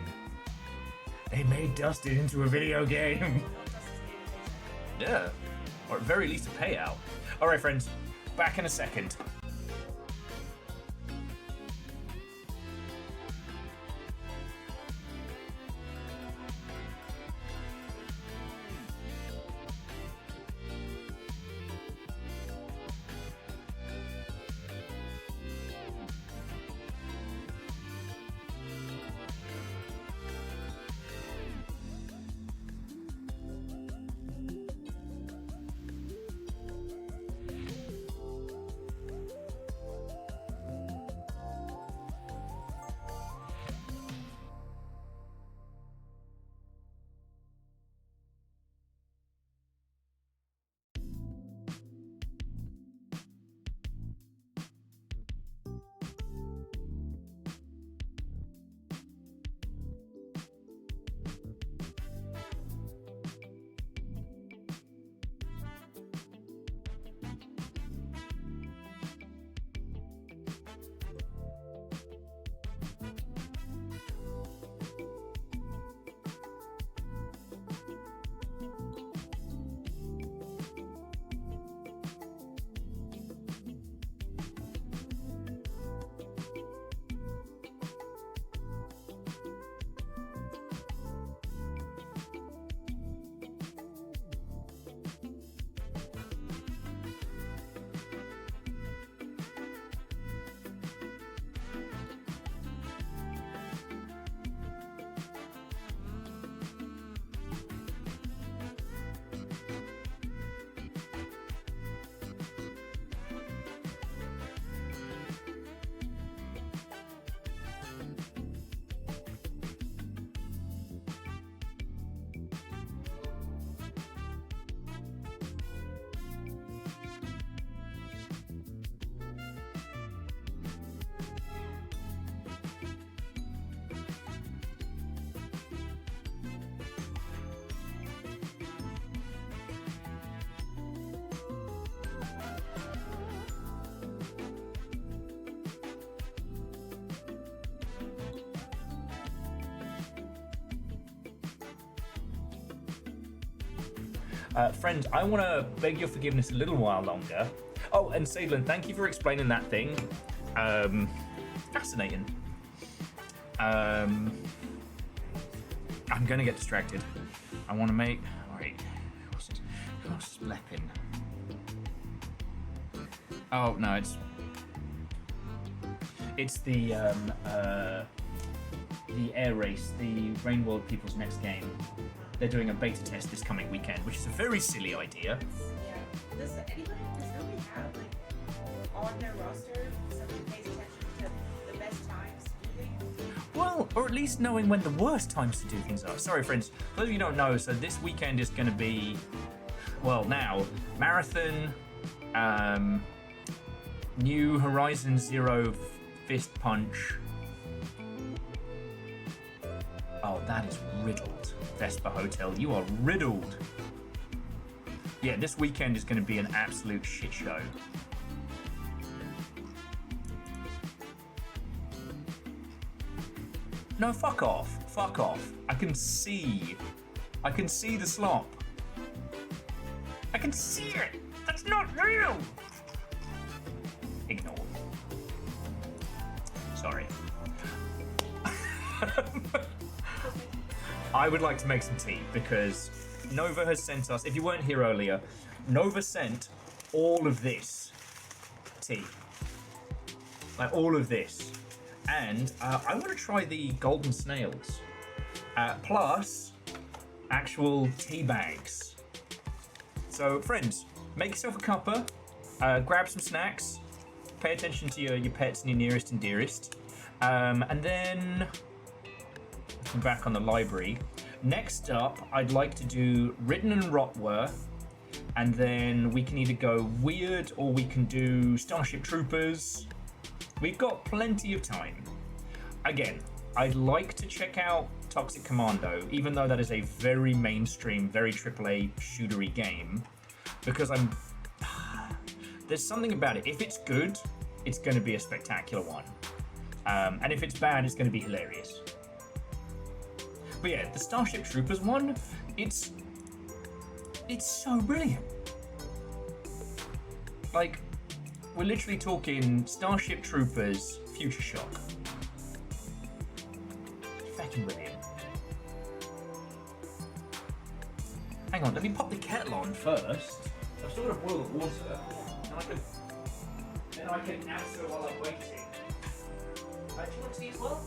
They made Dustin into a video game. Yeah, or at very least a payout. All right, friends, back in a second. Friends, I want to beg your forgiveness a little while longer. Oh, and Sadlin, thank you for explaining that thing. Fascinating. I'm going to get distracted. I want to make... Wait. What's Leppin? Oh, no, it's the air race, the Rain World People's next game. They're doing a beta test this coming weekend, which is a very silly idea. Yeah. Does nobody have, like, on their roster somebody who pays attention to the best times to do things? Well, or at least knowing when the worst times to do things are. Sorry, friends. For those of you who don't know, so this weekend is going to be, well, now, Marathon, New Horizon Zero Fist Punch. Oh, that is riddled. Vespa Hotel, you are riddled. Yeah, this weekend is going to be an absolute shit show. No, fuck off. Fuck off. I can see the slop. I can see it. That's not real. Ignore. Sorry. I would like to make some tea because Nova has sent us, if you weren't here earlier, Nova sent all of this tea. Like all of this. And I want to try the golden snails. Plus, actual tea bags. So, friends, make yourself a cuppa, grab some snacks, pay attention to your pets and your nearest and dearest, and then come back on the library. Next up, I'd like to do Written and Rotwer, and then we can either go weird or we can do Starship Troopers. We've got plenty of time. Again, I'd like to check out Toxic Commando, even though that is a very mainstream, very AAA shootery game, because there's something about it. If it's good, it's going to be a spectacular one. And if it's bad, it's going to be hilarious. But yeah, the Starship Troopers one, it's so brilliant. Like, we're literally talking Starship Troopers Future Shock. Fucking brilliant. Hang on, let me pop the kettle on first. I've still got to boil the water. Then I can answer while I'm waiting. Do you want tea as well?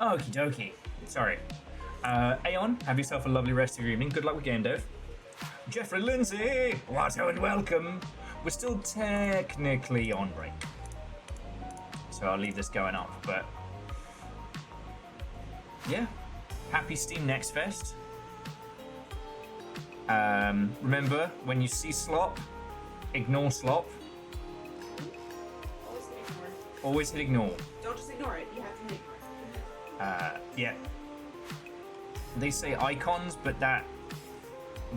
Okie dokie. Sorry. Aeon, have yourself a lovely rest of your evening. Good luck with game dev. Jeffrey Lindsay, Watto and welcome. We're still technically on break, so I'll leave this going up, but yeah. Happy Steam Next Fest. Remember, when you see slop, ignore slop. Always hit ignore. Don't just ignore it. You have to hit ignore. Yeah. They say icons, but that,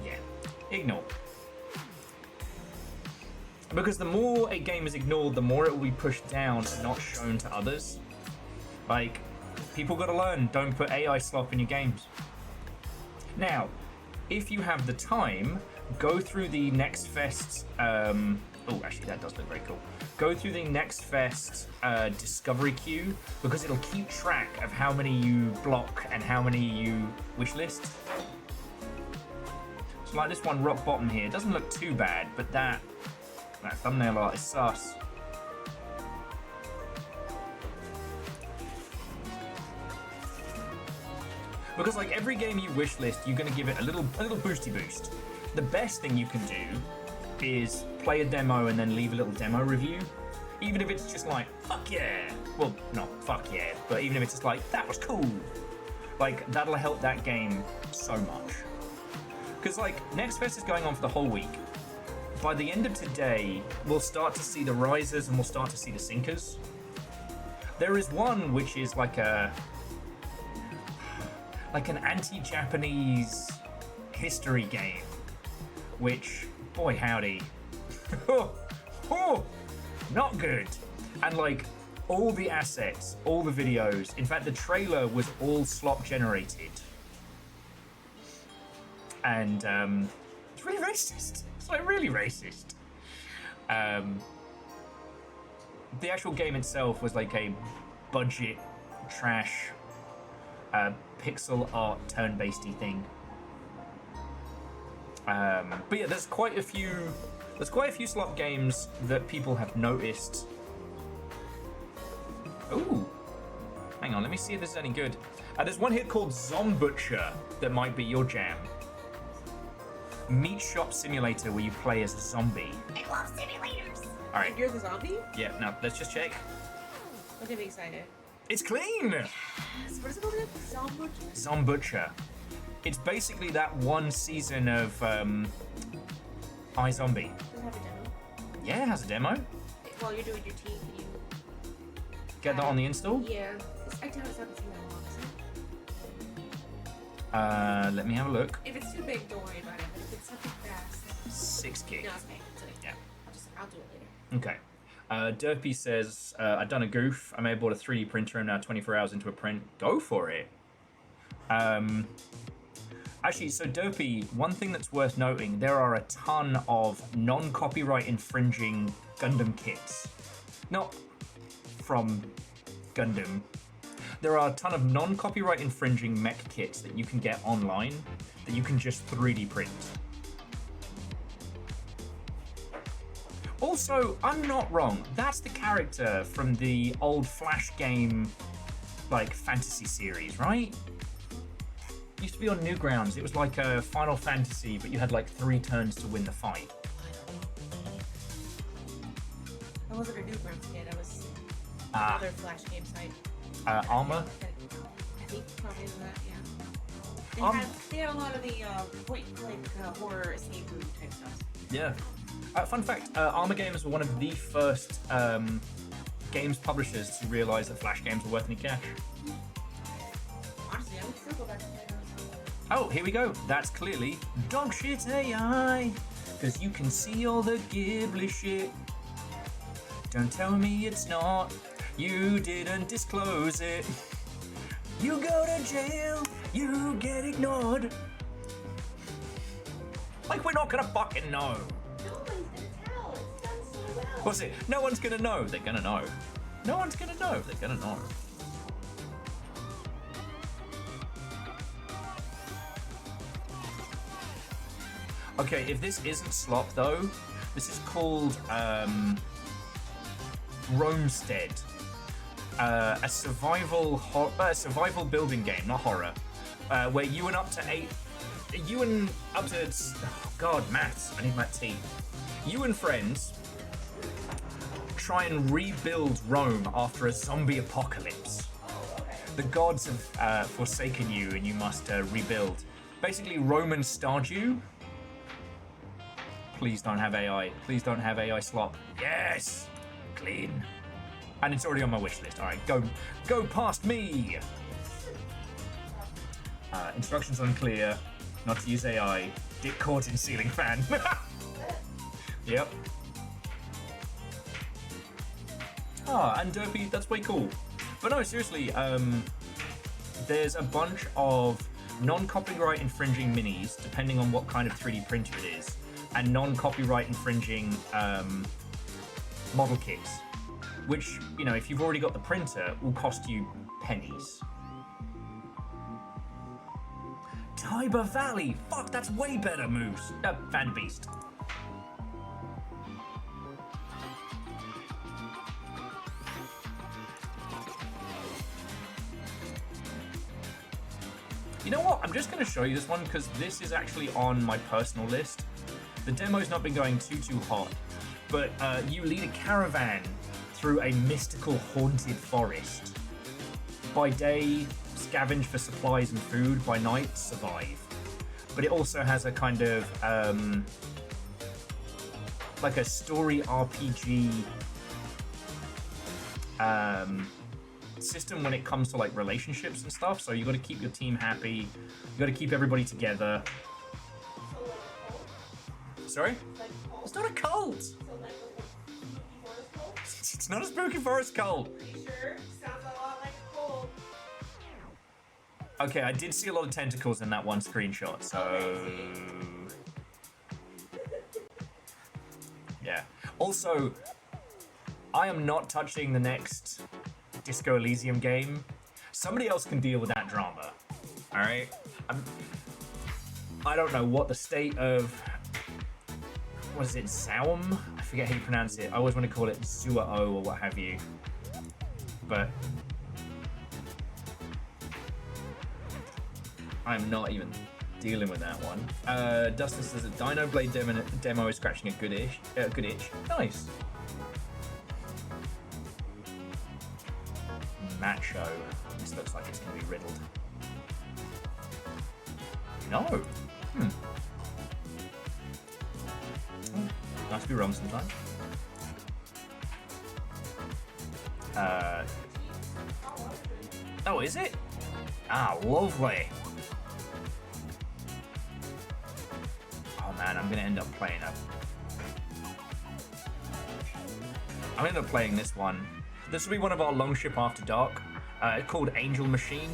yeah, ignore. Because the more a game is ignored, the more it will be pushed down and not shown to others. Like, people gotta learn, don't put AI slop in your games. Now, if you have the time, go through the Next Fest, oh, actually that does look very cool. Go through the Next Fest discovery queue, because it'll keep track of how many you block and how many you wishlist. So like this one, rock bottom here, doesn't look too bad, but that thumbnail art is sus. Because like every game you wishlist, you're gonna give it a little boosty boost. The best thing you can do is play a demo and then leave a little demo review. Even if it's just like, fuck yeah. Well, not fuck yeah, but even if it's just like, that was cool. Like, that'll help that game so much. Because like, Next Fest is going on for the whole week. By the end of today, we'll start to see the risers and we'll start to see the sinkers. There is one which is like an anti-Japanese history game, which, boy howdy, not good. And like all the assets, all the videos, in fact the trailer was all slop generated. And it's really racist. It's like really racist. The actual game itself was like a budget trash pixel art turn-basedy thing. But yeah, there's quite a few slot games that people have noticed. Ooh, hang on, let me see if this is any good. There's one here called Zombutcher that might be your jam. Meat shop simulator where you play as a zombie. I love simulators. All right. You're the zombie? Yeah. Now let's just check. Don't get me excited. It's clean. Yes. What is it called again? Zombutcher? Zombutcher. It's basically that one season of iZombie. Does it have a demo? Yeah, it has a demo. While you're doing your tea, can you... Get that on the install? Yeah. I doubt it's not too long, Let me have a look. If it's too big, don't worry about it. But if it's something fast... 6 gig. No, it's okay. It's okay. Yeah. I'll do it later. Okay. Derpy says, I've done a goof. I may have bought a 3D printer and now 24 hours into a print. Go for it. Actually, so Derpy, one thing that's worth noting, there are a ton of non-copyright infringing Gundam kits. Not from Gundam. There are a ton of non-copyright infringing mech kits that you can get online that you can just 3D print. Also, I'm not wrong. That's the character from the old Flash game, like, fantasy series, right? It used to be on Newgrounds. It was like a Final Fantasy, but you had like 3 turns to win the fight. I wasn't a Newgrounds kid. I was another Flash game site. Armor? I think probably that, yeah. They had a lot of the point-and-click horror escape room type stuff. Yeah. Fun fact, Armor Games were one of the first games publishers to realise that Flash games were worth any cash. Honestly, I would still go back to play those. Oh, here we go. That's clearly dog shit AI. Because you can see all the Ghibli shit. Don't tell me it's not. You didn't disclose it. You go to jail. You get ignored. Like we're not gonna fucking know. What's it? No one's gonna know. They're gonna know. No one's gonna know. They're gonna know. Okay, if this isn't slop though, this is called Romestead. a survival building game, not horror, where you and up to oh god, maths. I need math T. You and friends try and rebuild Rome after a zombie apocalypse. The gods have forsaken you, and you must rebuild. Basically, Roman Stardew. Please don't have AI. Please don't have AI slop. Yes, clean. And it's already on my wish list. All right, go past me. Instructions unclear. Not to use AI. Dick caught in ceiling fan. Yep. And Derpy, that's way cool. But no, seriously, there's a bunch of non-copyright infringing minis, depending on what kind of 3D printer it is, and non-copyright infringing model kits, which, you know, if you've already got the printer, will cost you pennies. Tiber Valley! Fuck, that's way better, Moose! Fan Beast. You know what? I'm just going to show you this one because this is actually on my personal list. The demo's not been going too hot, but you lead a caravan through a mystical haunted forest. By day, scavenge for supplies and food. By night, survive. But it also has a kind of like a story RPG system when it comes to like relationships and stuff. So you got to keep your team happy. You got to keep everybody together. Sorry? It's not a cult. It's not a spooky forest cult. Sure, sounds a lot like a cold. Okay, I did see a lot of tentacles in that one screenshot, so yeah. Also, I am not touching the next Disco Elysium game. Somebody else can deal with that drama. All right. I don't know what the state of what is it, Zaum? I forget how you pronounce it. I always want to call it Zuo or what have you. But I'm not even dealing with that one. Dustin says a Dino Blade demo is scratching a good itch. Nice. Macho. This looks like it's going to be riddled. No. Nice to be wrong sometimes. Oh, is it? Ah, lovely. Oh man, I'm gonna end up playing this one. This will be one of our Longship After Dark. Called Angel Machine.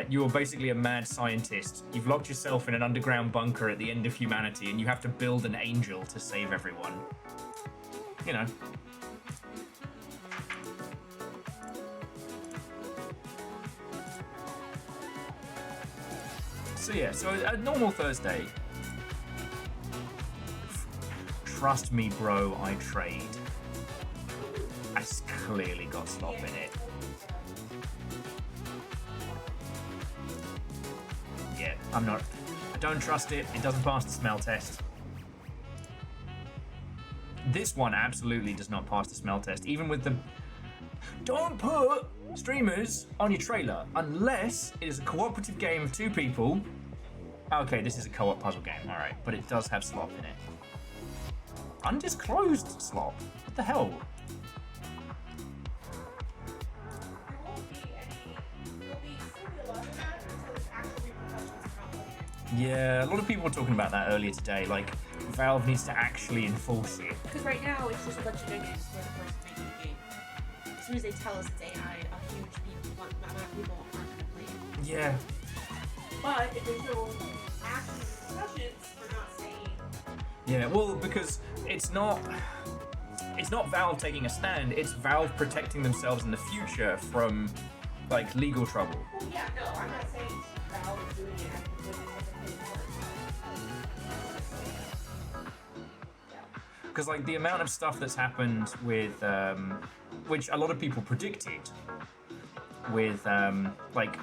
You are basically a mad scientist. You've locked yourself in an underground bunker at the end of humanity, and you have to build an angel to save everyone. You know. So yeah, so a normal Thursday. Trust me, bro, I trade. It's clearly got slop in it. Yeah, I don't trust it. It doesn't pass the smell test. This one absolutely does not pass the smell test. Even with the... Don't put streamers on your trailer unless it is a cooperative game of 2 people. Okay, this is a co-op puzzle game, alright. But it does have slop in it. Undisclosed slop? What the hell? Yeah, a lot of people were talking about that earlier today. Like, Valve needs to actually enforce it. Because right now it's just a bunch of negatives for the person making the game. As soon as they tell us it's AI, a huge amount of people aren't going to play it. Yeah. But if there's no actual discussions, we're not saying. Yeah, well, because it's not Valve taking a stand. It's Valve protecting themselves in the future from like legal trouble. Well, yeah, no, I'm not saying Valve is doing it. Because like the amount of stuff that's happened with, which a lot of people predicted, with like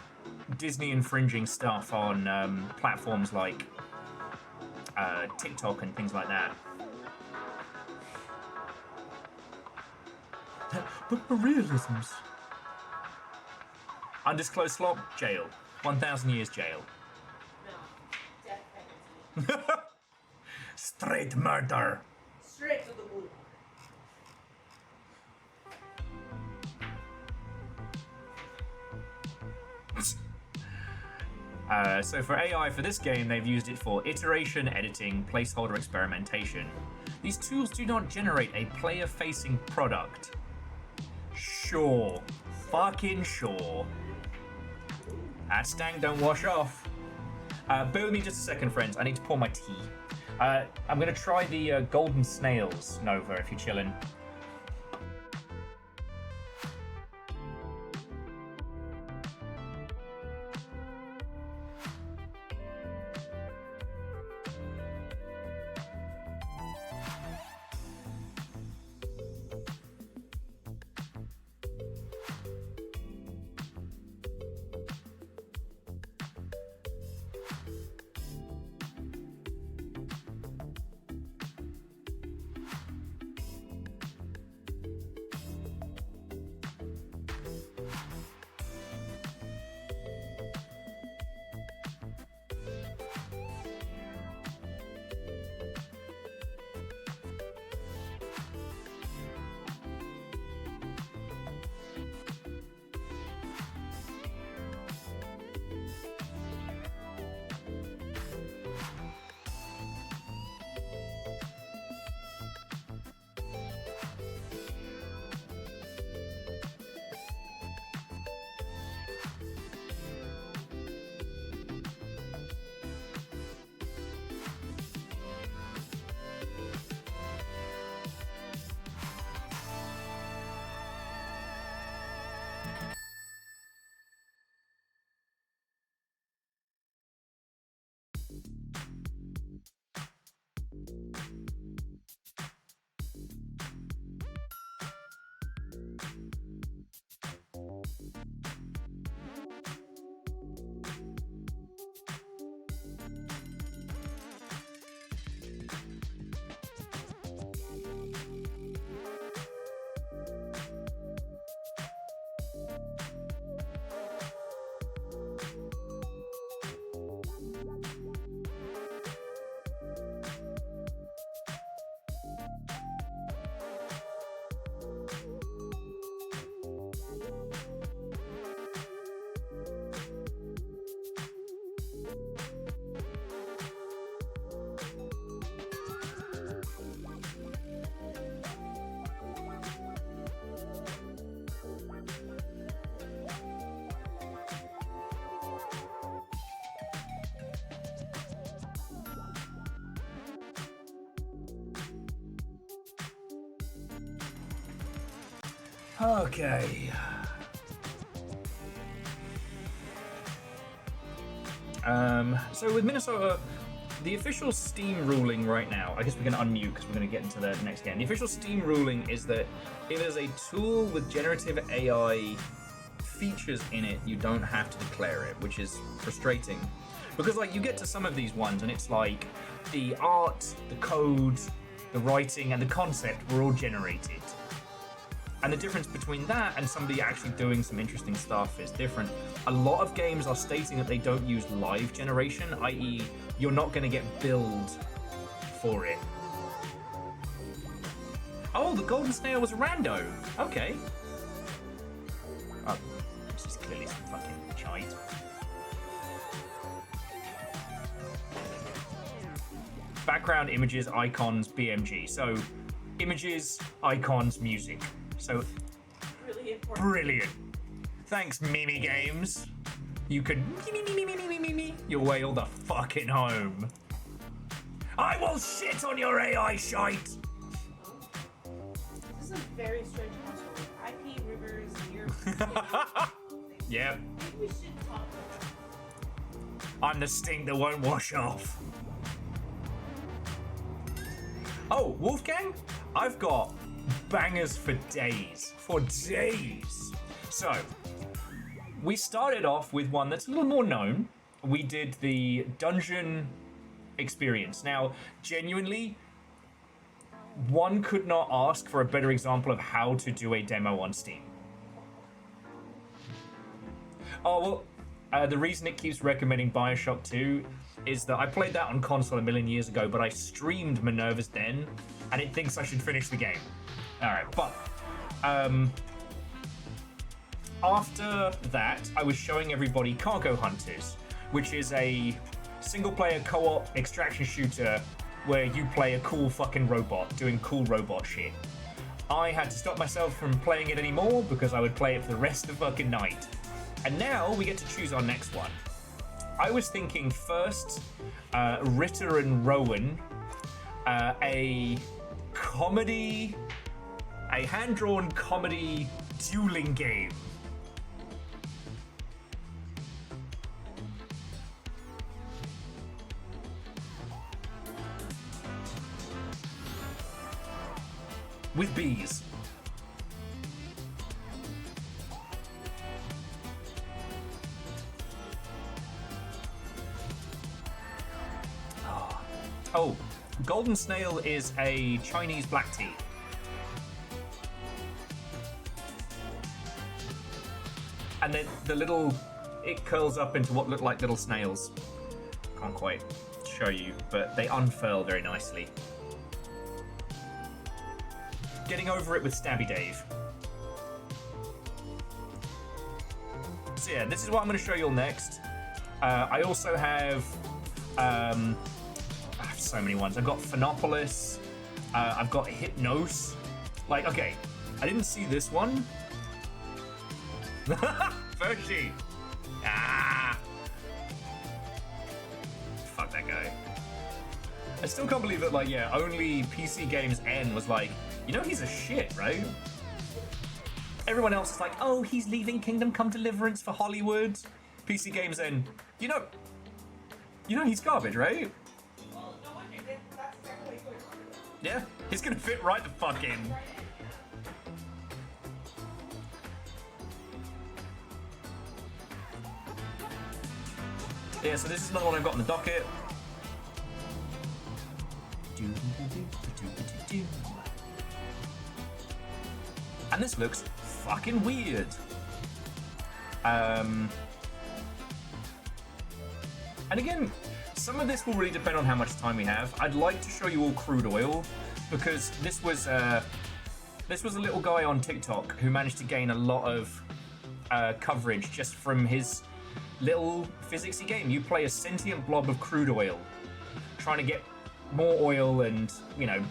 Disney infringing stuff on platforms like TikTok and things like that. But realisms. Undisclosed slot, jail. 1,000 years jail. No. Death penalty. Straight murder. Straight to the moon. So for AI for this game, they've used it for iteration, editing, placeholder experimentation. These tools do not generate a player-facing product. Sure. Fucking sure. That stank don't wash off. Bear with me just a second, friends. I need to pour my tea. I'm going to try the golden snails, Nova, if you're chilling. Okay. So with Minnesota, the official Steam ruling right now, I guess we're going to unmute because we're going to get into the next game. The official Steam ruling is that if there's a tool with generative AI features in it, you don't have to declare it, which is frustrating. Because like you get to some of these ones and it's like the art, the code, the writing, and the concept were all generated. And the difference between that and somebody actually doing some interesting stuff is different. A lot of games are stating that they don't use live generation, i.e. you're not going to get billed for it. Oh, the golden snail was a rando. Okay. Oh, this is clearly some fucking shite. Background, images, icons, BMG. So, images, icons, music. So, Really important. brilliant. Thanks, Mimi Games. You could me your way all the fucking home. I will shit on your AI shite. This is a very strange household. IP Rivers, near. Yeah. Maybe we should talk. I'm the stink that won't wash off. Oh, Wolfgang? I've got bangers for days. For days. So, we started off with one that's a little more known. We did the dungeon experience. Now, genuinely, one could not ask for a better example of how to do a demo on Steam. Oh, well, the reason it keeps recommending Bioshock 2 is that I played that on console a million years ago, but I streamed Minerva's Den, and it thinks I should finish the game. Alright, but after that, I was showing everybody Cargo Hunters, which is a single-player co-op extraction shooter where you play a cool fucking robot doing cool robot shit. I had to stop myself from playing it anymore because I would play it for the rest of the fucking night. And now we get to choose our next one. I was thinking first, Ritter and Rowan, a comedy, a hand-drawn comedy dueling game. With bees. Oh, Golden Snail is a Chinese black tea. And then the little, it curls up into what look like little snails. Can't quite show you, but they unfurl very nicely. Getting over it with Stabby Dave. So yeah, this is what I'm going to show you all next. I also have I have so many ones. I've got Phenopolis. I've got Hypnose. Like, okay, I didn't see this one. Fergie. Ah. Fuck that guy. I still can't believe that, like, yeah, only PC Games N was like, you know he's a shit, right? Everyone else is like, oh, he's leaving Kingdom Come Deliverance for Hollywood. PC Games N, you know he's garbage, right? Well, no wonder. That's exactly what Yeah, he's gonna fit right the fuck in. Yeah, so this is another one I've got on the docket. And this looks fucking weird. And again, some of this will really depend on how much time we have. I'd like to show you all crude oil because this was a little guy on TikTok who managed to gain a lot of coverage just from his little physicsy game. You play a sentient blob of crude oil, trying to get more oil and, you know,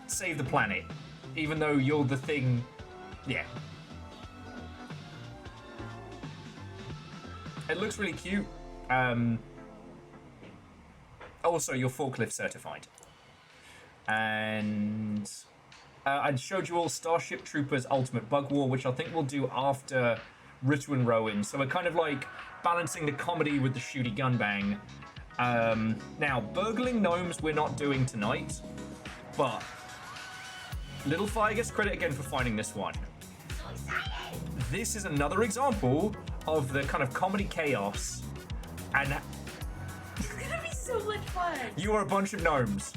save the planet, even though you're the thing. Yeah. It looks really cute. Also, you're forklift certified. And I showed you all Starship Troopers Ultimate Bug War, which I think we'll do after Ritter and Rowan. So we're kind of like balancing the comedy with the shooty gun bang. Now, Burgling Gnomes we're not doing tonight, but Little Fire gets credit again for finding this one. This is another example of the kind of comedy chaos, and It's gonna be so much fun. you are a bunch of gnomes.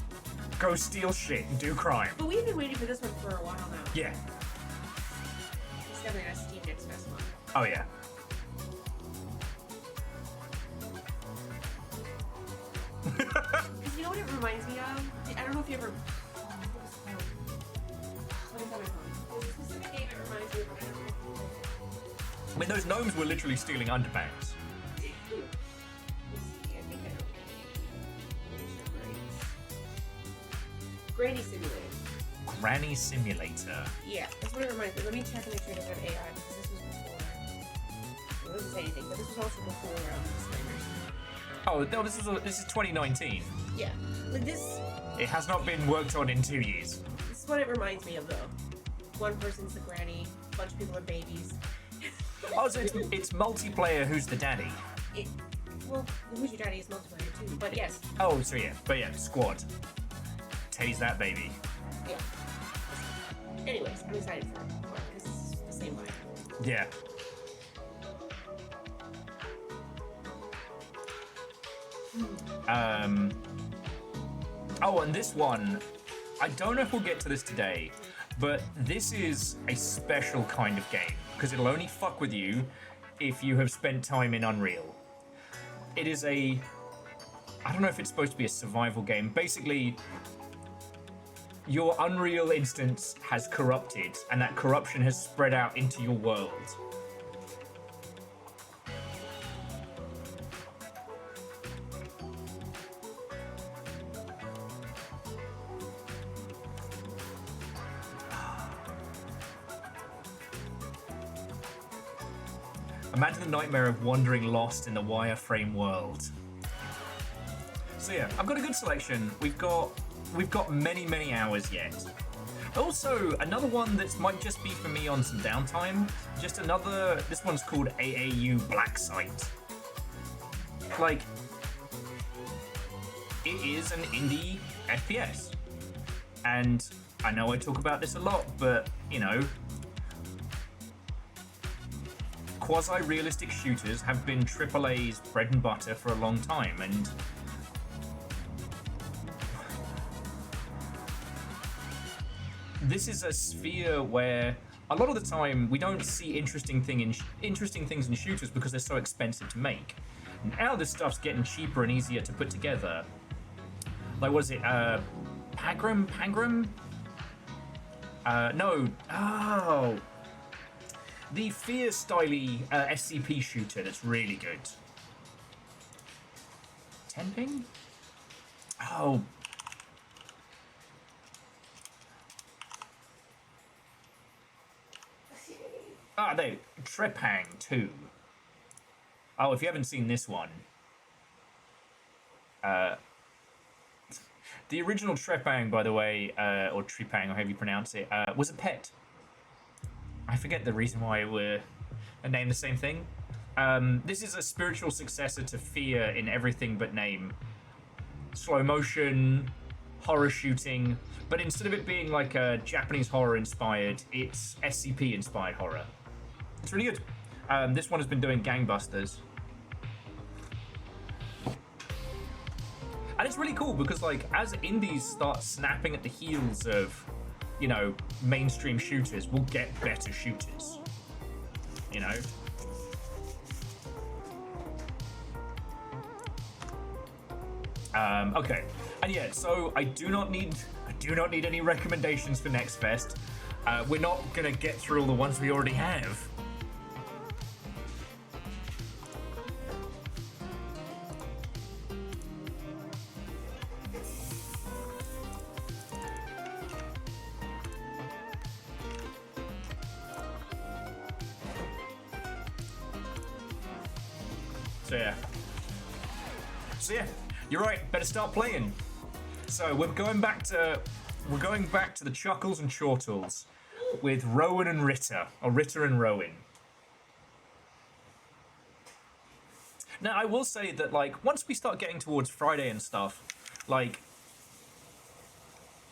Go steal shit and do crime. But we've been waiting for this one for a while now. Yeah. It's definitely a Steam Next Fest one. Oh yeah. Because you know what it reminds me of? I don't know if you ever. What is that called? There's a specific game it reminds me of. I don't know. I mean, those gnomes were literally stealing underpants. Granny Simulator. Granny Simulator. Yeah, that's what it reminds me. Let me check and make sure it doesn't have AI because this was before. It doesn't say anything, but this was also before Disclaimers. Oh no, this is 2019. Yeah, like this. It has not been worked on in 2 years. This is what it reminds me of, though. One person's the granny, a bunch of people are babies. Oh, so it's multiplayer. Who's the daddy? Well, Who's Your Daddy is multiplayer too, but yes. Oh, so yeah, but yeah, squad. Tase that baby. Anyways, I'm excited for it because it's the same way. Yeah. Oh, and this one, I don't know if we'll get to this today, but this is a special kind of game because it'll only fuck with you if you have spent time in Unreal. It is I don't know if it's supposed to be a survival game. Basically, your Unreal instance has corrupted, and that corruption has spread out into your world. Imagine the nightmare of wandering lost in the wireframe world. So yeah, I've got a good selection. We've got many hours yet. Also, another one that might just be for me on some downtime. This one's called AAU Black Site. Like, it is an indie FPS. And I know I talk about this a lot, but, you know, quasi-realistic shooters have been AAA's bread and butter for a long time, and this is a sphere where a lot of the time we don't see interesting things in shooters because they're so expensive to make. Now this stuff's getting cheaper and easier to put together. Like, what is it? Pangram? No. Oh. The Fear-styly SCP shooter that's really good. Tenping? Oh. No. Trepang 2. Oh, if you haven't seen this one. The original Trepang, by the way, or Trepang, or however you pronounce it, was a pet. I forget the reason why we're named the same thing. This is a spiritual successor to Fear in everything but name. Slow motion, horror shooting, but instead of it being like a Japanese horror inspired, it's SCP inspired horror. It's really good. This one has been doing gangbusters. And it's really cool because, like, as indies start snapping at the heels of, you know, mainstream shooters, we'll get better shooters. You know? Okay. And yeah, so I do not need any recommendations for Next Fest. We're not gonna get through all the ones we already have. So yeah, you're right. Better start playing. So we're going back to the Chuckles and Chortles with Rowan and Ritter, or Ritter and Rowan. Now I will say that, like, once we start getting towards Friday and stuff, like,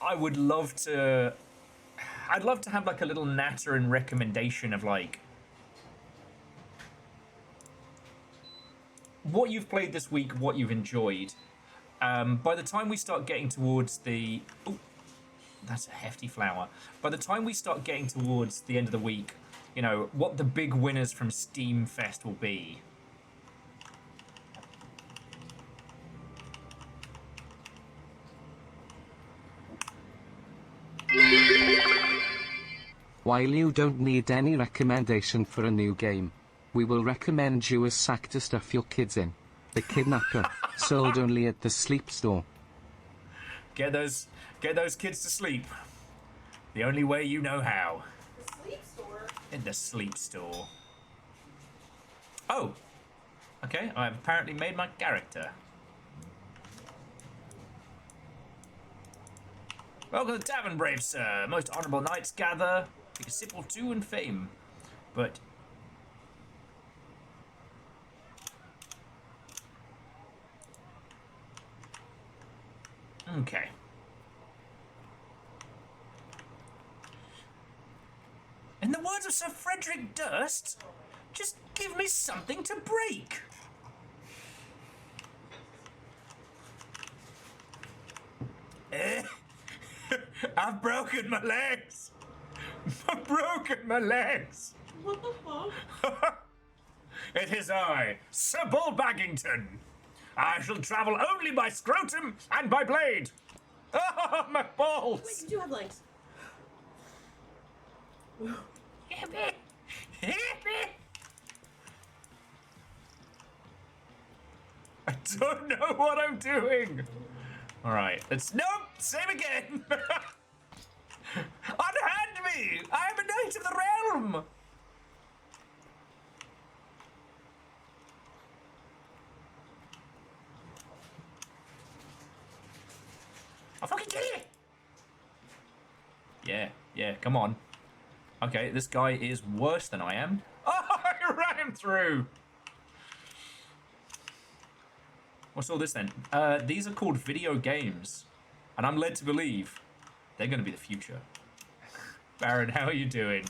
I'd love to have like a little natter and recommendation of like what you've played this week, what you've enjoyed. By the time we start getting towards the... Oh, that's a hefty flower. By the time we start getting towards the end of the week, you know, what the big winners from Steam Fest will be. While you don't need any recommendation for a new game, we will recommend you a sack to stuff your kids in. The Kidnapper, sold only at the Sleep Store. Get those kids to sleep. The only way you know how. The Sleep Store? In the Sleep Store. Oh! Okay, I've apparently made my character. Welcome to the tavern, brave sir. Most honourable knights gather. Take a sip or two and fame. But... okay. words of Sir Frederick Durst, just give me something to break. I've broken my legs. I've broken my legs. What the fuck? It is I, Sir Bull Baggington. I shall travel only by scrotum and by blade. Oh, my balls! Wait, you do have legs. I don't know what I'm doing. All right, let's... Nope, same again. Unhand me! I am a knight of the realm! I'll fucking kill you! Yeah, come on. Okay, this guy is worse than I am. Oh, I ran him through! What's all this then? These are called video games. And I'm led to believe they're going to be the future. Baron, how are you doing?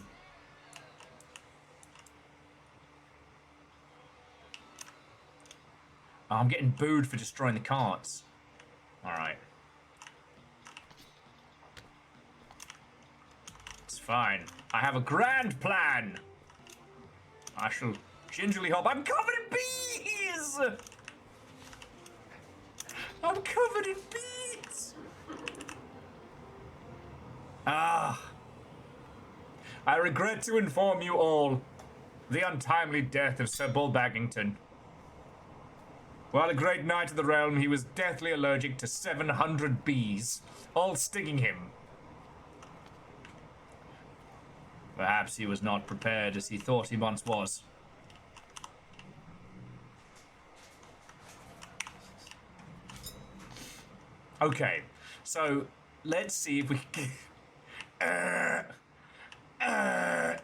Oh, I'm getting booed for destroying the carts. Alright. It's fine. I have a grand plan. I shall gingerly hop. I'm covered in bees! I'm covered in bees! Ah. I regret to inform you all the untimely death of Sir Bull Baggington. While a great knight of the realm, he was deathly allergic to 700 bees, all stinging him. Perhaps he was not prepared as he thought he once was. Okay, so let's see if we can...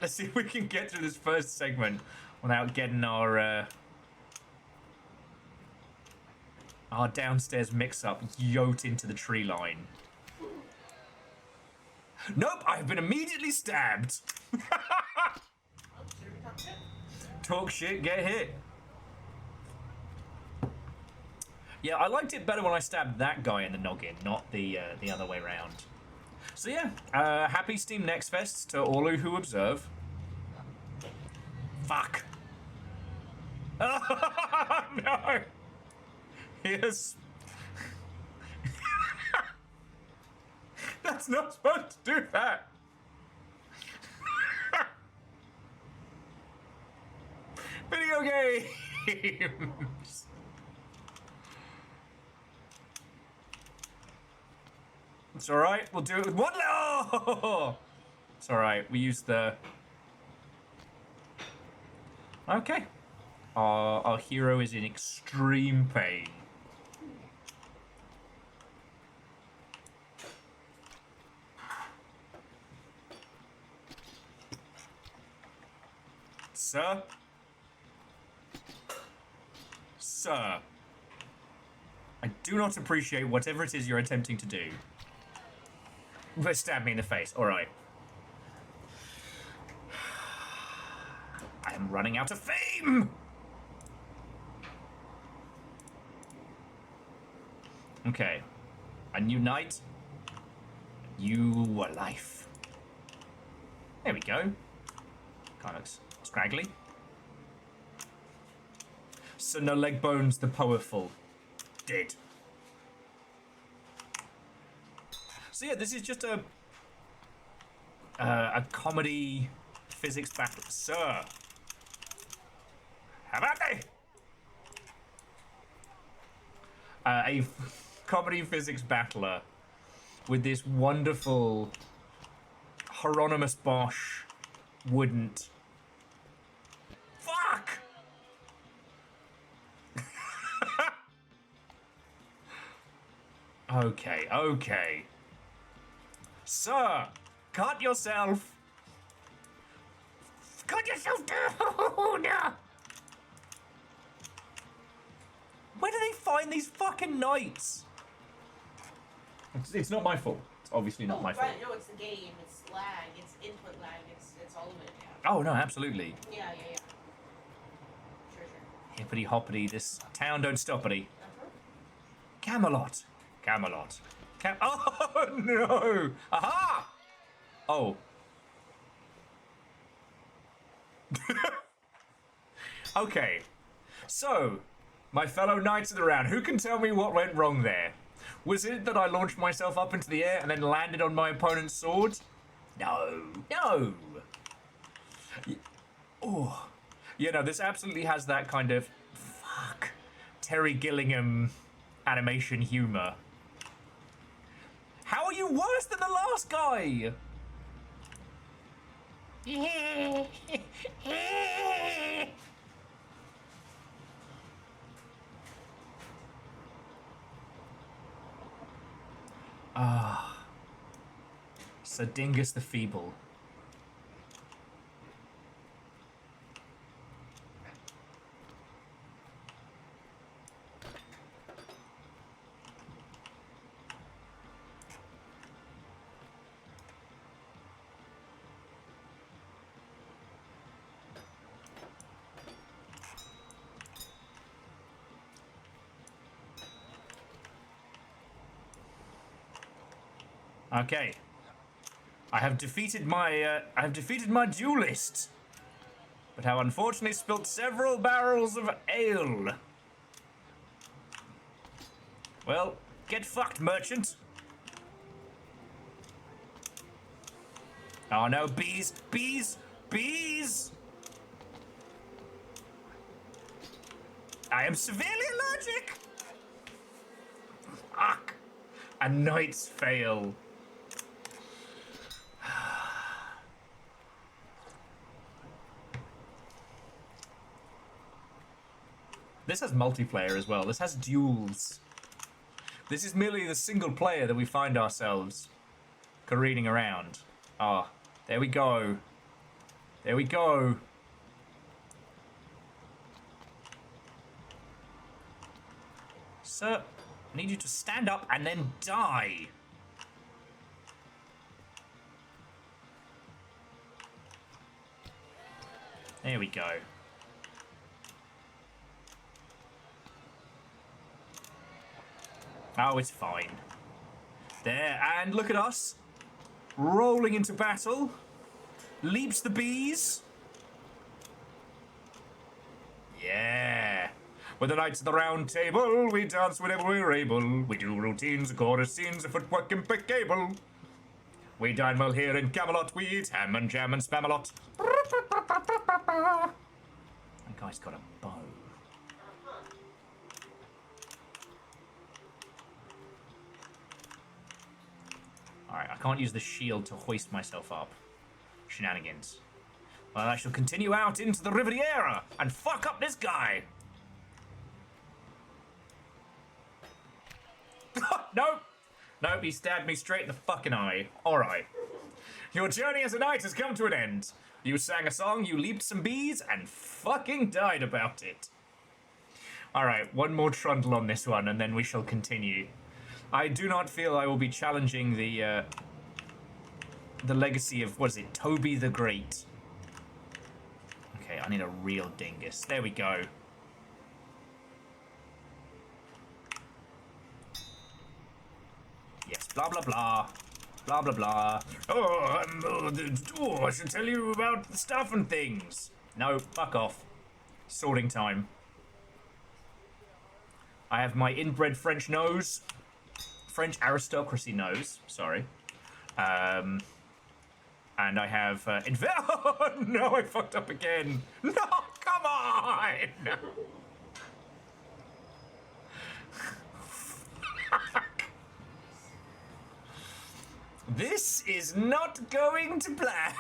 let's see if we can get through this first segment without getting our downstairs mix-up yoked into the tree line. Nope, I've been immediately stabbed. Talk shit, get hit. Yeah, I liked it better when I stabbed that guy in the noggin, not the other way around. So yeah, happy Steam Next Fest to all who observe. Fuck. Oh, no. Yes. That's not supposed to do that. Video games. It's alright, we'll do it with one. Oh! It's alright, we used the... Okay. Our hero is in extreme pain. Sir? Sir. I do not appreciate whatever it is you're attempting to do. But stab me in the face. Alright. I am running out of fame! Okay. A new night. You were life. There we go. Kind of scraggly. So no leg bones, the powerful. Dead. So yeah, this is just a comedy physics battle. Sir. How about they? A comedy physics battler with this wonderful Hieronymus Bosch wouldn't. Fuck! Okay. Sir, cut yourself. Cut yourself down. Where do they find these fucking knights? It's not my fault. It's obviously not my fault. No, it's the game. It's lag. It's input lag. It's all of it. Oh, no, absolutely. Yeah. Sure. Hippity hoppity, this town don't stoppity. Camelot. Oh, no! Aha! Oh. Okay. So, my fellow knights of the round, who can tell me what went wrong there? Was it that I launched myself up into the air and then landed on my opponent's sword? No. Oh. You know, this absolutely has that kind of, Terry Gillingham animation humor. How are you worse than the last guy? Sir Dingus the Feeble. Okay. I have defeated my duelist. But have unfortunately spilt several barrels of ale. Well, get fucked, merchant. Oh no, bees! I am severely allergic! Fuck! A knight's fail. This has multiplayer as well. This has duels. This is merely the single player that we find ourselves careening around. Ah, there we go. There we go. Sir, I need you to stand up and then die. There we go. Oh, it's fine. There, and look at us. Rolling into battle. Leaps the bees. Yeah. With the knights of the round table, we dance whenever we're able. We do routines, chorus scenes, footwork impeccable. We dine well here in Camelot. We eat ham and jam and spam a lot. That guy's got a bow. Alright, I can't use the shield to hoist myself up. Shenanigans. Well, I shall continue out into the Riviera and fuck up this guy. Nope. Nope, he stabbed me straight in the fucking eye. Alright. Your journey as a knight has come to an end. You sang a song, you leaped some bees, and fucking died about it. Alright, one more trundle on this one, and then we shall continue. I do not feel I will be challenging the legacy of, what is it, Toby the Great. Okay, I need a real dingus. There we go. Yes, blah, blah, blah. Blah, blah, blah. I should tell you about the stuff and things. No, fuck off. Sorting time. I have my inbred French nose. French aristocracy nose, sorry. And I have, oh, no, I fucked up again. No, come on! No. This is not going to plan.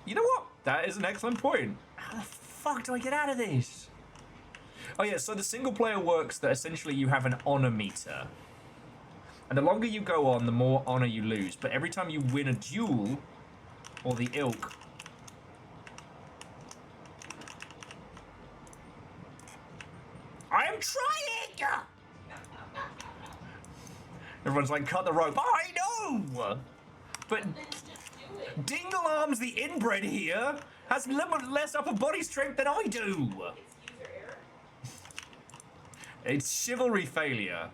You know what? That is an excellent point. How the fuck do I get out of this? Oh yeah, so the single player works that essentially you have an honor meter. And the longer you go on, the more honor you lose. But every time you win a duel, or the ilk, I am trying! Everyone's like, cut the rope. I know! But Dingle Arms, the inbred here, has less upper body strength than I do. It's chivalry failure.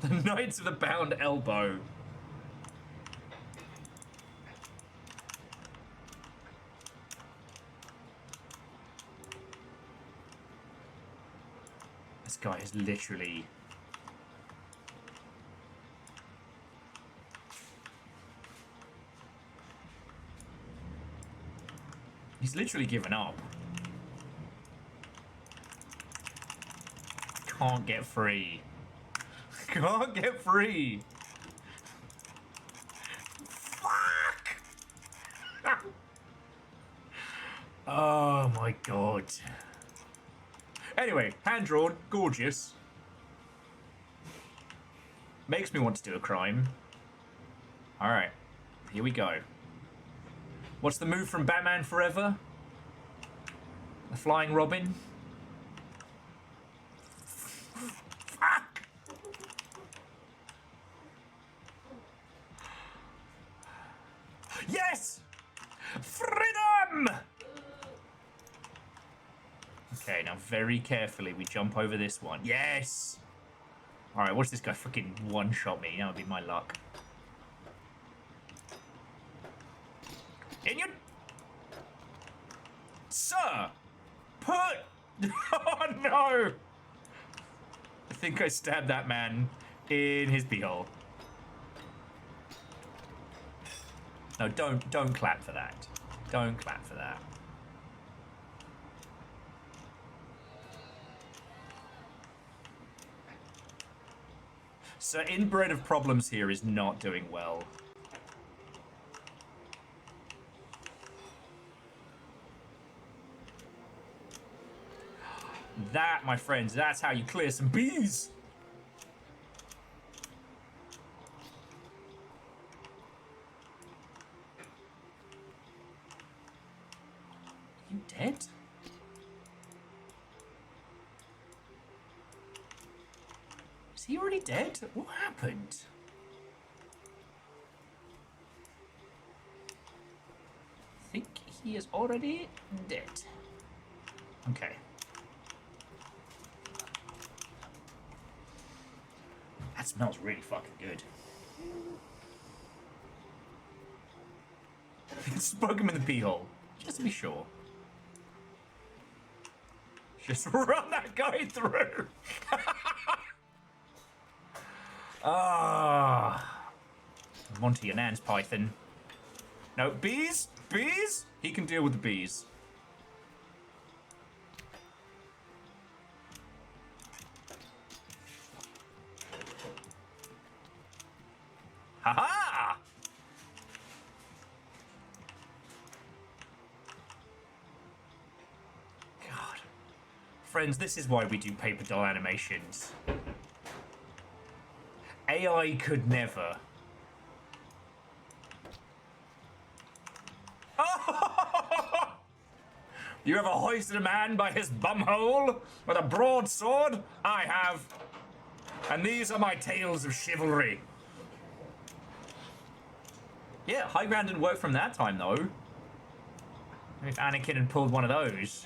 The Knights of the Bound Elbow. This guy is literally... He's literally given up. Can't get free. Can't get free. Fuck! Oh my god. Anyway, hand-drawn, gorgeous. Makes me want to do a crime. Alright, here we go. What's the move from Batman Forever? The Flying Robin? Fuck! Yes! Freedom! Okay, now very carefully we jump over this one. Yes! Alright, watch this guy freaking one-shot me. That would be my luck. In your... Sir! Put... Oh, no! I think I stabbed that man in his beehole. No, don't clap for that. Don't clap for that. So inbred of problems here is not doing well. That, my friends, that's how you clear some bees. Are you dead? Is he already dead? What happened? I think he is already dead. Okay. That smells really fucking good. Just poke him in the pee hole, just to be sure. Just run that guy through. Ah, Monty and Anne's python. No, bees, bees. He can deal with the bees. Ha-ha! God. Friends, this is why we do paper doll animations. AI could never. Oh! You ever hoisted a man by his bumhole with a broadsword? I have. And these are my tales of chivalry. Yeah, high ground didn't work from that time, though. If Anakin had pulled one of those.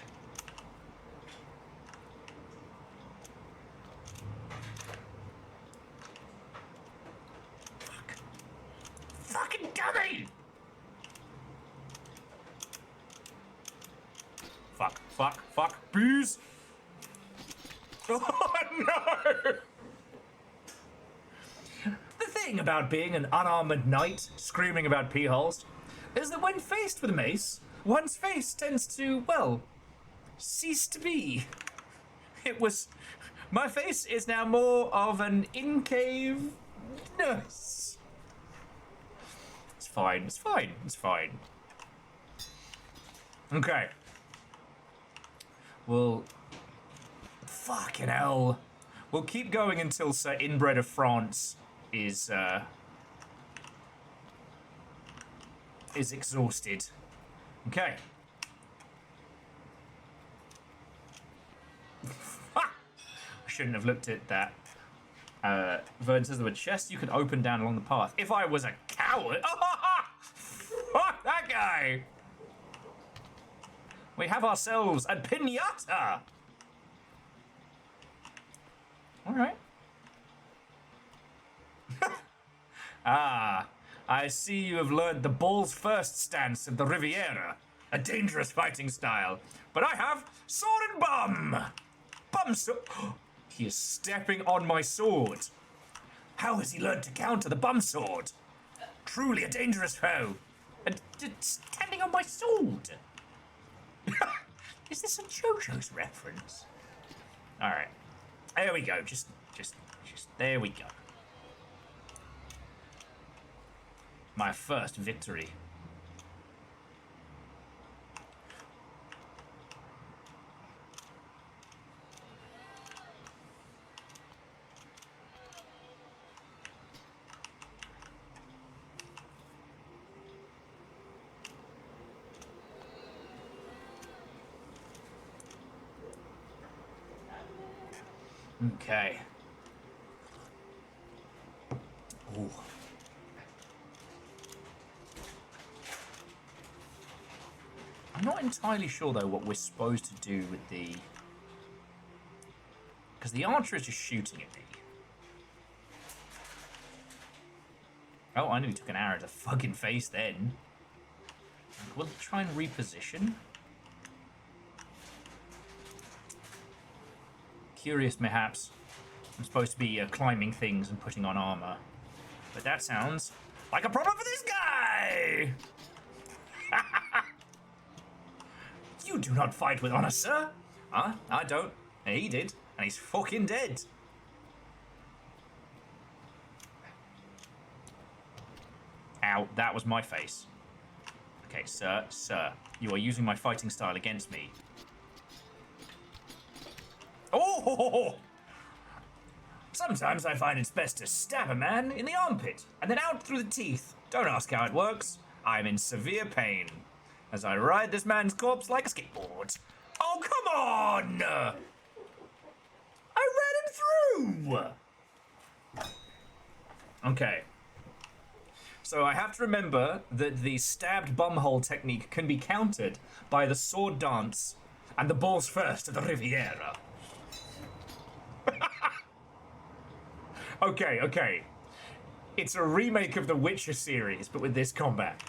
Fuck. Fucking dummy! Fuck, fuck, fuck. Bees! Oh, no! The thing about being an unarmored knight screaming about pee holes is that when faced with a mace, one's face tends to, well, cease to be. It was... My face is now more of an in-cave nurse. It's fine, it's fine, it's fine. Okay. Well... Fucking hell. We'll keep going until Sir Inbred of France is exhausted. Okay. I shouldn't have looked at that. Vern says there were chests you could open down along the path. If I was a coward... Fuck that guy! We have ourselves a pinata! Alright. Ah, I see you have learned the balls first stance of the Riviera. A dangerous fighting style. But I have sword and bum! Bum sword... He is stepping on my sword. How has he learned to counter the bum sword? Truly a dangerous foe. And standing on my sword. Is this a JoJo's reference? Alright. There we go. Just, there we go. My first victory. Okay. Ooh. I'm not entirely sure though what we're supposed to do with the... Because the archer is just shooting at me. Oh, I nearly took an arrow to the fucking face then. We'll try and reposition. Curious, mayhaps. I'm supposed to be climbing things and putting on armor. But that sounds like a problem for this guy! You do not fight with honor, sir. Huh? I don't. He did, and he's fucking dead. Ow, that was my face. Okay, sir, you are using my fighting style against me. Oh! Sometimes I find it's best to stab a man in the armpit and then out through the teeth. Don't ask how it works. I'm in severe pain as I ride this man's corpse like a skateboard. Oh, come on! I ran him through! Okay. So I have to remember that the stabbed bumhole technique can be countered by the sword dance and the balls first of the Riviera. Okay. It's a remake of the Witcher series, but with this combat.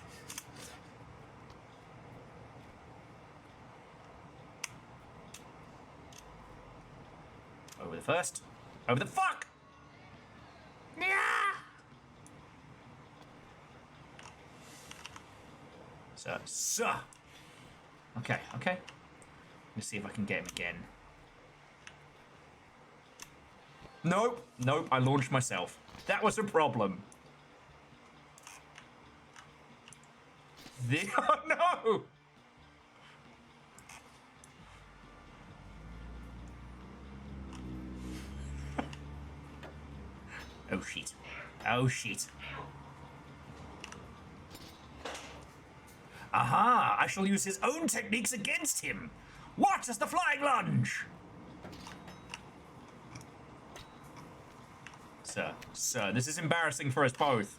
Over the first. Over the fuck! Yeah! Sir. Okay. Let me see if I can get him again. Nope, I launched myself. That was a problem. Oh no! Oh shit. Aha! I shall use his own techniques against him. What is the flying lunge? Sir, this is embarrassing for us both.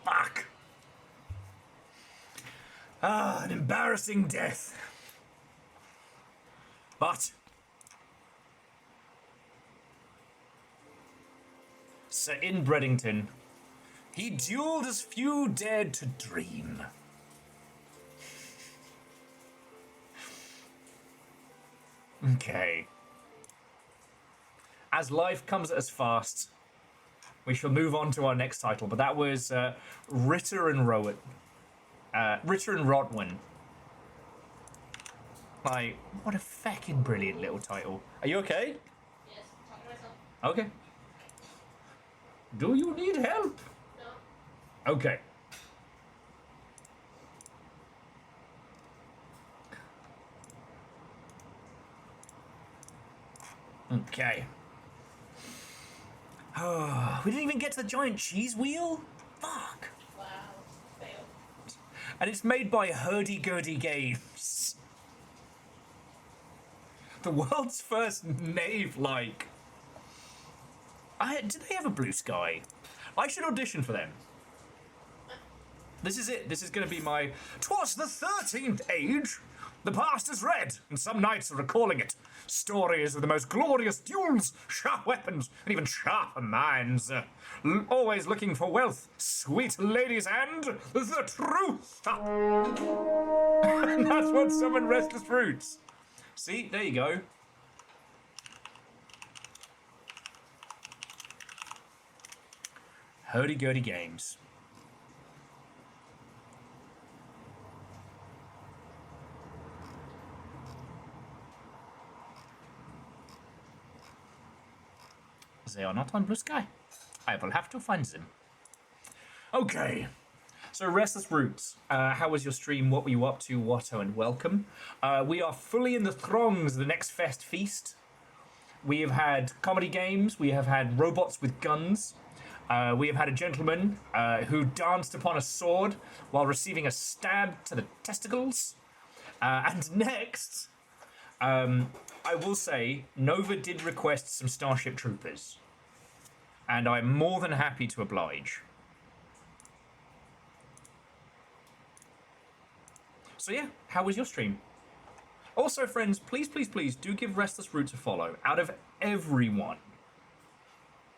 Fuck. Ah, an embarrassing death. But Sir Inbreddington, he dueled as few dared to dream. Okay. As life comes at us fast, we shall move on to our next title. But that was Ritter and Rotwin. Like, what a fucking brilliant little title. Are you okay? Yes, I'm talking to myself. Okay. Do you need help? No. Okay. Okay. Oh, we didn't even get to the giant cheese wheel? Fuck. Wow. Fail. And it's made by Hurdy Gurdy Games. The world's first knave-like Do they have a blue sky? I should audition for them. This is it. This is going to be my... 'Twas the 13th age. The past is red, and some knights are recalling it. Stories of the most glorious duels, sharp weapons, and even sharper minds. Always looking for wealth, sweet ladies, and the truth. That's what summoned Restless Fruits. See, there you go. Hurdy-gurdy games. They are not on Blue Sky. I will have to find them. Okay. So, Restless Roots, how was your stream? What were you up to? Watto and welcome. We are fully in the throngs of the next Fest Feast. We have had comedy games. We have had robots with guns. We have had a gentleman who danced upon a sword while receiving a stab to the testicles. And next, I will say, Nova did request some Starship Troopers. And I'm more than happy to oblige. So yeah, how was your stream? Also, friends, please, please, please do give Restless Roots a follow. Out of everyone,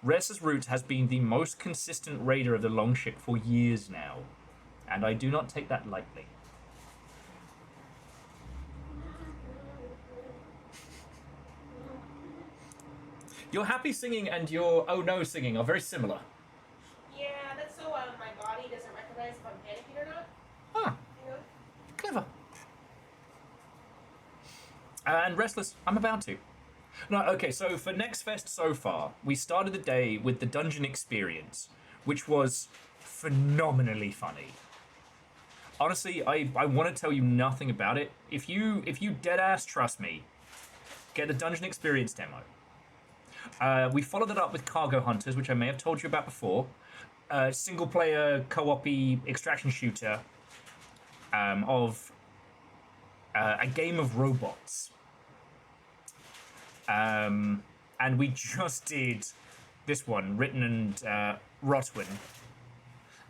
Restless Roots has been the most consistent raider of the Longship for years now. And I do not take that lightly. Your happy singing and your oh no singing are very similar. Yeah, that's so my body doesn't recognize if I'm panicking or not. Huh. You know? Clever. And Restless, I'm about to. No, okay, so for Next Fest so far, we started the day with the Dungeon Experience, which was phenomenally funny. Honestly, I want to tell you nothing about it. If you deadass trust me, get the Dungeon Experience demo. We followed it up with Cargo Hunters, which I may have told you about before. Single-player, co-op-y extraction shooter of a game of robots. And we just did this one, Written and Rotwin.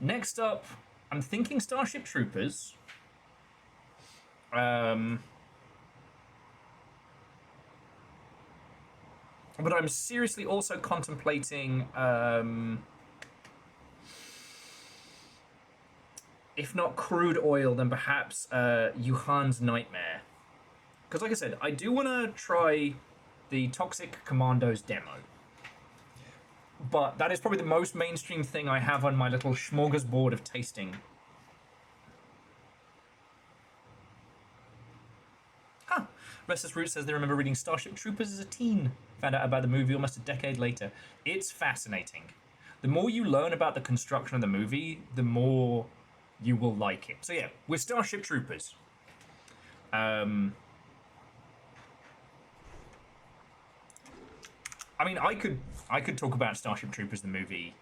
Next up, I'm thinking Starship Troopers. But I'm seriously also contemplating, if not Crude Oil, then perhaps Yuhan's Nightmare. Because like I said, I do want to try the Toxic Commandos demo. But that is probably the most mainstream thing I have on my little smorgasbord of tasting. Huh. Restless Root says they remember reading Starship Troopers as a teen. Found out about the movie almost a decade later. It's fascinating. The more you learn about the construction of the movie, the more you will like it. So yeah, with Starship Troopers. I mean, I could talk about Starship Troopers, the movie,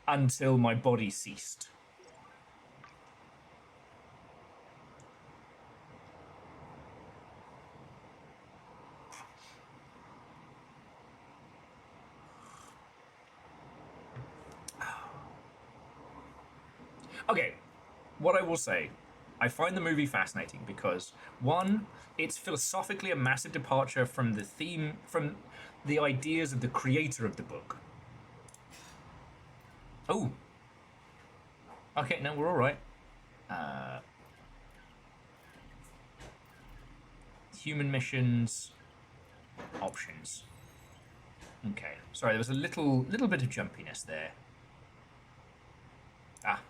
until my body ceased. Okay, what I will say, I find the movie fascinating because, one, it's philosophically a massive departure from the theme, from the ideas of the creator of the book. Oh. Okay, no, we're all right. Human missions, options. Okay, sorry, there was a little bit of jumpiness there.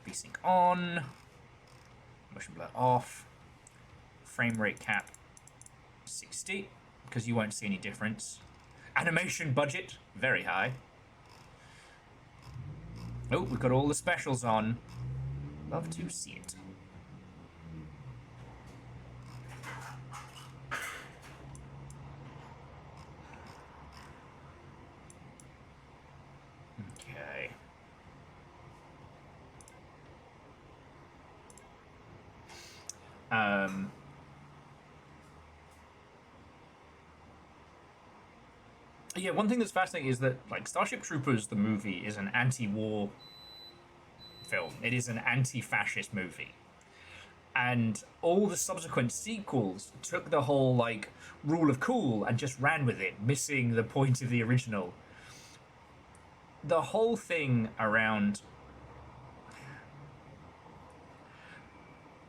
VSync on, motion blur off, frame rate cap 60, because you won't see any difference. Animation budget, very high. Oh, we've got all the specials on. Love to see it. Okay. Um, Yeah, one thing that's fascinating is that like Starship Troopers, the movie, is an anti-war film. It is an anti-fascist movie. And all the subsequent sequels took the whole like rule of cool and just ran with it, missing the point of the original. The whole thing around,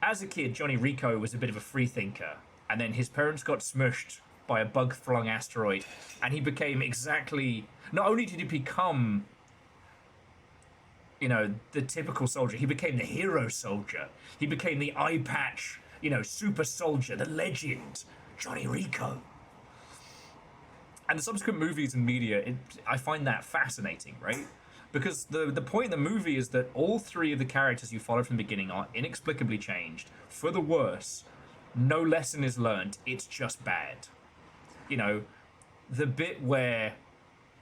as a kid, Johnny Rico was a bit of a free thinker, and then his parents got smushed by a bug-flung asteroid, and he became exactly, not only did he become, you know, the typical soldier, he became the hero soldier. He became the eye patch, you know, super soldier, the legend, Johnny Rico. And the subsequent movies and media, I find that fascinating, right? Because the point of the movie is that all three of the characters you follow from the beginning are inexplicably changed for the worse. No lesson is learned. It's just bad. You know, the bit where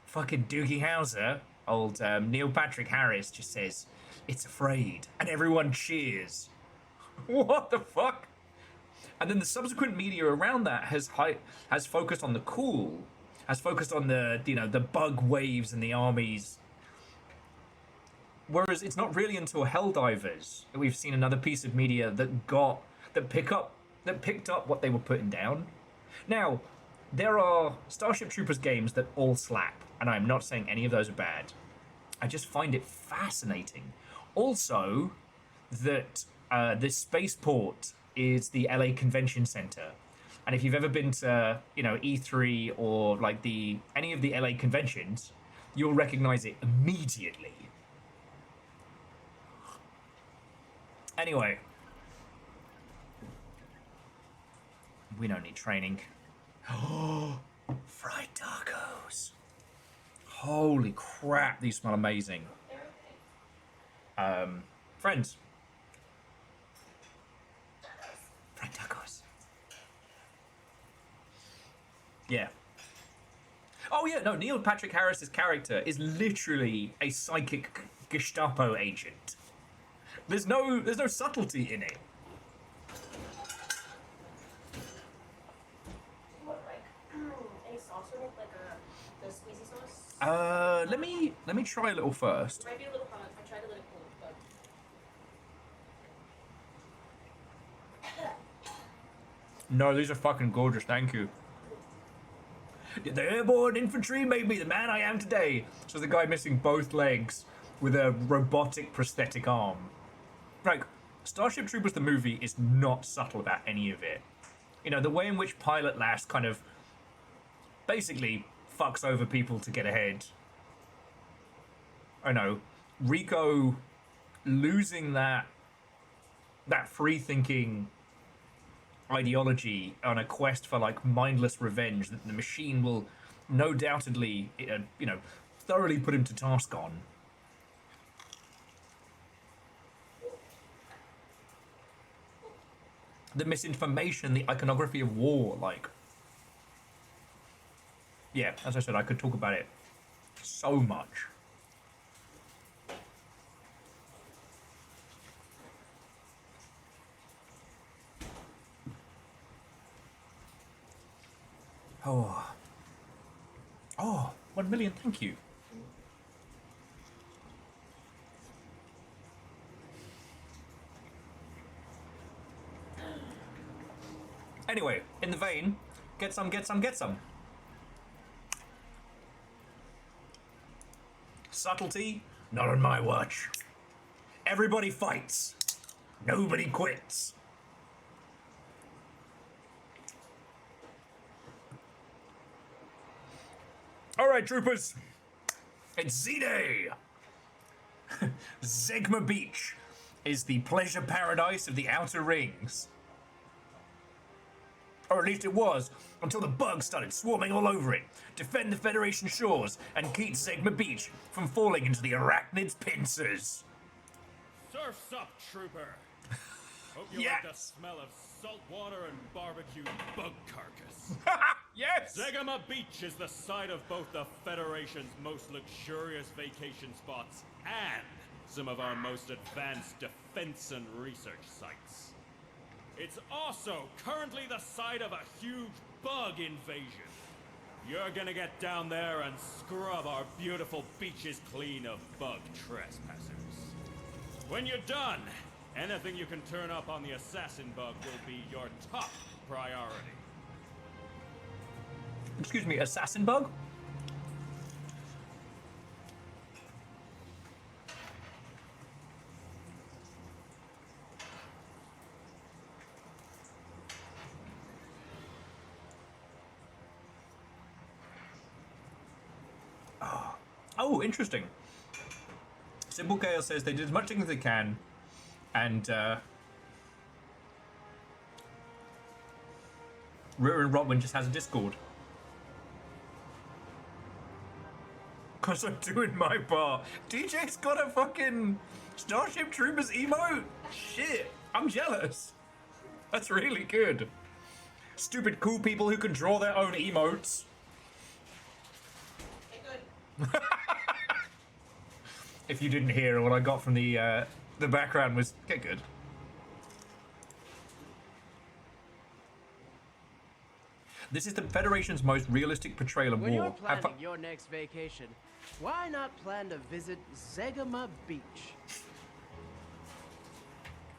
fucking Doogie Howser, old Neil Patrick Harris, just says, "It's afraid," and everyone cheers. What the fuck? And then the subsequent media around that has focused on the cool, has focused on the, you know, the bug waves and the armies. Whereas it's not really until Helldivers that we've seen another piece of media that picked up what they were putting down. Now, there are Starship Troopers games that all slap, and I'm not saying any of those are bad. I just find it fascinating. Also, that this spaceport is the LA Convention Center. And if you've ever been to, you know, E3 or like any of the LA conventions, you'll recognize it immediately. Anyway, we don't need training. Oh, fried tacos. Holy crap, these smell amazing. Friends. Fried tacos. Yeah. Oh yeah, no, Neil Patrick Harris's character is literally a psychic Gestapo agent. There's no subtlety in it. What, like, any sauce with it? Like the squeezy sauce? Let me try a little first. It might be a little hot. I tried to let it cool, but... No, these are fucking gorgeous, thank you. The airborne infantry made me the man I am today. So the guy missing both legs with a robotic prosthetic arm. Like, Starship Troopers the movie is not subtle about any of it. You know, the way in which Pilot Lass kind of basically fucks over people to get ahead. I know, Rico losing that free-thinking ideology on a quest for like mindless revenge that the machine will no doubtedly, you know, thoroughly put him to task on. The misinformation, the iconography of war, like... Yeah, as I said, I could talk about it so much. Oh. Oh, 1 million, thank you. Anyway, in the vein, get some, get some, get some. Subtlety? Not on my watch. Everybody fights. Nobody quits. Alright, troopers. It's Z-Day! Zegma Beach is the pleasure paradise of the Outer Rings. Or at least it was, until the bugs started swarming all over it. Defend the Federation shores and keep Zegma Beach from falling into the arachnid's pincers. Surf's up, trooper. Hope you Yes. like the smell of salt water and barbecued bug carcass. Yes! Zegama Beach is the site of both the Federation's most luxurious vacation spots and some of our most advanced defense and research sites. It's also currently the site of a huge bug invasion. You're gonna get down there and scrub our beautiful beaches clean of bug trespassers. When you're done, anything you can turn up on the assassin bug will be your top priority. Excuse me, assassin bug? Oh, interesting. Simple Chaos says they did as much as they can, and Ritter and Rodwin just has a Discord. Cause I'm doing my part. DJ's got a fucking Starship Troopers emote? Shit, I'm jealous. That's really good. Stupid cool people who can draw their own emotes. If you didn't hear, what I got from the background was get good. This is the Federation's most realistic portrayal of When war. you're planning your next vacation, why not plan to visit Zegama Beach?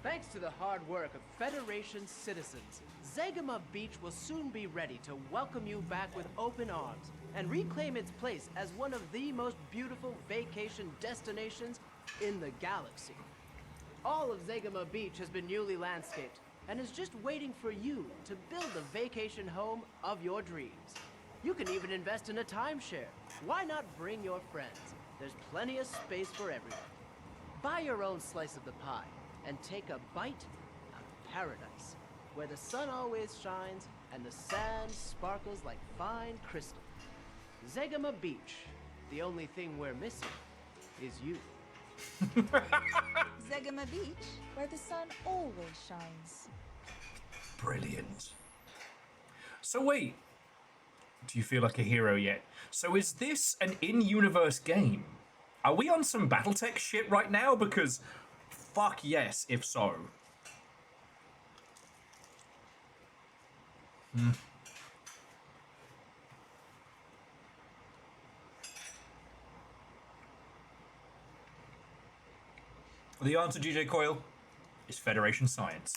Thanks to the hard work of Federation citizens, Zegama Beach will soon be ready to welcome you back with open arms and reclaim its place as one of the most beautiful vacation destinations in the galaxy. All of Zegama Beach has been newly landscaped and is just waiting for you to build the vacation home of your dreams. You can even invest in a timeshare. Why not bring your friends? There's plenty of space for everyone. Buy your own slice of the pie and take a bite of paradise, where the sun always shines and the sand sparkles like fine crystal. Zegama Beach. The only thing we're missing is you. Zegama Beach, where the sun always shines. Brilliant. So wait, do you feel like a hero yet? So is this an in-universe game? Are we on some Battletech shit right now? Because fuck yes, if so. The answer, GJ Coyle, is Federation science.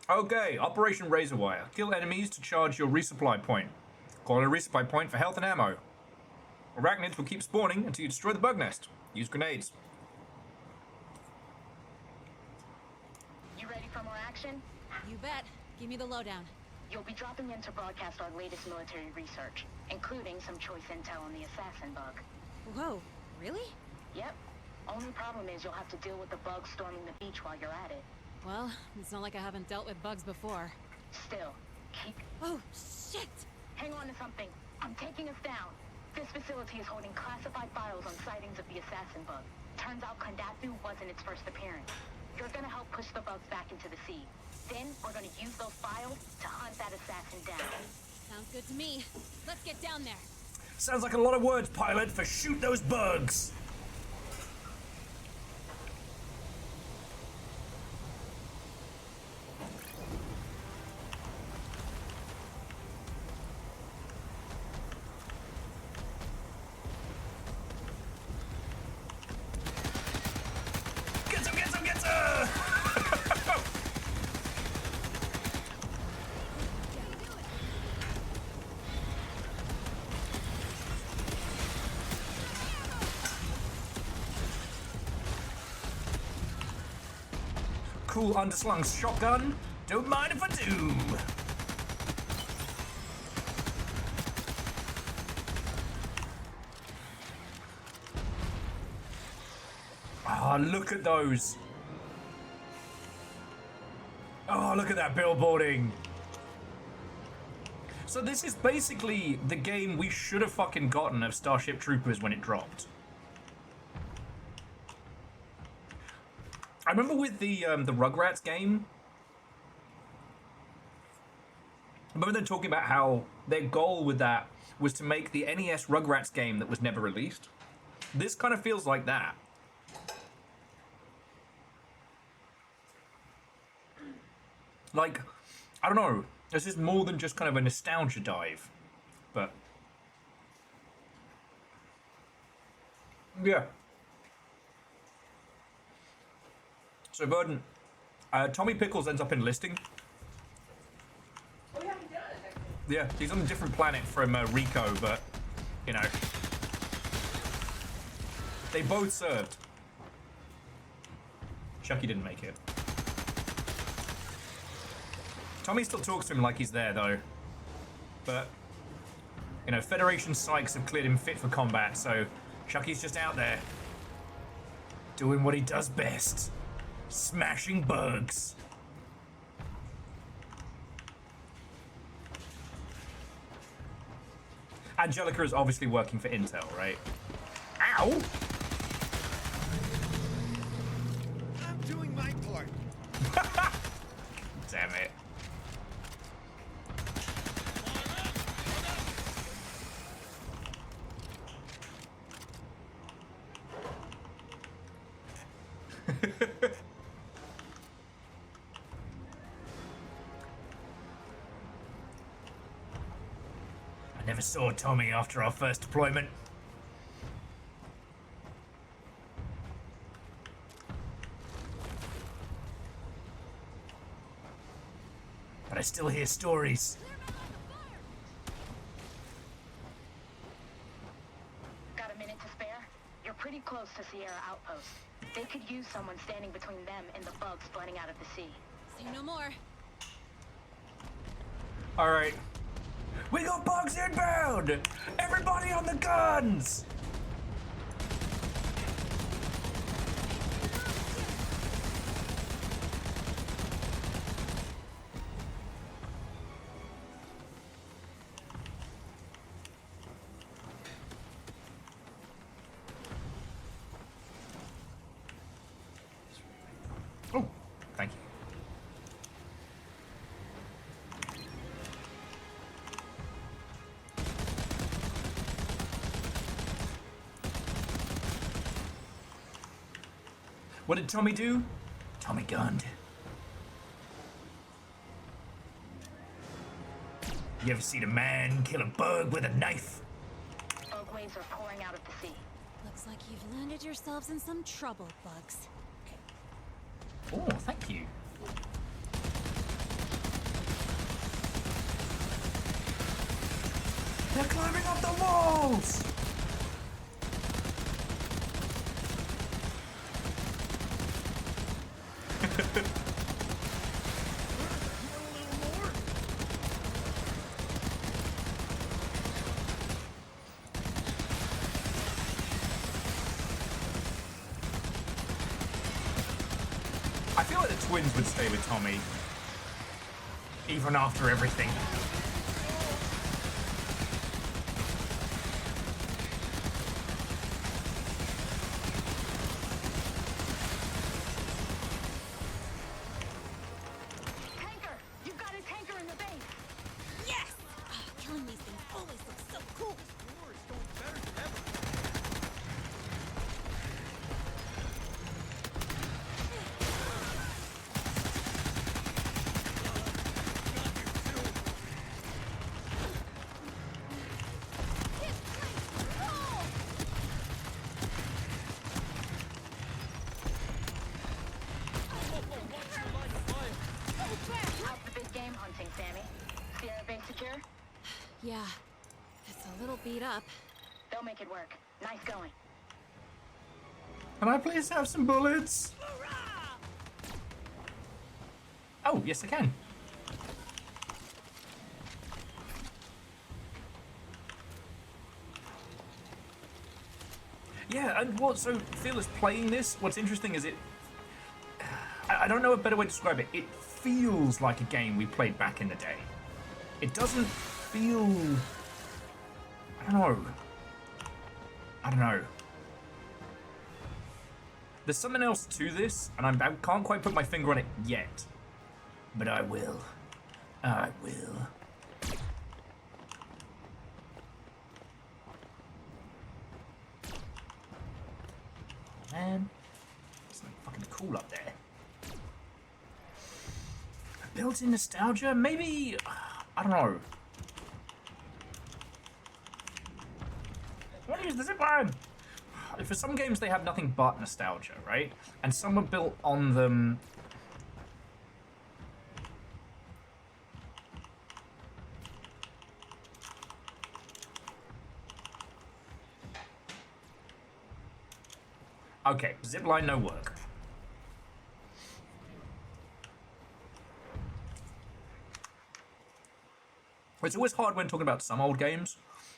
Okay, Operation Razorwire. Kill enemies to charge your resupply point. Call it a resupply point for health and ammo. Arachnids will keep spawning until you destroy the bug nest. Use grenades. You ready for more action? You bet. Give me the lowdown. You'll be dropping in to broadcast our latest military research, including some choice intel on the assassin bug. Whoa, really? Yep. Only problem is you'll have to deal with the bug storming the beach while you're at it. Well, it's not like I haven't dealt with bugs before. Still, keep... Oh, shit! Hang on to something. I'm taking us down. This facility is holding classified files on sightings of the assassin bug. Turns out Kondathu wasn't its first appearance. You're gonna help push the bugs back into the sea. Then, we're gonna use those files to hunt that assassin down. Sounds good to me. Let's get down there. Sounds like a lot of words, pilot, for shoot those bugs. Cool underslung shotgun. Don't mind if I do. Ah, look at those. Oh, look at that billboarding. So this is basically the game we should have fucking gotten of Starship Troopers when it dropped. I remember with the Rugrats game, I remember them talking about how their goal with that was to make the NES Rugrats game that was never released. This kind of feels like that. Like, I don't know, this is more than just kind of a nostalgia dive. but yeah. So Burden, Tommy Pickles ends up enlisting. Oh yeah, he does. Actually. Yeah, he's on a different planet from Rico, but you know, they both served. Chucky didn't make it. Tommy still talks to him like he's there, though. But, you know, Federation psychs have cleared him fit for combat, so Chucky's just out there doing what he does best. Smashing bugs. Angelica is obviously working for Intel, right? Ow! I'm doing my part. Damn it. I never saw Tommy after our first deployment. But I still hear stories. Got a minute to spare? You're pretty close to Sierra Outpost. They could use someone standing between them and the bugs flooding out of the sea. Say no more. All right. We got bugs inbound! Everybody on the guns! Oh, thank you. What did Tommy do? Tommy gunned. You ever seen a man kill a bug with a knife? Bug waves are pouring out of the sea. Looks like you've landed yourselves in some trouble, bugs. Oh, thank you. They're climbing up the walls! I feel like the twins would stay with Tommy, even after everything. Tanker! You've got a tanker in the base! Yes! Killing these things always looks so cool. How's the big game hunting, Sammy? Sierra base secure? Yeah, it's a little beat up. They'll make it work. Nice going. Can I please have some bullets? Oh, yes I can. Yeah, and so Phil is playing this. What's interesting is I don't know a better way to describe it. It feels like a game we played back in the day. It doesn't feel... I don't know. There's something else to this, and I can't quite put my finger on it yet. But I will. I will. Man, it's something fucking cool up there. Built-in nostalgia? Maybe... I don't know. use the zipline! For some games, they have nothing but nostalgia, right? And some were built on them. Okay, zipline no work. It's always hard when talking about some old games.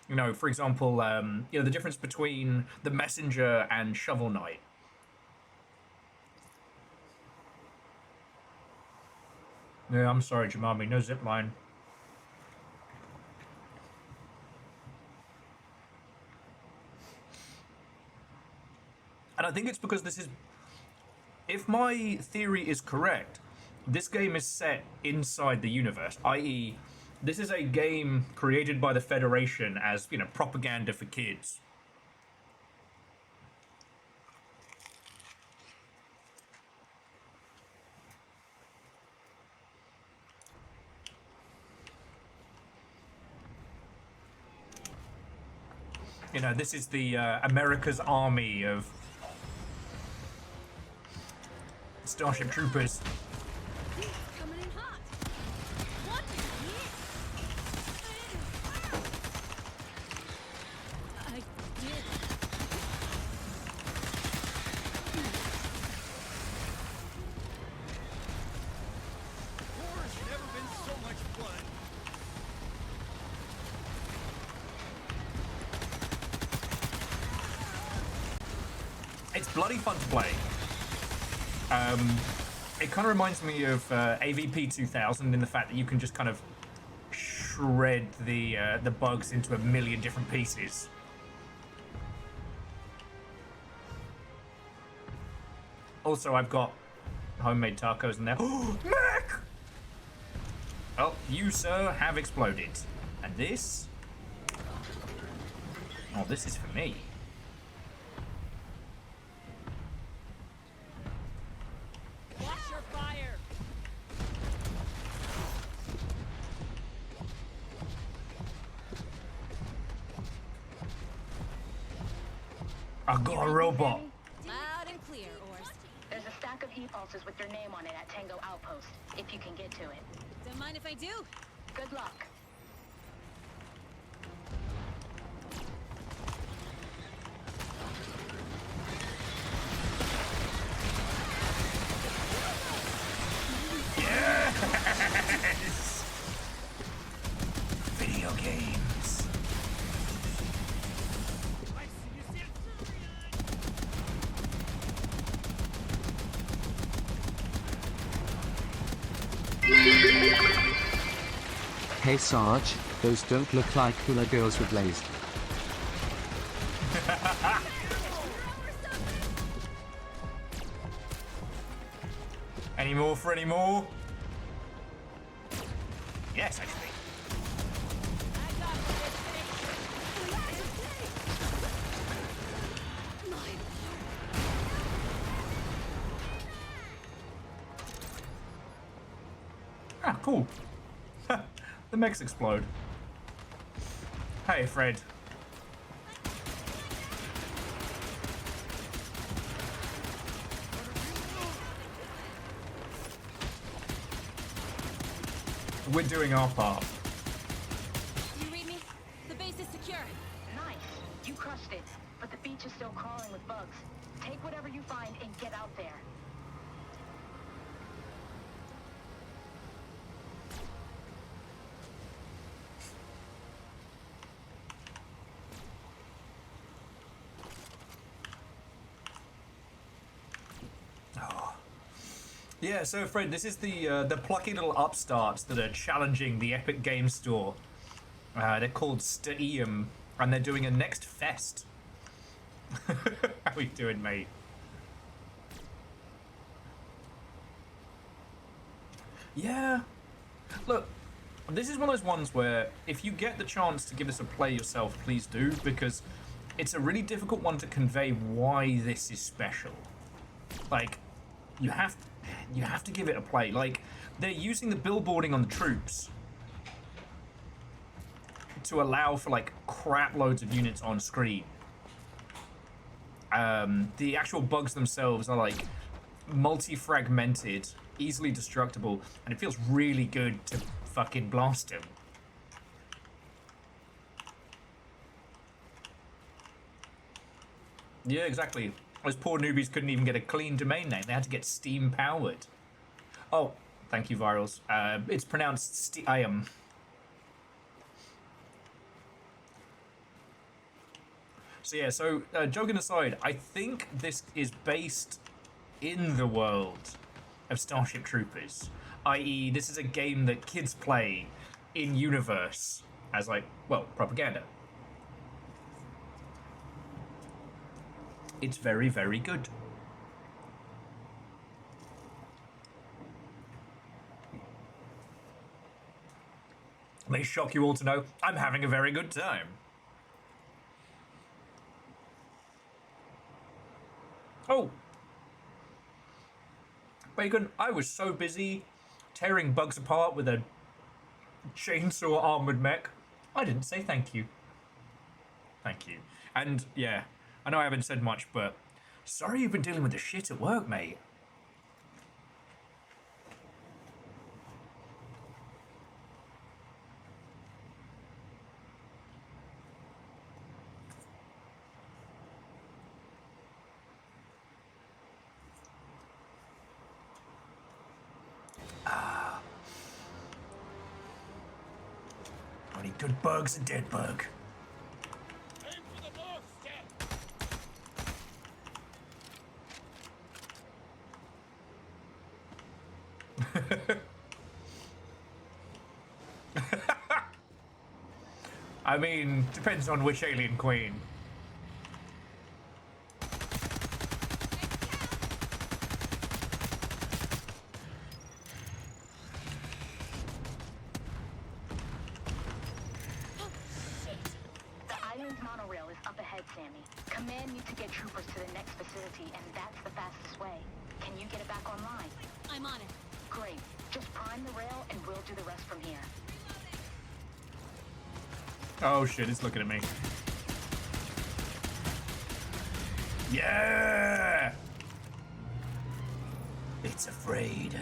You know, for example, the difference between The Messenger and Shovel Knight. Yeah, I'm sorry, Jamami, no zipline. And I think it's because this is... If my theory is correct, this game is set inside the universe, i.e., this is a game created by the Federation as, you know, propaganda for kids. You know, this is the America's army of Starship Troopers. It's bloody fun to play. It kind of reminds me of AVP 2000 in the fact that you can just kind of shred the bugs into a million different pieces. Also, I've got homemade tacos in there. Oh, Mac! Oh, you, sir, have exploded. And this? Oh, this is for me. Watch your fire! I got a robot. Loud and clear, Ors. There's a stack of e-pulses with your name on it at Tango Outpost, if you can get to it. Don't mind if I do. Good luck. Yes! Video games. Hey Sarge, those don't look like hula girls with lace. Any more for any more? Yes, actually. Ah, cool. The mechs explode. Hey, Fred. We're doing our part. Do you read me? The base is secure. Nice. You crushed it. But the beach is still crawling with bugs. Take whatever you find and get out there. Yeah, so Fred, this is the plucky little upstarts that are challenging the Epic Games Store. They're called Steam, and they're doing a next fest. How we doing, mate? Yeah. Look, this is one of those ones where if you get the chance to give this a play yourself, please do, because it's a really difficult one to convey why this is special. Like, you have to give it a play. Like, they're using the billboarding on the troops to allow for, like, crap loads of units on screen. The actual bugs themselves are like multi-fragmented, easily destructible, and it feels really good to fucking blast them. Yeah, exactly. Those poor newbies couldn't even get a clean domain name. They had to get Steam powered. Oh, thank you, Virals. It's pronounced Steam. So yeah, so joking aside, I think this is based in the world of Starship Troopers, i.e. this is a game that kids play in universe as like, well, propaganda. It's very, very good. May shock you all to know I'm having a very good time. Oh! Bacon, I was so busy tearing bugs apart with a chainsaw armored mech, I didn't say thank you. Thank you. And yeah, I know I haven't said much, but sorry you've been dealing with the shit at work, mate. Only good bug's a dead bug. I mean, depends on which alien queen. The island's monorail is up ahead, Sammy. Command me to get troopers to the next facility, and that's the fastest way. Can you get it back online? I'm on it. Great. Just prime the rail, and we'll do the rest from here. Oh shit, it's looking at me. Yeah! It's afraid.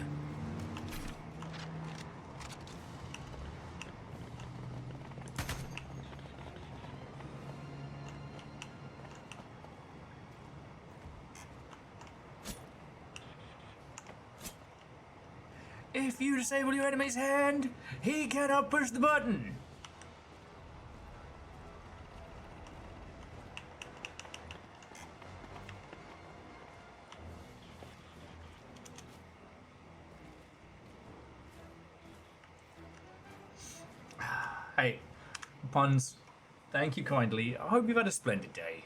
If you disable your enemy's hand, he cannot push the button. Hey, puns, thank you kindly. I hope you've had a splendid day.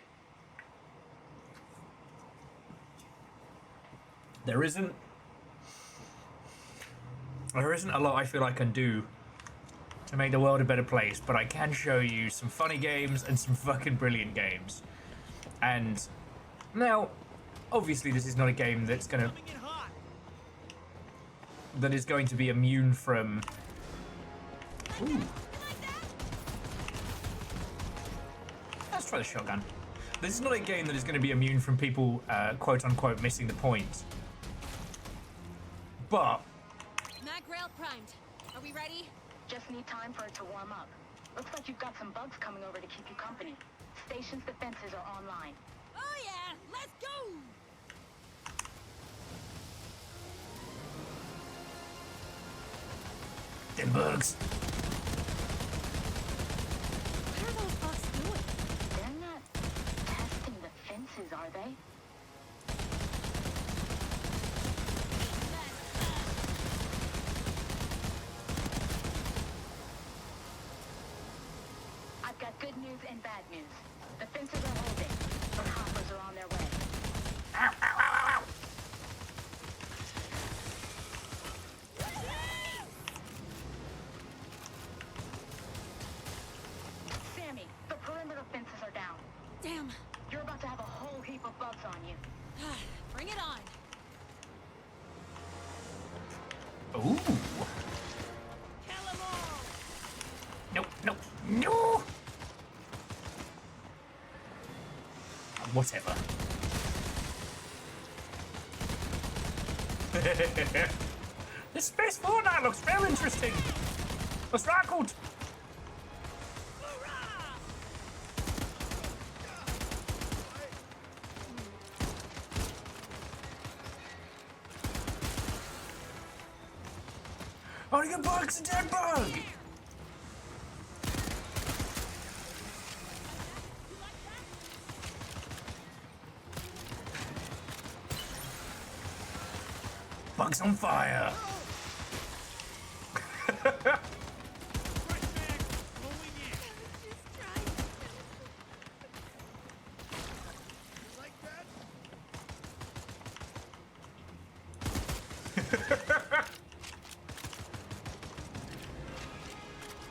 There isn't a lot I feel I can do to make the world a better place, but I can show you some funny games and some fucking brilliant games. And now, obviously this is not a game that's going to be immune from... Ooh. Let's try the shotgun. This is not a game that is going to be immune from people, quote-unquote, missing the point. But... Mag rail primed. Are we ready? Just need time for it to warm up. Looks like you've got some bugs coming over to keep you company. Station's defenses are online. Oh yeah! Let's go! Them bugs. What are those bugs doing? They're not testing the fences, are they? I've got good news and bad news. The fences are holding, but hoppers are on their way. Ow, ow, ow, ow, ow. Sammy, the perimeter fences are down. Damn. You're about to have a whole heap of bugs on you. Bring it on. Ooh. Kill 'em all. Nope, nope, no. Whatever. This Space Fortnite looks very interesting. What's right, good? Oh, your bug's a dead bug! Bug's on fire!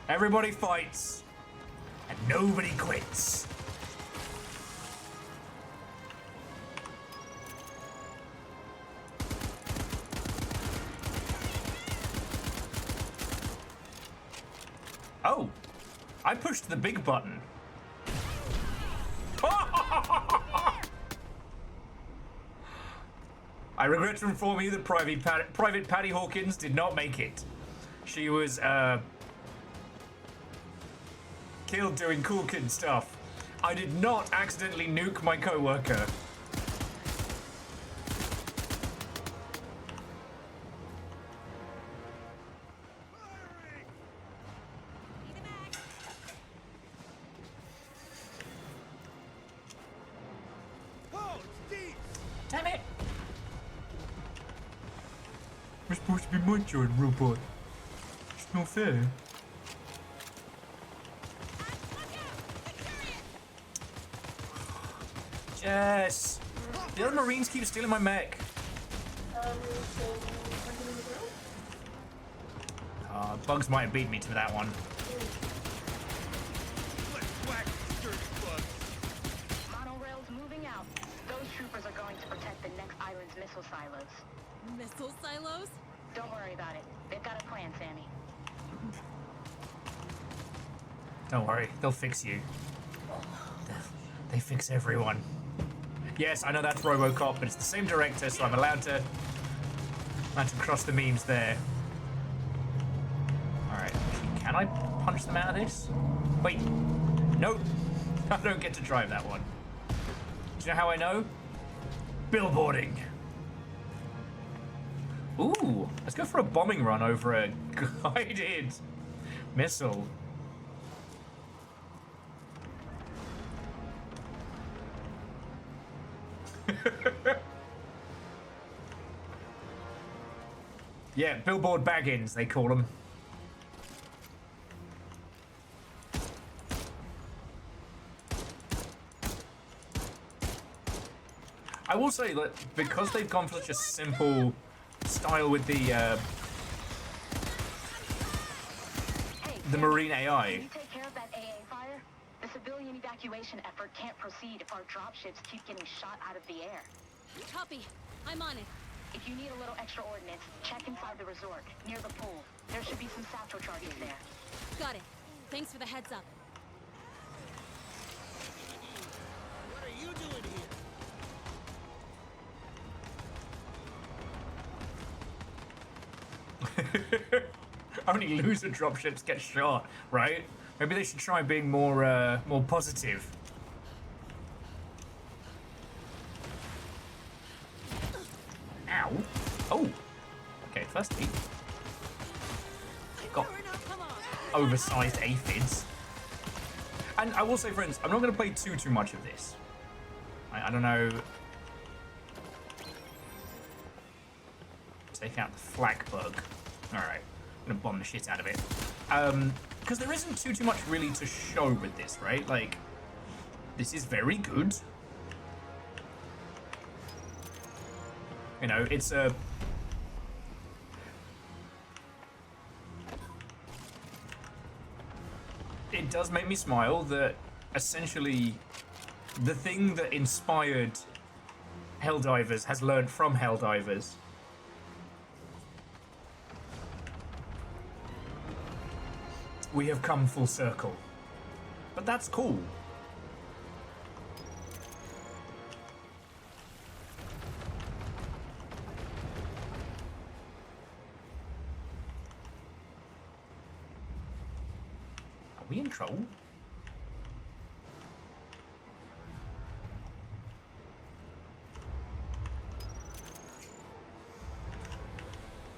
Everybody fights, and nobody quits. Oh, I pushed the big button. I regret to inform you that Private Patty Hawkins did not make it. She was, killed doing cool kid stuff. I did not accidentally nuke my coworker. Damn it! We're supposed to be my turn, robot. It's not fair. Yes! The other Marines keep stealing my mech. Bugs might have beat me to that one. Monorail's moving out. Those troopers are going to protect the next island's missile silos. Missile silos? Don't worry about it. They've got a plan, Sammy. Don't worry, they'll fix you. They fix everyone. Yes, I know that's RoboCop, but it's the same director, so I'm allowed to cross the memes there. Alright, can I punch them out of this? Wait, nope. I don't get to drive that one. Do you know how I know? Billboarding. Ooh, let's go for a bombing run over a guided missile. Yeah, Billboard Baggins, they call them. I will say that because they've gone for such a simple style with the Marine AI. Can you take care of that AA fire? The civilian evacuation effort can't proceed if our dropships keep getting shot out of the air. Copy. I'm on it. If you need a little extra ordnance, check inside the resort, near the pool. There should be some satchel charges there. Got it. Thanks for the heads up. What are you doing here? Only loser dropships get shot, right? Maybe they should try being more positive. Ow. Oh. Okay, first hit. Got oversized aphids. And I will say, friends, I'm not going to play too much of this. I don't know. Take out the flak bug. Alright. I'm going to bomb the shit out of it. Because there isn't too much really to show with this, right? Like, this is very good. You know, it's a... It does make me smile that essentially the thing that inspired Helldivers has learned from Helldivers. We have come full circle. But that's cool. we in trouble?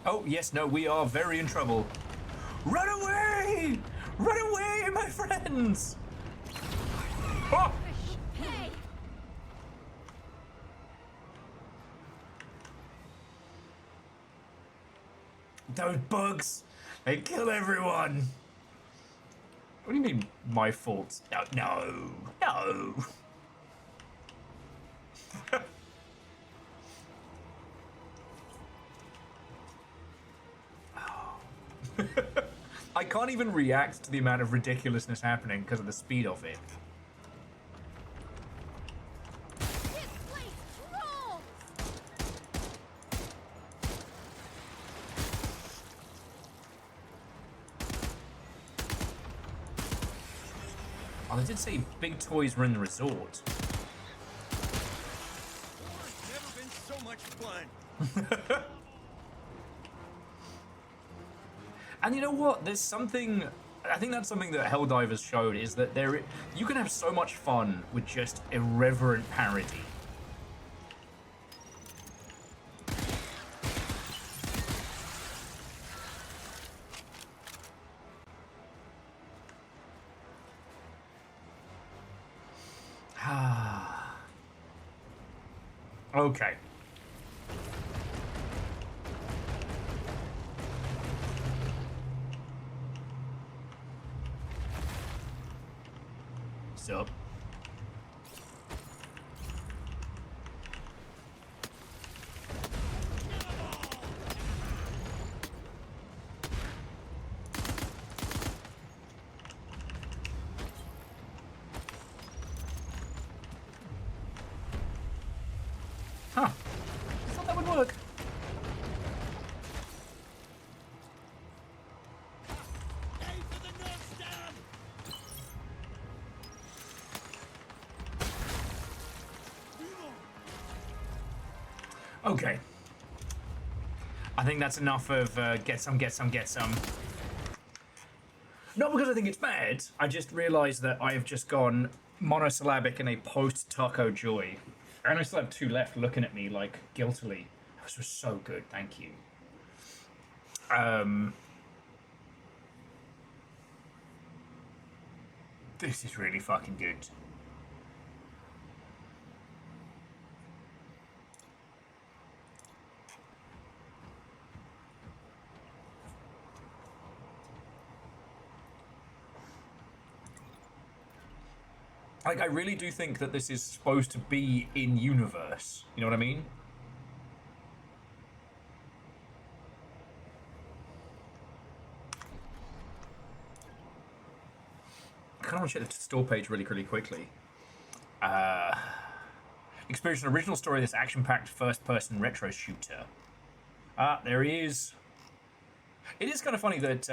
Oh, yes, no, we are very in trouble. Run away! Run away, my friends! Oh! Hey! Those bugs, they kill everyone. What do you mean, my fault? No, no, no. I can't even react to the amount of ridiculousness happening because of the speed of it. Oh, they did say big toys were in the resort. Never been so much fun. And you know what? There's something. I think that's something that Helldivers showed is that you can have so much fun with just irreverent parody. Okay. Sup? Huh. I thought that would work. Okay. I think that's enough of get some, get some, get some. Not because I think it's bad, I just realised that I have just gone monosyllabic in a post-taco joy. And I still have 2 left looking at me, like, guiltily. This was so good, thank you. This is really fucking good. Like, I really do think that this is supposed to be in universe. You know what I mean? I kind of want to check the store page really quickly. Experience an original story of this action-packed first-person retro shooter. There he is. It is kind of funny that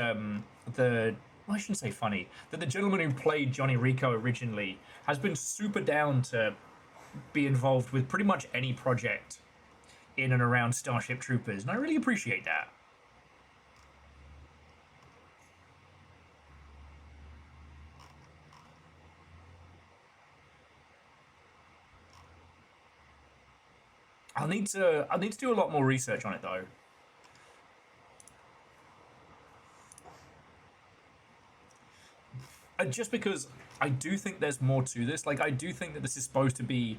well, I shouldn't say funny, that the gentleman who played Johnny Rico originally has been super down to be involved with pretty much any project in and around Starship Troopers, and I really appreciate that. I'll need to do a lot more research on it though. Just because I do think there's more to this. Like, I do think that this is supposed to be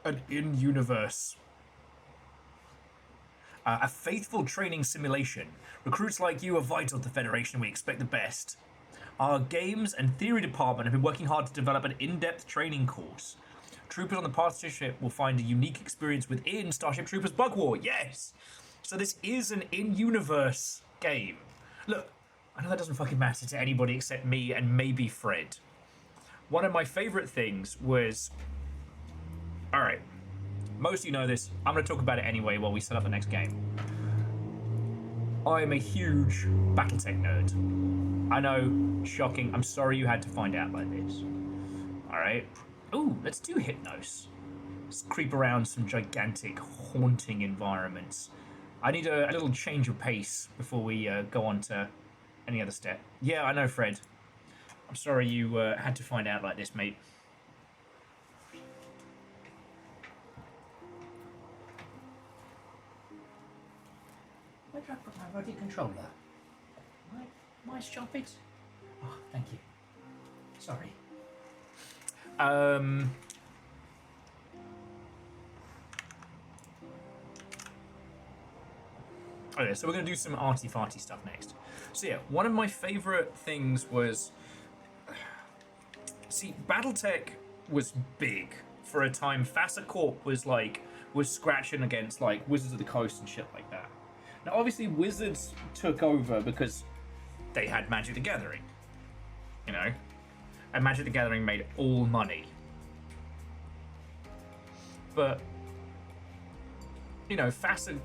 an in-universe, a faithful training simulation. Recruits like you are vital to the Federation. We expect the best. Our games and theory department have been working hard to develop an in-depth training course. Troopers on the partnership will find a unique experience within Starship Troopers Bug War. Yes! So this is an in-universe game. Look, I know that doesn't fucking matter to anybody except me and maybe Fred. One of my favourite things was... Alright, most of you know this. I'm going to talk about it anyway while we set up the next game. I am a huge Battletech nerd. I know, shocking. I'm sorry you had to find out like this. Alright. Ooh, let's do Hypnos. Let's creep around some gigantic, haunting environments. I need a little change of pace before we go on to any other step. Yeah, I know, Fred. I'm sorry you had to find out like this, mate. Where did I put my remote controller? Why stop it? Oh, thank you. Sorry. Okay, so we're going to do some arty-farty stuff next. So yeah, one of my favourite things was... See, Battletech was big for a time. Fassa Corp was scratching against like Wizards of the Coast and shit like that. Now obviously Wizards took over because they had Magic the Gathering. You know? And Magic the Gathering made all money. But, you know, Fassa,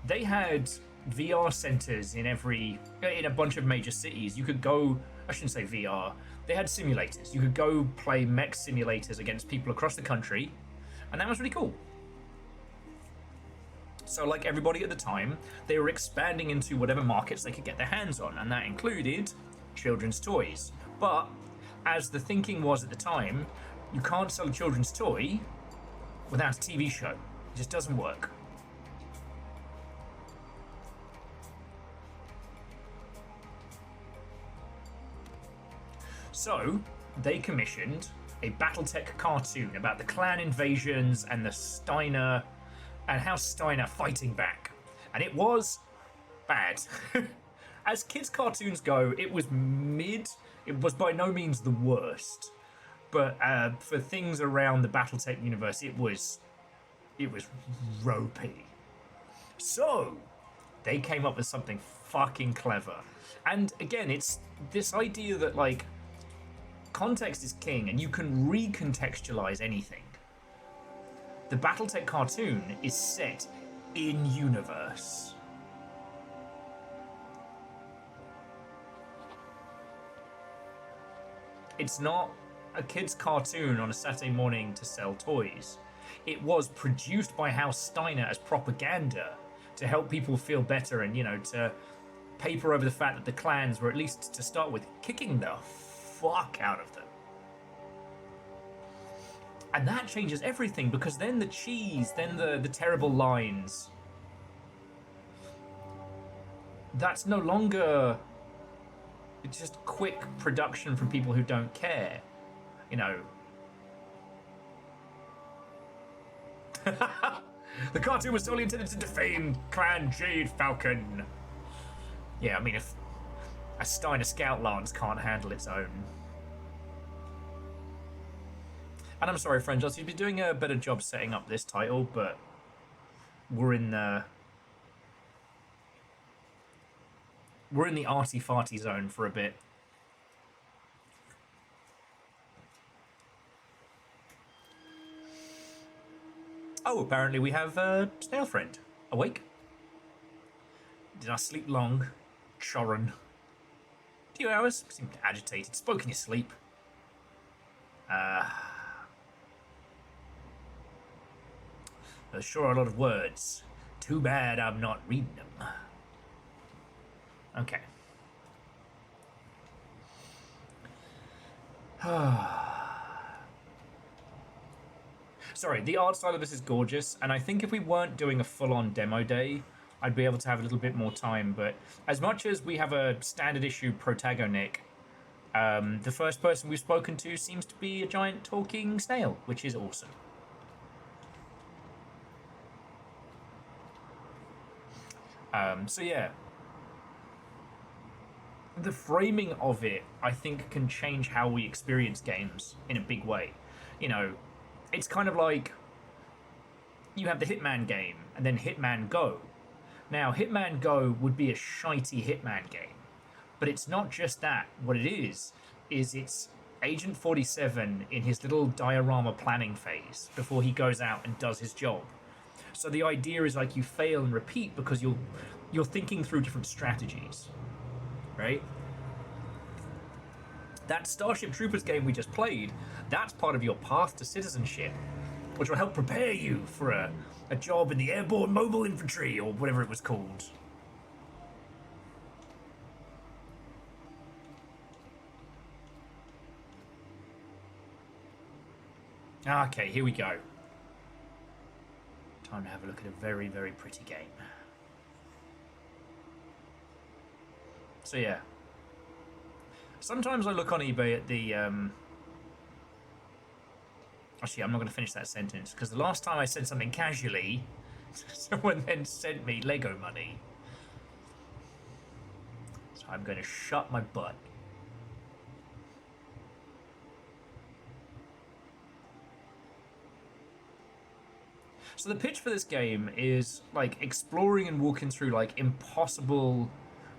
they had VR centers in a bunch of major cities. You could go, I shouldn't say VR, they had simulators. You could go play mech simulators against people across the country, and that was really cool. So like everybody at the time, they were expanding into whatever markets they could get their hands on, and that included children's toys. But as the thinking was at the time, you can't sell a children's toy without a TV show. It just doesn't work. So they commissioned a Battletech cartoon about the clan invasions and the Steiner and how Steiner fighting back. And it was bad. As kids' cartoons go, it was mid. It was by no means the worst. But for things around the Battletech universe, it was ropey. So they came up with something fucking clever. And again, it's this idea that like context is king and you can recontextualize anything. The Battletech cartoon is set in universe. It's not a kid's cartoon on a Saturday morning to sell toys. It was produced by House Steiner as propaganda to help people feel better and, you know, to paper over the fact that the clans were, at least to start with, kicking the fuck out of them. And that changes everything, because then the cheese, then the terrible lines, that's no longer, it's just quick production from people who don't care, you know. The cartoon was solely intended to defame Clan Jade Falcon. Yeah, I mean, if a Steiner Scout Lance can't handle its own. And I'm sorry, friends, you'd be doing a better job setting up this title, but we're in the arty-farty zone for a bit. Oh, apparently we have a snail friend. Awake? Did I sleep long? Choran. 2 hours? Seemed agitated. Spoke in your sleep. There's sure a lot of words. Too bad I'm not reading them. Okay. Sorry, the art style of this is gorgeous, and I think if we weren't doing a full-on demo day, I'd be able to have a little bit more time, but as much as we have a standard issue Protagonic, the first person we've spoken to seems to be a giant talking snail, which is awesome. So yeah, the framing of it, I think, can change how we experience games in a big way. You know, it's kind of like you have the Hitman game and then Hitman Go. Now, Hitman Go would be a shitey Hitman game, but it's not just that. What it is it's Agent 47 in his little diorama planning phase before he goes out and does his job. So the idea is like you fail and repeat because you're thinking through different strategies, right? That Starship Troopers game we just played, that's part of your path to citizenship, which will help prepare you for a job in the Airborne Mobile Infantry, or whatever it was called. Okay, here we go. Time to have a look at a very, very pretty game. So yeah. Sometimes I look on eBay at the... Actually, I'm not going to finish that sentence, because the last time I said something casually, someone then sent me Lego money. So I'm going to shut my butt. So the pitch for this game is like exploring and walking through like impossible,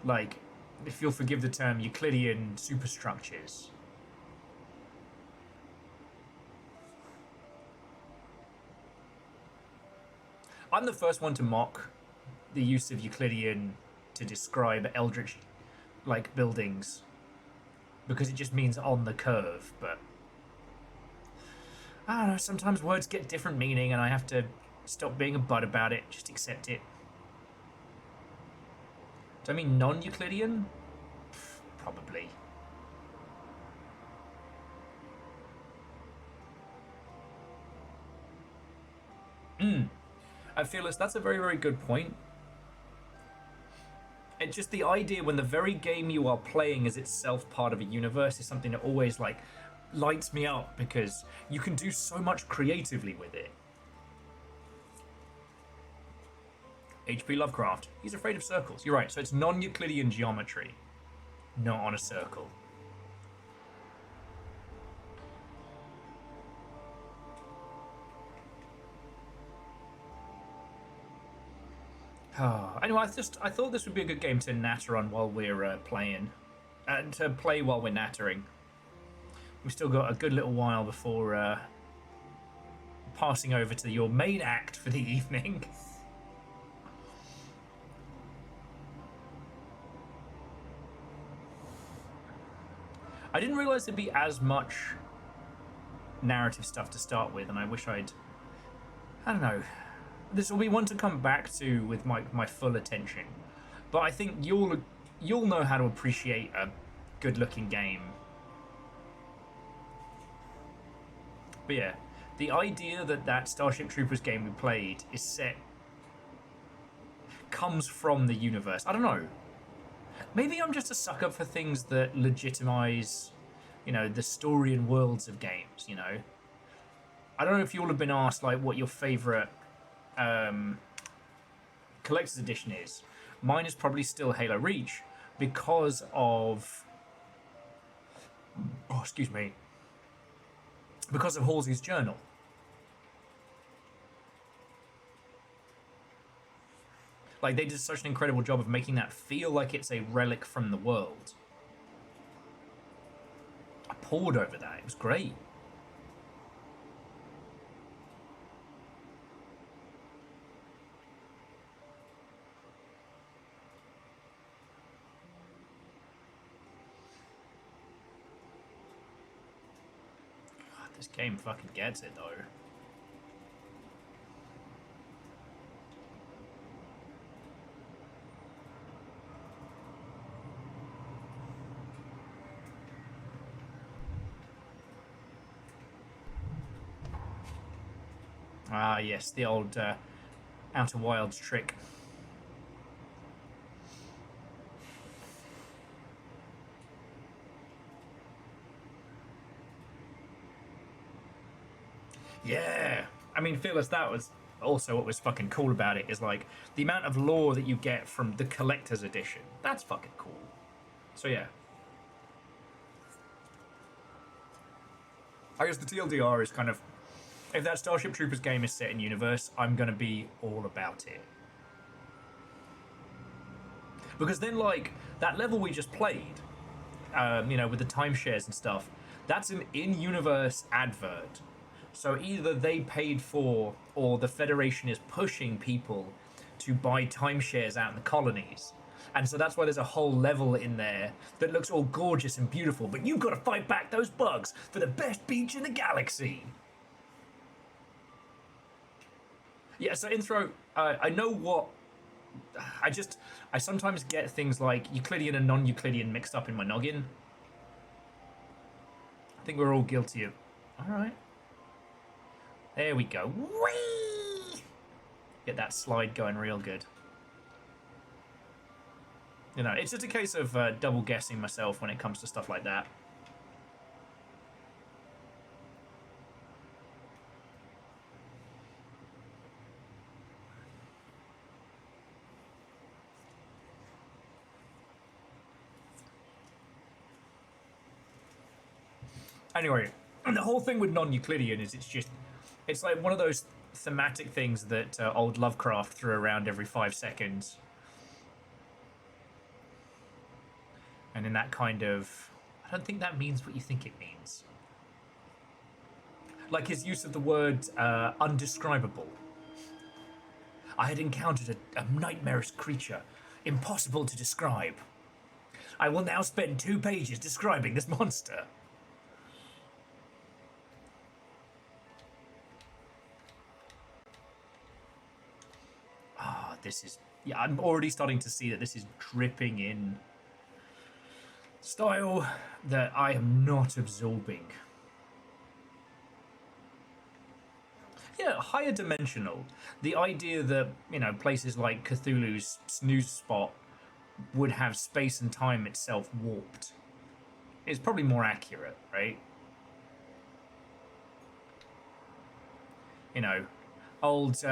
like, if you'll forgive the term, Euclidean superstructures. I'm the first one to mock the use of Euclidean to describe eldritch like buildings because it just means on the curve, but I don't know, sometimes words get different meaning and I have to stop being a butt about it, just accept it. Do I mean non-Euclidean? Probably. I feel that's a very, very good point. It's just the idea when the very game you are playing is itself part of a universe is something that always like lights me up because you can do so much creatively with it. H.P. Lovecraft. He's afraid of circles. You're right. So it's non-Euclidean geometry, not on a circle. Anyway, I thought this would be a good game to natter on while we're playing, and to play while we're nattering. We've still got a good little while before passing over to your main act for the evening. I didn't realise there'd be as much narrative stuff to start with, and I wish I don't know. This will be one to come back to with my full attention. But I think you'll know how to appreciate a good-looking game. But yeah, the idea that Starship Troopers game we played is set... comes from the universe. I don't know. Maybe I'm just a sucker for things that legitimize, you know, the story and worlds of games, you know? I don't know if you all have been asked, like, what your favourite collector's edition is. Mine is probably still Halo Reach because of... oh, excuse me. Because of Halsey's journal. Like, they did such an incredible job of making that feel like it's a relic from the world. I pored over that. It was great. God, this game fucking gets it, though. Ah, yes, the old Outer Wilds trick. Yeah! I mean, Fearless, that was also what was fucking cool about it, is like, the amount of lore that you get from the collector's edition. That's fucking cool. So yeah. I guess the TLDR is kind of... if that Starship Troopers game is set in universe, I'm going to be all about it. Because then, like, that level we just played, you know, with the timeshares and stuff, that's an in-universe advert. So either they paid for, or the Federation is pushing people to buy timeshares out in the colonies. And so that's why there's a whole level in there that looks all gorgeous and beautiful, but you've got to fight back those bugs for the best beach in the galaxy. Yeah, so intro, I know what... I sometimes get things like Euclidean and non-Euclidean mixed up in my noggin. I think we're all guilty of... Alright. There we go. Whee! Get that slide going real good. You know, it's just a case of double guessing myself when it comes to stuff like that. Anyway, and the whole thing with non-Euclidean is it's like one of those thematic things that old Lovecraft threw around every 5 seconds. And in that kind of, I don't think that means what you think it means. Like his use of the word undescribable. I had encountered a nightmarish creature, impossible to describe. I will now spend 2 pages describing this monster. This is, yeah, I'm already starting to see that this is dripping in style that I am not absorbing. Yeah, higher dimensional. The idea that, you know, places like Cthulhu's snooze spot would have space and time itself warped is probably more accurate, right? You know, old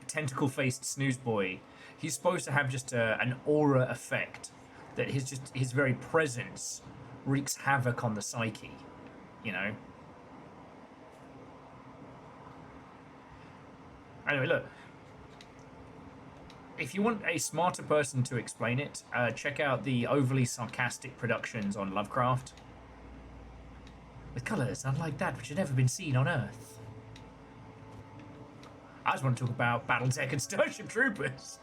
tentacle-faced snooze boy, he's supposed to have just an aura effect that his very presence wreaks havoc on the psyche, you know. Anyway, look, if you want a smarter person to explain it, check out the overly sarcastic productions on Lovecraft with colours unlike that which had ever been seen on Earth. I just want to talk about Battletech and Starship Troopers.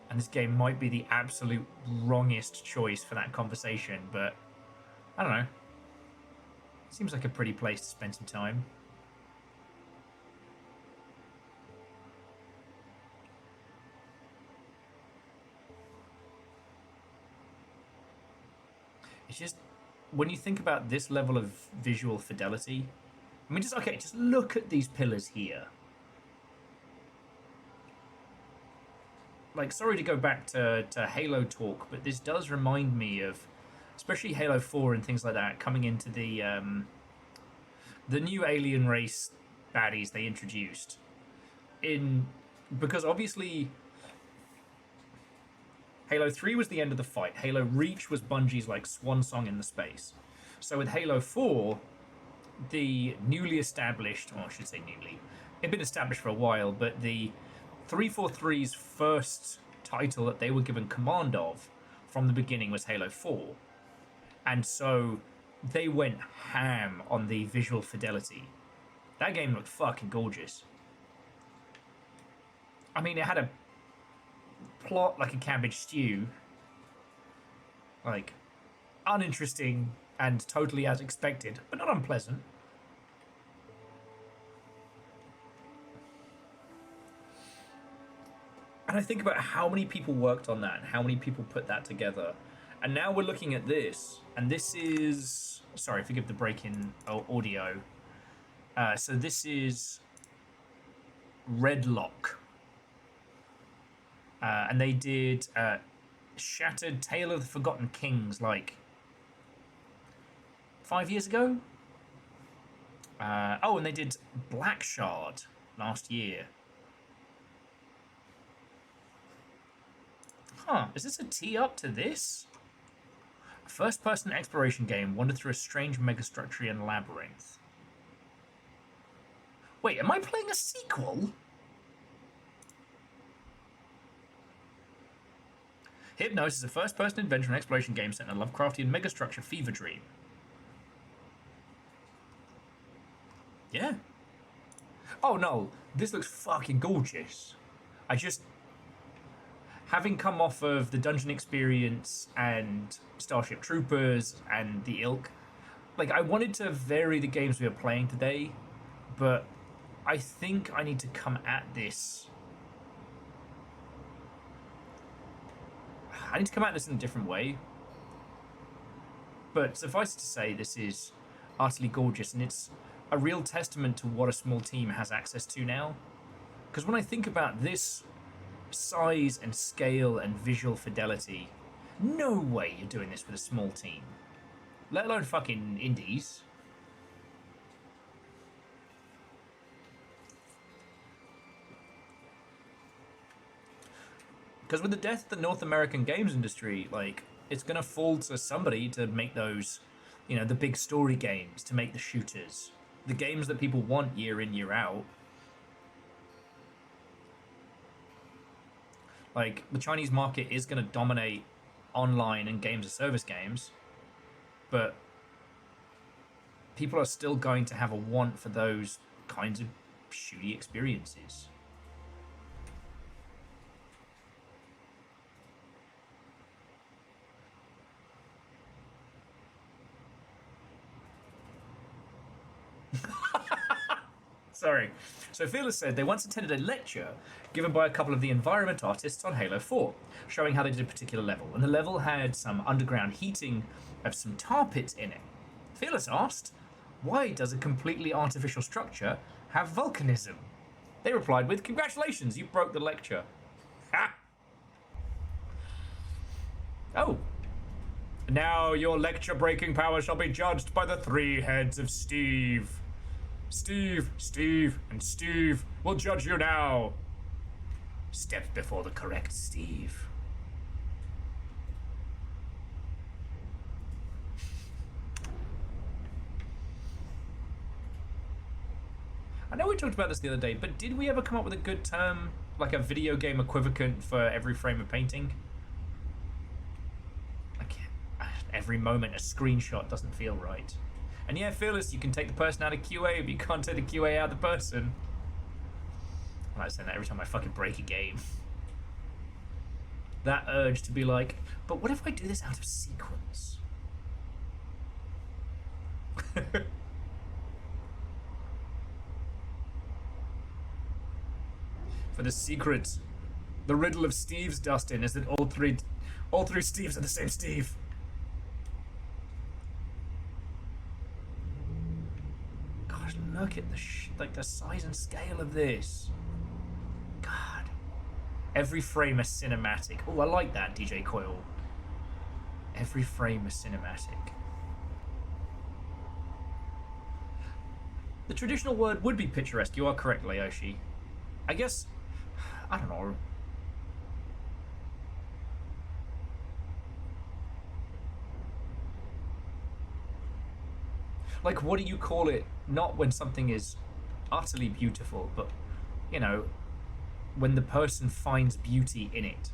And this game might be the absolute wrongest choice for that conversation, but I don't know. Seems like a pretty place to spend some time. It's just, when you think about this level of visual fidelity, I mean, just look at these pillars here. Like, sorry to go back to Halo talk, but this does remind me of, especially Halo 4 and things like that, coming into the new alien race baddies they introduced. Because obviously Halo 3 was the end of the fight. Halo Reach was Bungie's like swan song in the space. So with Halo 4, the newly established, or I should say newly, it had been established for a while, but the 343's first title that they were given command of from the beginning was Halo 4. And so they went ham on the visual fidelity. That game looked fucking gorgeous. I mean, it had a plot like a cabbage stew. Like, uninteresting and totally as expected, but not unpleasant. And I think about how many people worked on that and how many people put that together. And now we're looking at this, and this is... Sorry, forgive the break in audio. So this is Redlock. And they did Shattered Tale of the Forgotten Kings, like 5 years ago? Oh, and they did Black Shard last year. Huh, is this a tee-up to this? A first-person exploration game, wander through a strange megastructure and labyrinth. Wait, am I playing a sequel? Hypnos is a first-person adventure and exploration game set in a Lovecraftian megastructure fever dream. Yeah. Oh no, this looks fucking gorgeous. I just... Having come off of the Dungeon Experience and Starship Troopers and the Ilk, like, I wanted to vary the games we were playing today, but I think I need to come at this... I need to come at this in a different way. But suffice to say, this is utterly gorgeous, and it's a real testament to what a small team has access to now. Because when I think about this size and scale and visual fidelity, no way you're doing this with a small team. Let alone fucking indies. Because with the death of the North American games industry, like, it's gonna fall to somebody to make those, you know, the big story games, to make the shooters. The games that people want year in, year out. Like, the Chinese market is gonna dominate online and games as service games, but people are still going to have a want for those kinds of shooty experiences. Sorry. So Fearless said they once attended a lecture given by a couple of the environment artists on Halo 4, showing how they did a particular level, and the level had some underground heating of some tar pits in it. Fearless asked, why does a completely artificial structure have volcanism? They replied with, congratulations, you broke the lecture. Ha! Oh. Now your lecture-breaking power shall be judged by the 3 heads of Steve. Steve, Steve, and Steve will judge you now. Step before the correct Steve. I know we talked about this the other day, but did we ever come up with a good term, like a video game equivalent for every frame of painting? Like, every moment a screenshot doesn't feel right. And yeah, Fearless, you can take the person out of QA, but you can't take the QA out of the person. I like saying that every time I fucking break a game. That urge to be like, but what if I do this out of sequence? For the secret, the riddle of Steve's, Dustin, is that all three Steves are the same Steve. Gosh, look at the size and scale of this. God, every frame a cinematic. Oh, I like that, DJ Coil. Every frame a cinematic. The traditional word would be picturesque. You are correct, Leoshi. I guess, I don't know. Like, what do you call it? Not when something is utterly beautiful, but, you know, when the person finds beauty in it.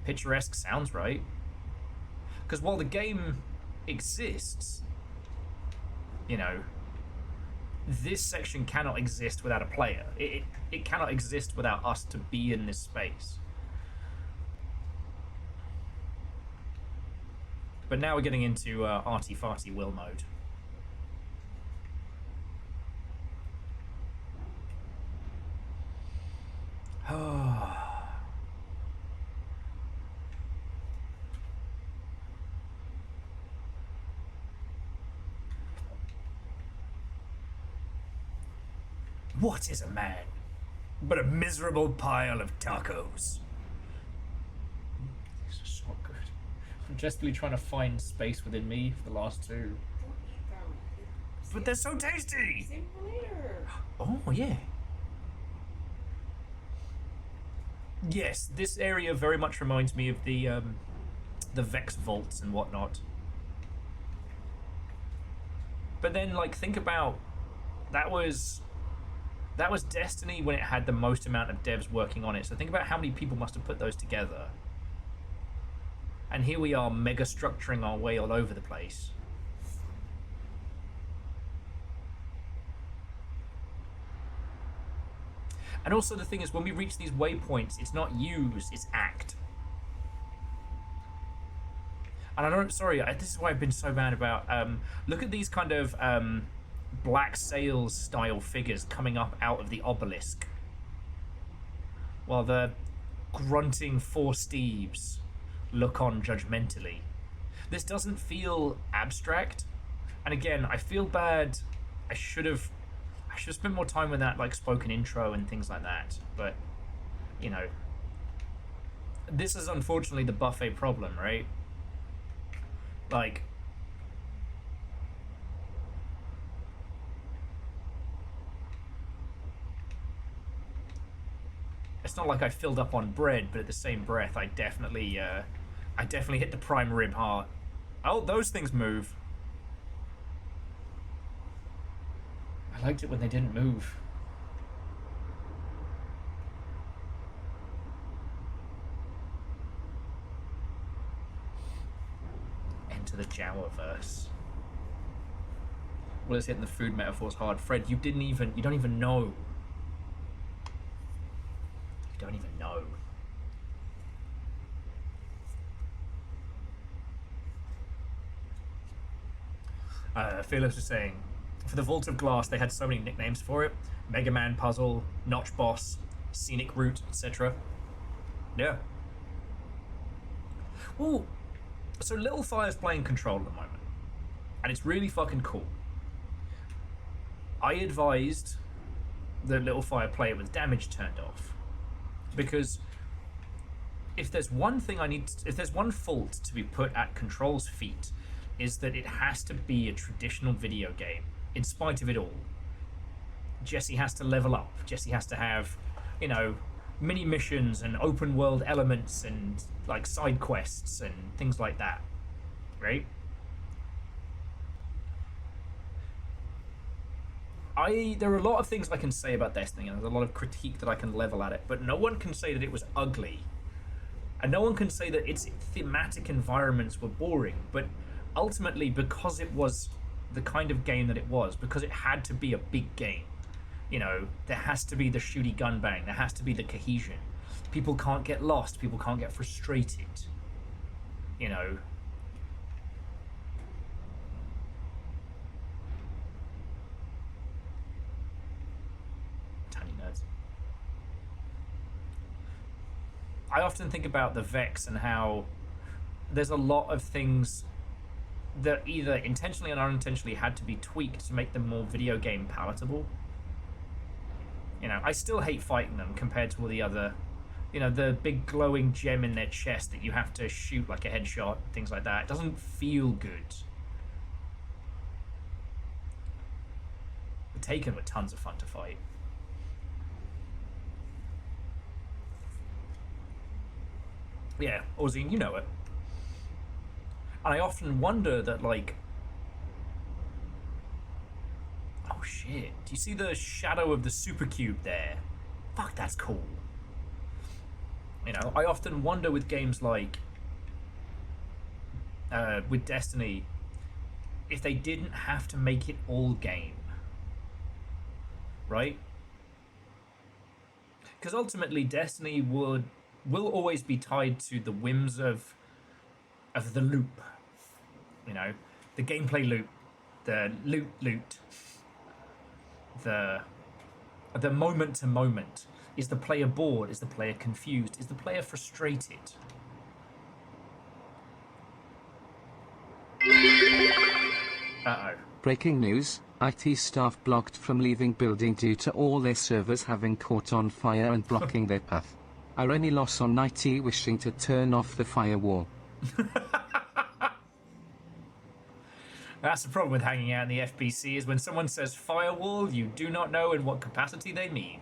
Picturesque sounds right. Because while the game exists, you know, this section cannot exist without a player. It cannot exist without us to be in this space. But now we're getting into arty-farty will mode. What is a man but a miserable pile of tacos? This is so good. I'm desperately trying to find space within me for the last two. But they're so tasty! Save for later. Oh, yeah. Yes, this area very much reminds me of the Vex vaults and whatnot. But then, like, think about that was Destiny when it had the most amount of devs working on it. So think about how many people must have put those together. And here we are mega structuring our way all over the place. And also the thing is, when we reach these waypoints, it's not use, it's act. And I don't, sorry, this is why I've been so mad about, look at these kind of Black Sails style figures coming up out of the obelisk. While the grunting 4 Steves look on judgmentally. This doesn't feel abstract. And again, I feel bad. I should have spent more time with that, like, spoken intro and things like that. But, you know, this is unfortunately the buffet problem, right? Like, it's not like I filled up on bread, but at the same breath, I definitely hit the prime rib hard. Oh, those things move. I liked it when they didn't move. Enter the Jowerverse. Well, it's hitting the food metaphors hard. Fred, you don't even know. You don't even know. Fearless was saying, for the Vault of Glass, they had so many nicknames for it. Mega Man Puzzle, Notch Boss, Scenic Route, etc. Yeah. Well, so Little Fire's playing Control at the moment. And it's really fucking cool. I advised the Little Fire play it with damage turned off. Because if there's one thing if there's one fault to be put at Control's feet, is that it has to be a traditional video game, in spite of it all. Jesse has to level up. Jesse has to have, you know, mini missions and open world elements and, like, side quests and things like that, right? There are a lot of things I can say about Destiny, and there's a lot of critique that I can level at it, but no one can say that it was ugly. And no one can say that its thematic environments were boring, but ultimately, because it was the kind of game that it was, because it had to be a big game, you know, there has to be the shooty gun bang, there has to be the cohesion. People can't get lost, people can't get frustrated, you know. Tiny nerds. I often think about the Vex and how there's a lot of things that either intentionally or unintentionally had to be tweaked to make them more video game palatable. You know, I still hate fighting them compared to all the other, you know, the big glowing gem in their chest that you have to shoot like a headshot, things like that. It doesn't feel good. The Taken were tons of fun to fight. Yeah, Ozine, you know it. And I often wonder that, like, oh shit, do you see the shadow of the supercube there? Fuck, that's cool. You know, I often wonder with games like, with Destiny, if they didn't have to make it all game. Right? Because ultimately, Destiny will always be tied to the whims of the loop. You know, the gameplay loop, the loot, the moment to moment. Is the player bored? Is the player confused? Is the player frustrated? Uh-oh. Breaking news, IT staff blocked from leaving building due to all their servers having caught on fire and blocking their path. Irony loss on IT wishing to turn off the firewall. That's the problem with hanging out in the FBC, is when someone says firewall, you do not know in what capacity they mean.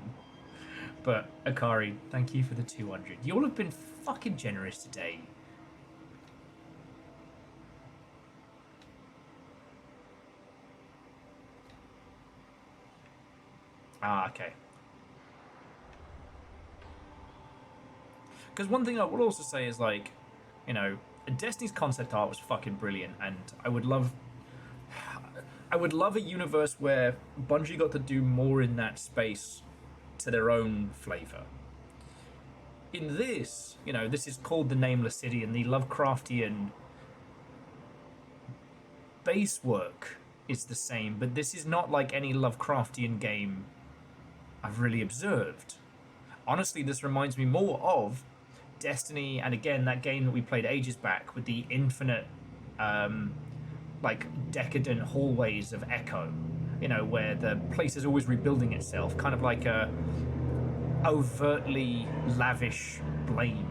But, Akari, thank you for the 200. You all have been fucking generous today. Ah, okay. Because one thing I will also say is, like, you know, Destiny's concept art was fucking brilliant, and I would love a universe where Bungie got to do more in that space to their own flavor. In this, you know, this is called the Nameless City, and the Lovecraftian base work is the same, but this is not like any Lovecraftian game I've really observed. Honestly, this reminds me more of Destiny, and again, that game that we played ages back with the infinite like decadent hallways of Echo, you know, where the place is always rebuilding itself, kind of like a overtly lavish blame.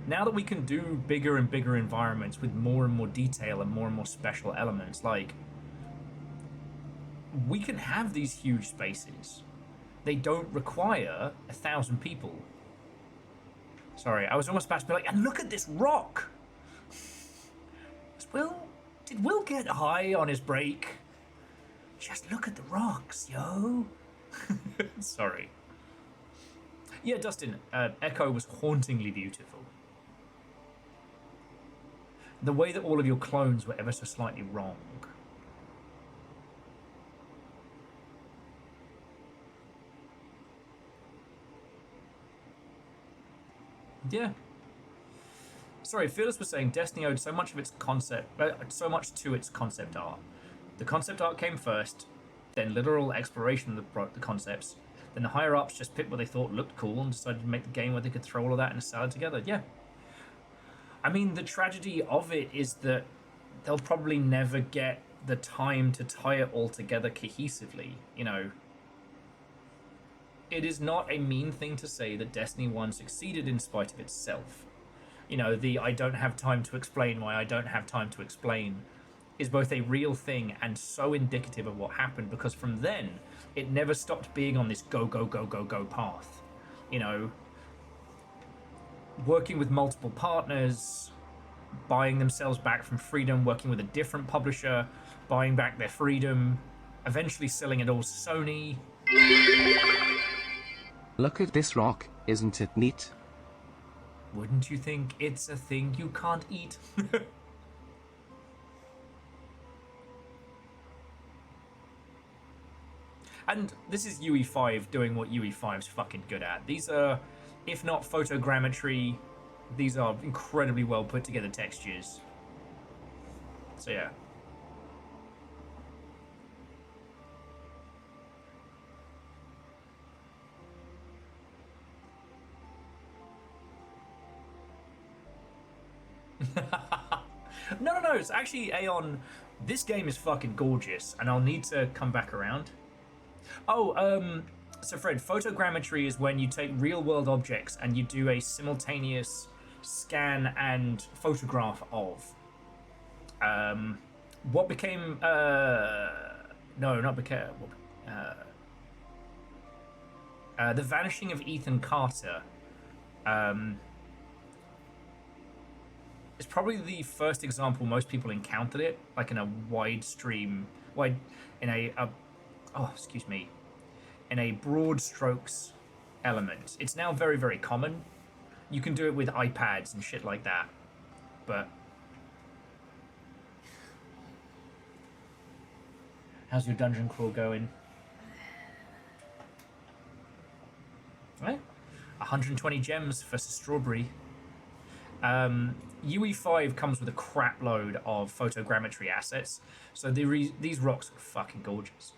Now that we can do bigger and bigger environments with more and more detail and more special elements, like, we can have these huge spaces. They don't require 1,000 people. Sorry, I was almost about to be like, and look at this rock! Did Will get high on his break? Just look at the rocks, yo! Sorry. Yeah, Dustin, Echo was hauntingly beautiful. The way that all of your clones were ever so slightly wrong. Yeah. Sorry, Fearless was saying Destiny owed so much of its concept, so much to its concept art. The concept art came first, then literal exploration of the concepts, then the higher ups just picked what they thought looked cool and decided to make the game where they could throw all of that in a salad together. Yeah. I mean, the tragedy of it is that they'll probably never get the time to tie it all together cohesively, you know. It is not a mean thing to say that Destiny 1 succeeded in spite of itself. You know, the I don't have time to explain why I don't have time to explain is both a real thing and so indicative of what happened, because from then, it never stopped being on this go, go, go, go, go path. You know, working with multiple partners, buying themselves back from freedom, working with a different publisher, buying back their freedom, eventually selling it all to Sony. Look at this rock, isn't it neat? Wouldn't you think it's a thing you can't eat? And this is UE5 doing what UE5's fucking good at. These are, if not photogrammetry, these are incredibly well put together textures. So yeah. No, it's actually, Aeon, this game is fucking gorgeous, and I'll need to come back around. Oh, so Fred, photogrammetry is when you take real-world objects and you do a simultaneous scan and photograph of. What became, no, not became, The Vanishing of Ethan Carter, it's probably the first example most people encountered it, like in a in a broad strokes element. It's now very, very common. You can do it with iPads and shit like that. But how's your dungeon crawl going? Right? 120 gems for Strawberry. UE5 comes with a crap load of photogrammetry assets, so these rocks are fucking gorgeous.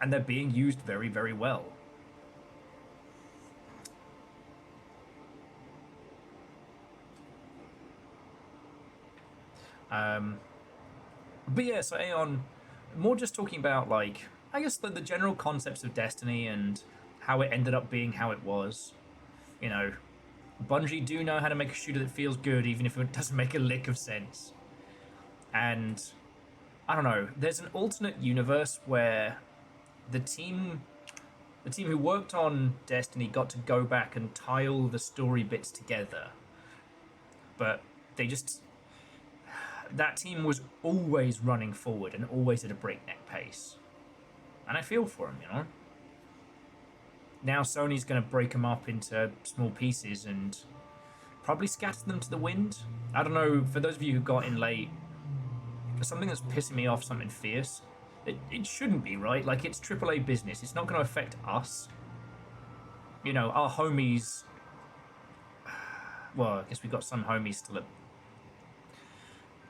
And they're being used very, very well. But yeah, so Aeon, more just talking about, like, I guess the general concepts of Destiny and how it ended up being how it was. You know, Bungie do know how to make a shooter that feels good, even if it doesn't make a lick of sense. And, I don't know, there's an alternate universe where the team who worked on Destiny got to go back and tie all the story bits together. But they just... That team was always running forward and always at a breakneck pace. And I feel for them, you know? Now Sony's going to break them up into small pieces and probably scatter them to the wind. I don't know, for those of you who got in late, for something that's pissing me off, something fierce, it shouldn't be, right? Like, it's AAA business. It's not going to affect us. You know, our homies... Well, I guess we've got some homies still at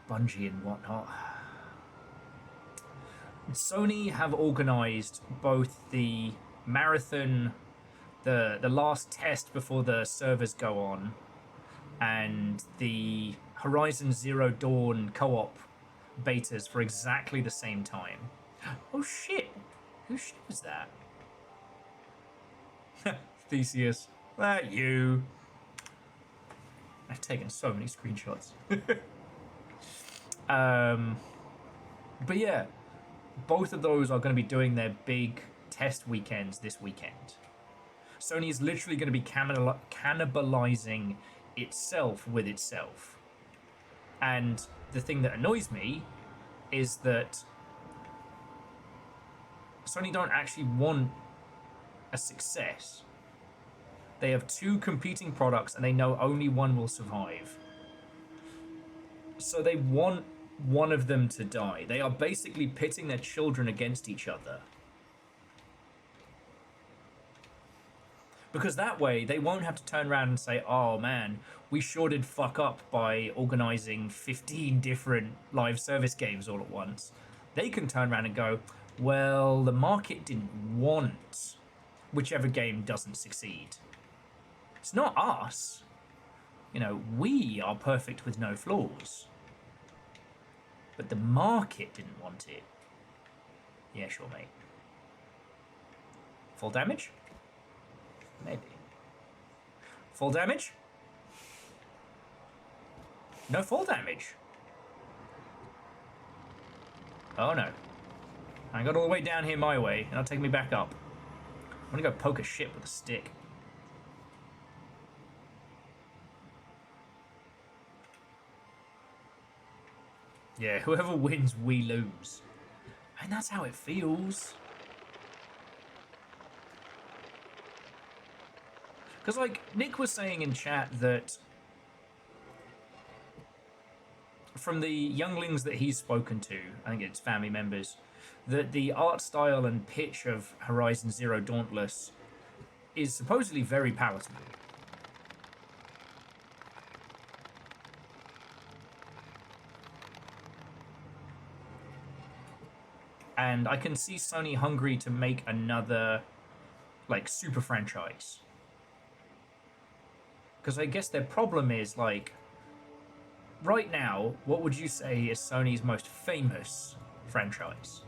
Bungie and whatnot. Sony have organised both the marathon, the last test before the servers go on, and the Horizon Zero Dawn co-op betas for exactly the same time. Oh shit! Whose ship is that? Theseus. That you. I've taken so many screenshots. But yeah, both of those are going to be doing their big test weekends this weekend. Sony is literally going to be cannibalizing itself with itself. And the thing that annoys me is that Sony don't actually want a success. They have two competing products and they know only one will survive. So they want one of them to die. They are basically pitting their children against each other. Because that way, they won't have to turn around and say, oh man, we sure did fuck up by organizing 15 different live service games all at once. They can turn around and go, well, the market didn't want whichever game doesn't succeed. It's not us. You know, we are perfect with no flaws. But the market didn't want it. Yeah, sure, mate. Full damage? Maybe. Full damage? No full damage. Oh no. I got all the way down here my way, and it'll take me back up. I'm gonna go poke a ship with a stick. Yeah, whoever wins, we lose. And that's how it feels. Because, like, Nick was saying in chat that from the younglings that he's spoken to, I think it's family members, that the art style and pitch of Horizon Zero Dauntless is supposedly very palatable. And I can see Sony hungry to make another, like, super franchise. Because I guess their problem is, like, right now, what would you say is Sony's most famous franchise?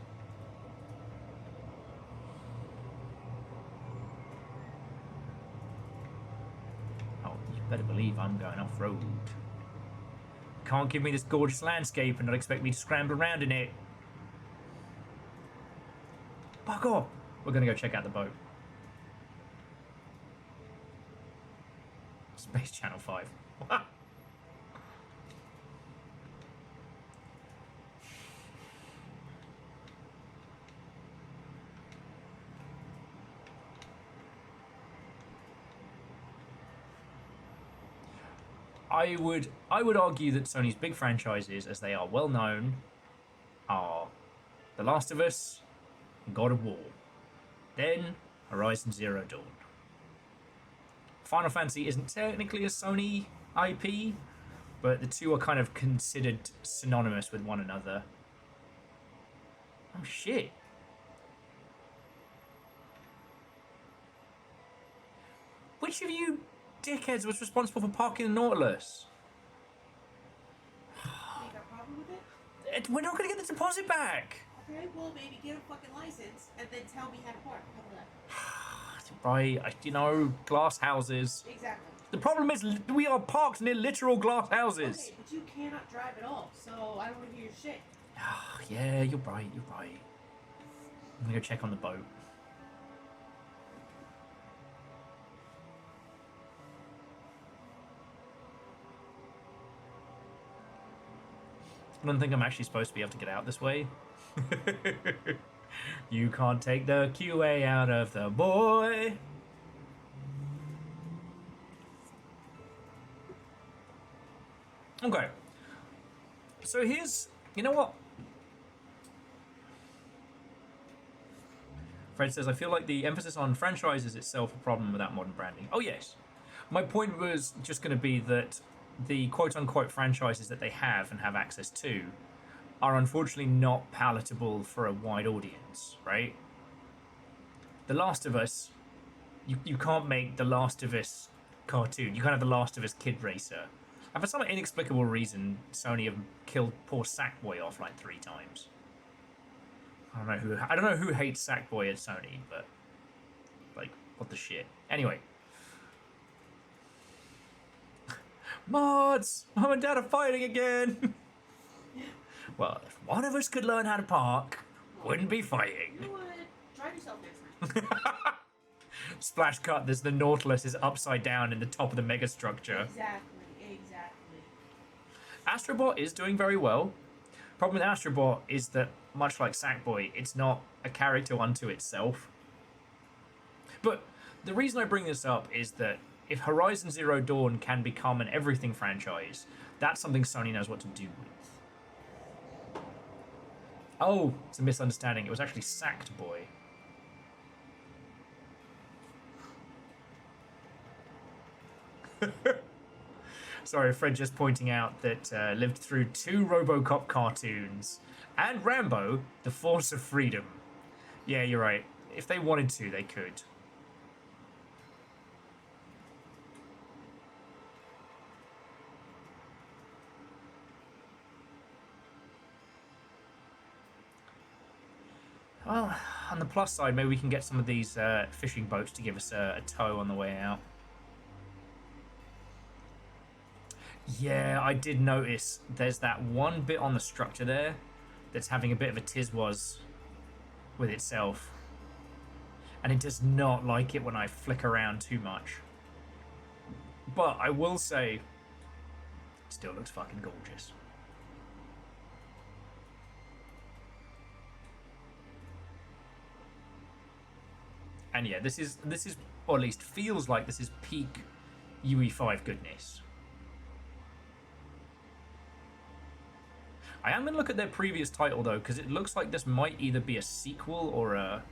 Oh, you better believe I'm going off-road. Can't give me this gorgeous landscape and not expect me to scramble around in it. Fuck off! We're gonna go check out the boat. Space Channel 5. I would argue that Sony's big franchises, as they are well known, are The Last of Us and God of War. Then Horizon Zero Dawn. Final Fantasy isn't technically a Sony IP, but the two are kind of considered synonymous with one another. Oh shit. Which of you dickheads was responsible for parking the Nautilus? You got a problem with it? We're not going to get the deposit back. Okay, well maybe get a fucking license and then tell me how to park. How about that? Right, you know, glass houses. Exactly. The problem is we are parked near literal glass houses. Okay, but you cannot drive at all, so I don't want to hear your shit. Yeah, you're right, you're right. I'm gonna go check on the boat. I don't think I'm actually supposed to be able to get out this way. You can't take the QA out of the boy. Okay. So here's... You know what? Fred says, I feel like the emphasis on franchises itself a problem without modern branding. Oh, yes. My point was just going to be that the quote-unquote franchises that they have and have access to are unfortunately not palatable for a wide audience, right? The Last of Us, you can't make The Last of Us cartoon. You can't have The Last of Us Kid Racer. And for some inexplicable reason, Sony have killed poor Sackboy off like 3 times. I don't know who hates Sackboy at Sony, but like, what the shit. Anyway. Mods! Mom and Dad are fighting again! Well, if one of us could learn how to park, wouldn't be fighting. You know what? Drive yourself next time. Splash cut, there's the Nautilus is upside down in the top of the mega structure. Exactly. Astrobot is doing very well. Problem with Astrobot is that, much like Sackboy, it's not a character unto itself. But the reason I bring this up is that if Horizon Zero Dawn can become an everything franchise, that's something Sony knows what to do with. Oh, it's a misunderstanding. It was actually Sacked Boy. Sorry, Fred just pointing out that lived through 2 RoboCop cartoons and Rambo, The Force of Freedom. Yeah, you're right. If they wanted to, they could. Well, on the plus side, maybe we can get some of these fishing boats to give us a tow on the way out. Yeah, I did notice there's that one bit on the structure there that's having a bit of a tizwaz with itself. And it does not like it when I flick around too much. But I will say, it still looks fucking gorgeous. And yeah, this is, or at least feels like this is peak UE5 goodness. I am going to look at their previous title, though, because it looks like this might either be a sequel or a...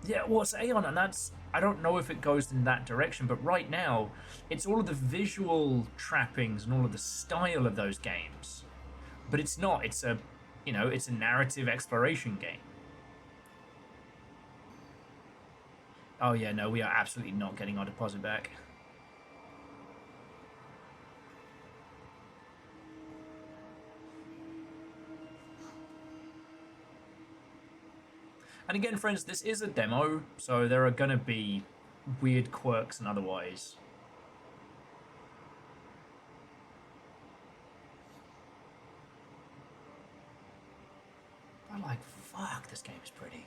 Yeah, well, it's Aeon, and that's... I don't know if it goes in that direction, but right now, it's all of the visual trappings and all of the style of those games. But it's not. It's a, you know, it's a narrative exploration game. Oh, yeah, no, we are absolutely not getting our deposit back. And again, friends, this is a demo, so there are going to be weird quirks and otherwise. I'm like, fuck, this game is pretty.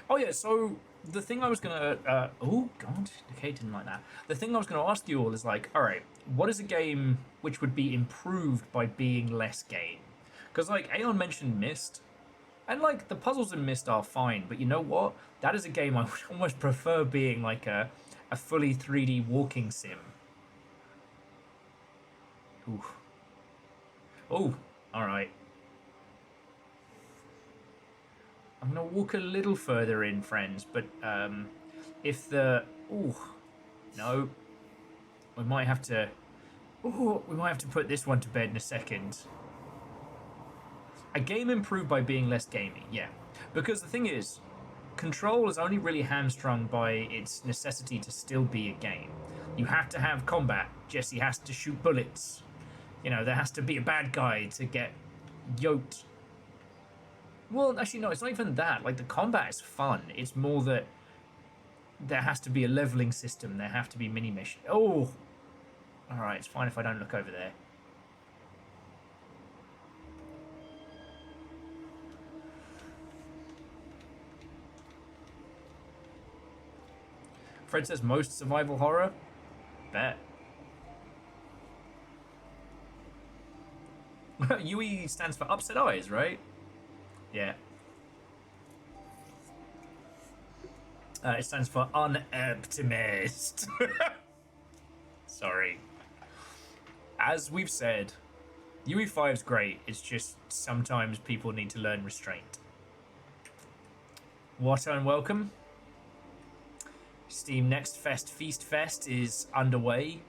Oh yeah, so the thing I was going to... oh, God, Decay didn't like that. The thing I was going to ask you all is like, alright, what is a game which would be improved by being less game? Because, like, Aeon mentioned Myst. And, like, the puzzles in Myst are fine, but you know what? That is a game I would almost prefer being, like, a fully 3D walking sim. Ooh. Oh, alright. I'm going to walk a little further in, friends, but, if the... Ooh. No. We might have to... Ooh, we might have to put this one to bed in a second. A game improved by being less gamey, yeah. Because the thing is, Control is only really hamstrung by its necessity to still be a game. You have to have combat. Jesse has to shoot bullets. You know, there has to be a bad guy to get yoked. Well, actually, no, it's not even that. Like, the combat is fun. It's more that there has to be a leveling system. There have to be mini-missions. Oh! Alright, it's fine if I don't look over there. Fred says most survival horror. Bet. UE stands for upset eyes, right? Yeah. It stands for unoptimist. Sorry. As we've said, UE5's great. It's just sometimes people need to learn restraint. What unwelcome? Steam Next Fest Feast Fest is underway.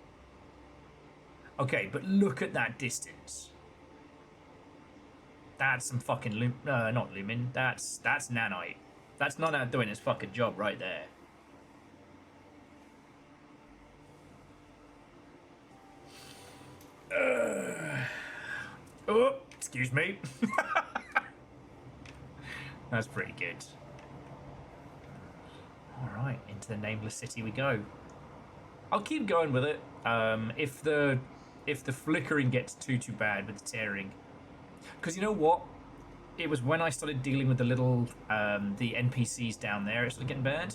Okay, but look at that distance. That's some fucking not lumen. That's nanite. That's nanite doing its fucking job right there. Oh, excuse me. That's pretty good. Alright, into the nameless city we go. I'll keep going with it. If the flickering gets too bad with the tearing. Because you know what? It was when I started dealing with the little the NPCs down there, it started getting bad.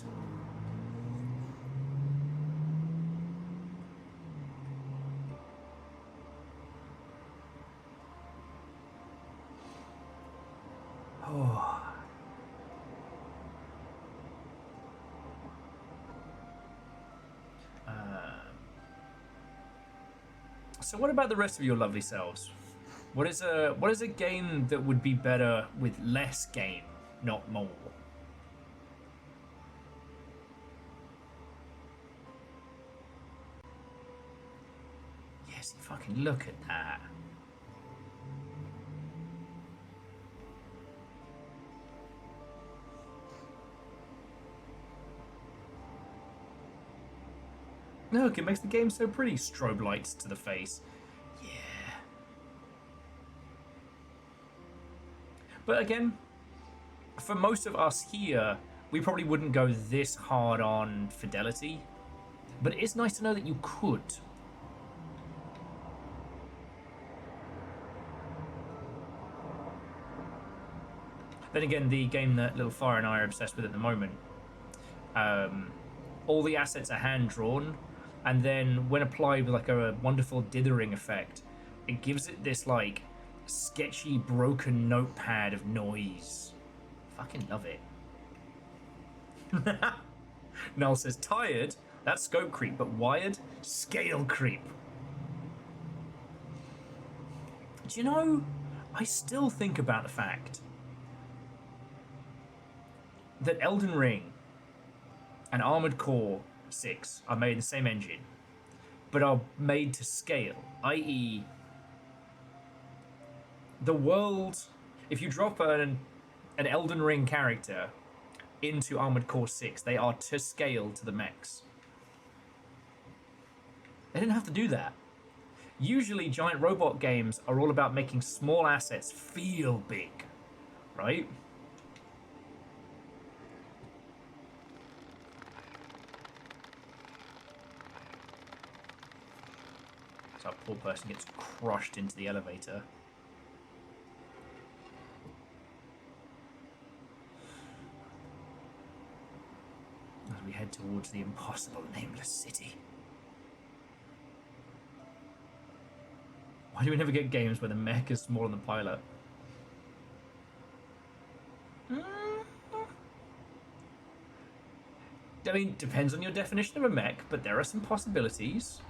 Oh. So what about the rest of your lovely selves? What is a game that would be better with less game, not more? Yes, fucking look at that. Look, it makes the game so pretty. Strobe lights to the face. Yeah. But again, for most of us here, we probably wouldn't go this hard on fidelity. But it is nice to know that you could. Then again, the game that Little Fire and I are obsessed with at the moment, all the assets are hand-drawn, and then when applied with like a wonderful dithering effect, it gives it this like sketchy broken notepad of noise. Fucking love it. Noel says, tired? That's scope creep, but wired? Scale creep. Do you know, I still think about the fact that Elden Ring and Armored Core 6 are made in the same engine, but are made to scale, i.e. the world, if you drop an Elden Ring character into Armored Core 6, they are to scale to the mechs. They didn't have to do that. Usually giant robot games are all about making small assets feel big, right? So a poor person gets crushed into the elevator. As we head towards the impossible nameless city. Why do we never get games where the mech is smaller than the pilot? I mean, depends on your definition of a mech, but there are some possibilities.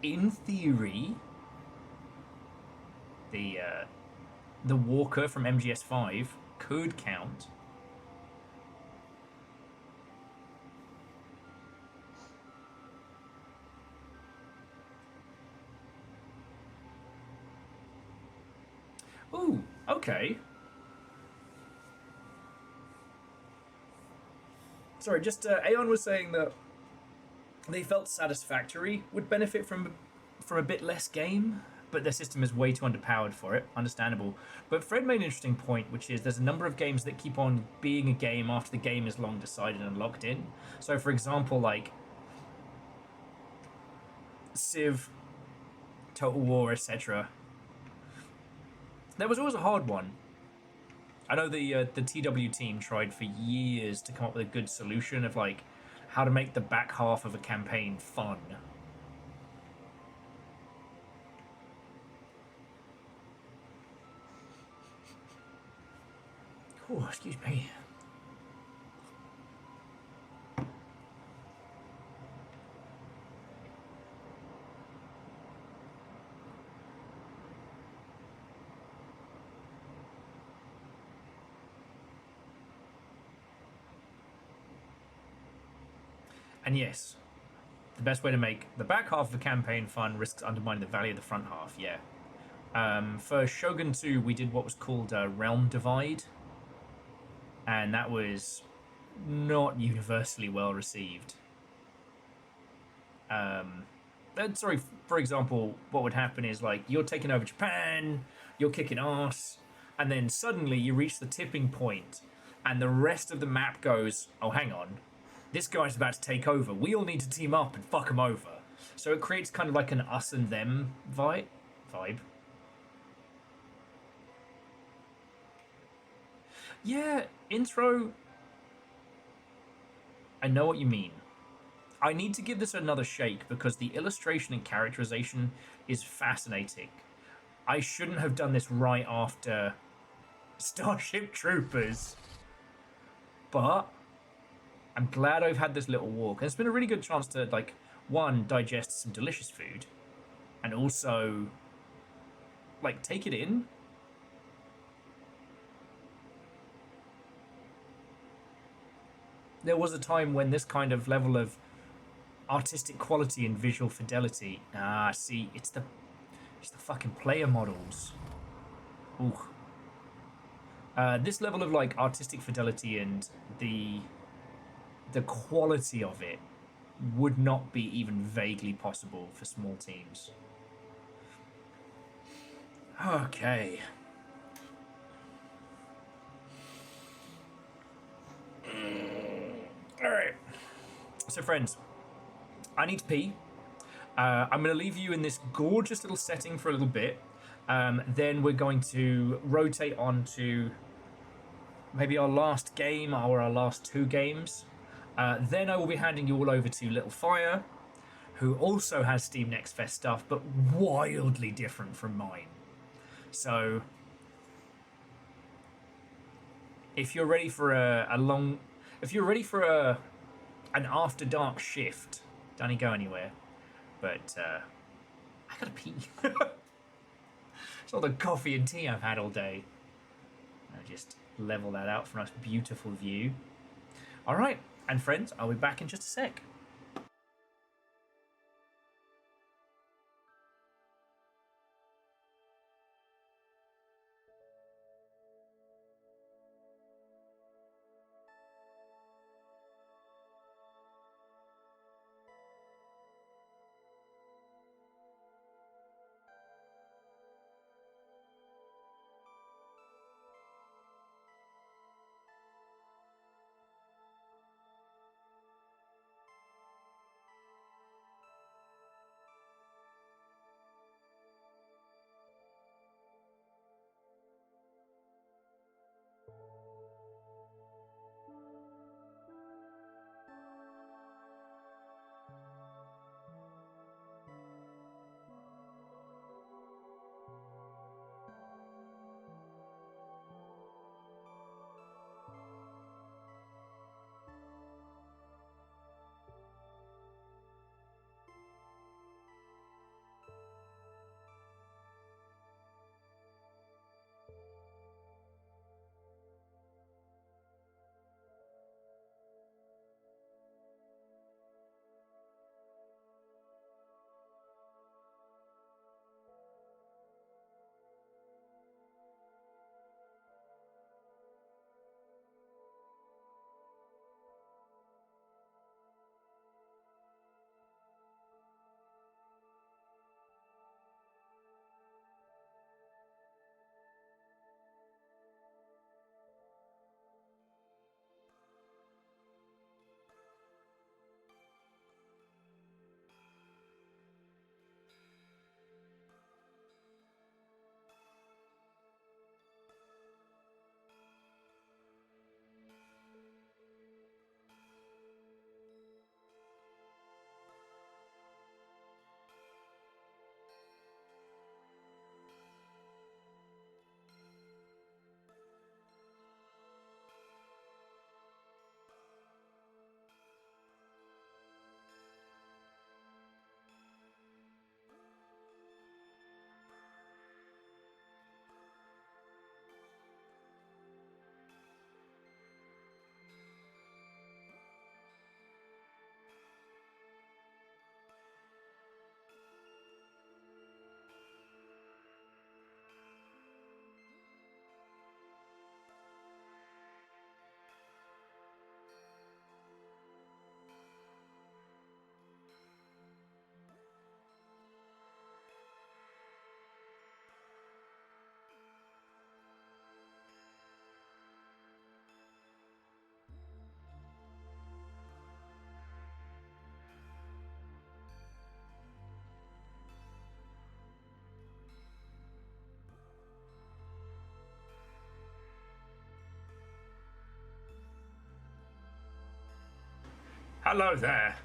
In theory, the walker from MGS5 could count. Ooh, okay. Sorry, just Aeon was saying that they felt Satisfactory would benefit from a bit less game, but their system is way too underpowered for it. Understandable. But Fred made an interesting point, which is there's a number of games that keep on being a game after the game is long decided and locked in. So, for example, like Civ, Total War, etc. There was always a hard one. I know the TW team tried for years to come up with a good solution of like how to make the back half of a campaign fun. Oh, excuse me. And yes, the best way to make the back half of a campaign fun risks undermining the value of the front half, yeah. For Shogun 2, we did what was called Realm Divide. And that was not universally well received. Sorry, for example, what would happen is like you're taking over Japan, you're kicking ass, and then suddenly you reach the tipping point, and the rest of the map goes, oh, hang on, this guy's about to take over. We all need to team up and fuck him over. So it creates kind of like an us and them vibe. Yeah, intro. I know what you mean. I need to give this another shake because the illustration and characterization is fascinating. I shouldn't have done this right after Starship Troopers. But I'm glad I've had this little walk. And it's been a really good chance to, like, one, digest some delicious food. And also, like, take it in. There was a time when this kind of level of artistic quality and visual fidelity. See, it's the fucking player models. Ooh. This level of like artistic fidelity and the quality of it would not be even vaguely possible for small teams. Okay. All right. So, friends, I need to pee. I'm going to leave you in this gorgeous little setting for a little bit. Then we're going to rotate on to maybe our last game or our last two games. Then I will be handing you all over to Little Fire, who also has Steam Next Fest stuff, but wildly different from mine. So, if you're ready for an after dark shift, don't go anywhere. But I gotta pee. It's all the coffee and tea I've had all day. I'll just level that out for a nice beautiful view. All right, and friends, I'll be back in just a sec. Hello there.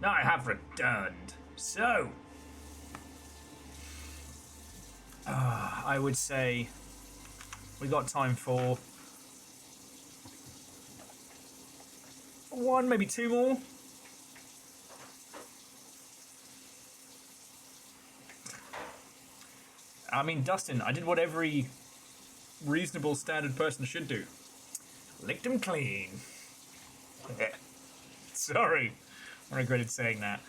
I have returned. So, I would say we got time for one, maybe two more. I mean, Dustin, I did what every reasonable standard person should do. Licked him clean. Sorry. I regretted saying that.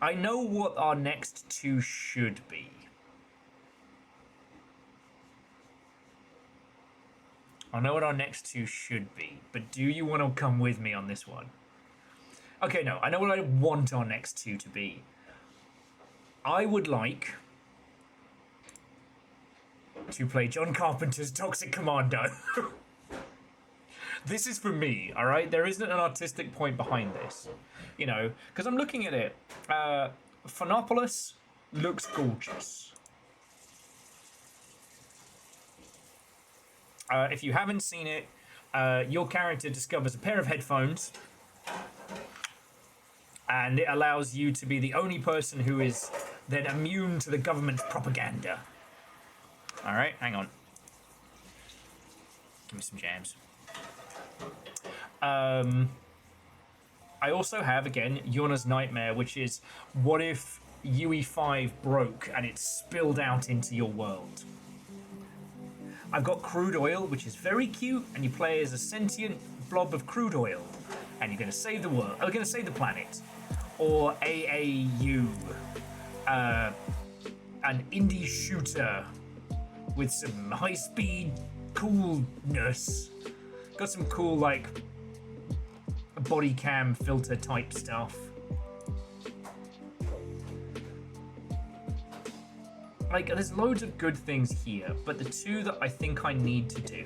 I know what our next two should be. I know what our next two should be, but do you want to come with me on this one? Okay, no, I know what I want our next two to be. I would like to play John Carpenter's Toxic Commando. This is for me, all right? There isn't an artistic point behind this, you know, because I'm looking at it. Phonopolis looks gorgeous. If you haven't seen it, your character discovers a pair of headphones, and it allows you to be the only person who is then immune to the government's propaganda. All right, hang on. Give me some jams. I also have, again, Yona's Nightmare, which is what if UE5 broke and it spilled out into your world? I've got Crude Oil, which is very cute, and you play as a sentient blob of crude oil, and you're going to save the world. Oh, you're going to save the planet. Or AAU, an indie shooter with some high-speed coolness. Got some cool, like, body cam filter type stuff. Like, there's loads of good things here, but the two that I think I need to do.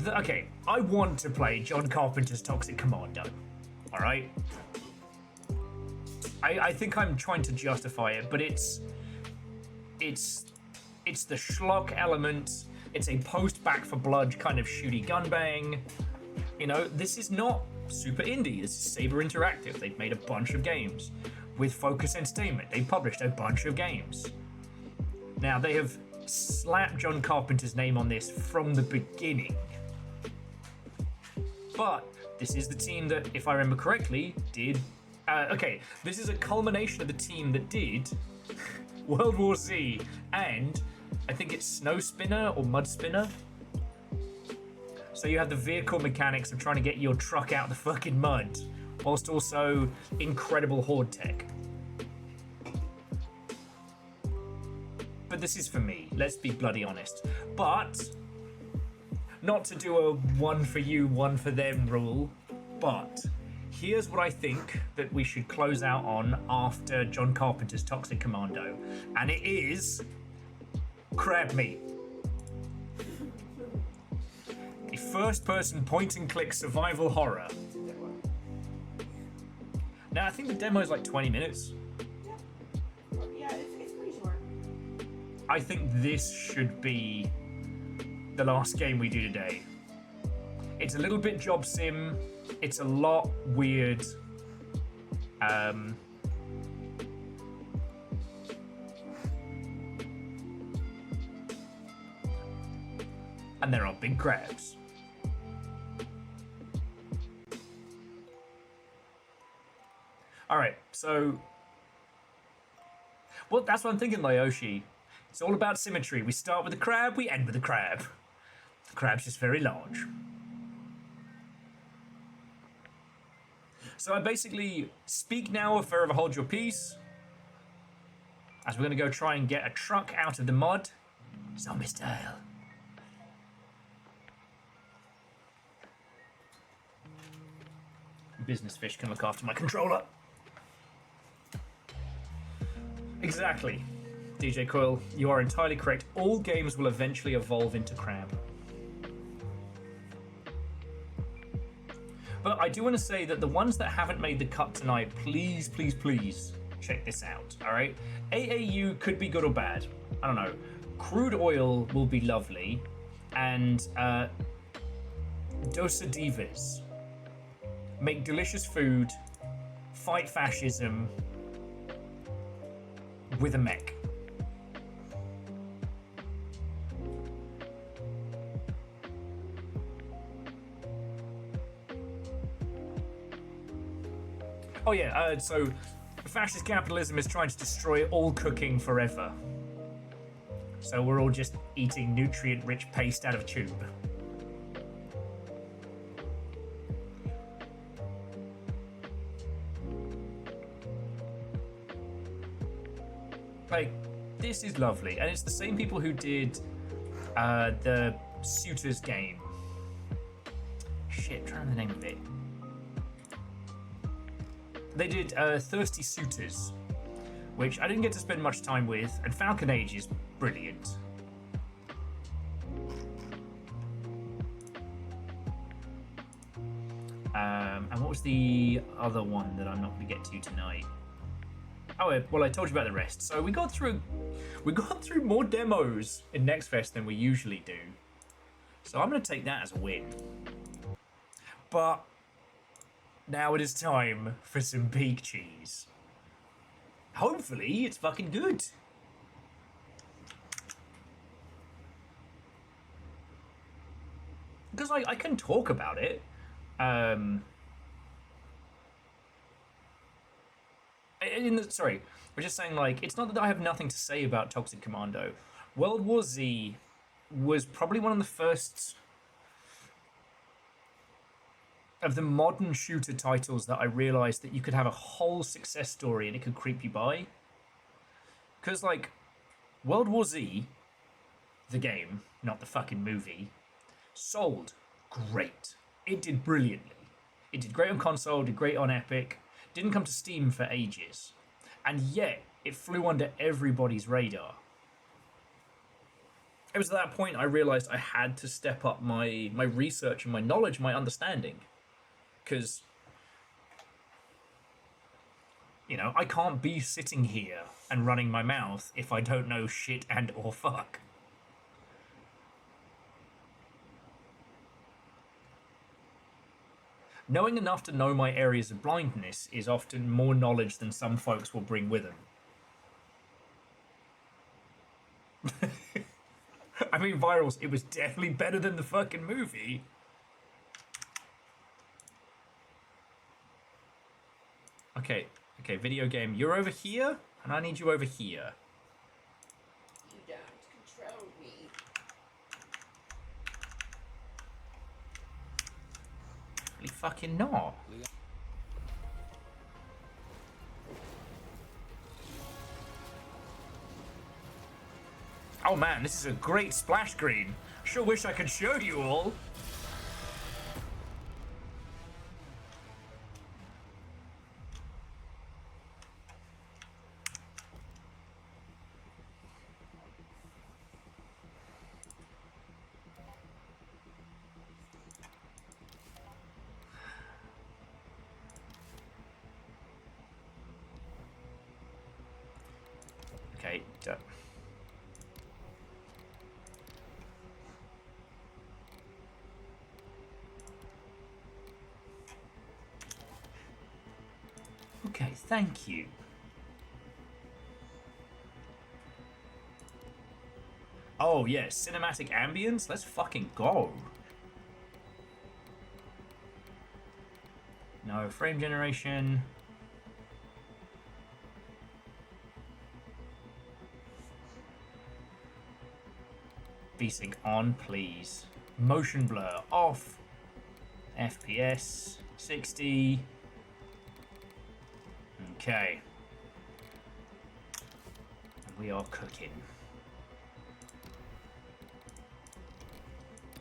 Okay, I want to play John Carpenter's Toxic Commando. Alright? I think I'm trying to justify it, but it's the schlock element. It's a post Back for Blood kind of shooty gunbang. You know, this is not super indie. This is Saber Interactive. They've made a bunch of games. With Focus Entertainment, they published a bunch of games. Now, they have slapped John Carpenter's name on this from the beginning. But this is the team that, if I remember correctly, did... okay, this is a culmination of the team that did World War Z and I think it's Snow Spinner or Mud Spinner. So you have the vehicle mechanics of trying to get your truck out of the fucking mud, whilst also incredible horde tech. But this is for me, let's be bloody honest. But, not to do a one for you, one for them rule, but here's what I think that we should close out on after John Carpenter's Toxic Commando, and it is crab meat. A first-person point-and-click survival horror. Now, I think the demo is like 20 minutes. Yeah, it's pretty short. I think this should be the last game we do today. It's a little bit job sim. It's a lot weird. And there are big crabs. Alright, so... Well, that's what I'm thinking, Lyoshi. It's all about symmetry. We start with the crab, we end with the crab. The crab's just very large. So I basically speak now or forever hold your peace. As we're going to go try and get a truck out of the mud. Zombie style. Business fish can look after my controller. Exactly. DJ Coil, you are entirely correct. All games will eventually evolve into crab. But I do want to say that the ones that haven't made the cut tonight, please, please, please check this out, all right? AAU could be good or bad. I don't know. Crude oil will be lovely, and Dosa Divas. Make delicious food, fight fascism with a mech. Oh yeah, so fascist capitalism is trying to destroy all cooking forever. So we're all just eating nutrient-rich paste out of a tube. Like, this is lovely, and it's the same people who did the Suitors game. Shit, I'm trying to remember the name of it. They did Thirsty Suitors, which I didn't get to spend much time with, and Falcon Age is brilliant. And what was the other one that I'm not going to get to tonight? Oh, well, I told you about the rest. So we got through more demos in Next Fest than we usually do. So I'm going to take that as a win. But now it is time for some peak cheese. Hopefully, it's fucking good. Because I can talk about it. Sorry, we're just saying, like, it's not that I have nothing to say about Toxic Commando. World War Z was probably one of the first of the modern shooter titles that I realized that you could have a whole success story and it could creep you by. Because, like, World War Z, the game, not the fucking movie, sold great. It did brilliantly. It did great on console, did great on Epic, didn't come to Steam for ages. And yet, it flew under everybody's radar. It was at that point I realized I had to step up my research and my knowledge, my understanding. Because, you know, I can't be sitting here and running my mouth if I don't know shit and or fuck. Knowing enough to know my areas of blindness is often more knowledge than some folks will bring with them. I mean, Virals, it was definitely better than the fucking movie. Okay, video game, you're over here, and I need you over here. You don't control me. Really fucking not. Oh man, this is a great splash screen. Sure wish I could show you all. Okay, okay, thank you. Oh yeah, cinematic ambience? Let's fucking go. No frame generation. VSync on, please. Motion blur off. FPS 60. Okay. We are cooking.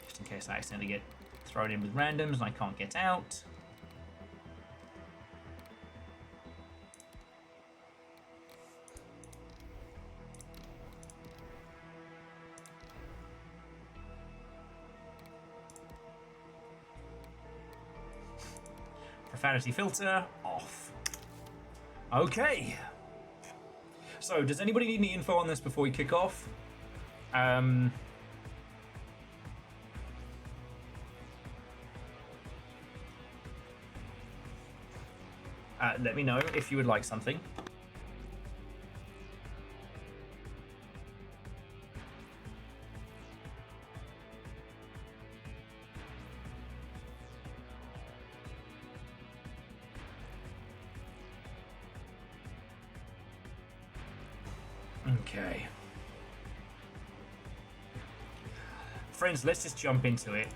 Just in case I accidentally get thrown in with randoms and I can't get out. Fantasy filter off. Okay. So, does anybody need any info on this before we kick off? Let me know if you would like something. Okay. Friends, let's just jump into it.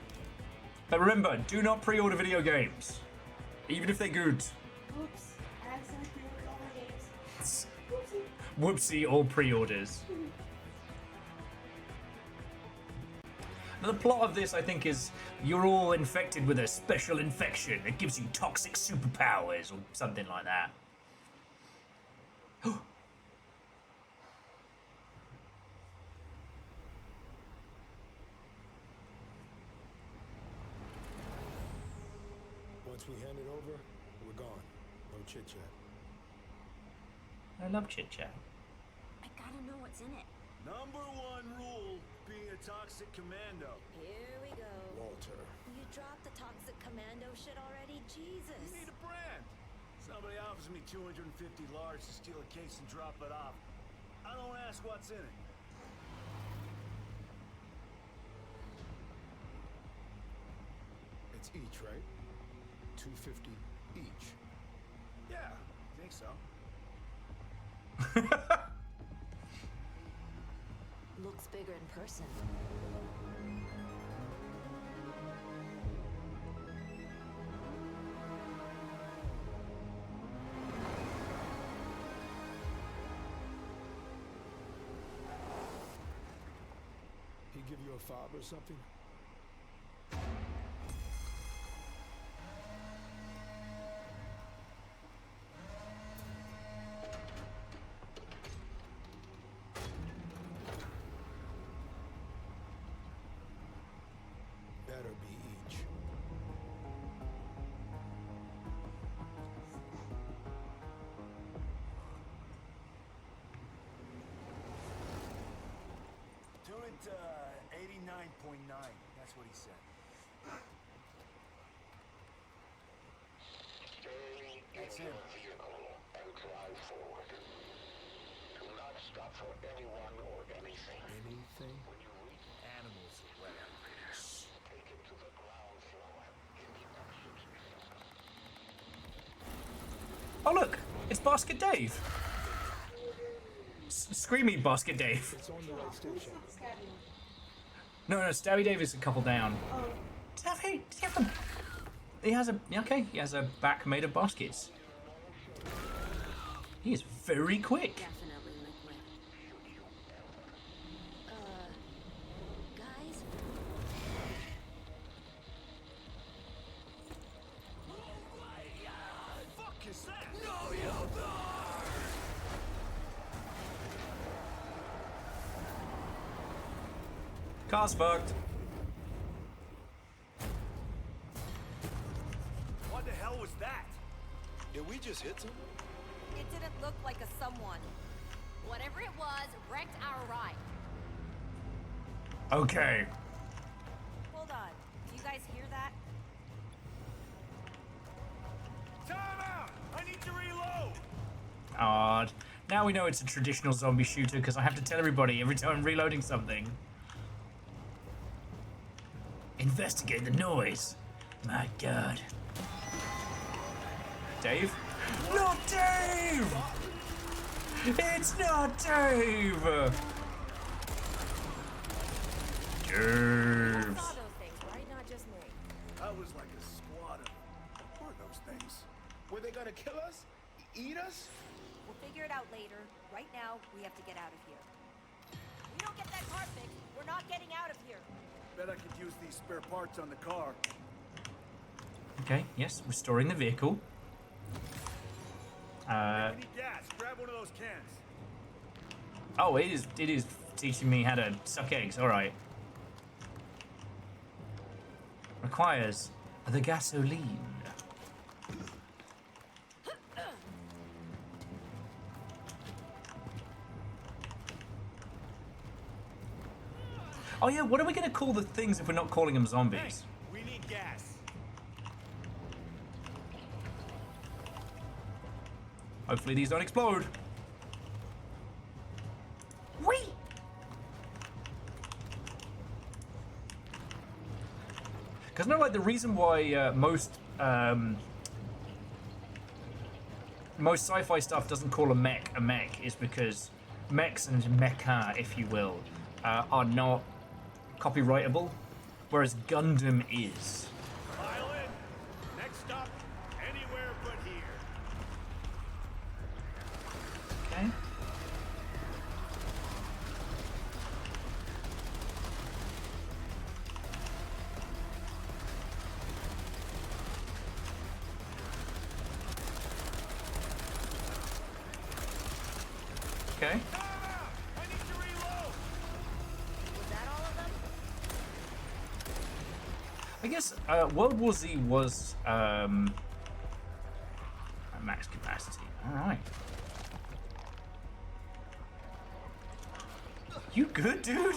But remember, do not pre-order video games. Even if they're good. Oops, I accidentally pre-ordered all my games. Whoopsie, all pre-orders. Now, the plot of this, I think, is you're all infected with a special infection that gives you toxic superpowers or something like that. Once we hand it over, we're gone. No chit-chat. I love chit-chat. I gotta know what's in it. Number one rule, being a toxic commando. Here we go. Walter. You dropped the toxic commando shit already? Jesus. You need a brand. Somebody offers me 250 large to steal a case and drop it off. I don't ask what's in it. It's each, right? 250 each. Yeah, I think so. Looks bigger in person. He give you a fob or something? Better be each. Do it 89.9. That's what he said. That's him. And drive forward. Do not stop for anyone or anything. Anything? Animals around. Take it to the ground floor. Oh look, it's Basket Dave. Screamy Basket Dave. It's on the right station. No, Stabby Dave is a couple down. He has a he has a back made of baskets. He is very quick. Definitely liquid. Guys? Fuck is that? No, you Car's fucked. What the hell was that? Did we just hit something? It didn't look like a someone. Whatever it was, wrecked our ride. Okay. Hold on. Do you guys hear that? Time out! I need to reload! Odd. Now we know it's a traditional zombie shooter because I have to tell everybody every time I'm reloading something. Investigate the noise. My God. Dave? Not Dave! It's not Dave! Dave. Saw those things, right? Not just me. That was like a squad of... What are those things? Were they gonna kill us? Eat us? We'll figure it out later. Right now, we have to get out of here. We don't get that car fixed, we're not getting out of here. Bet I could use these spare parts on the car. Okay, yes, restoring the vehicle. I need gas. Grab one of those cans. Oh, it is teaching me how to suck eggs. All right. Requires the gasoline. Oh yeah, what are we going to call the things if we're not calling them zombies? We need gas. Hopefully these don't explode. Whee! Because no, like the reason why most sci-fi stuff doesn't call a mech is because mechs and mecha, if you will, are not copyrightable, whereas Gundam is. File in. Next stop, anywhere but here. Okay. Okay. I guess World War Z was at max capacity. All right. You good, dude?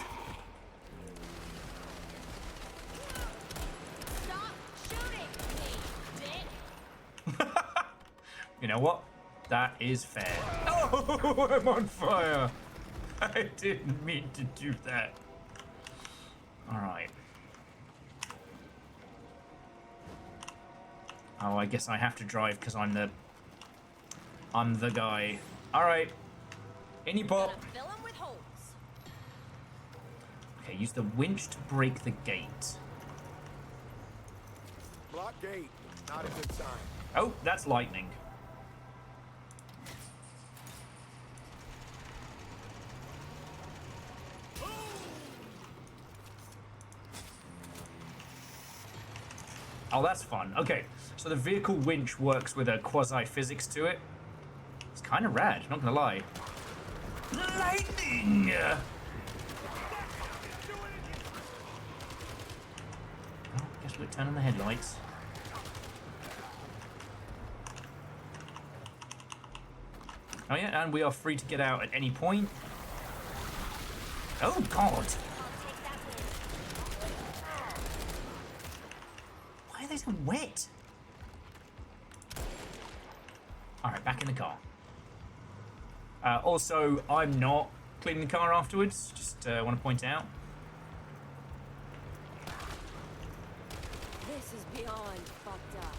Stop shooting me, dick! You know what? That is fair. Oh, I'm on fire. I didn't mean to do that. All right. Oh, I guess I have to drive because I'm the guy. All right. In you pop. Fill 'em with holes. Okay, use the winch to break the gate. Block gate. Not a good sign. Oh, that's lightning. Oh, that's fun. Okay, so the vehicle winch works with a quasi-physics to it. It's kind of rad, not gonna lie. Lightning! Oh, guess we're turning the headlights. Oh yeah, and we are free to get out at any point. Oh god! Why are they so wet? Alright, back in the car. Also, I'm not cleaning the car afterwards, just want to point out. This is beyond fucked up.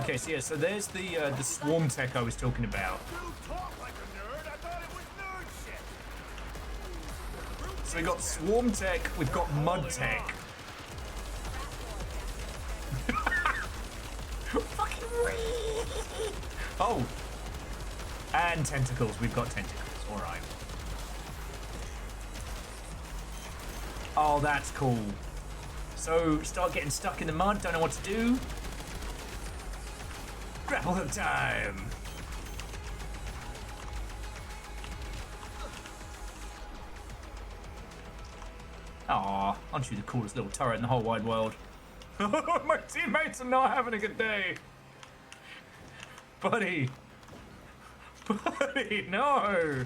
Okay, so yeah, so there's the swarm tech I was talking about. So we got swarm tech, we've got mud tech. Oh, and tentacles. We've got tentacles. All right. Oh, that's cool. So start getting stuck in the mud. Don't know what to do. Grapple hook time. Aw, aren't you the coolest little turret in the whole wide world? My teammates are not having a good day. Buddy. Buddy, no.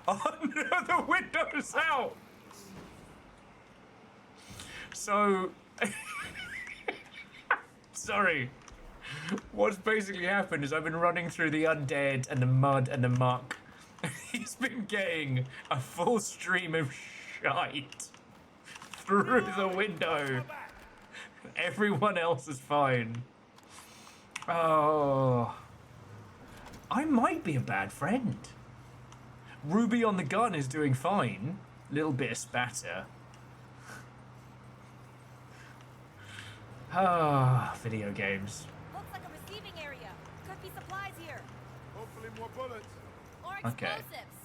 Oh no, the window's out. So, sorry. What's basically happened is I've been running through the undead and the mud and the muck. He's been getting a full stream of shite through the window. Everyone else is fine. Oh. I might be a bad friend. Ruby on the gun is doing fine. Little bit of spatter. Ah, video games. Looks like a receiving area. Could be supplies here. Hopefully more bullets. Or Okay. explosives.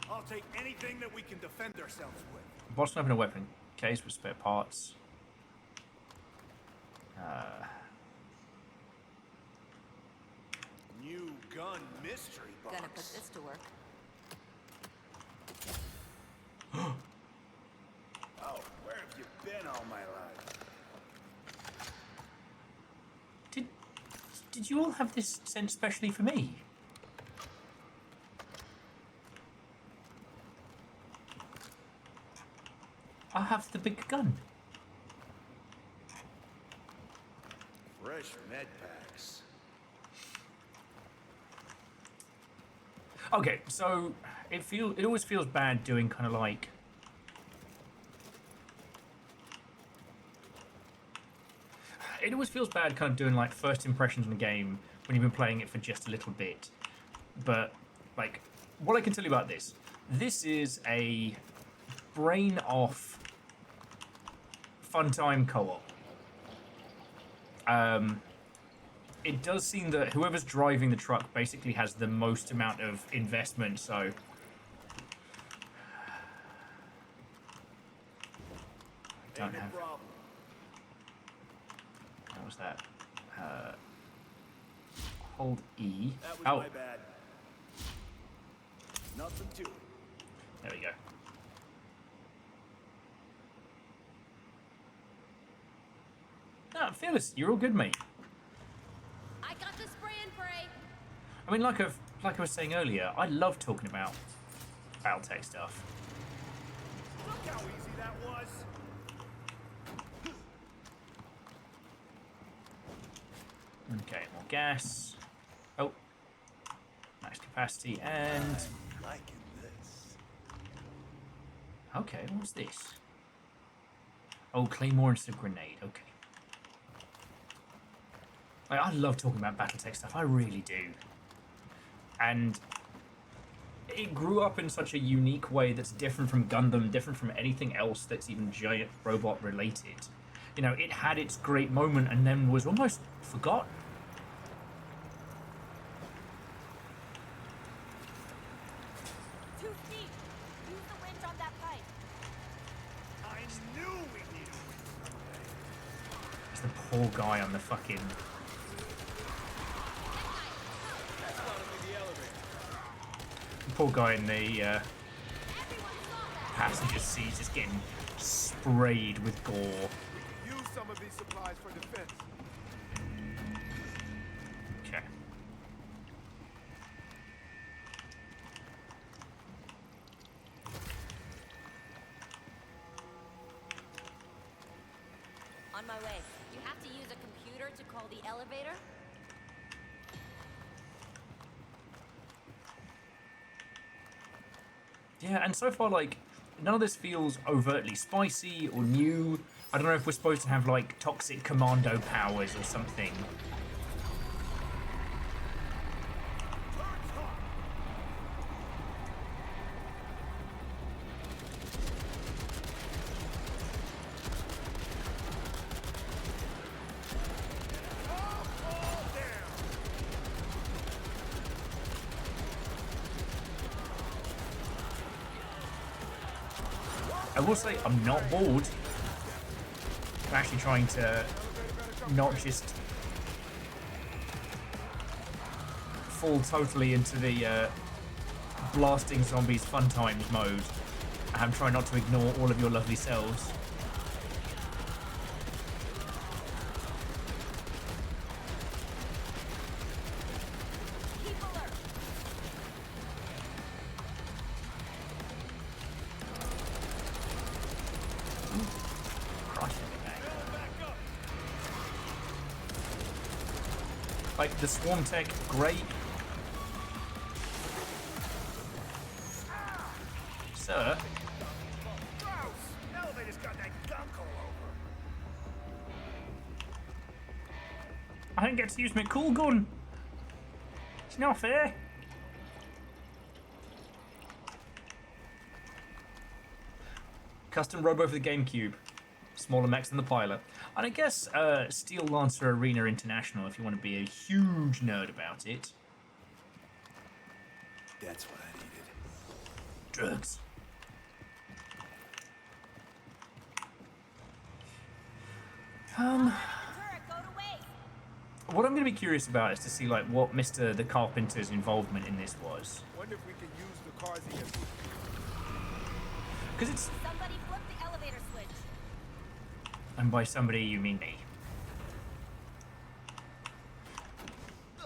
I'll take anything that we can defend ourselves with. Bottom open a weapon case with spare parts. New gun mystery box. Gonna put this to work. Oh, where have you been all my life? Did you all have this sent specially for me? have the big gun. Fresh med packs. Okay, so it always feels bad doing kind of like it always feels bad kind of doing like first impressions on the game when you've been playing it for just a little bit. But like what I can tell you about this is a brain off fun time co-op. It does seem that whoever's driving the truck basically has the most amount of investment, so I don't have. What was that? Hold E. That was Oh, my bad. Nothing to it. there we go. Ah, Phyllis, you're all good, mate. I got the spray and pray. I mean, like I was saying earlier, I love talking about Battletech stuff. Look how easy that was. Okay, more gas. Oh, max capacity and. Liking this. Okay, what's this? Oh, claymore instead of grenade. Okay. Like, I love talking about Battletech stuff. I really do. And it grew up in such a unique way that's different from Gundam, different from anything else that's even giant robot related. You know, it had its great moment and then was almost forgotten. Too steep. Use the winch on that pipe. I knew we needed a winch someday. It's the poor guy on the fucking... The poor guy in the passenger seat is getting sprayed with gore. Use some of these supplies for defense. Okay. On my way. You have to use a computer to call the elevator? Yeah, and so far, like, none of this feels overtly spicy or new. I don't know if we're supposed to have, like, toxic commando powers or something. I will say I'm not bored. I'm actually trying to not just fall totally into the blasting zombies fun times mode. I'm trying not to ignore all of your lovely selves. Like the swarm tech, great. Sir. Elevator's got that gunk all over. I didn't get to use my cool gun. It's not fair. Custom robo for the GameCube. Smaller mechs than the pilot. And I guess Steel Lancer Arena International if you want to be a huge nerd about it. That's what I needed. Drugs. What I'm going to be curious about is to see like what Mr. the Carpenter's involvement in this was. Wonder if we can use the cars here. Because it's... Somebody flip the elevator switch. And by somebody, you mean me.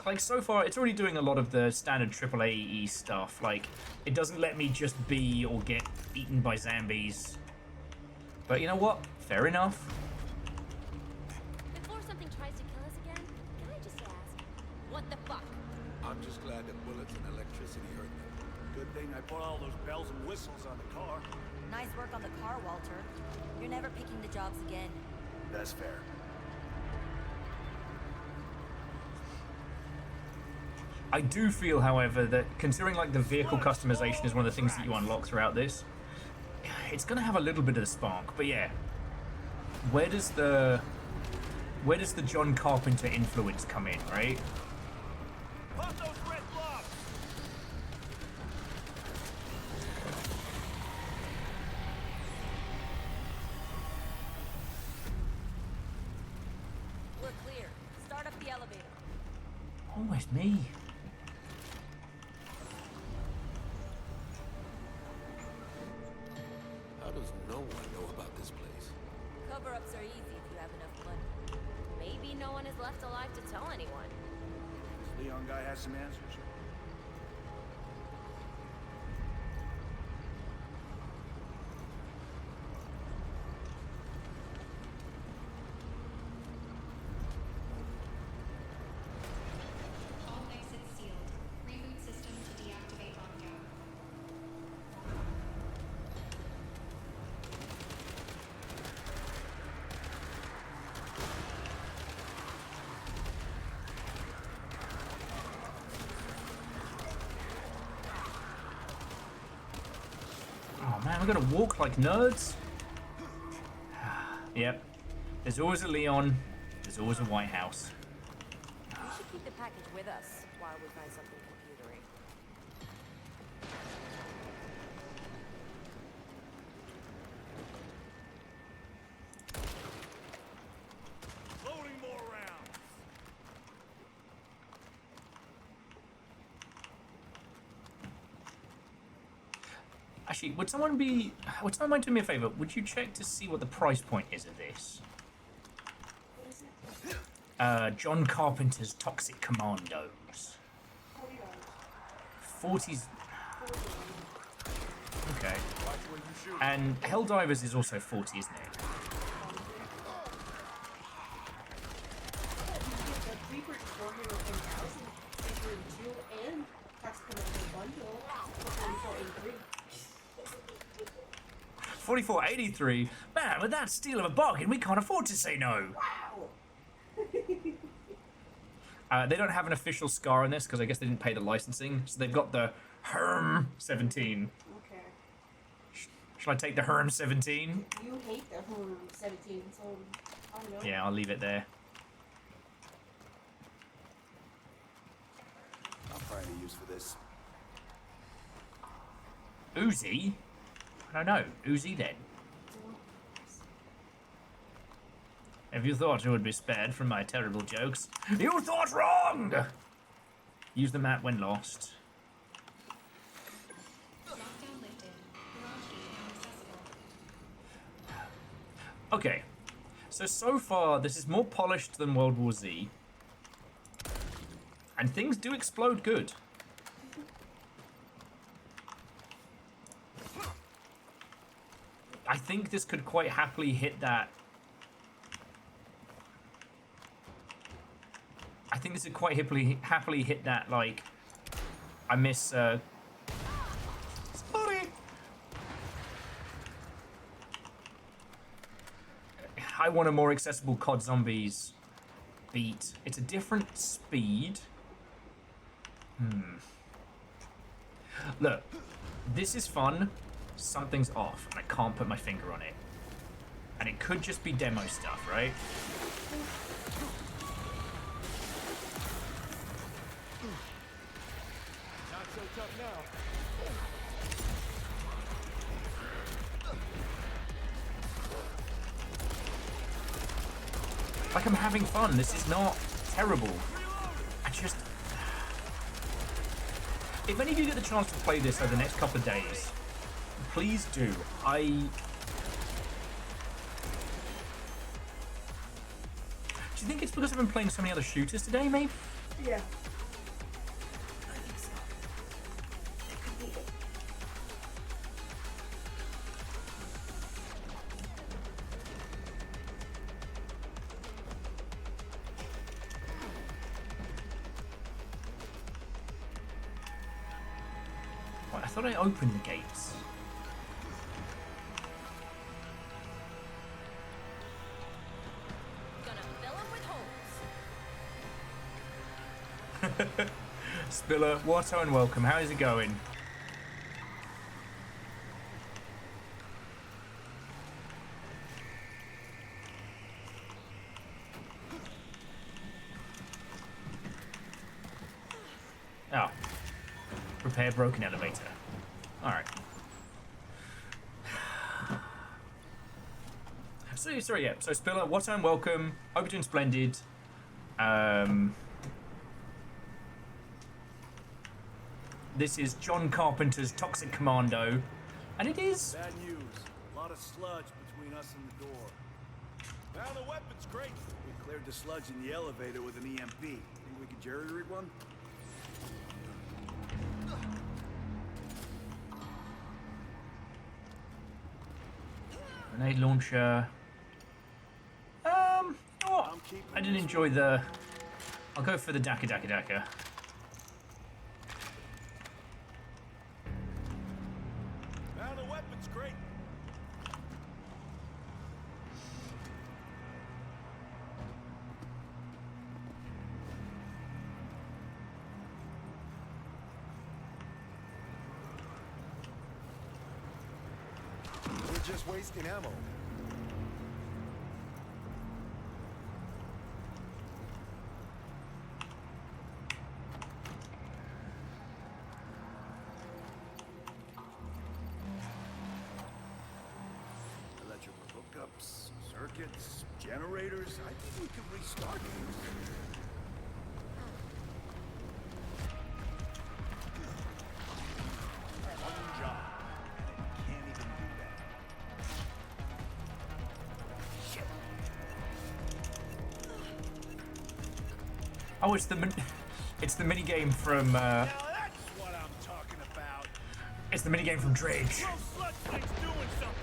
Like, so far, it's already doing a lot of the standard AAA stuff. Like, it doesn't let me just be or get eaten by zombies. But you know what? Fair enough. Before something tries to kill us again, can I just ask, what the fuck? I'm just glad that bullets and electricity hurt them. Good thing I put all those bells and whistles on the car. Nice work on the car, Walter. You're never picking the jobs again. That's fair. I do feel, however, that considering like the vehicle customization is one of the things that you unlock throughout this, it's gonna have a little bit of the spark. But yeah, where does the John Carpenter influence come in, right? Pop those red blocks! We're clear. Start up the elevator. Always me. How does no one know about this place? Cover-ups are easy if you have enough money. Maybe no one is left alive to tell anyone. This Leon guy has some answers. All exits sealed. Reboot system to deactivate lockdown. Oh man, we're gonna walk like nerds. Yep. There's always a Leon. There's always a White House. We should keep the package with us while we find something computery. Loading more rounds. Actually, would someone mind doing me a favor? Would you check to see what the price point is of this? John Carpenter's Toxic Commandos. 40s. Okay. And Helldivers is also 40, isn't it? Reaper is 410,000, featuring 2 and Tax Commander bundle for 4483. 44.83. Man, with that steal of a bargain, we can't afford to say no. They don't have an official scar on this because I guess they didn't pay the licensing, so they've got the Herm 17. Okay. Shall I take the Herm 17? You hate the 17, so I don't know. Yeah, I'll leave it there. I'll find a use for this. Uzi? I don't know. Uzi then. If you thought you would be spared from my terrible jokes, you thought wrong! Use the map when lost. Lockdown lifted. Garage gate inaccessible. Okay. So far, this is more polished than World War Z. And things do explode good. I think this could quite happily hit that. I think this would quite happily hit that, like, I miss, sorry. I want a more accessible COD Zombies beat. It's a different speed. Look, this is fun. Something's off, and I can't put my finger on it. And it could just be demo stuff, right? Not so tough now. Like, I'm having fun. This is not terrible. I just... If any of you get the chance to play this over the next couple of days, please do. Do you think it's because I've been playing so many other shooters today, maybe? Yeah. thought I opened the gates. Gonna fill 'em with holes. Spiller, what and welcome. How is it going? Oh. Repair broken elevator. Alright. So, sorry, yeah. So, Spiller, what and welcome. Hope you're doing splendid. This is John Carpenter's Toxic Commando. And it is... Bad news. A lot of sludge between us and the door. Found a weapons crate. We cleared the sludge in the elevator with an EMP. Think we could jerry-rig one? Grenade launcher. Oh, I didn't enjoy the... I'll go for the Daka Daka Daka. Found a weapons crate. We're just wasting ammo. Electrical hookups, circuits, generators. I think we can restart these. One job. Can't even do that. Shit. Oh, it's the mini game from. Now that's what I'm talking about. It's the mini game from Dredge. Those sludge things doing something.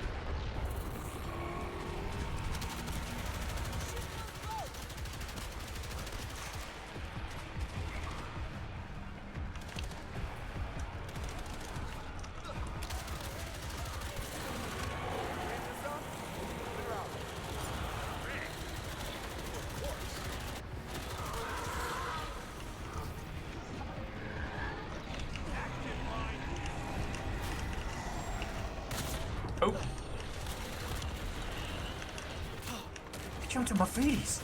Oh. He jumped on my face.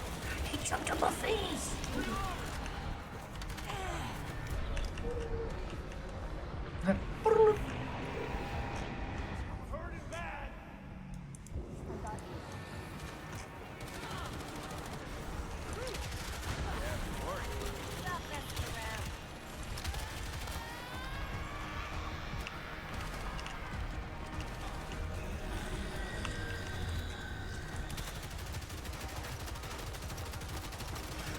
He jumped on my face.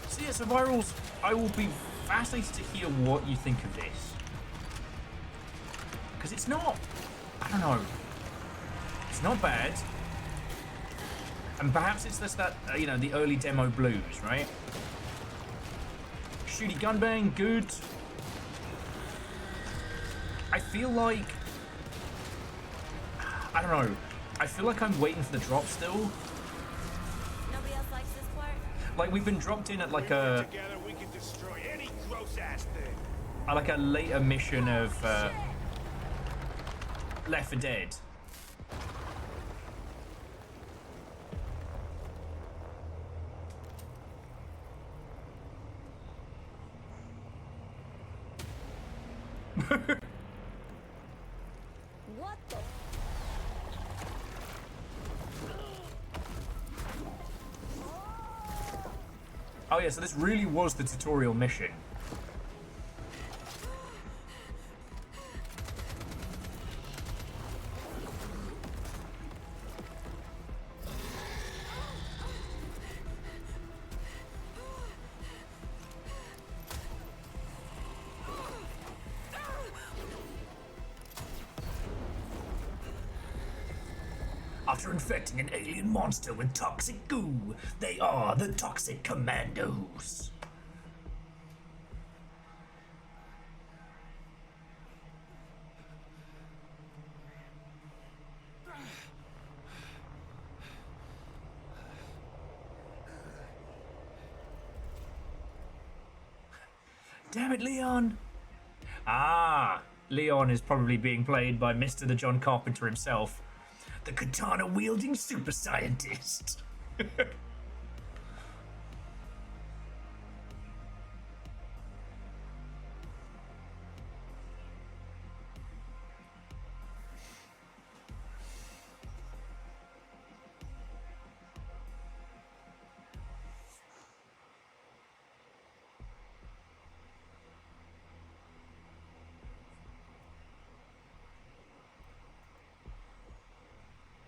So yeah, so Virals, I will be fascinated to hear what you think of this. Because it's not, I don't know, it's not bad. And perhaps it's just that, you know, the early demo blues, right? Shooty gunbang, good. I feel like, I don't know, I feel like I'm waiting for the drop still. Nobody else likes this part? Like we've been dropped in at like a Together we can destroy any gross ass thing. like a later mission of Left 4 Dead. What the? Oh yeah, so this really was the tutorial mission. After infecting an alien monster with toxic goo, they are the Toxic Commandos. Damn it, Leon! Ah, Leon is probably being played by Mr. the John Carpenter himself, the katana-wielding super scientist.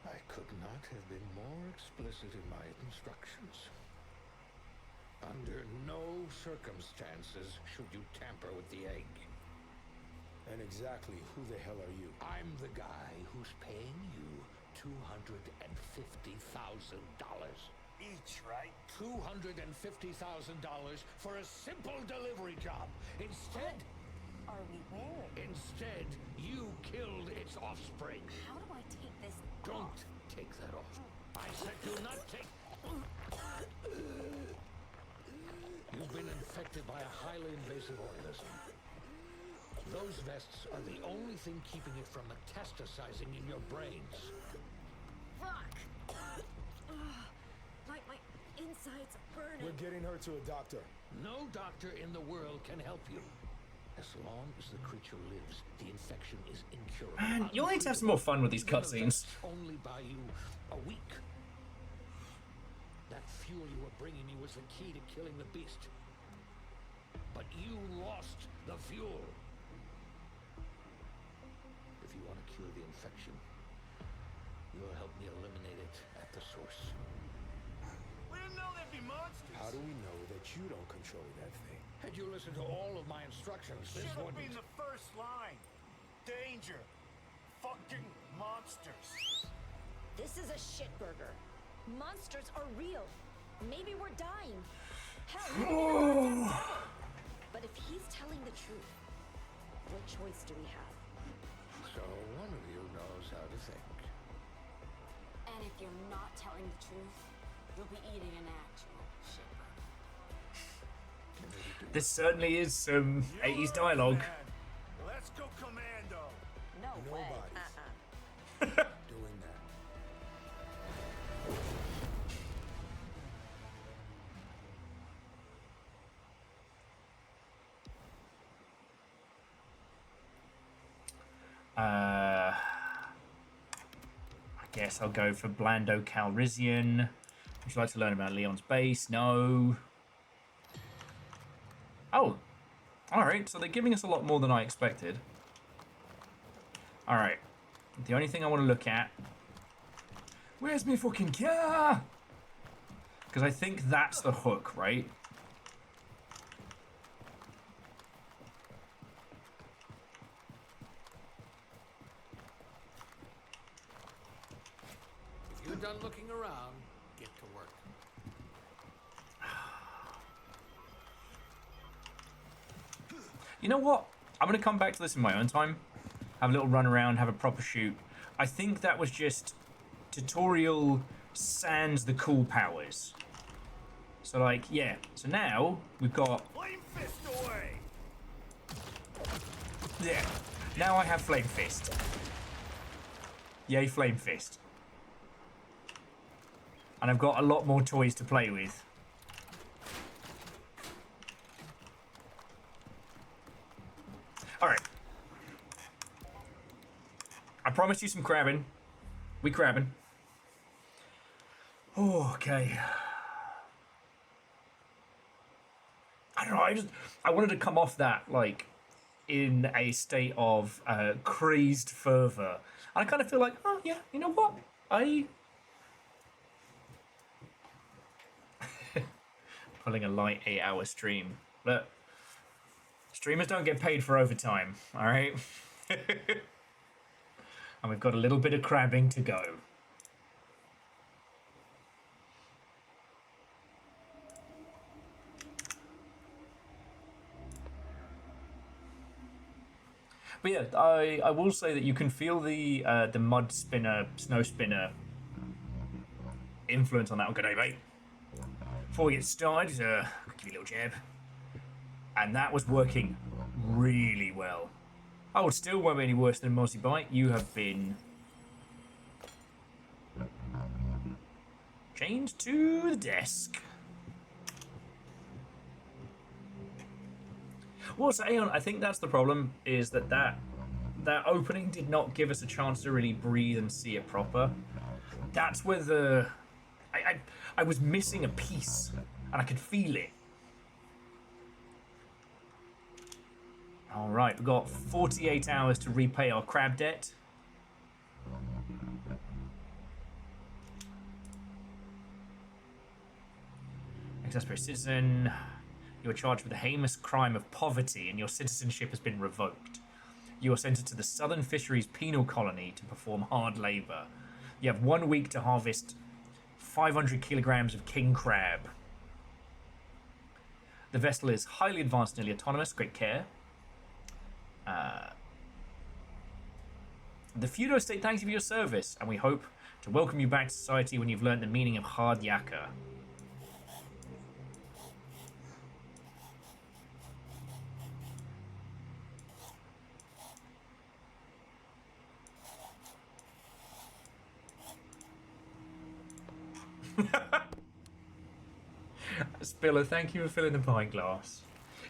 I could not have been more explicit in my instructions. Under no circumstances should you tamper with the egg. And exactly who the hell are you? I'm the guy who's paying you $250,000. Each, right? $250,000 for a simple delivery job. Instead... Are we where? Instead, you killed its offspring. How do I take this Don't off? take that off. I said do not take... You've been infected by a highly invasive organism. Those vests are the only thing keeping it from metastasizing in your brains. Fuck! My insides are burning. We're getting her to a doctor. No doctor in the world can help you. As long as the creature lives, the infection is incurable. Man, you'll need to have some more fun with these cutscenes. Only buy you a week. That fuel you were bringing me was the key to killing the beast. But you lost the fuel. If you want to cure the infection, you'll help me eliminate it at the source. We didn't know there'd be monsters. How do we know that you don't control that thing? Had you listened to all of my instructions, this Should have wouldn't... been the first line. Danger. Fucking monsters. This is a shit burger. Monsters are real. Maybe we're dying. Hell, maybe the goddamn devil. But if he's telling the truth, what choice do we have? So one of you knows how to think. And if you're not telling the truth, you'll be eating an actual shit burger. This certainly is some 80s dialogue. Let's go commando. No way. Doing that. I guess I'll go for Blando Calrissian. Would you like to learn about Leon's base? No. Oh. Alright, so they're giving us a lot more than I expected. Alright. The only thing I want to look at... Where's my fucking car? Because I think that's the hook, right? If you're done looking around, get to work. You know what? I'm going to come back to this in my own time. Have a little run around, have a proper shoot. I think that was just tutorial sans the cool powers. So like, yeah. So now we've got... Flame fist away. Yeah. Now I have Flame Fist. Yay, Flame Fist. And I've got a lot more toys to play with. Alright. I promised you some crabbing. We crabbing. Oh, okay. I don't know, I wanted to come off that, like, in a state of crazed fervor. And I kind of feel like, oh, yeah, you know what? Pulling a light 8-hour stream. Look, streamers don't get paid for overtime, alright? And we've got a little bit of crabbing to go. But yeah, I will say that you can feel the mud spinner, snow spinner influence on that one. Good day, mate. Before we get started, I'll give you a little jab. And that was working really well. Oh, it still won't be any worse than Mozzie Bite. You have been chained to the desk. Well, so Aeon, I think that's the problem, is that opening did not give us a chance to really breathe and see it proper. That's where I was missing a piece, and I could feel it. All right, we've got 48 hours to repay our crab debt. Exasperated citizen, you are charged with the heinous crime of poverty, and your citizenship has been revoked. You are sent to the Southern Fisheries Penal Colony to perform hard labor. You have 1 week to harvest 500 kilograms of king crab. The vessel is highly advanced, nearly autonomous. Great care. The Feudo State thanks you for your service, and we hope to welcome you back to society when you've learned the meaning of hard yakka. Spiller, thank you for filling the pint glass.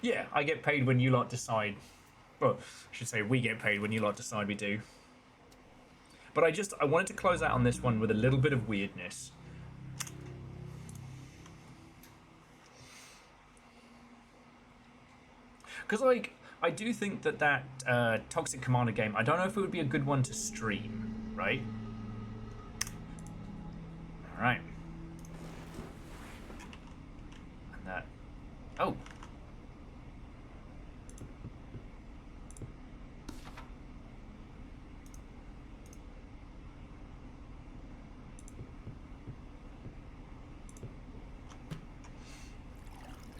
Yeah, I get paid when you lot decide. Well, I should say we get paid when you lot decide we do. But I wanted to close out on this one with a little bit of weirdness. Because, like, I do think that Toxic Commander game, I don't know if it would be a good one to stream, right? Alright. And that... Oh!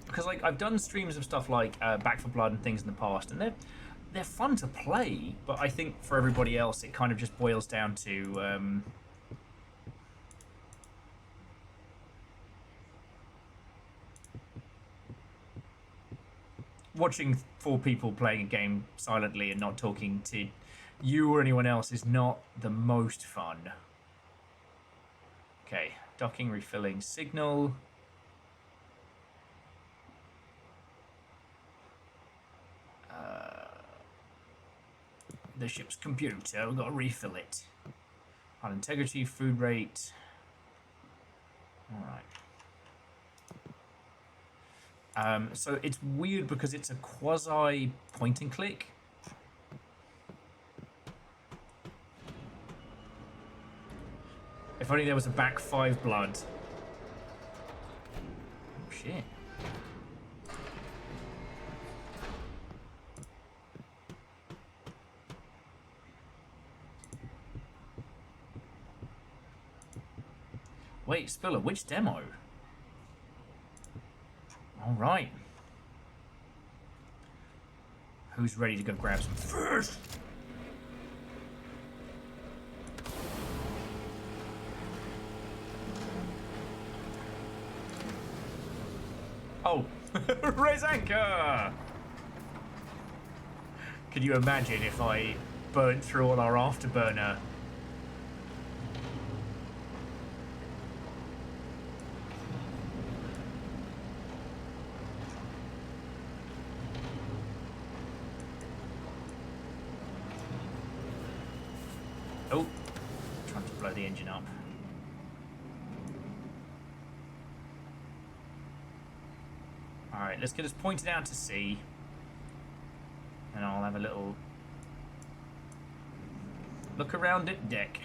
Because, like, I've done streams of stuff like Back for Blood and things in the past, and they're fun to play, but I think for everybody else it kind of just boils down to watching 4 people playing a game silently and not talking to you or anyone else is not the most fun. Okay, docking, refilling signal. The ship's computer, we've got to refill it. On integrity, food rate. Alright. So it's weird because it's a quasi point and click. If only there was a back 5 blood. Oh shit. Wait, Spiller, which demo? Alright. Who's ready to go grab some fish? Oh, raise anchor! Can you imagine if I burnt through all our afterburner? Oh, trying to blow the engine up. Alright, let's get us pointed out to sea. And I'll have a little look around at deck.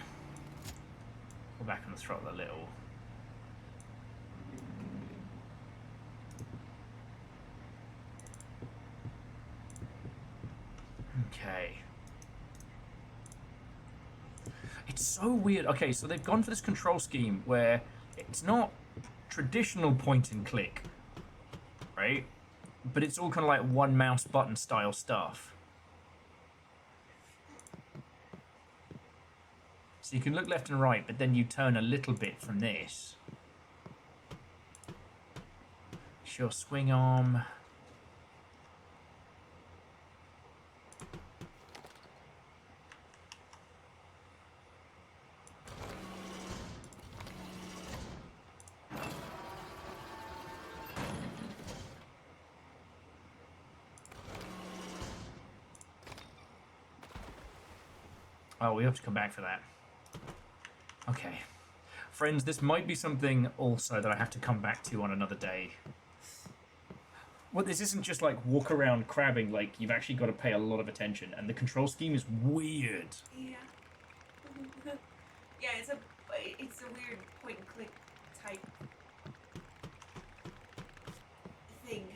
Pull back on the throttle a little. Okay. It's so weird. Okay, so they've gone for this control scheme where it's not traditional point and click, right? But it's all kind of like one mouse button style stuff. So you can look left and right, but then you turn a little bit from this. Sure, swing arm. Oh, we have to come back for that. Okay. Friends, this might be something also that I have to come back to on another day. Well, this isn't just like walk around crabbing, like you've actually got to pay a lot of attention, and the control scheme is weird. Yeah. Yeah, it's a weird point and click type thing.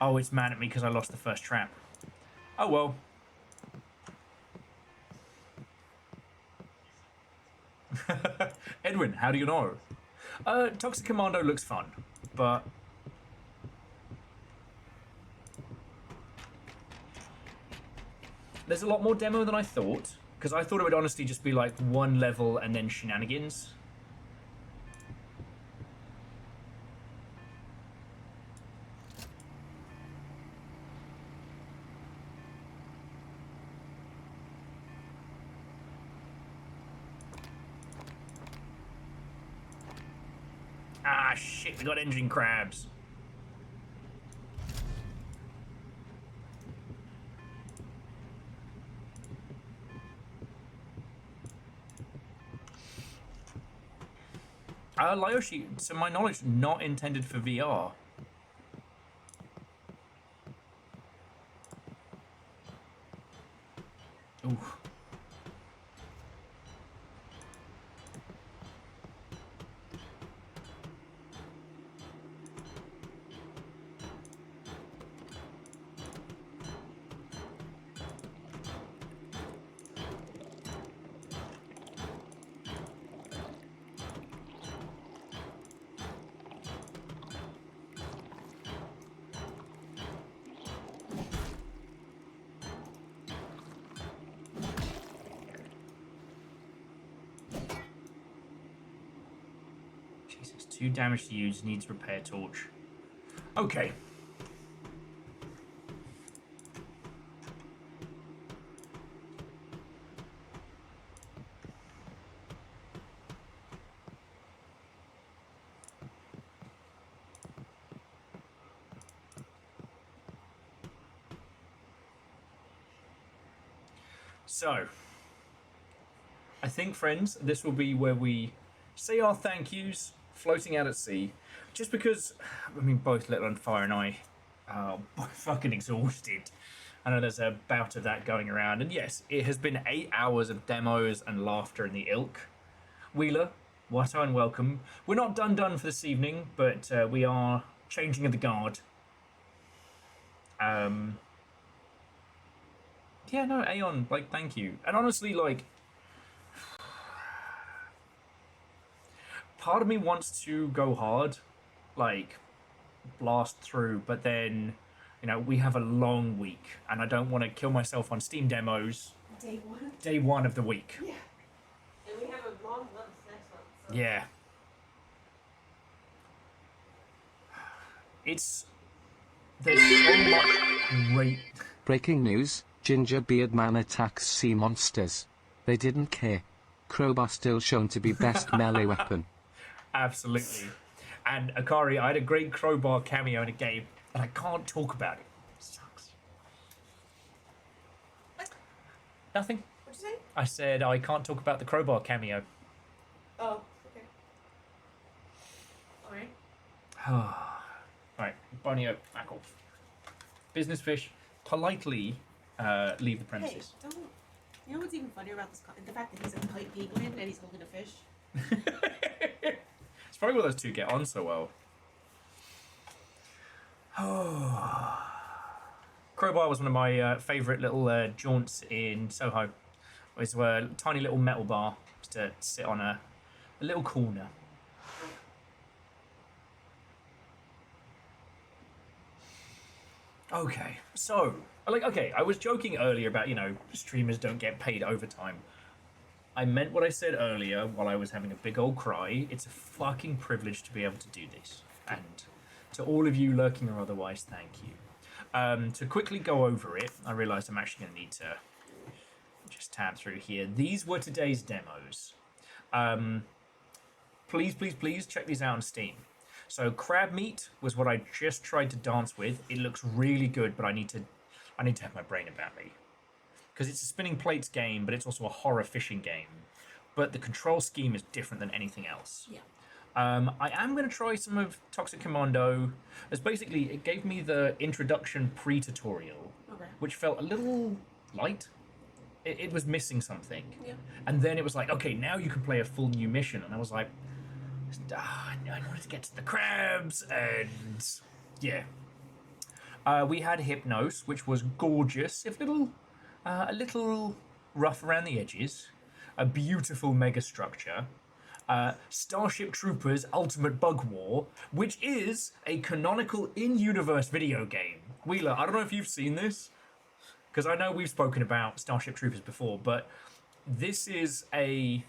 Oh, it's mad at me because I lost the first trap. Oh well. Edwin, how do you know? Toxic Commando looks fun, but there's a lot more demo than I thought, because I thought it would honestly just be like one level and then shenanigans. Ah, shit, we got engine crabs. Lyoshi, to my knowledge, not intended for VR. Ooh. Jesus, 2 damage to use, needs repair torch. Okay. So, I think, friends, this will be where we say our thank yous, floating out at sea, just because, I mean, both Little and Fire and I are both fucking exhausted. I know there's a bout of that going around, and yes, it has been 8 hours of demos and laughter in the ilk. Wheeler, what and welcome. We're not done for this evening, but we are changing of the guard. Yeah, no, Aeon, like, thank you. And honestly, like, part of me wants to go hard, like, blast through, but then, you know, we have a long week, and I don't want to kill myself on Steam demos. Day one? Day one of the week. Yeah. And we have a long month next month. So. Yeah. It's... There's so much great... Breaking news, Ginger Beard Man attacks sea monsters. They didn't care. Crowbar still shown to be best melee weapon. Absolutely. And Akari, I had a great crowbar cameo in a game, and I can't talk about it. It sucks. What? Nothing. What'd you say? I said I can't talk about the crowbar cameo. Oh, okay. Alright. Right, Bonio, back off. Business fish, politely leave the premises. Hey, don't... You know what's even funnier about this? The fact that he's a polite penguin and he's holding a fish? It's probably why those two get on so well. Crowbar was one of my favourite little jaunts in Soho. It was a tiny little metal bar just to sit on a little corner. Okay, so, like, okay, I was joking earlier about, you know, streamers don't get paid overtime. I meant what I said earlier while I was having a big old cry. It's a fucking privilege to be able to do this. And to all of you lurking or otherwise, thank you. To quickly go over it, I realised I'm actually going to need to just tab through here. These were today's demos. Please, please, please check these out on Steam. So crab meat was what I just tried to dance with. It looks really good, but I need to have my brain about me. Because it's a spinning plates game, but it's also a horror fishing game. But the control scheme is different than anything else. Yeah. I am going to try some of Toxic Commando. As basically, it gave me the introduction pre-tutorial, which felt a little light. It was missing something. Yeah. And then it was like, okay, now you can play a full new mission. And I was like, I wanted to get to the crabs. And yeah. We had Hypnos, which was gorgeous, if a little rough around the edges. A beautiful mega structure. Starship Troopers Ultimate Bug War, which is a canonical in-universe video game. Wheeler, I don't know if you've seen this, because I know we've spoken about Starship Troopers before, but this is the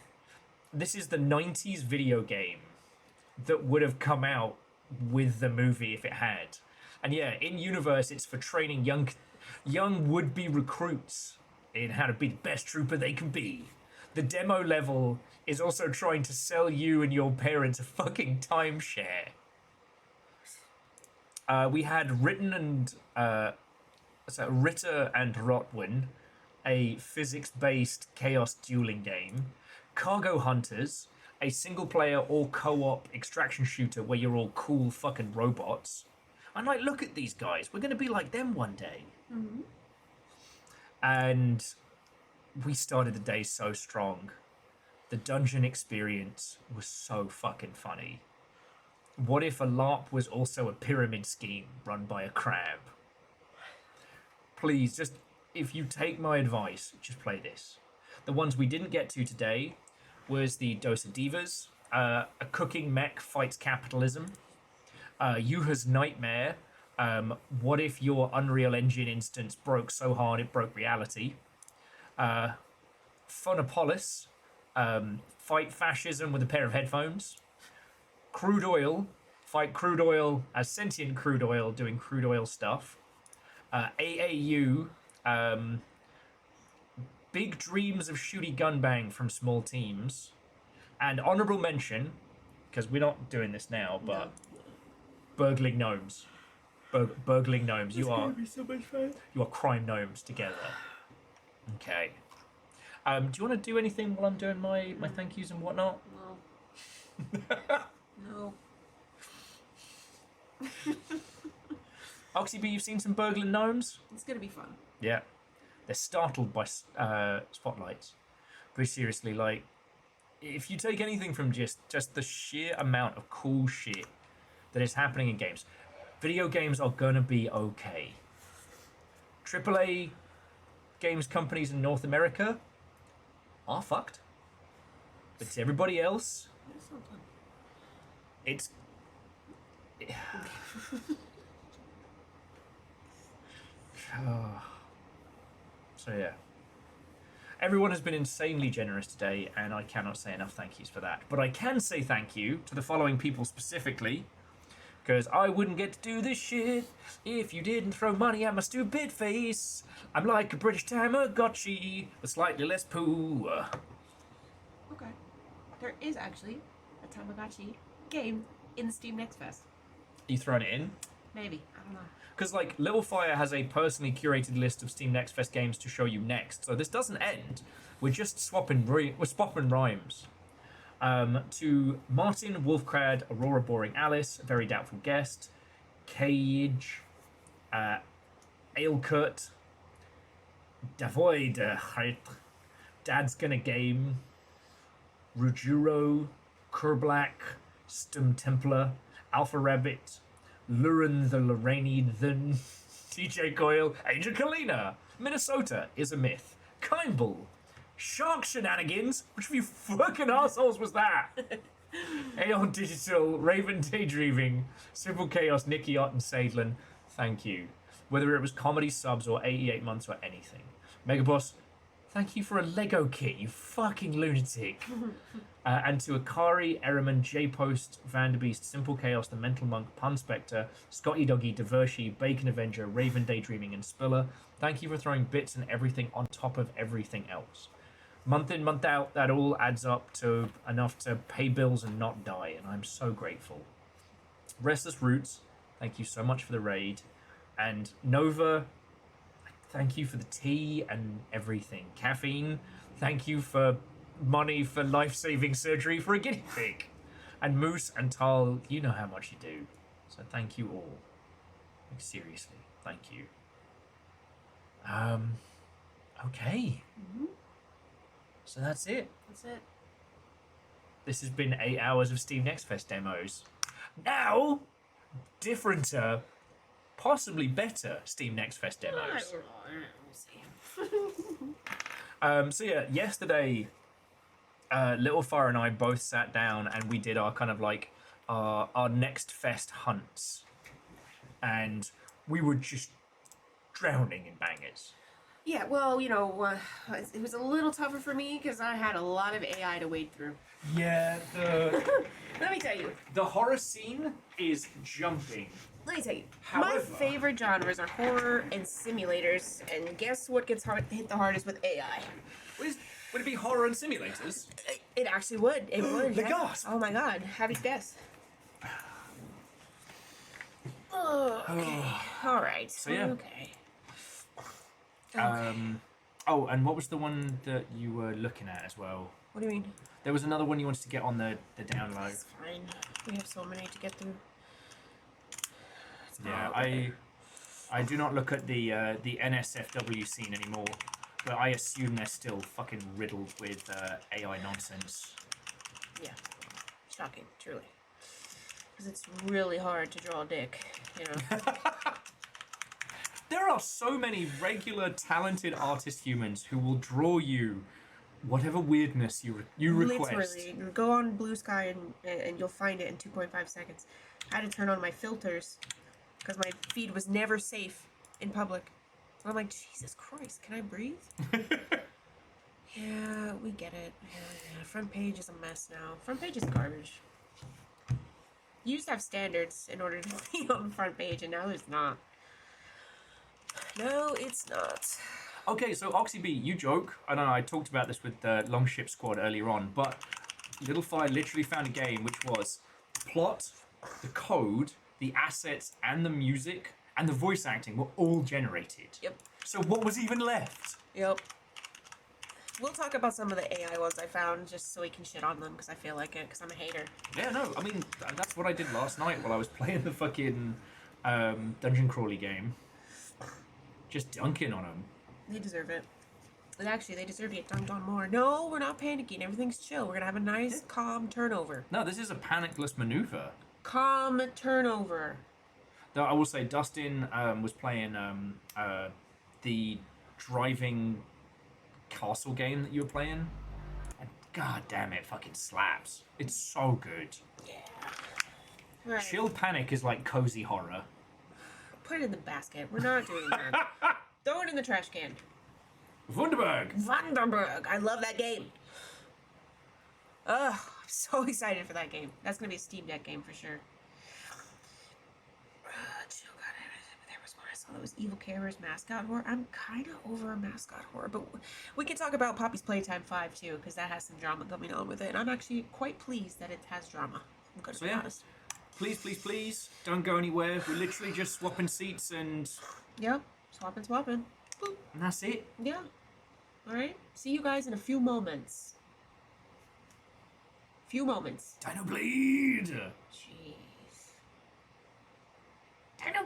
90s video game that would have come out with the movie if it had. And yeah, in-universe, it's for training young would-be recruits in how to be the best trooper they can be. The demo level is also trying to sell you and your parents a fucking timeshare. We had Ritter and Rotwin, a physics-based chaos dueling game. Cargo Hunters, a single-player or co-op extraction shooter where you're all cool fucking robots. I'm like, look at these guys. We're going to be like them one day. Mm-hmm. And we started the day so strong. The dungeon experience was so fucking funny. What if a LARP was also a pyramid scheme run by a crab? Please, just, if you take my advice, just play this. The ones we didn't get to today was the Dose of Divas, a cooking mech fights capitalism, Yuha's Nightmare, what if your Unreal Engine instance broke so hard it broke reality, Phonopolis, fight fascism with a pair of headphones, Crude Oil, fight crude oil as sentient crude oil doing crude oil stuff, AAU, Big Dreams of Shooty Gunbang from Small Teams, and honorable mention, because we're not doing this now, but Burgling Gnomes. Burgling Gnomes. You are so much fun. You are crime gnomes together. Okay. Do you want to do anything while I'm doing my thank yous and whatnot? No. Oxy B, you've seen some burgling gnomes? It's gonna be fun. Yeah. They're startled by spotlights. Very seriously, like, if you take anything from just the sheer amount of cool shit that is happening in games, video games are gonna be okay. AAA games companies in North America are fucked. But to everybody else, it's... So yeah. Everyone has been insanely generous today, and I cannot say enough thank yous for that. But I can say thank you to the following people specifically, because I wouldn't get to do this shit if you didn't throw money at my stupid face. I'm like a British Tamagotchi, but slightly less poo. Okay. There is actually a Tamagotchi game in the Steam Next Fest. You throwing it in? Maybe. I don't know. Because, like, Little Fire has a personally curated list of Steam Next Fest games to show you next. So this doesn't end. We're just swapping rhymes. To Martin, Wolfcrad, Aurora Boring Alice, Very Doubtful Guest, Cage, Ailcut, Davoid, Dad's Gonna Game, Rujuro, Kerblack, Stum Templar, Alpha Rabbit, Lurin the Lorrainian, TJ Coyle, Angel Kalina, Minnesota is a myth, Kindbull, Shark Shenanigans, which of you fucking assholes was that? Aeon Digital, Raven Daydreaming, Simple Chaos, Nicky Ott and Sadlin, thank you. Whether it was comedy subs or 88 months or anything. Megaboss, thank you for a Lego kit, you fucking lunatic. And to Akari, Eriman, J-Post, Vanderbeast, Simple Chaos, The Mental Monk, Pun Spectre, Scotty Doggy, Divershi, Bacon Avenger, Raven Daydreaming, and Spiller, thank you for throwing bits and everything on top of everything else. month in, month out, that all adds up to enough to pay bills and not die, and I'm so grateful. Restless Roots, thank you so much for the raid. And Nova, thank you for the tea and everything. Caffeine, thank you for money for life-saving surgery for a guinea pig. And Moose and Tal, you know how much you do. So thank you all. Like, seriously, thank you. Okay. So that's it. That's it. This has been 8 hours of Steam Next Fest demos. Now, differenter, possibly better Steam Next Fest demos. So yeah, yesterday, Little Fire and I both sat down and we did our kind of like our Next Fest hunts, and we were just drowning in bangers. Yeah, well, you know, it was a little tougher for me because I had a lot of AI to wade through. Yeah, Let me tell you. the horror scene is jumping. Let me tell you. However- My favorite genres are horror and simulators, and guess what gets hit the hardest with AI? Would it be horror and simulators? It actually would. It would. The yeah. gasp. Oh my god. Have you guess? Oh, okay. All right. So, yeah. Okay. Oh, and what was the one that you were looking at as well? What do you mean? There was another one you wanted to get on the download. It's fine. We have so many to get through. Yeah, I do not look at the NSFW scene anymore, but I assume they're still fucking riddled with AI nonsense. Yeah. Shocking, truly. Because it's really hard to draw a dick, you know. There are so many regular, talented artist humans who will draw you whatever weirdness you request. Literally, go on Blue Sky and you'll find it in 2.5 seconds. I had to turn on my filters because my feed was never safe in public. I'm like, Jesus Christ, can I breathe? Yeah, we get it. Yeah. Front page is a mess now. Front page is garbage. You used to have standards in order to be on the front page, and now there's not. No, it's not. Okay, so OxyB, you joke. I know I talked about this with the Longship Squad earlier on, but Little Fire literally found a game which was the plot, the code, the assets, and the music, and the voice acting were all generated. Yep. So what was even left? Yep. We'll talk about some of the AI ones I found, just so we can shit on them, because I feel like it, because I'm a hater. Yeah, no, I mean, that's what I did last night while I was playing the fucking dungeon crawly game. Just dunking on them. They deserve it. And actually, they deserve to get dunked on more. No, we're not panicking. Everything's chill. We're going to have a nice, calm turnover. No, this is a panicless maneuver. Calm turnover. Though I will say, Dustin was playing the driving castle game that you were playing. And god damn it, fucking slaps. It's so good. Yeah. Right. Chill panic is like cozy horror. Put it in the basket. We're not doing that. Throw it in the trash can. Wunderberg! Wunderberg! I love that game. Ugh, I'm so excited for that game. That's gonna be a Steam Deck game for sure. There was one I saw that was Evil Carer's mascot horror. I'm kind of over mascot horror, but we can talk about Poppy's Playtime 5 too, because that has some drama coming on with it. And I'm actually quite pleased that it has drama. I'm gonna be honest. Please, please, please, don't go anywhere. We're literally just swapping seats and... Yep, swapping. Boop. And that's it. Yeah. Alright, see you guys in a few moments. Dino Bleed! Jeez. Dino